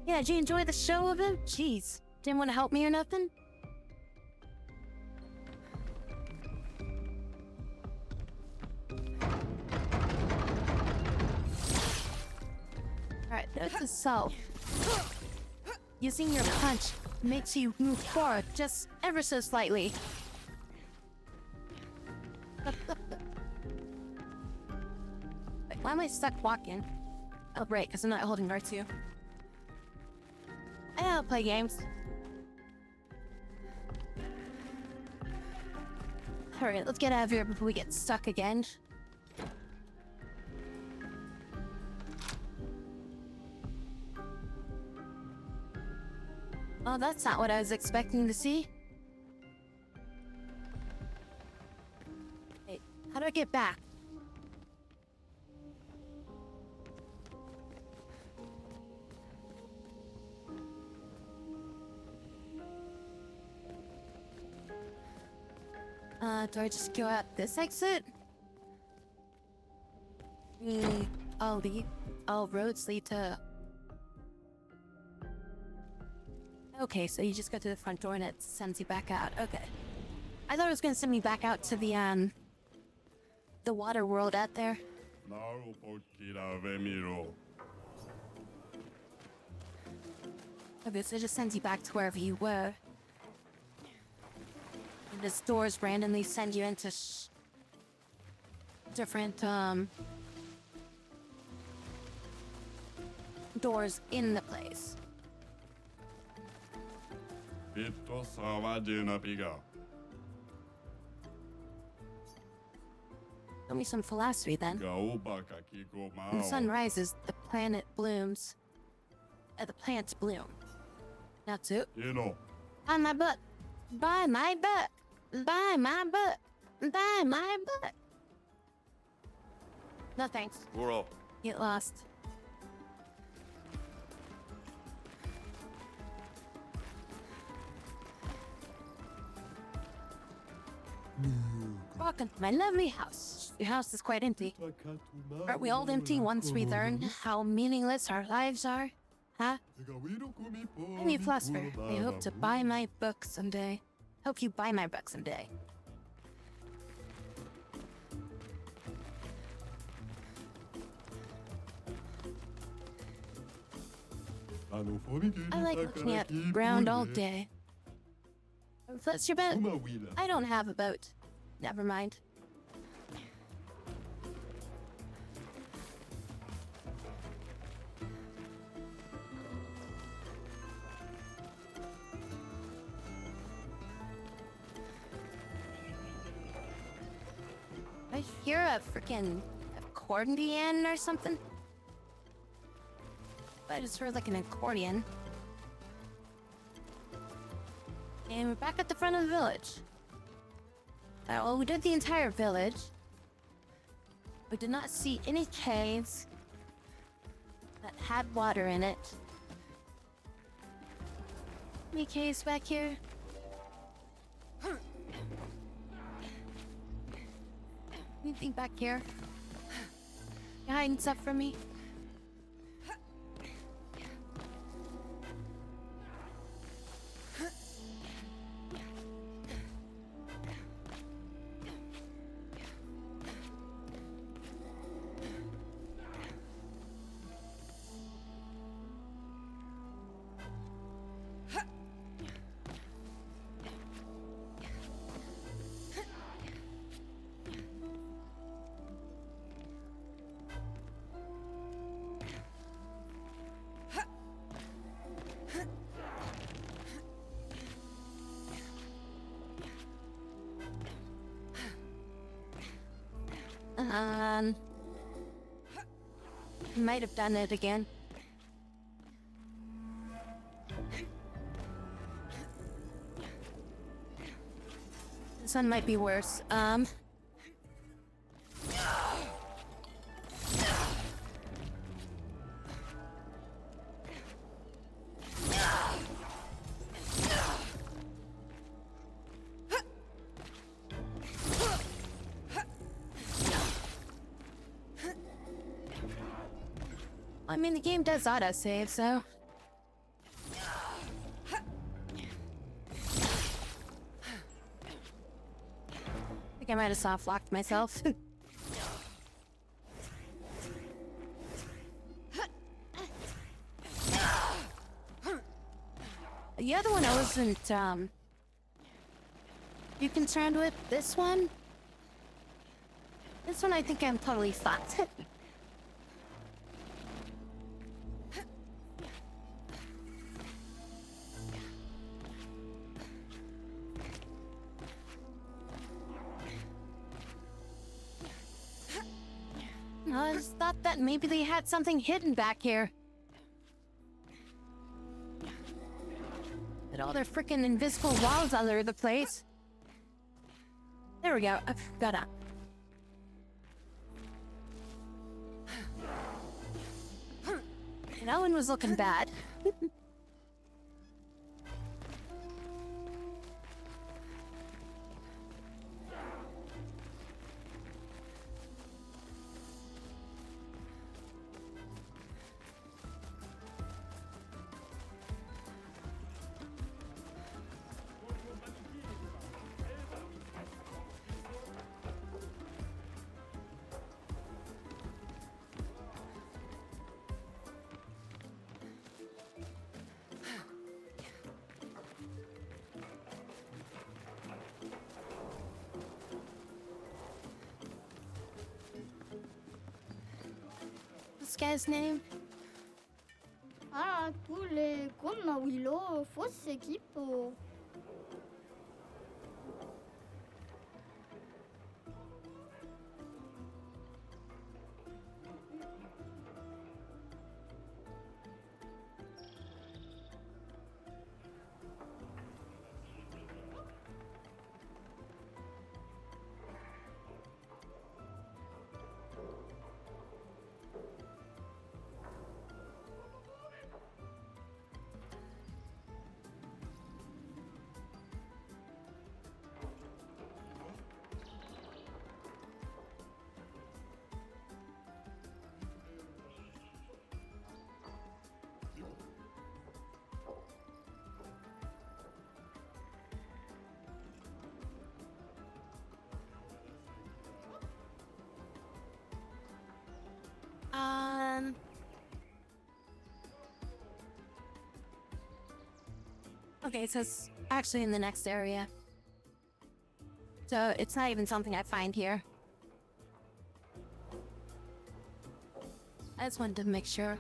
Speaker 2: Yeah, did you enjoy the show of him? Jeez. Didn't want to help me or nothing? Alright, note to self. Using your punch makes you move forward just ever so slightly. Wait, why am I stuck walking? Oh, right, because I'm not holding R2. I'll play games. Alright, let's get out of here before we get stuck again. Oh, that's not what I was expecting to see. Wait, how do I get back? Do I just go out this exit? All roads lead to... Okay, so you just go to the front door and it sends you back out. Okay. I thought it was gonna send me back out to the water world out there. Okay, so it just sends you back to wherever you were. And this doors randomly send you into different, doors in the place. Show me some philosophy then. When the sun rises, the planet blooms. The plants bloom. Natsu. Buy my book. Buy my book. Buy my book. Buy my book. No thanks. Get lost. Welcome to my lovely house. Your house is quite empty. Aren't we all empty once we learn how meaningless our lives are? Huh? I'm a philosopher. I hope to buy my book someday. Hope you buy my book someday. I like looking at the ground all day. If that's your boat, I don't have a boat. Never mind. I hear a freaking accordion or something. But I just heard like an accordion. And we're back at the front of the village. Well, we did the entire village. We did not see any caves that had water in it. Any caves back here? Anything back here? You hiding stuff from me? Might have done it again. This one might be worse. I mean, the game does auto-save, so... I think I might have soft-locked myself. The other one I wasn't, you concerned with? This one? This one I think I'm totally fucked. I just thought that maybe they had something hidden back here. But all their freaking invisible walls all over the place. There we go. I've got up. And that one was looking bad. This guy's name?
Speaker 12: Ah, tous les comme Willow, fausse équipe.
Speaker 2: Okay, so it's actually in the next area. So it's not even something I find here. I just wanted to make sure.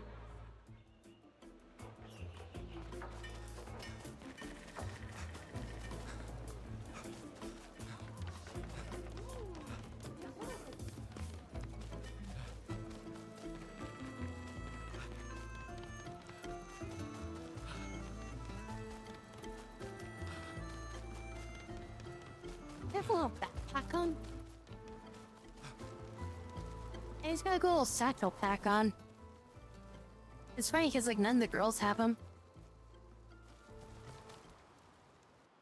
Speaker 2: have a little backpack on? And he's got like a little satchel pack on. It's funny because like none of the girls have them.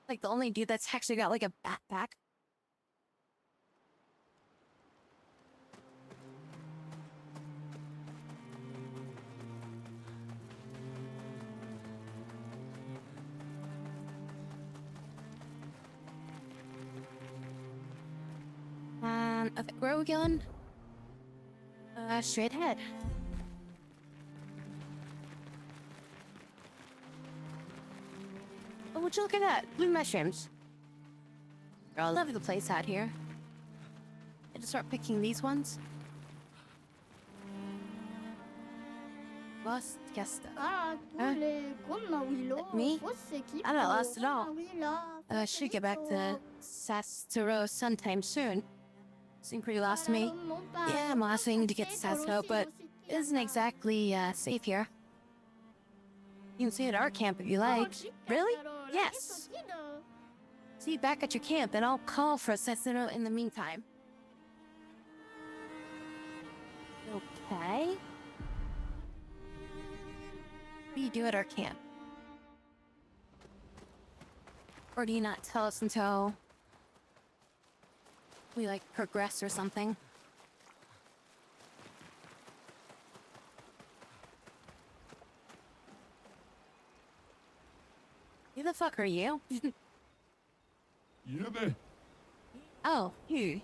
Speaker 2: Like the only dude that's actually got like a backpack. Okay, where are we going? Straight ahead. Oh, would you look at that? Blue mushrooms. They're all over the place out here. I just start picking these ones. Lost Gesta.
Speaker 12: Ah, tous les comme Willow,
Speaker 2: Me?
Speaker 12: fosse qui
Speaker 2: I'm not lost at all.
Speaker 12: I
Speaker 2: I should get back to Sastero sometime soon. Seem pretty lost to me. Yeah, I'm asking to get to Sastero, but it isn't exactly safe here. You can stay at our camp if you like. Really? Yes. See you back at your camp, and I'll call for Sastero in the meantime. Okay. What do you do at our camp? Or do you not tell us until we, like, progress or something? Who the fuck are you?
Speaker 9: Jebe,
Speaker 2: Oh, you.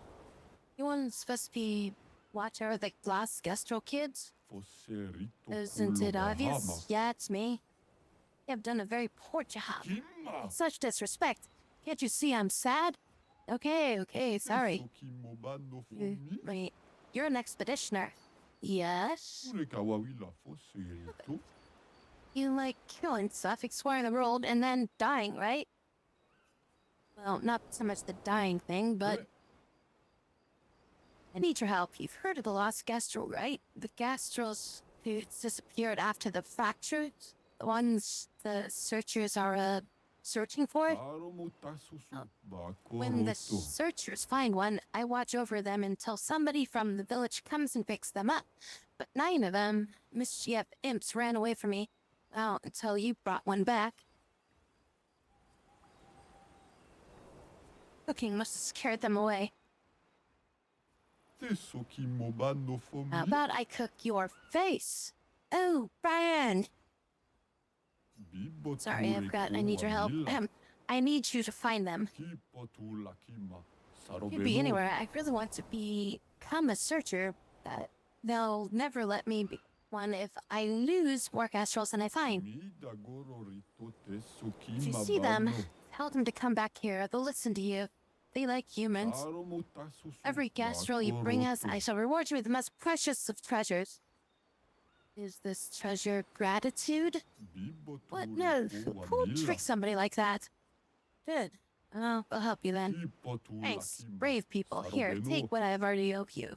Speaker 2: You weren't supposed to be watcher of the Glass Gastro kids?
Speaker 9: fosserito
Speaker 2: Isn't it
Speaker 9: culo
Speaker 2: obvious?
Speaker 9: Bahama.
Speaker 2: Yeah, it's me. You have done a very poor job.
Speaker 9: Kimma,
Speaker 2: Such disrespect. Can't you see I'm sad? Okay, sorry.
Speaker 9: eso kimobano
Speaker 2: You-
Speaker 9: fomi,
Speaker 2: Wait, you're an expeditioner. Yes?
Speaker 9: ure kawawila fosserito.
Speaker 2: You like killing stuff, exploring the world, and then dying, right? Well, not so much the dying thing, but I need your help. You've heard of the lost Gastrel, right? The Gastrels who disappeared after the fractures? The ones the searchers are, searching for?
Speaker 9: Aro mutasusu
Speaker 2: When the
Speaker 9: bakoroto.
Speaker 2: searchers find one, I watch over them until somebody from the village comes and picks them up. But 9 of them, mischief imps, ran away from me. Well, until you brought one back. Cooking must have scared them away.
Speaker 9: Teso kimobano fomi.
Speaker 2: How about I cook your face? Oh, Brian!
Speaker 9: Bibo
Speaker 2: Sorry, I
Speaker 9: ture
Speaker 2: forgot. I need your help.
Speaker 9: kowamila.
Speaker 2: I need you to find them.
Speaker 9: Kipotula kima.
Speaker 2: Could be
Speaker 9: Sarobeno.
Speaker 2: anywhere. I really want to become a searcher, but they'll never let me be one if I lose more Gastrels than I find.
Speaker 9: Mida gororito teso
Speaker 2: If you see them,
Speaker 9: kimabano.
Speaker 2: tell them to come back here. They'll listen to you. They like humans.
Speaker 9: Aro mutasusu
Speaker 2: Every Gastrel you bring us, I
Speaker 9: bakoroto.
Speaker 2: shall reward you with the most precious of treasures. Is this treasure gratitude?
Speaker 9: Bibo
Speaker 2: What?
Speaker 9: ture
Speaker 2: No. Who would
Speaker 9: kowamila.
Speaker 2: trick somebody like that? Good. Oh, I'll help you then.
Speaker 9: Kipotula
Speaker 2: Thanks,
Speaker 9: kima.
Speaker 2: brave people. Here,
Speaker 9: Sarobeno.
Speaker 2: take what I've already owed you.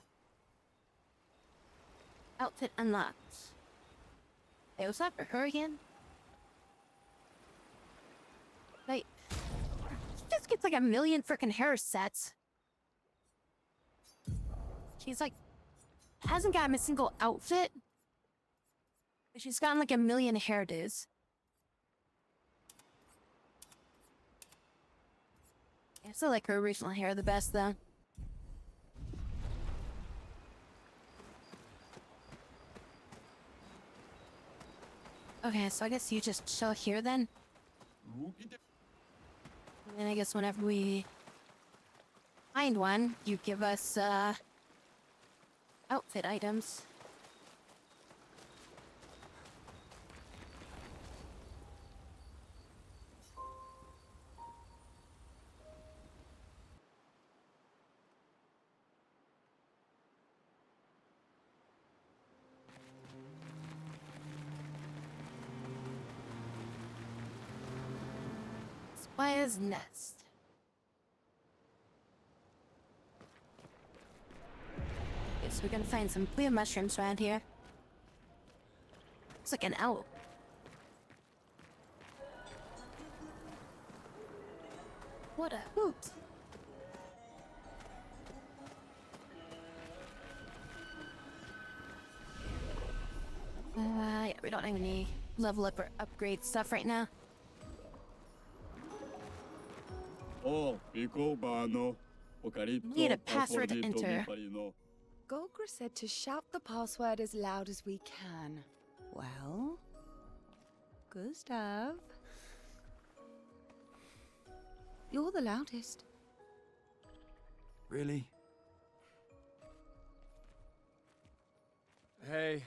Speaker 2: Outfit unlocked. Hey, was that for her again? Like, she just gets like a million frickin' hair sets. She's like, hasn't gotten a single outfit. But she's gotten like a million hairdos. I still like her original hair the best though. Okay, so I guess you just chill here then? And then I guess whenever we find one, you give us, outfit items. Spider's nest. Okay, so we're gonna find some blue mushrooms around here. Looks like an owl. What a hoot. don't have any level up or upgrade stuff right now. Need a password to enter.
Speaker 5: Golgra said to shout the password as loud as we can. Well, Gustav, you're the loudest.
Speaker 8: Really? Hey.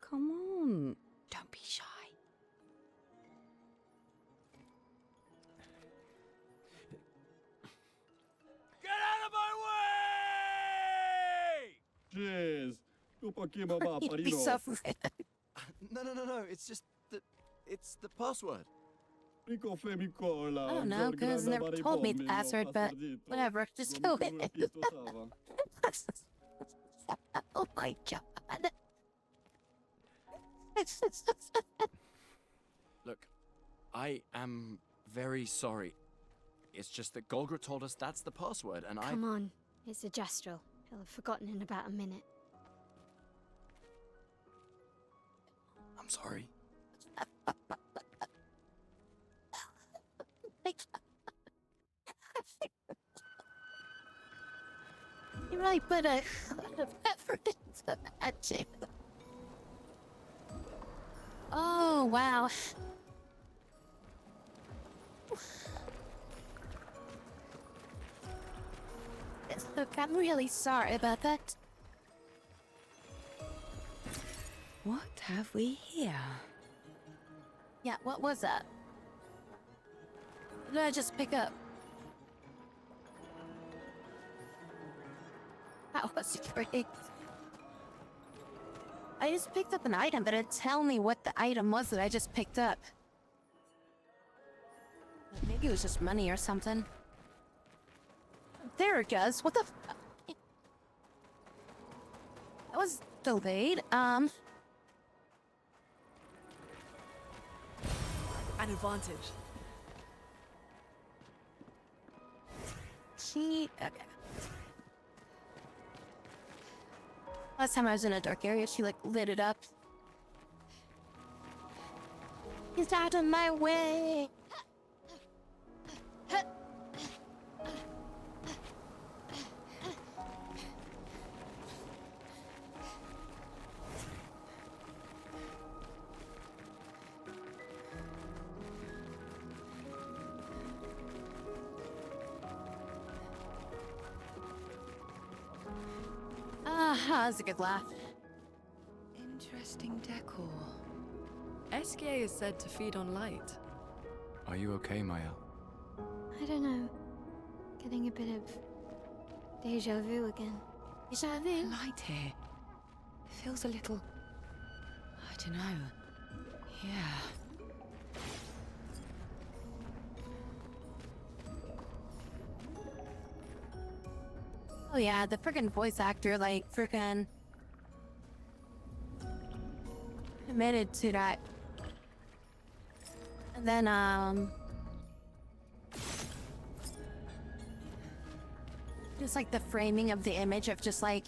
Speaker 5: Come on, don't be shy.
Speaker 8: Get out of my way!
Speaker 9: Jeez, tu poquinho babá,
Speaker 2: You'd be
Speaker 9: parino.
Speaker 2: suffering.
Speaker 8: No. It's just that it's the password.
Speaker 9: Rico femicola.
Speaker 2: I don't know, because never told me the password, but whatever, just go with it. Oh my god.
Speaker 8: Look, I am very sorry. It's just that Golgra told us that's the password, and
Speaker 4: Come on, it's a gestural. He'll have forgotten in about a minute.
Speaker 8: I'm sorry.
Speaker 2: You're right, but a lot of effort into matching. Oh, wow. Look, I'm really sorry about that.
Speaker 5: What have we here?
Speaker 2: Yeah, what was that? What did I just pick up? That was great. I just picked up an item, but it tell me what the item was that I just picked up. Maybe it was just money or something. There it goes. What the f- That was delayed.
Speaker 10: An advantage.
Speaker 2: Okay. Last time I was in a dark area, she like lit it up. He's out of my way. Ah, that's a good laugh.
Speaker 5: Interesting decor.
Speaker 10: SKA is said to feed on light.
Speaker 8: Are you okay, Maya?
Speaker 4: I don't know. Getting a bit of deja vu again.
Speaker 2: Deja
Speaker 5: The
Speaker 2: vu.
Speaker 5: light here. It feels a little... I don't know. Yeah.
Speaker 2: Oh yeah, the freaking voice actor like freaking admitted to that. And then just like the framing of the image of just like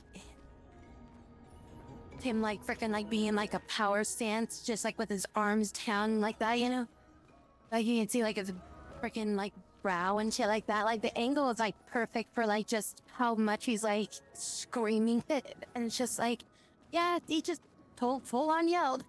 Speaker 2: him like freaking like being like a power stance, just like with his arms down like that, you know? Like you can see like his freaking like brow and shit like that. Like the angle is like perfect for like just how much he's like screaming it. And it's just like, yeah, he just full on yelled.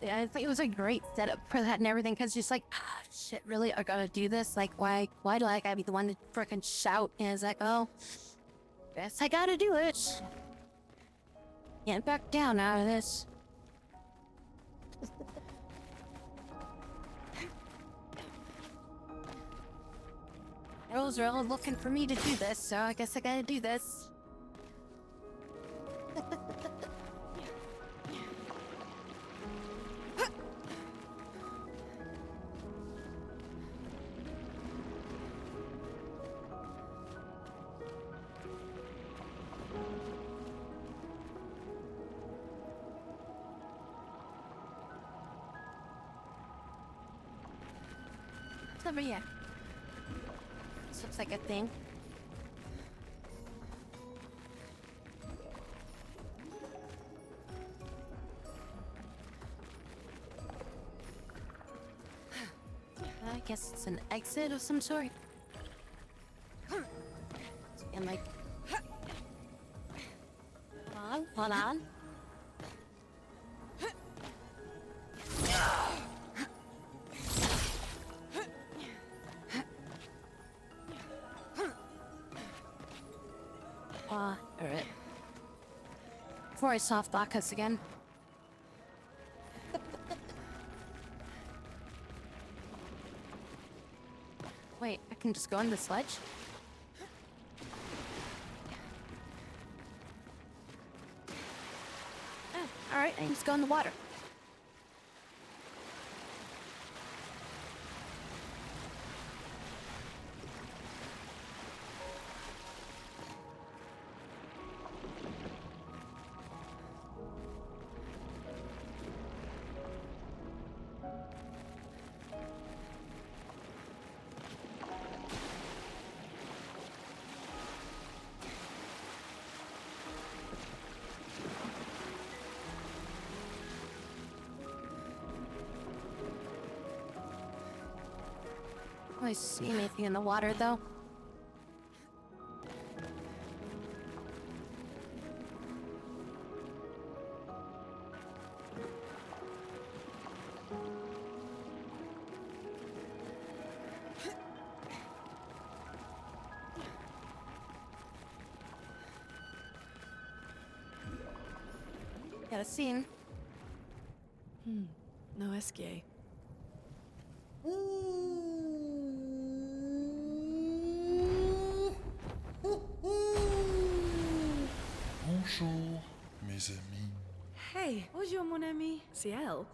Speaker 2: Yeah, I think it was a great setup for that and everything, because just like, ah, shit, really, I gotta do this? Like, why do I gotta be the one to frickin' shout? And it's like, oh, guess I gotta do it. Can't back down out of this. Girls are all looking for me to do this, so I guess I gotta do this. over here. This looks like a thing. I guess it's an exit of some sort. And like, hold on. Alright. Before I soft lock us again. Wait, I can just go on the sledge? Oh, alright, I can just go in the water. Do I see anything in the water, though? Got a scene.
Speaker 10: No SKA.
Speaker 13: Bonjour, mes amis.
Speaker 5: Hey,
Speaker 10: Bonjour, mon ami. Ciel.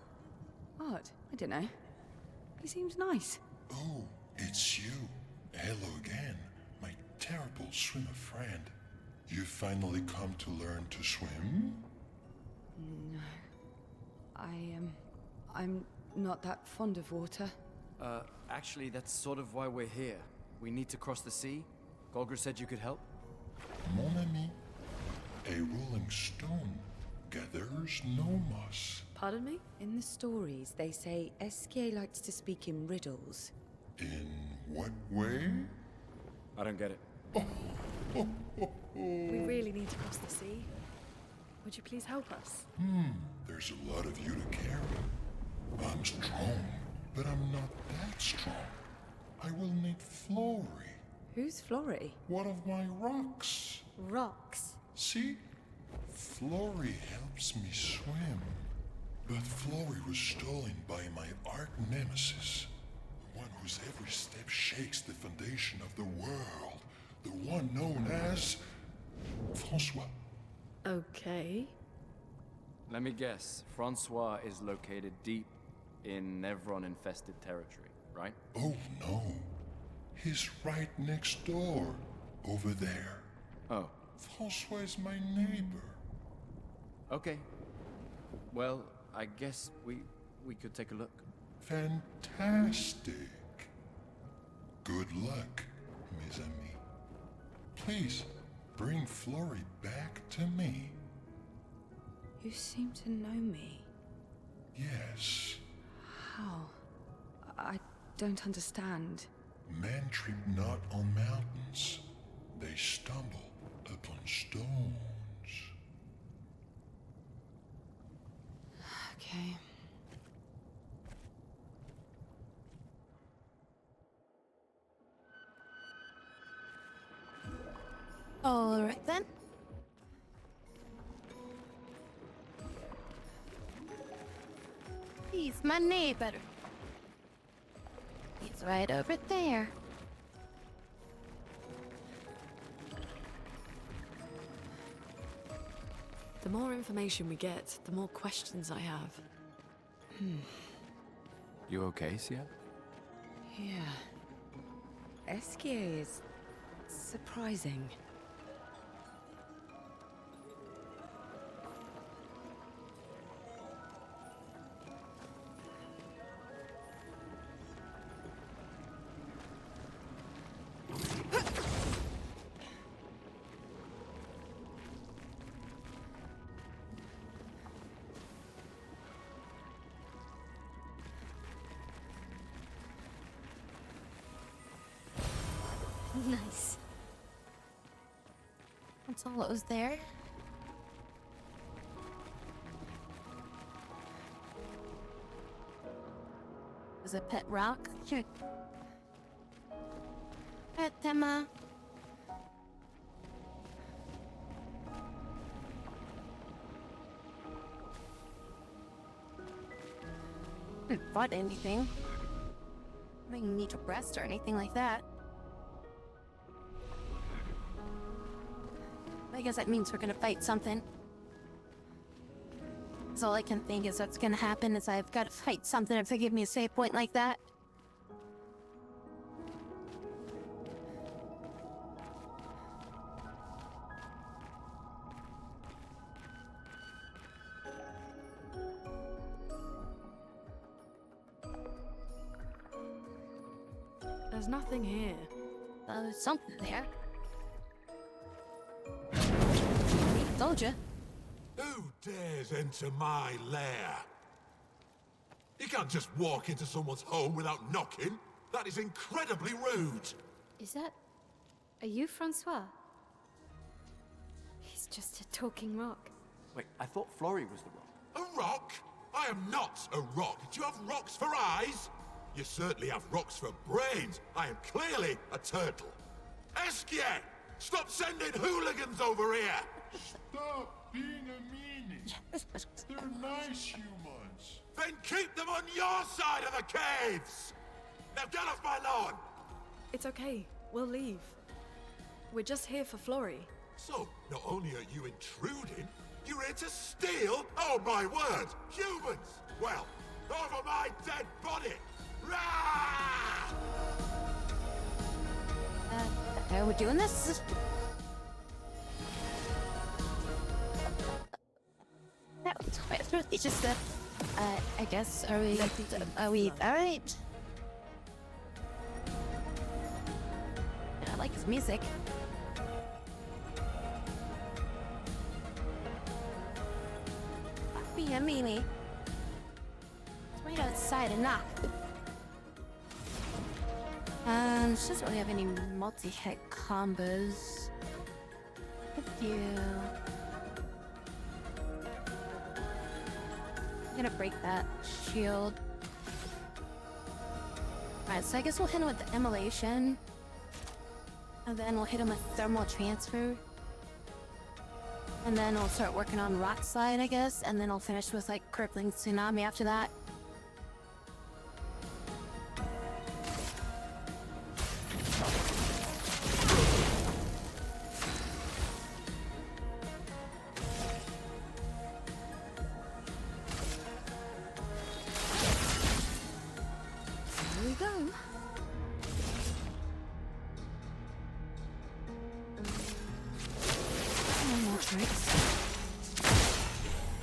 Speaker 5: Odd. I don't know. He seems nice.
Speaker 13: Oh, it's you. Hello again, my terrible swimmer friend. You finally come to learn to swim?
Speaker 5: No. I'm not that fond of water.
Speaker 8: Actually, that's sort of why we're here. We need to cross the sea. Golger said you could help.
Speaker 13: Mon ami, a rolling stone gathers no moss.
Speaker 10: Pardon me?
Speaker 5: In the stories, they say SKA likes to speak in riddles.
Speaker 13: In what way?
Speaker 8: I don't get it.
Speaker 10: We really need to cross the sea. Would you please help us?
Speaker 13: There's a lot of you to carry. I'm strong, but I'm not that strong. I will need Flory,
Speaker 5: Who's Flory?
Speaker 13: one of my rocks.
Speaker 4: Rocks.
Speaker 13: See? Flory helps me swim. But Flory was stolen by my arch nemesis. The one whose every step shakes the foundation of the world. The one known as... Francois.
Speaker 10: Okay.
Speaker 8: Let me guess. Francois is located deep in Nevron-infested territory, right?
Speaker 13: Oh no. He's right next door. Over there.
Speaker 8: Oh,
Speaker 13: Francois is my neighbor.
Speaker 8: okay. Well, I guess we could take a look.
Speaker 13: Fantastic. Good luck, mes amis. Please, bring Flory back to me.
Speaker 5: You seem to know me.
Speaker 13: Yes.
Speaker 5: How? I don't understand.
Speaker 13: Men trip not on mountains. They stumble upon stones.
Speaker 5: Okay.
Speaker 2: All right then. He's my neighbor. He's right over there.
Speaker 10: The more information we get, the more questions I have.
Speaker 8: You okay, Sia?
Speaker 5: Yeah. SKA is surprising.
Speaker 4: Nice.
Speaker 2: That's all that was there. Was a pet rock? Sure. Pet Emma. Didn't bought anything. I didn't need to rest or anything like that. I guess that means we're gonna fight something. That's all I can think is that's gonna happen is I've gotta fight something if they give me a save point like that.
Speaker 10: There's nothing here.
Speaker 2: There's something there. Told you.
Speaker 14: Who dares enter my lair? You can't just walk into someone's home without knocking. That is incredibly rude.
Speaker 4: Is that... Are you Francois? He's just a talking rock.
Speaker 8: Wait, I thought Florrie was the rock.
Speaker 14: A rock? I am not a rock. Do you have rocks for eyes? You certainly have rocks for brains. I am clearly a turtle. Esquier! Stop sending hooligans over here!
Speaker 13: Stop being a meanie. They're nice humans.
Speaker 14: Then keep them on your side of the caves! Now get off my lawn!
Speaker 10: It's okay. We'll leave. We're just here for Florrie.
Speaker 14: So, not only are you intruding, you're here to steal? Oh my word! Humans! Well, over my dead body! Rah!
Speaker 2: Are we doing this? No, it's just that, I guess, are we alright? I like his music. Be a meanie. It's right outside and knock. She doesn't really have any multi-hit combos. Thank you. I'm gonna break that shield. Alright, so I guess we'll hit him with the immolation. And then we'll hit him with thermal transfer. And then we'll start working on rock slide, I guess. And then I'll finish with like crippling tsunami after that.
Speaker 10: Here we go.
Speaker 2: More tricks.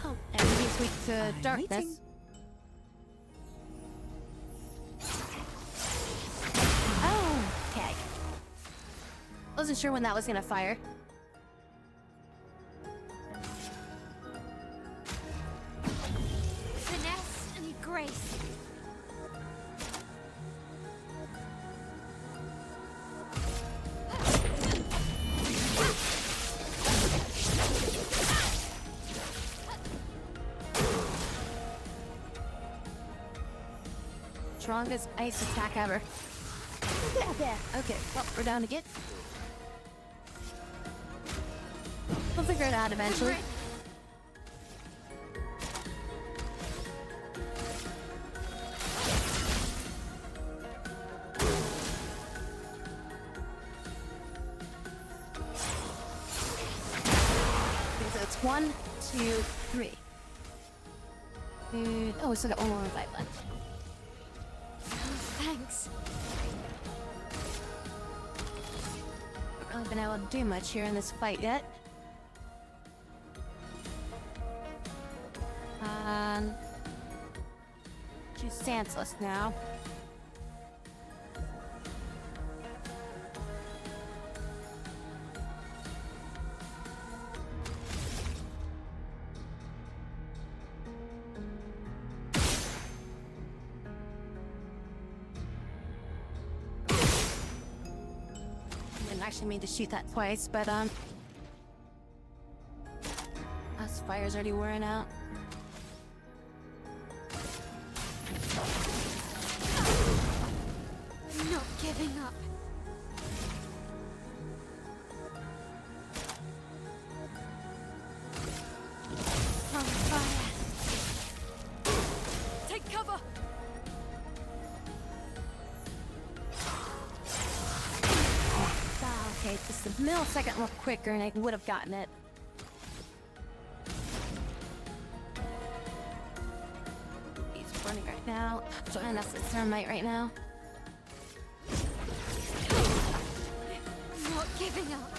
Speaker 2: Oh, everybody's weak to darkness. Oh, okay. Wasn't sure when that was gonna fire.
Speaker 4: Finesse and grace.
Speaker 2: Strongest ice attack ever. Okay, well, we're down again. We'll figure it out eventually. Okay, so it's 1, 2, 3. Oh, we still got one more fight left.
Speaker 4: Thanks.
Speaker 2: Haven't really been able to do much here in this fight yet. She's senseless now. actually mean to shoot that twice, but this fire's already wearing out.
Speaker 4: I'm not giving up. On fire. Take cover.
Speaker 2: Okay, just a millisecond more quicker and I would have gotten it. He's running right now. Trying us with thermite right now.
Speaker 4: I'm not giving up.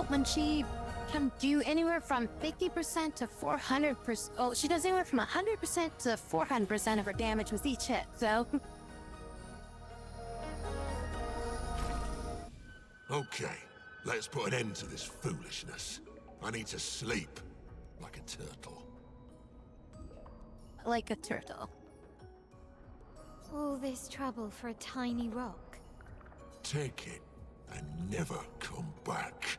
Speaker 2: When she can do anywhere from 50% to 400%. Oh, she does anywhere from 100% to 400% of her damage with each hit, so.
Speaker 14: Okay, let's put an end to this foolishness. I need to sleep like a turtle.
Speaker 2: Like a turtle.
Speaker 4: All this trouble for a tiny rock.
Speaker 14: Take it and never come back.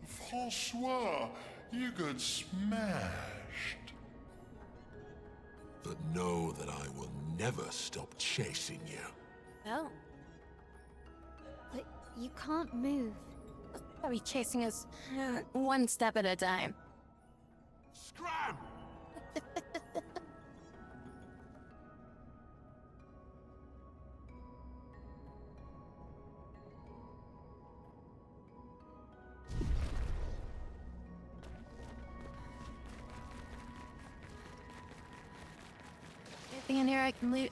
Speaker 13: Francois, you got smashed.
Speaker 14: But know that I will never stop chasing you.
Speaker 2: Oh.
Speaker 4: But you can't move.
Speaker 2: I'll be chasing us one step at a time.
Speaker 14: Scram!
Speaker 2: Anything in here I can loot?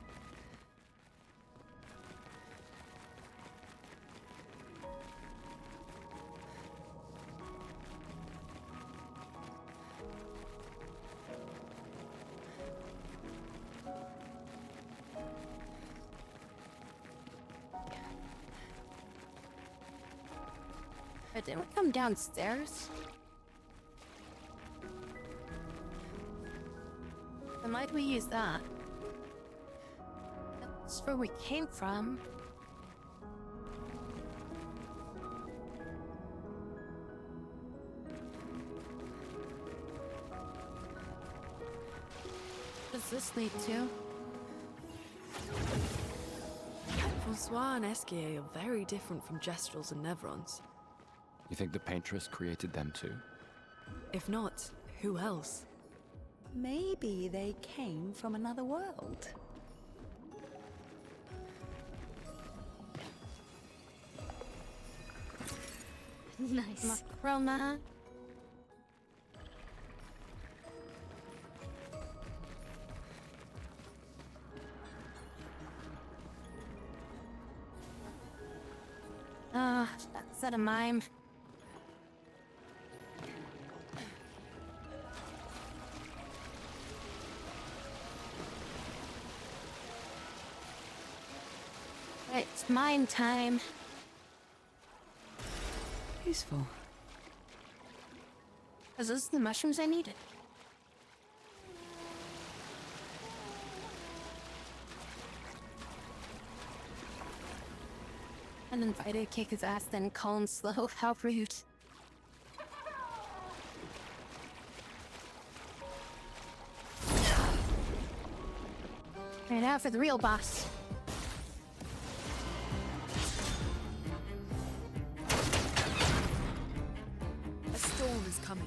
Speaker 2: But didn't we come downstairs? Then why'd we use that? That's where we came from. What does this lead to?
Speaker 10: Francois and Esquier are very different from Gestrels and Nevrons.
Speaker 8: You think the Paintress created them too?
Speaker 10: If not, who else?
Speaker 15: Maybe they came from another world.
Speaker 4: Nice.
Speaker 2: Macroma. Is that a mime? It's mime time.
Speaker 5: Useful.
Speaker 2: Are those the mushrooms I needed? Uninvited, kick his ass, then call him slow. How rude. Right now for the real boss.
Speaker 10: A storm is coming.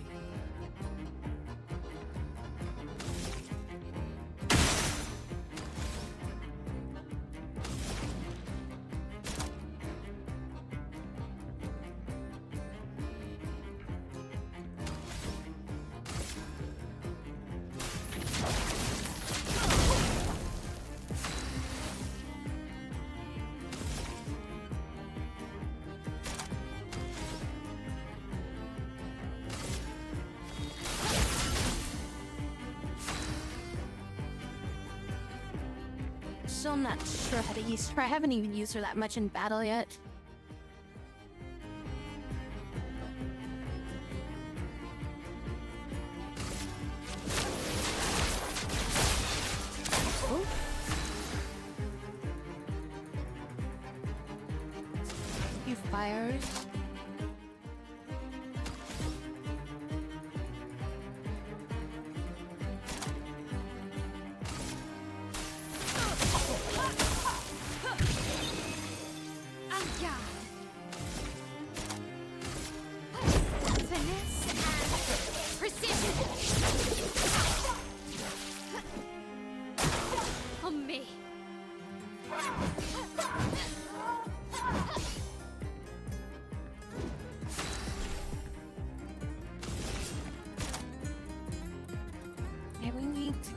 Speaker 2: Still not sure how to use her. I haven't even used her that much in battle yet. Oh. A few fires.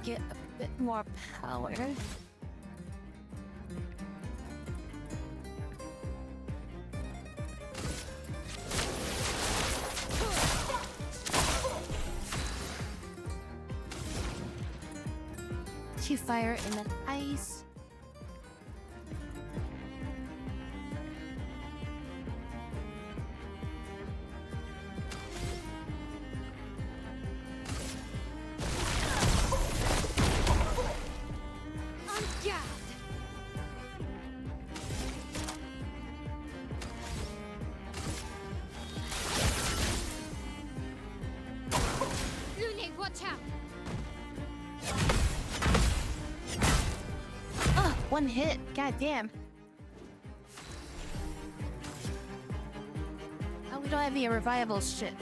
Speaker 2: Get a bit more power. To fire and then ice. One hit. God damn. Oh, we don't have any revival shit.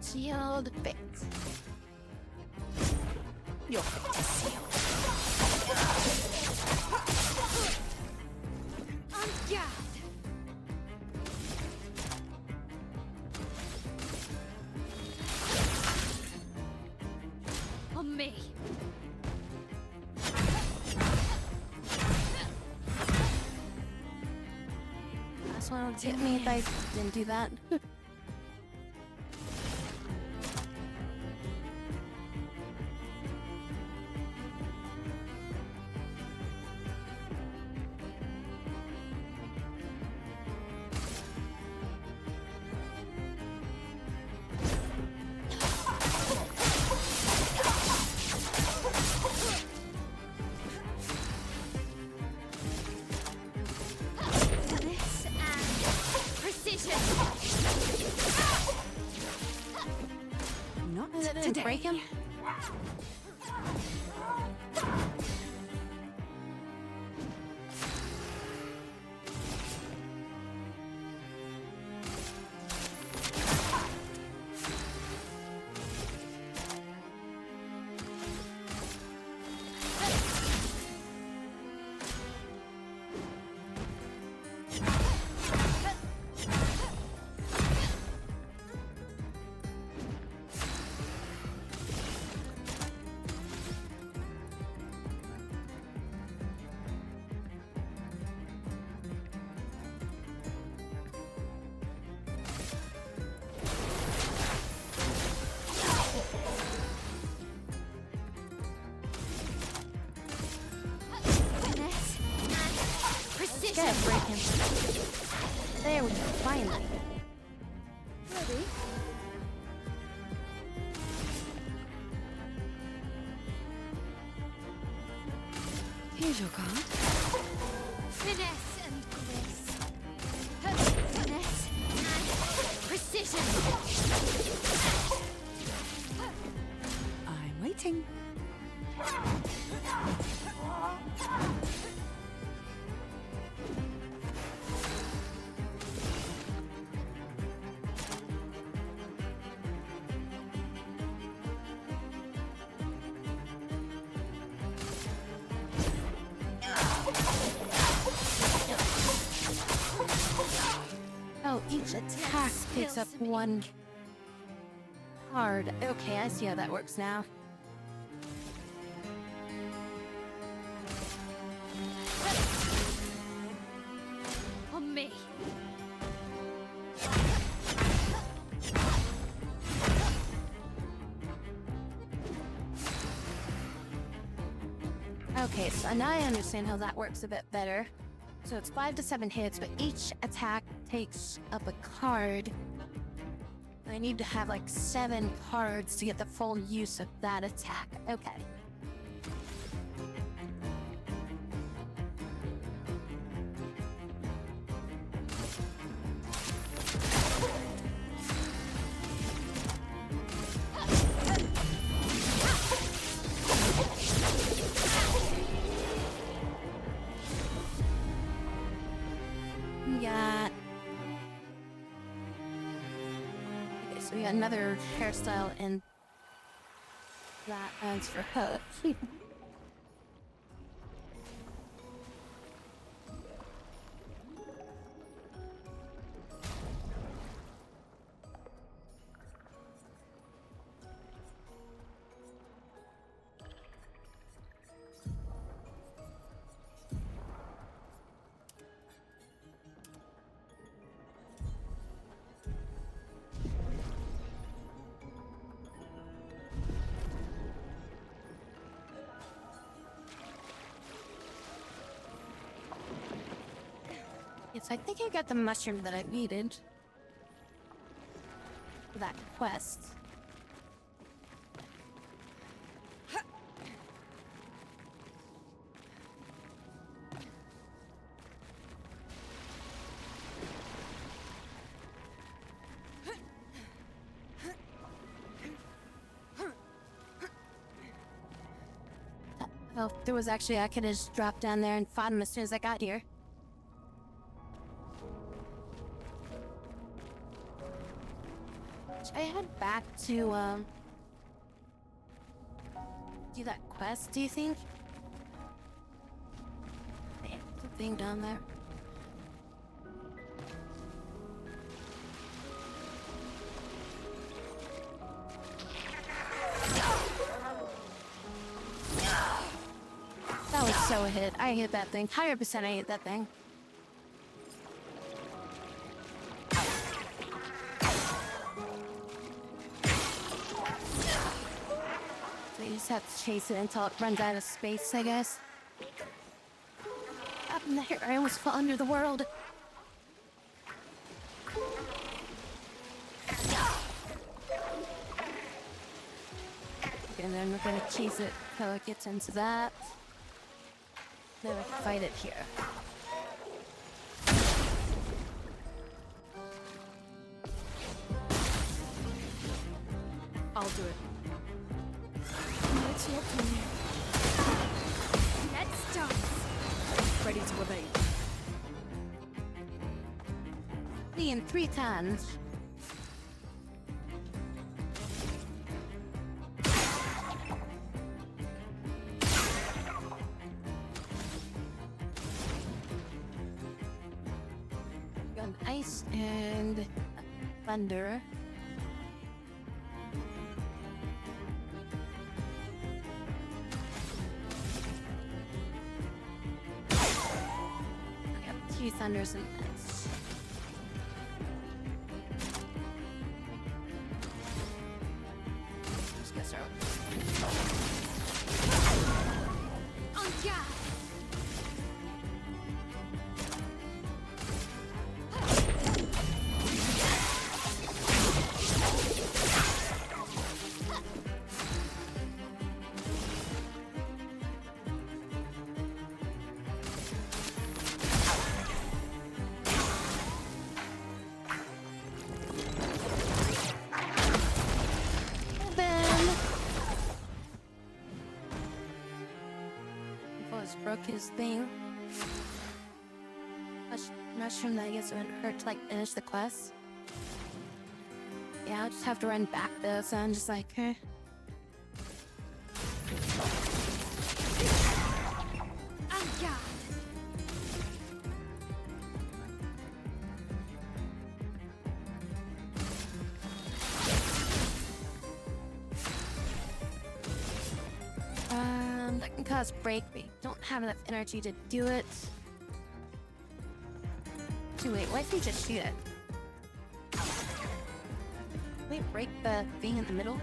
Speaker 2: Sealed fate. Your fate is sealed. On guard. On me. Last one would hit me if I didn't do that. Break him? Break him. There we go, finally. Ready?
Speaker 5: Here's your card.
Speaker 4: Finesse and grace. Finesse and precision.
Speaker 5: I'm waiting.
Speaker 2: Each attack takes up one card. Okay, I see how that works now.
Speaker 4: On me.
Speaker 2: Okay, so now I understand how that works a bit better. So it's 5 to 7 hits, but each attack takes up a card. I need to have like 7 cards to get the full use of that attack. Okay. So we got another hairstyle, and that adds for her. Yes, I think I got the mushroom that I needed for that quest. Oh, there was actually, I could have just dropped down there and fought him as soon as I got here. Should I head back to, do that quest, do you think? Yeah, the thing down there. That was so a hit. I hit that thing. 100% I hit that thing. So you just have to chase it until it runs out of space, I guess. Up in there, I almost fell under the world. And then we're gonna chase it until it gets into that. Then we can fight it here.
Speaker 10: I'll do it.
Speaker 4: It's your turn. Let's dance.
Speaker 10: Ready to evade.
Speaker 2: 3 and 3 times. Got ice and thunder. Yep, 2 thunders and ice. Just gonna start with
Speaker 4: On guard.
Speaker 2: broke his thing. Mushroom that I guess wouldn't hurt to like finish the quest. Yeah, I'll just have to run back though, so I'm just like, eh. that can cause breakage. Don't have enough energy to do it. Wait, why did he just shoot it? Wait, break the thing in the middle?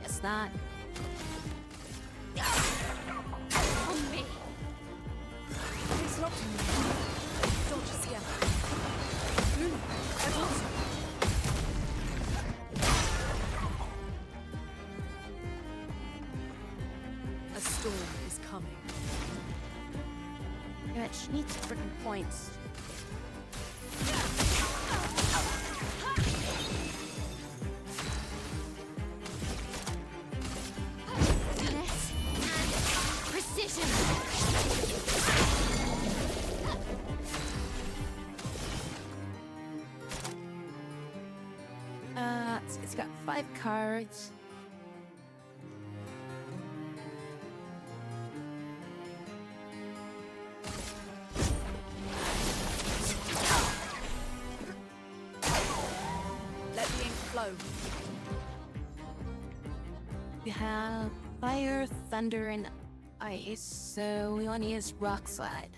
Speaker 2: Guess not.
Speaker 4: On me.
Speaker 10: It's not me. Don't just yell. Luna, advance. A storm is coming.
Speaker 2: Yeah, she needs freaking points.
Speaker 4: Finesse and precision.
Speaker 2: It's got 5 cards.
Speaker 10: Let the ink flow.
Speaker 2: We have fire, thunder, and ice, so we want to use rock slide.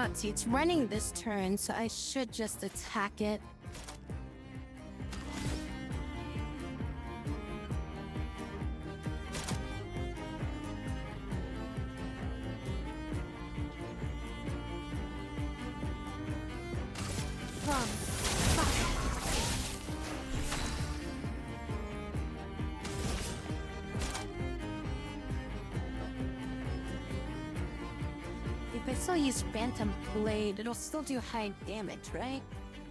Speaker 2: Let's see, it's running this turn, so I should just attack it. If I still use Phantom Blade, it'll still do high damage, right?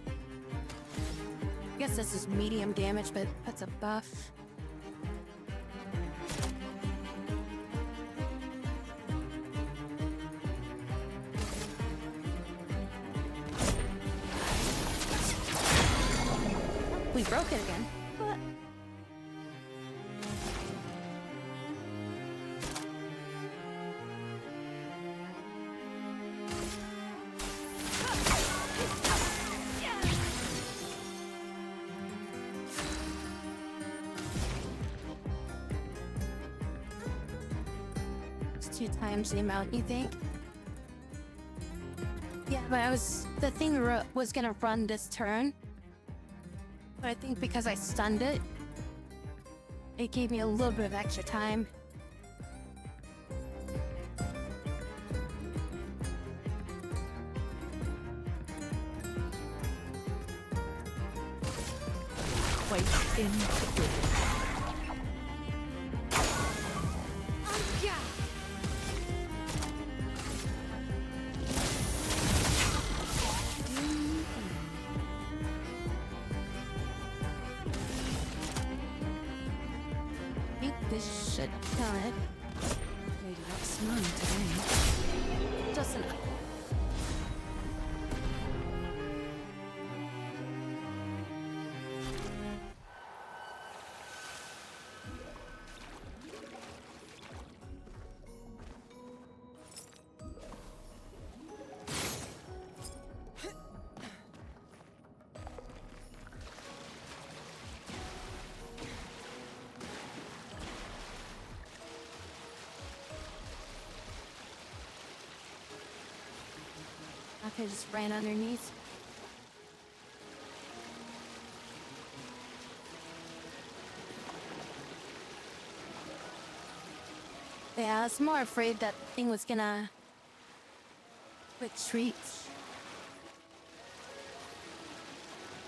Speaker 2: I guess this is medium damage, but that's a buff. We broke it again. What? It's 2 times the amount, you think? Yeah, but the thing was gonna run this turn. But I think because I stunned it, it gave me a little bit of extra time.
Speaker 10: Wait in the door.
Speaker 2: I think this should kill it.
Speaker 5: Lady Luck's smiling today.
Speaker 2: Just enough. Okay, just ran underneath. Yeah, I was more afraid that thing was gonna retreat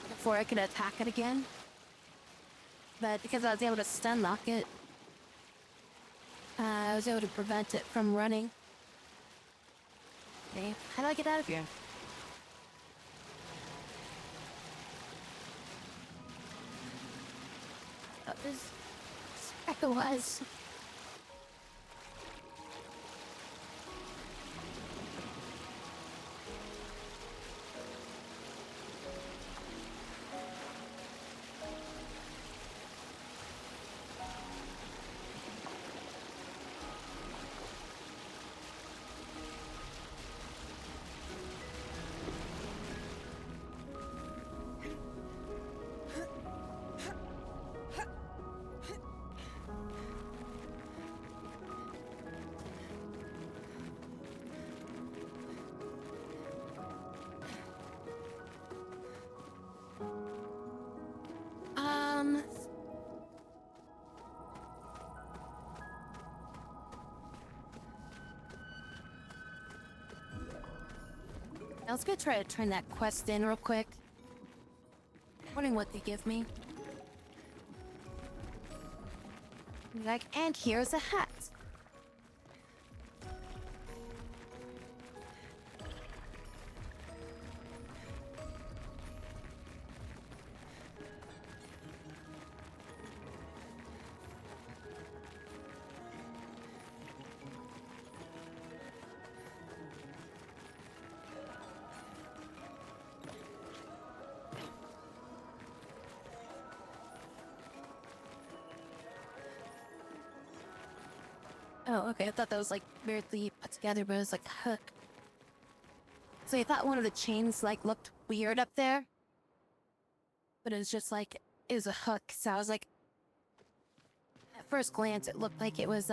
Speaker 2: before I could attack it again. But because I was able to stun lock it, I was able to prevent it from running. Okay, how do I get out of here? Oh, this Echo was. I was gonna try to turn that quest in real quick. Wondering what they give me. Like, and here's a hat. Oh, okay. I thought that was like weirdly put together, but it was like a hook. So I thought one of the chains like looked weird up there, but it was just like it was a hook. So I was like, at first glance, it looked like it was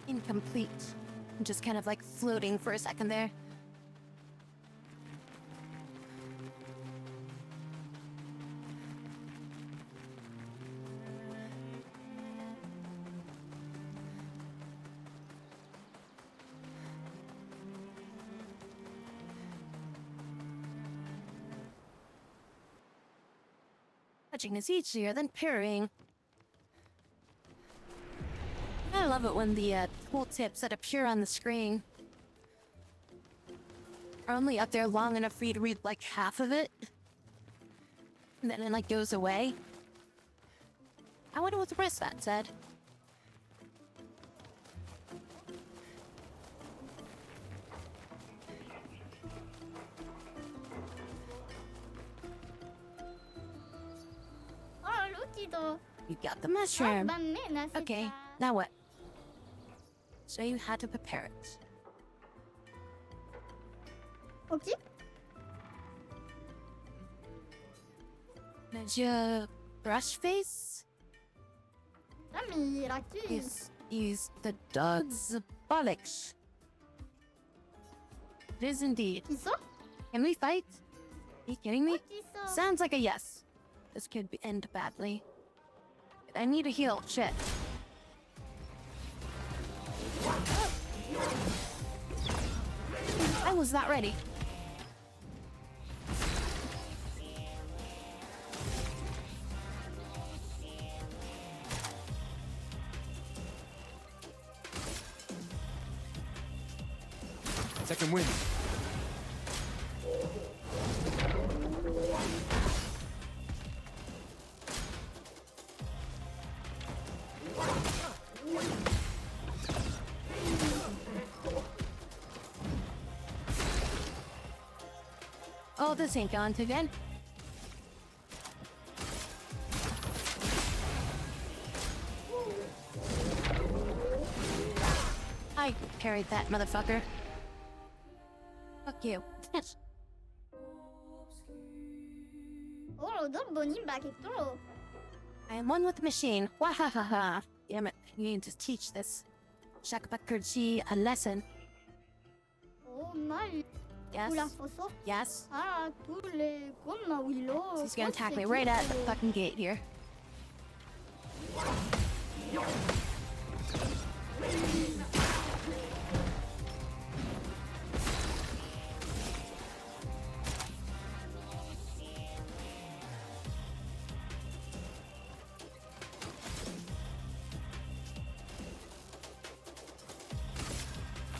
Speaker 2: incomplete, just kind of like floating for a second there. Touching is easier than pairing. I love it when the tooltips that appear on the screen are only up there long enough for you to read like half of it, and then it like goes away. I wonder what the rest of that said. You got the mushroom. Okay, now what? Show you how to prepare it.
Speaker 12: Ok.
Speaker 2: There's your brush face.
Speaker 12: Ah, mais Raki.
Speaker 2: Use the dog's bollocks. It is indeed. Can we fight? Are you kidding me? Sounds like a yes. This could end badly. I need a heal. Shit. I was not ready.
Speaker 8: Second wind.
Speaker 2: Oh, this ain't going too good. I parried that motherfucker. Fuck you.
Speaker 12: Oh, don't bonim back it through.
Speaker 2: I am one with the machine. Wahahaha. Damn it. You need to teach this Shakbakurji a lesson.
Speaker 12: Oh my.
Speaker 2: Yes. Yes.
Speaker 12: Ah, tous les comme Willow.
Speaker 2: He's gonna attack me right at the fucking gate here.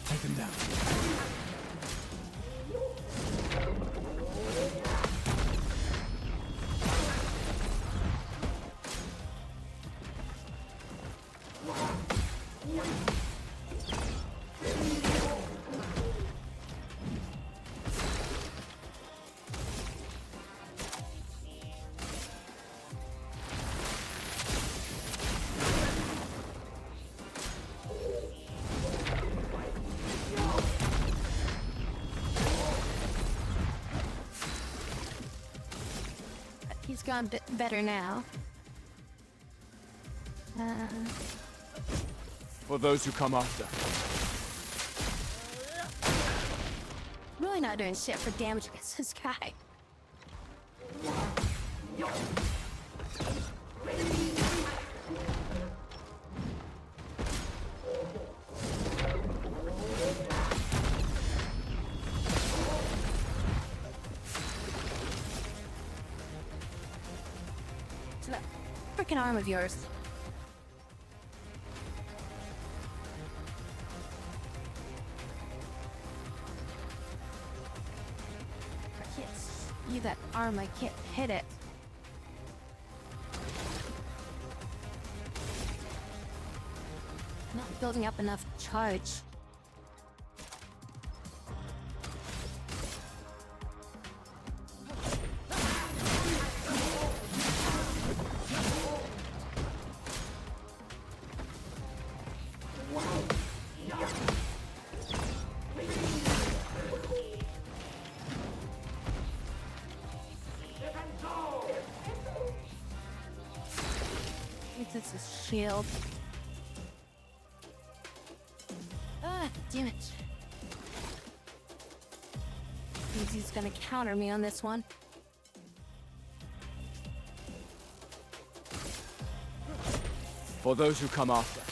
Speaker 8: Take him down.
Speaker 2: He's gone better now.
Speaker 8: For those who come after.
Speaker 2: Really not doing shit for damage against this guy. to that freaking arm of yours. I can't see that arm. I can't hit it. Not building up enough charge. This is shield. Ah, damn it. He's gonna counter me on this one.
Speaker 16: For those who come after.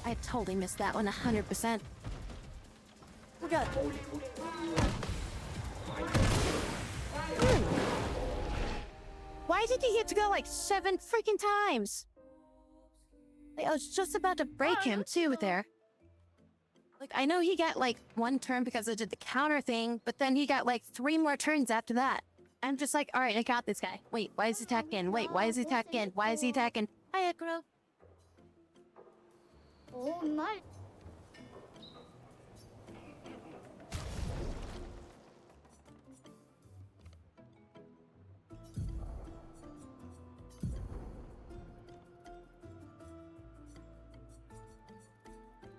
Speaker 2: I totally missed that one 100%. We got. Why did he get to go like 7 freaking times? Like, I was just about to break him too there. Like, I know he got like 1 turn because I did the counter thing, but then he got like 3 more turns after that. I'm just like, alright, I got this guy. Wait, why is he attacking? Wait, why is he attacking? Why is he attacking? Hi, Ekro.
Speaker 12: Oh my.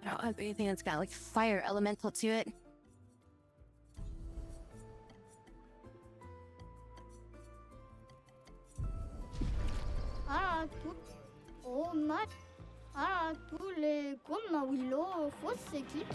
Speaker 2: I don't have anything that's got like fire elemental to it.
Speaker 12: Oh my. Tous les comme Willow, fausse équipe.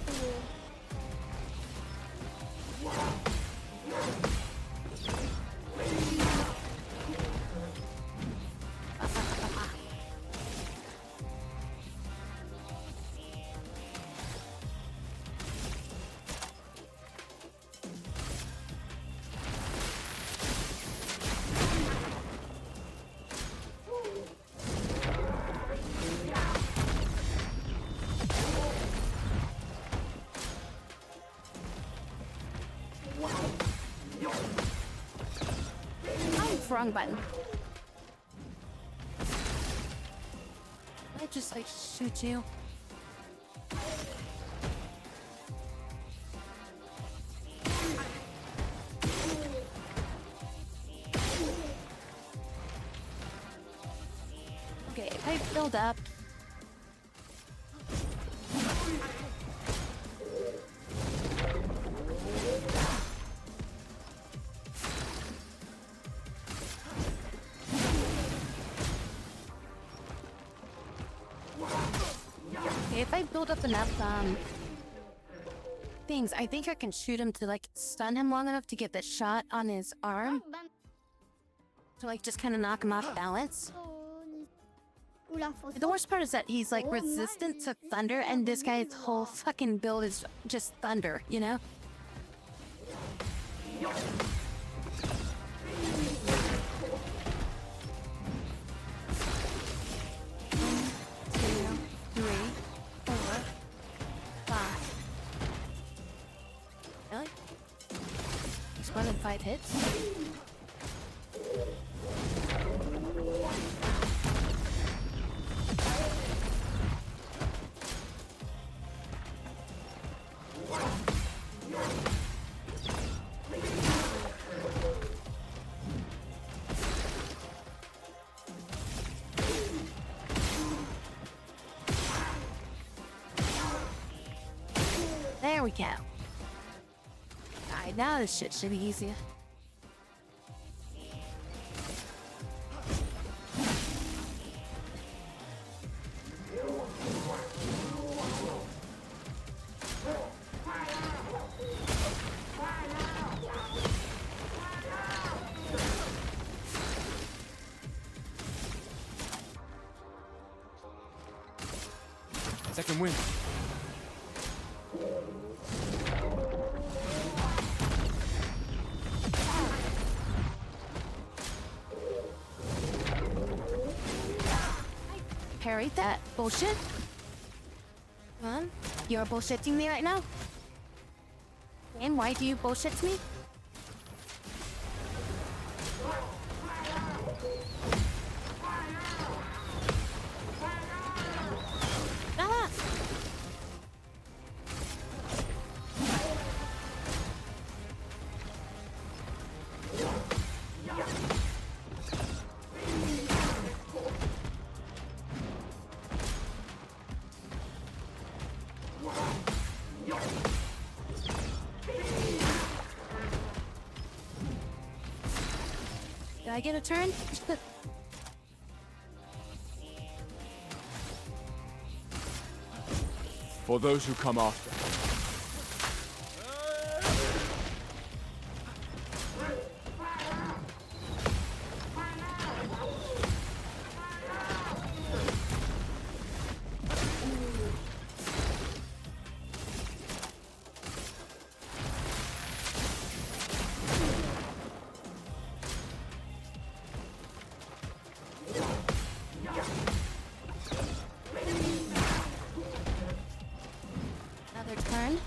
Speaker 2: Wrong button. I just like shoot you. Okay, if I build up. If I build up enough things, I think I can shoot him to like stun him long enough to get the shot on his arm to like just kind of knock him off balance. The worst part is that he's like resistant to thunder, and this guy's whole fucking build is just thunder, you know? Really? Just 1 in 5 hits? There we go. Alright, now this shit should be easier.
Speaker 16: can win.
Speaker 2: Parried that bullshit. Come on. You're bullshitting me right now? And why do you bullshit me? Ah! Did I get a turn?
Speaker 16: For those who come after.
Speaker 2: Another turn.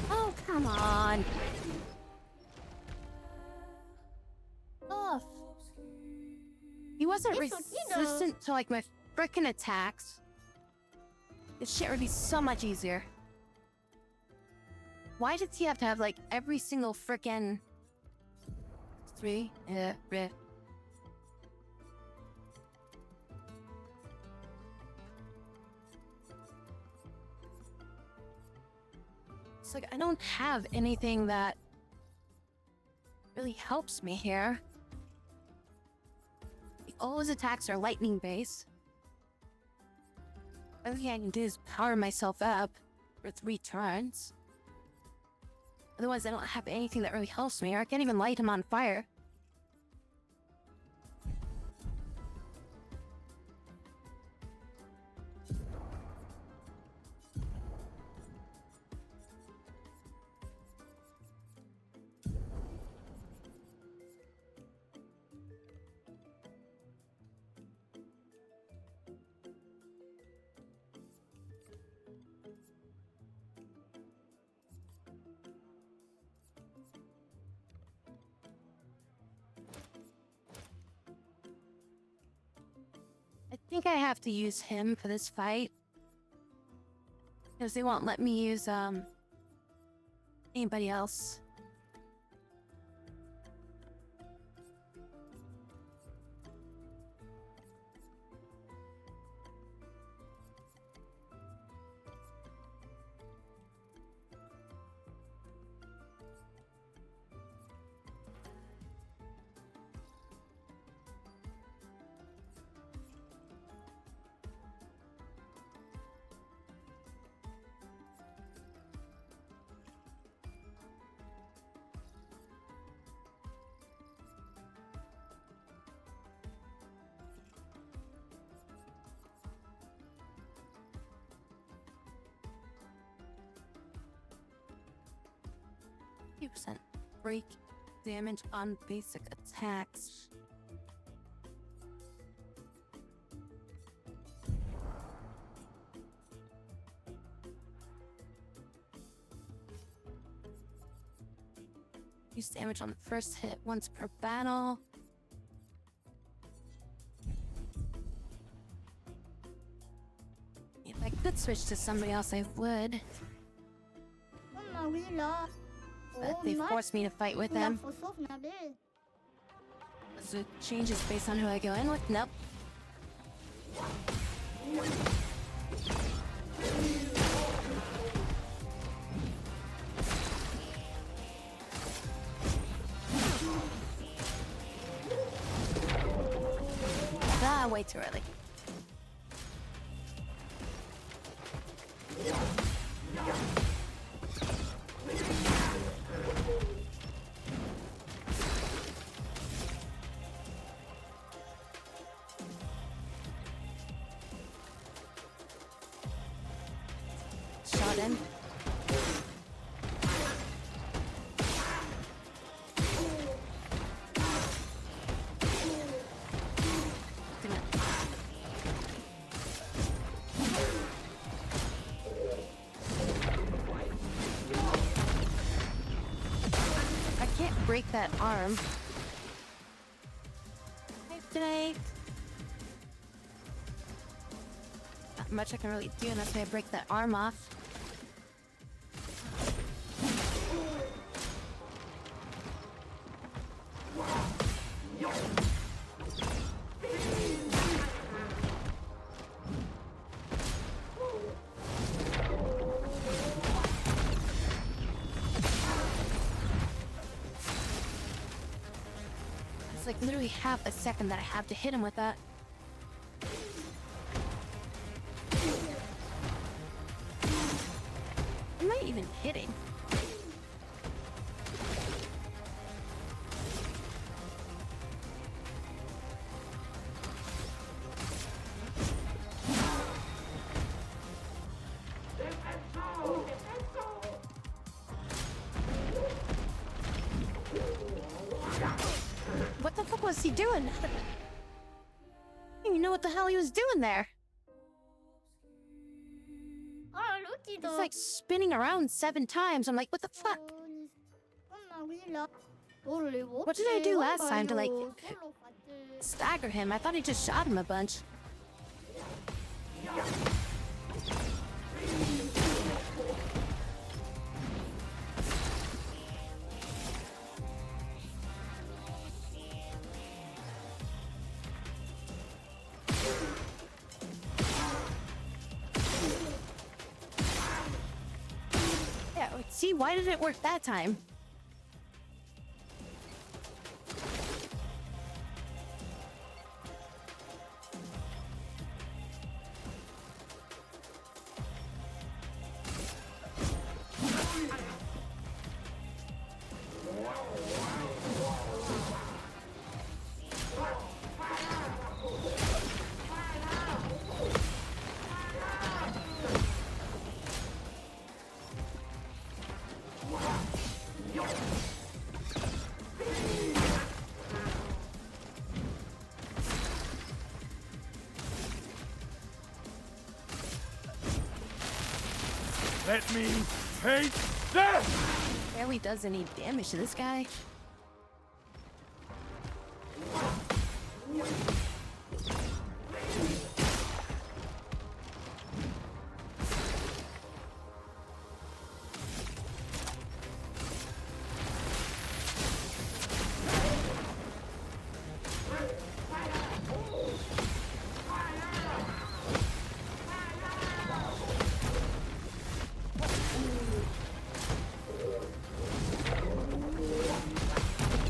Speaker 2: Oh, come on. Oh. He wasn't resistant to like my frickin' attacks. This shit would be so much easier. Why does he have to have like every single frickin' three? It's like I don't have anything that really helps me here. All his attacks are lightning based. The only thing I can do is power myself up for 3 turns. Otherwise, I don't have anything that really helps me, or I can't even light him on fire. I think I have to use him for this fight. Because they won't let me use, anybody else. %. Break damage on basic attacks. Use damage on the first hit once per battle. If I could switch to somebody else, I would. But they forced me to fight with them. So it changes based on who I go in with? Nope. Ah, way too early. button. I can't break that arm. Today. Not much I can really do unless I break that arm off. It's like literally half a second that I have to hit him with that. Am I even hitting? What the fuck was he doing? I didn't even know what the hell he was doing there. He's like spinning around 7 times. I'm like, what the fuck? What did I do last time to like stagger him? I thought I just shot him a bunch. Yeah, see, why did it work that time?
Speaker 16: Let me take this!
Speaker 2: Barely does any damage to this guy.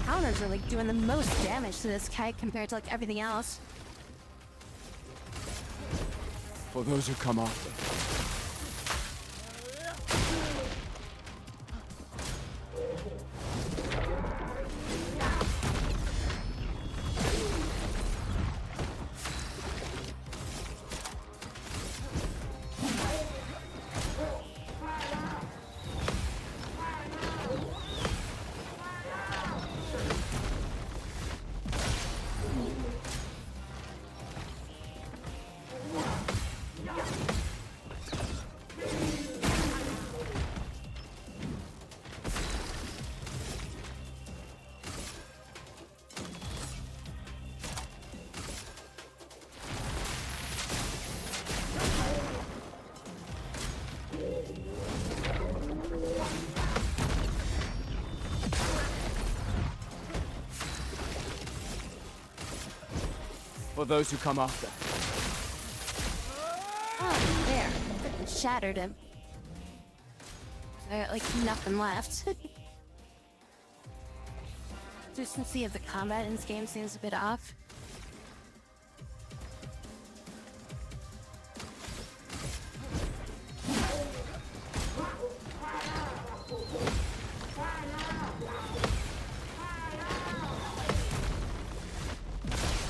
Speaker 2: Counters are like doing the most damage to this guy compared to like everything else.
Speaker 16: For those who come after. For those who come after.
Speaker 2: Oh, there. Freaking shattered him. I got like nothing left. Consistency of the combat in this game seems a bit off.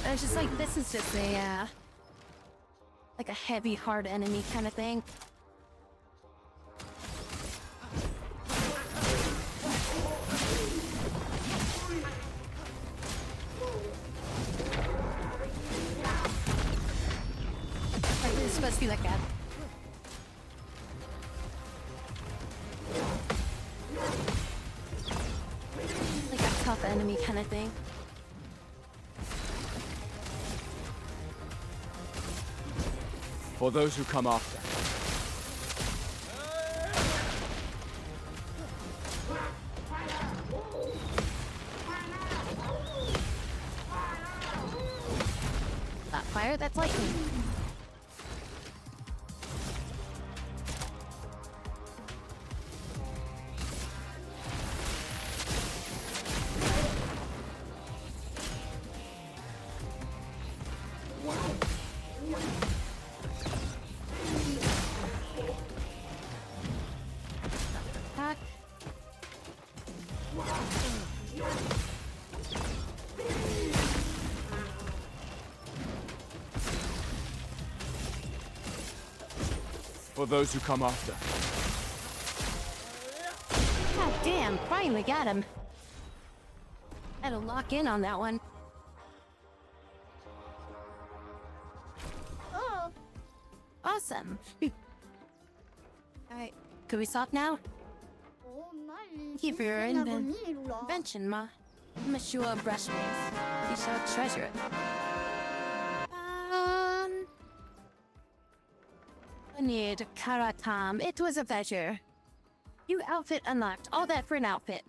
Speaker 2: And it's just like, this is just a, like a heavy, hard enemy kind of thing. It's supposed to be like a tough enemy kind of thing.
Speaker 16: For those who come after.
Speaker 2: That fire, that's lightning. Attack.
Speaker 16: For those who come after.
Speaker 2: God damn, finally got him. Had to lock in on that one.
Speaker 12: Oh,
Speaker 2: Awesome. Alright, could we stop now?
Speaker 12: oh,
Speaker 2: Thank you for your invention, Ma. Mature brush face. You shall treasure it. I need Karatam. It was a pleasure. New outfit unlocked. All that for an outfit.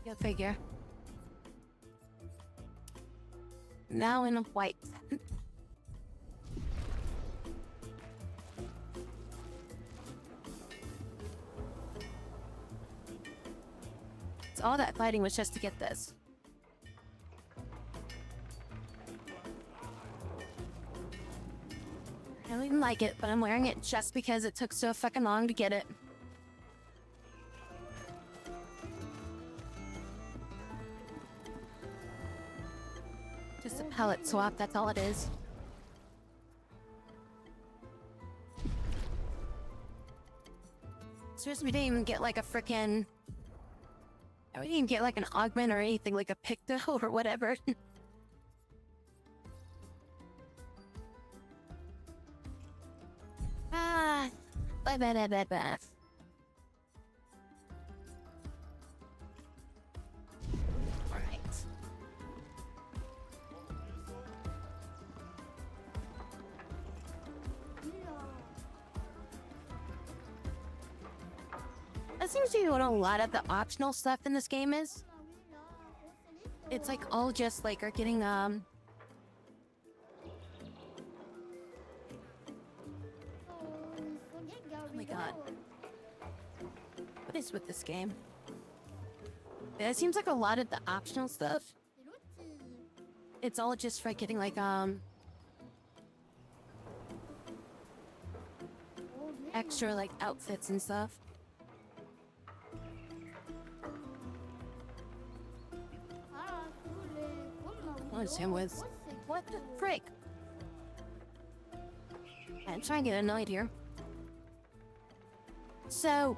Speaker 2: Go figure. Now in a white. All that fighting was just to get this. I don't even like it, but I'm wearing it just because it took so fucking long to get it. Just a pellet swap, that's all it is. Seriously, we didn't even get like a frickin'... We didn't even get like an augment or anything, like a picto or whatever. Blah. Alright. That seems to be what a lot of the optional stuff in this game is. It's like all just like are getting Oh my god. What is with this game? Yeah, it seems like a lot of the optional stuff. It's all just for getting like extra like outfits and stuff. What's him with? What the frick? I'm trying to get annoyed here. So,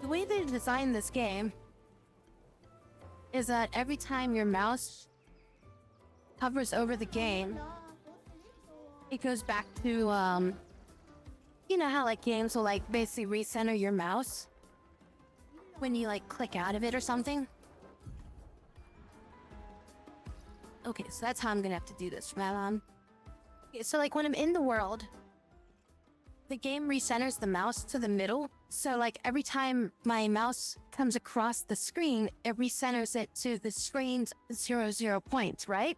Speaker 2: the way they designed this game is that every time your mouse hovers over the game, it goes back to, you know how like games will like basically recenter your mouse when you like click out of it or something? Okay, so that's how I'm gonna have to do this from now on. Okay, so like when I'm in the world, the game recenters the mouse to the middle. So like every time my mouse comes across the screen, it recenters it to the screen's 0 point, right?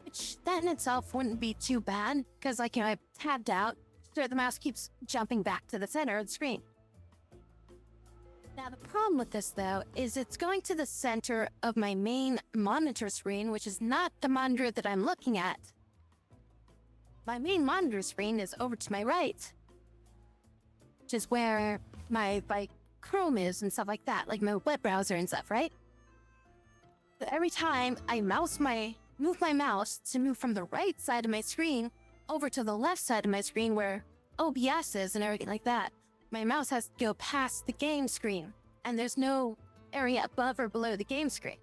Speaker 2: Which that in itself wouldn't be too bad, because like, you know, I tabbed out, so the mouse keeps jumping back to the center of the screen. Now the problem with this though, is it's going to the center of my main monitor screen, which is not the monitor that I'm looking at. My main monitor screen is over to my right, which is where my like Chrome is and stuff like that, like my web browser and stuff, right? So every time I move my mouse to move from the right side of my screen over to the left side of my screen where OBS is and everything like that, my mouse has to go past the game screen. and there's no area above or below the game screen.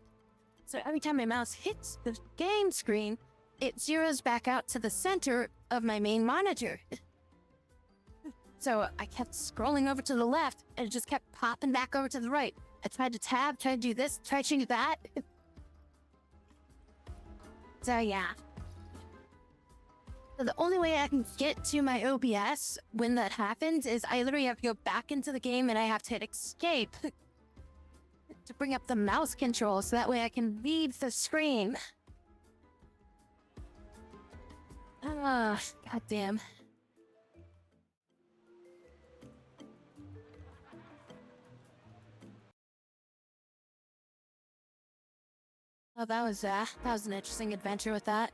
Speaker 2: So every time my mouse hits the game screen, it zeroes back out to the center of my main monitor. So I kept scrolling over to the left, and it just kept popping back over to the right. I tried to tab, tried to do this, tried to do that. So yeah. So the only way I can get to my OBS when that happens is I literally have to go back into the game and I have to hit escape to bring up the mouse control so that way I can leave the screen. Ah, goddamn. Oh, that was an interesting adventure with that.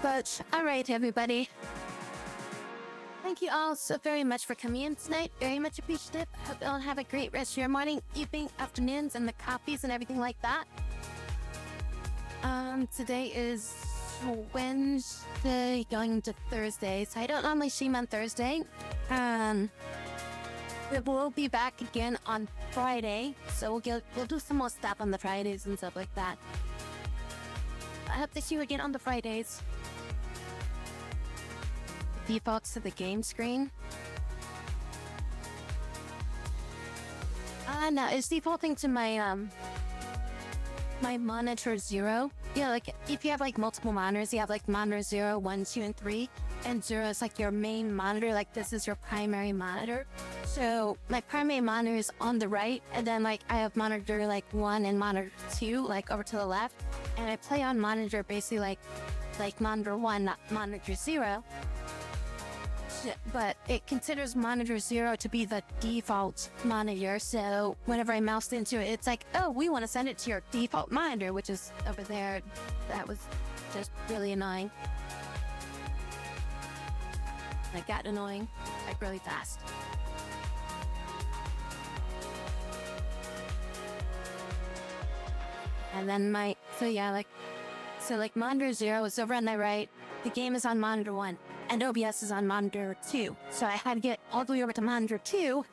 Speaker 2: But alright, everybody. Thank you all so very much for coming in tonight. Very much appreciative. Hope you all have a great rest of your morning, evening, afternoons, and the coffees and everything like that. Today is Wednesday going to Thursday, so I don't normally stream on Thursday. We'll be back again on Friday, so we'll do some more stuff on the Fridays and stuff like that. I hope to see you again on the Fridays. Defaults to the game screen. No, it's defaulting to my my monitor 0. Yeah, like if you have like multiple monitors, you have like monitor 0, 1, 2, and 3, and 0 is like your main monitor. Like this is your primary monitor. So my primary monitor is on the right, and then like I have monitor like 1 and monitor 2 like over to the left, and I play on monitor basically like monitor 1, not monitor 0. But it considers monitor 0 to be the default monitor, so whenever I moused into it, it's like, oh, we want to send it to your default monitor, which is over there. That was just really annoying. It got annoying, like really fast. And then like monitor 0 is over on the right, the game is on monitor 1, and OBS is on monitor 2. So I had to get all the way over to monitor 2,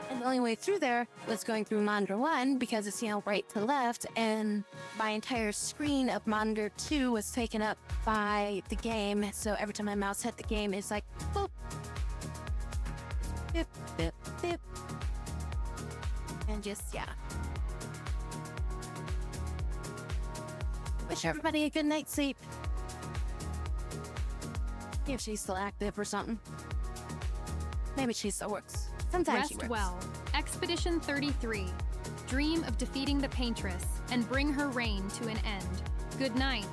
Speaker 2: and the only way through there was going through monitor 1 because it's, right to left, and my entire screen of monitor 2 was taken up by the game, so every time my mouse hit the game, it's like, boop, bip, bip, bip, and just, yeah. Wish everybody a good night's sleep. If she's still active or something. Maybe she still works. Sometimes she works.
Speaker 17: Rest well. Expedition 33. Dream of defeating the Paintress and bring her reign to an end. Good night.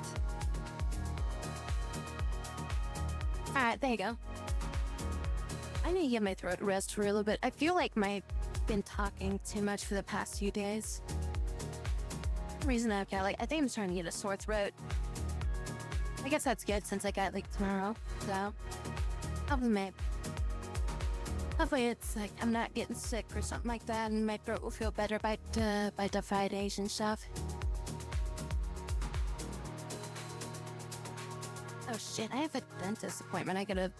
Speaker 2: Alright, there you go. I need to give my throat a rest for a little bit. I feel like I've been talking too much for the past few days. The reason I've got I think I'm starting to get a sore throat. I guess that's good since I got tomorrow, so hopefully it's I'm not getting sick or something like that, and my throat will feel better by the Fridays and stuff. Oh shit, I have a dentist appointment. I gotta.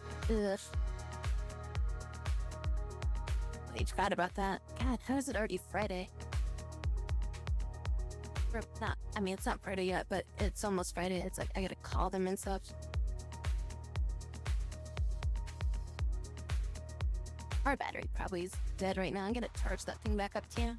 Speaker 2: I forgot about that. God, how is it already Friday? Not, I mean, it's not Friday yet, but it's almost Friday. It's I gotta call them and stuff. Our battery probably is dead right now. I'm gonna charge that thing back up too.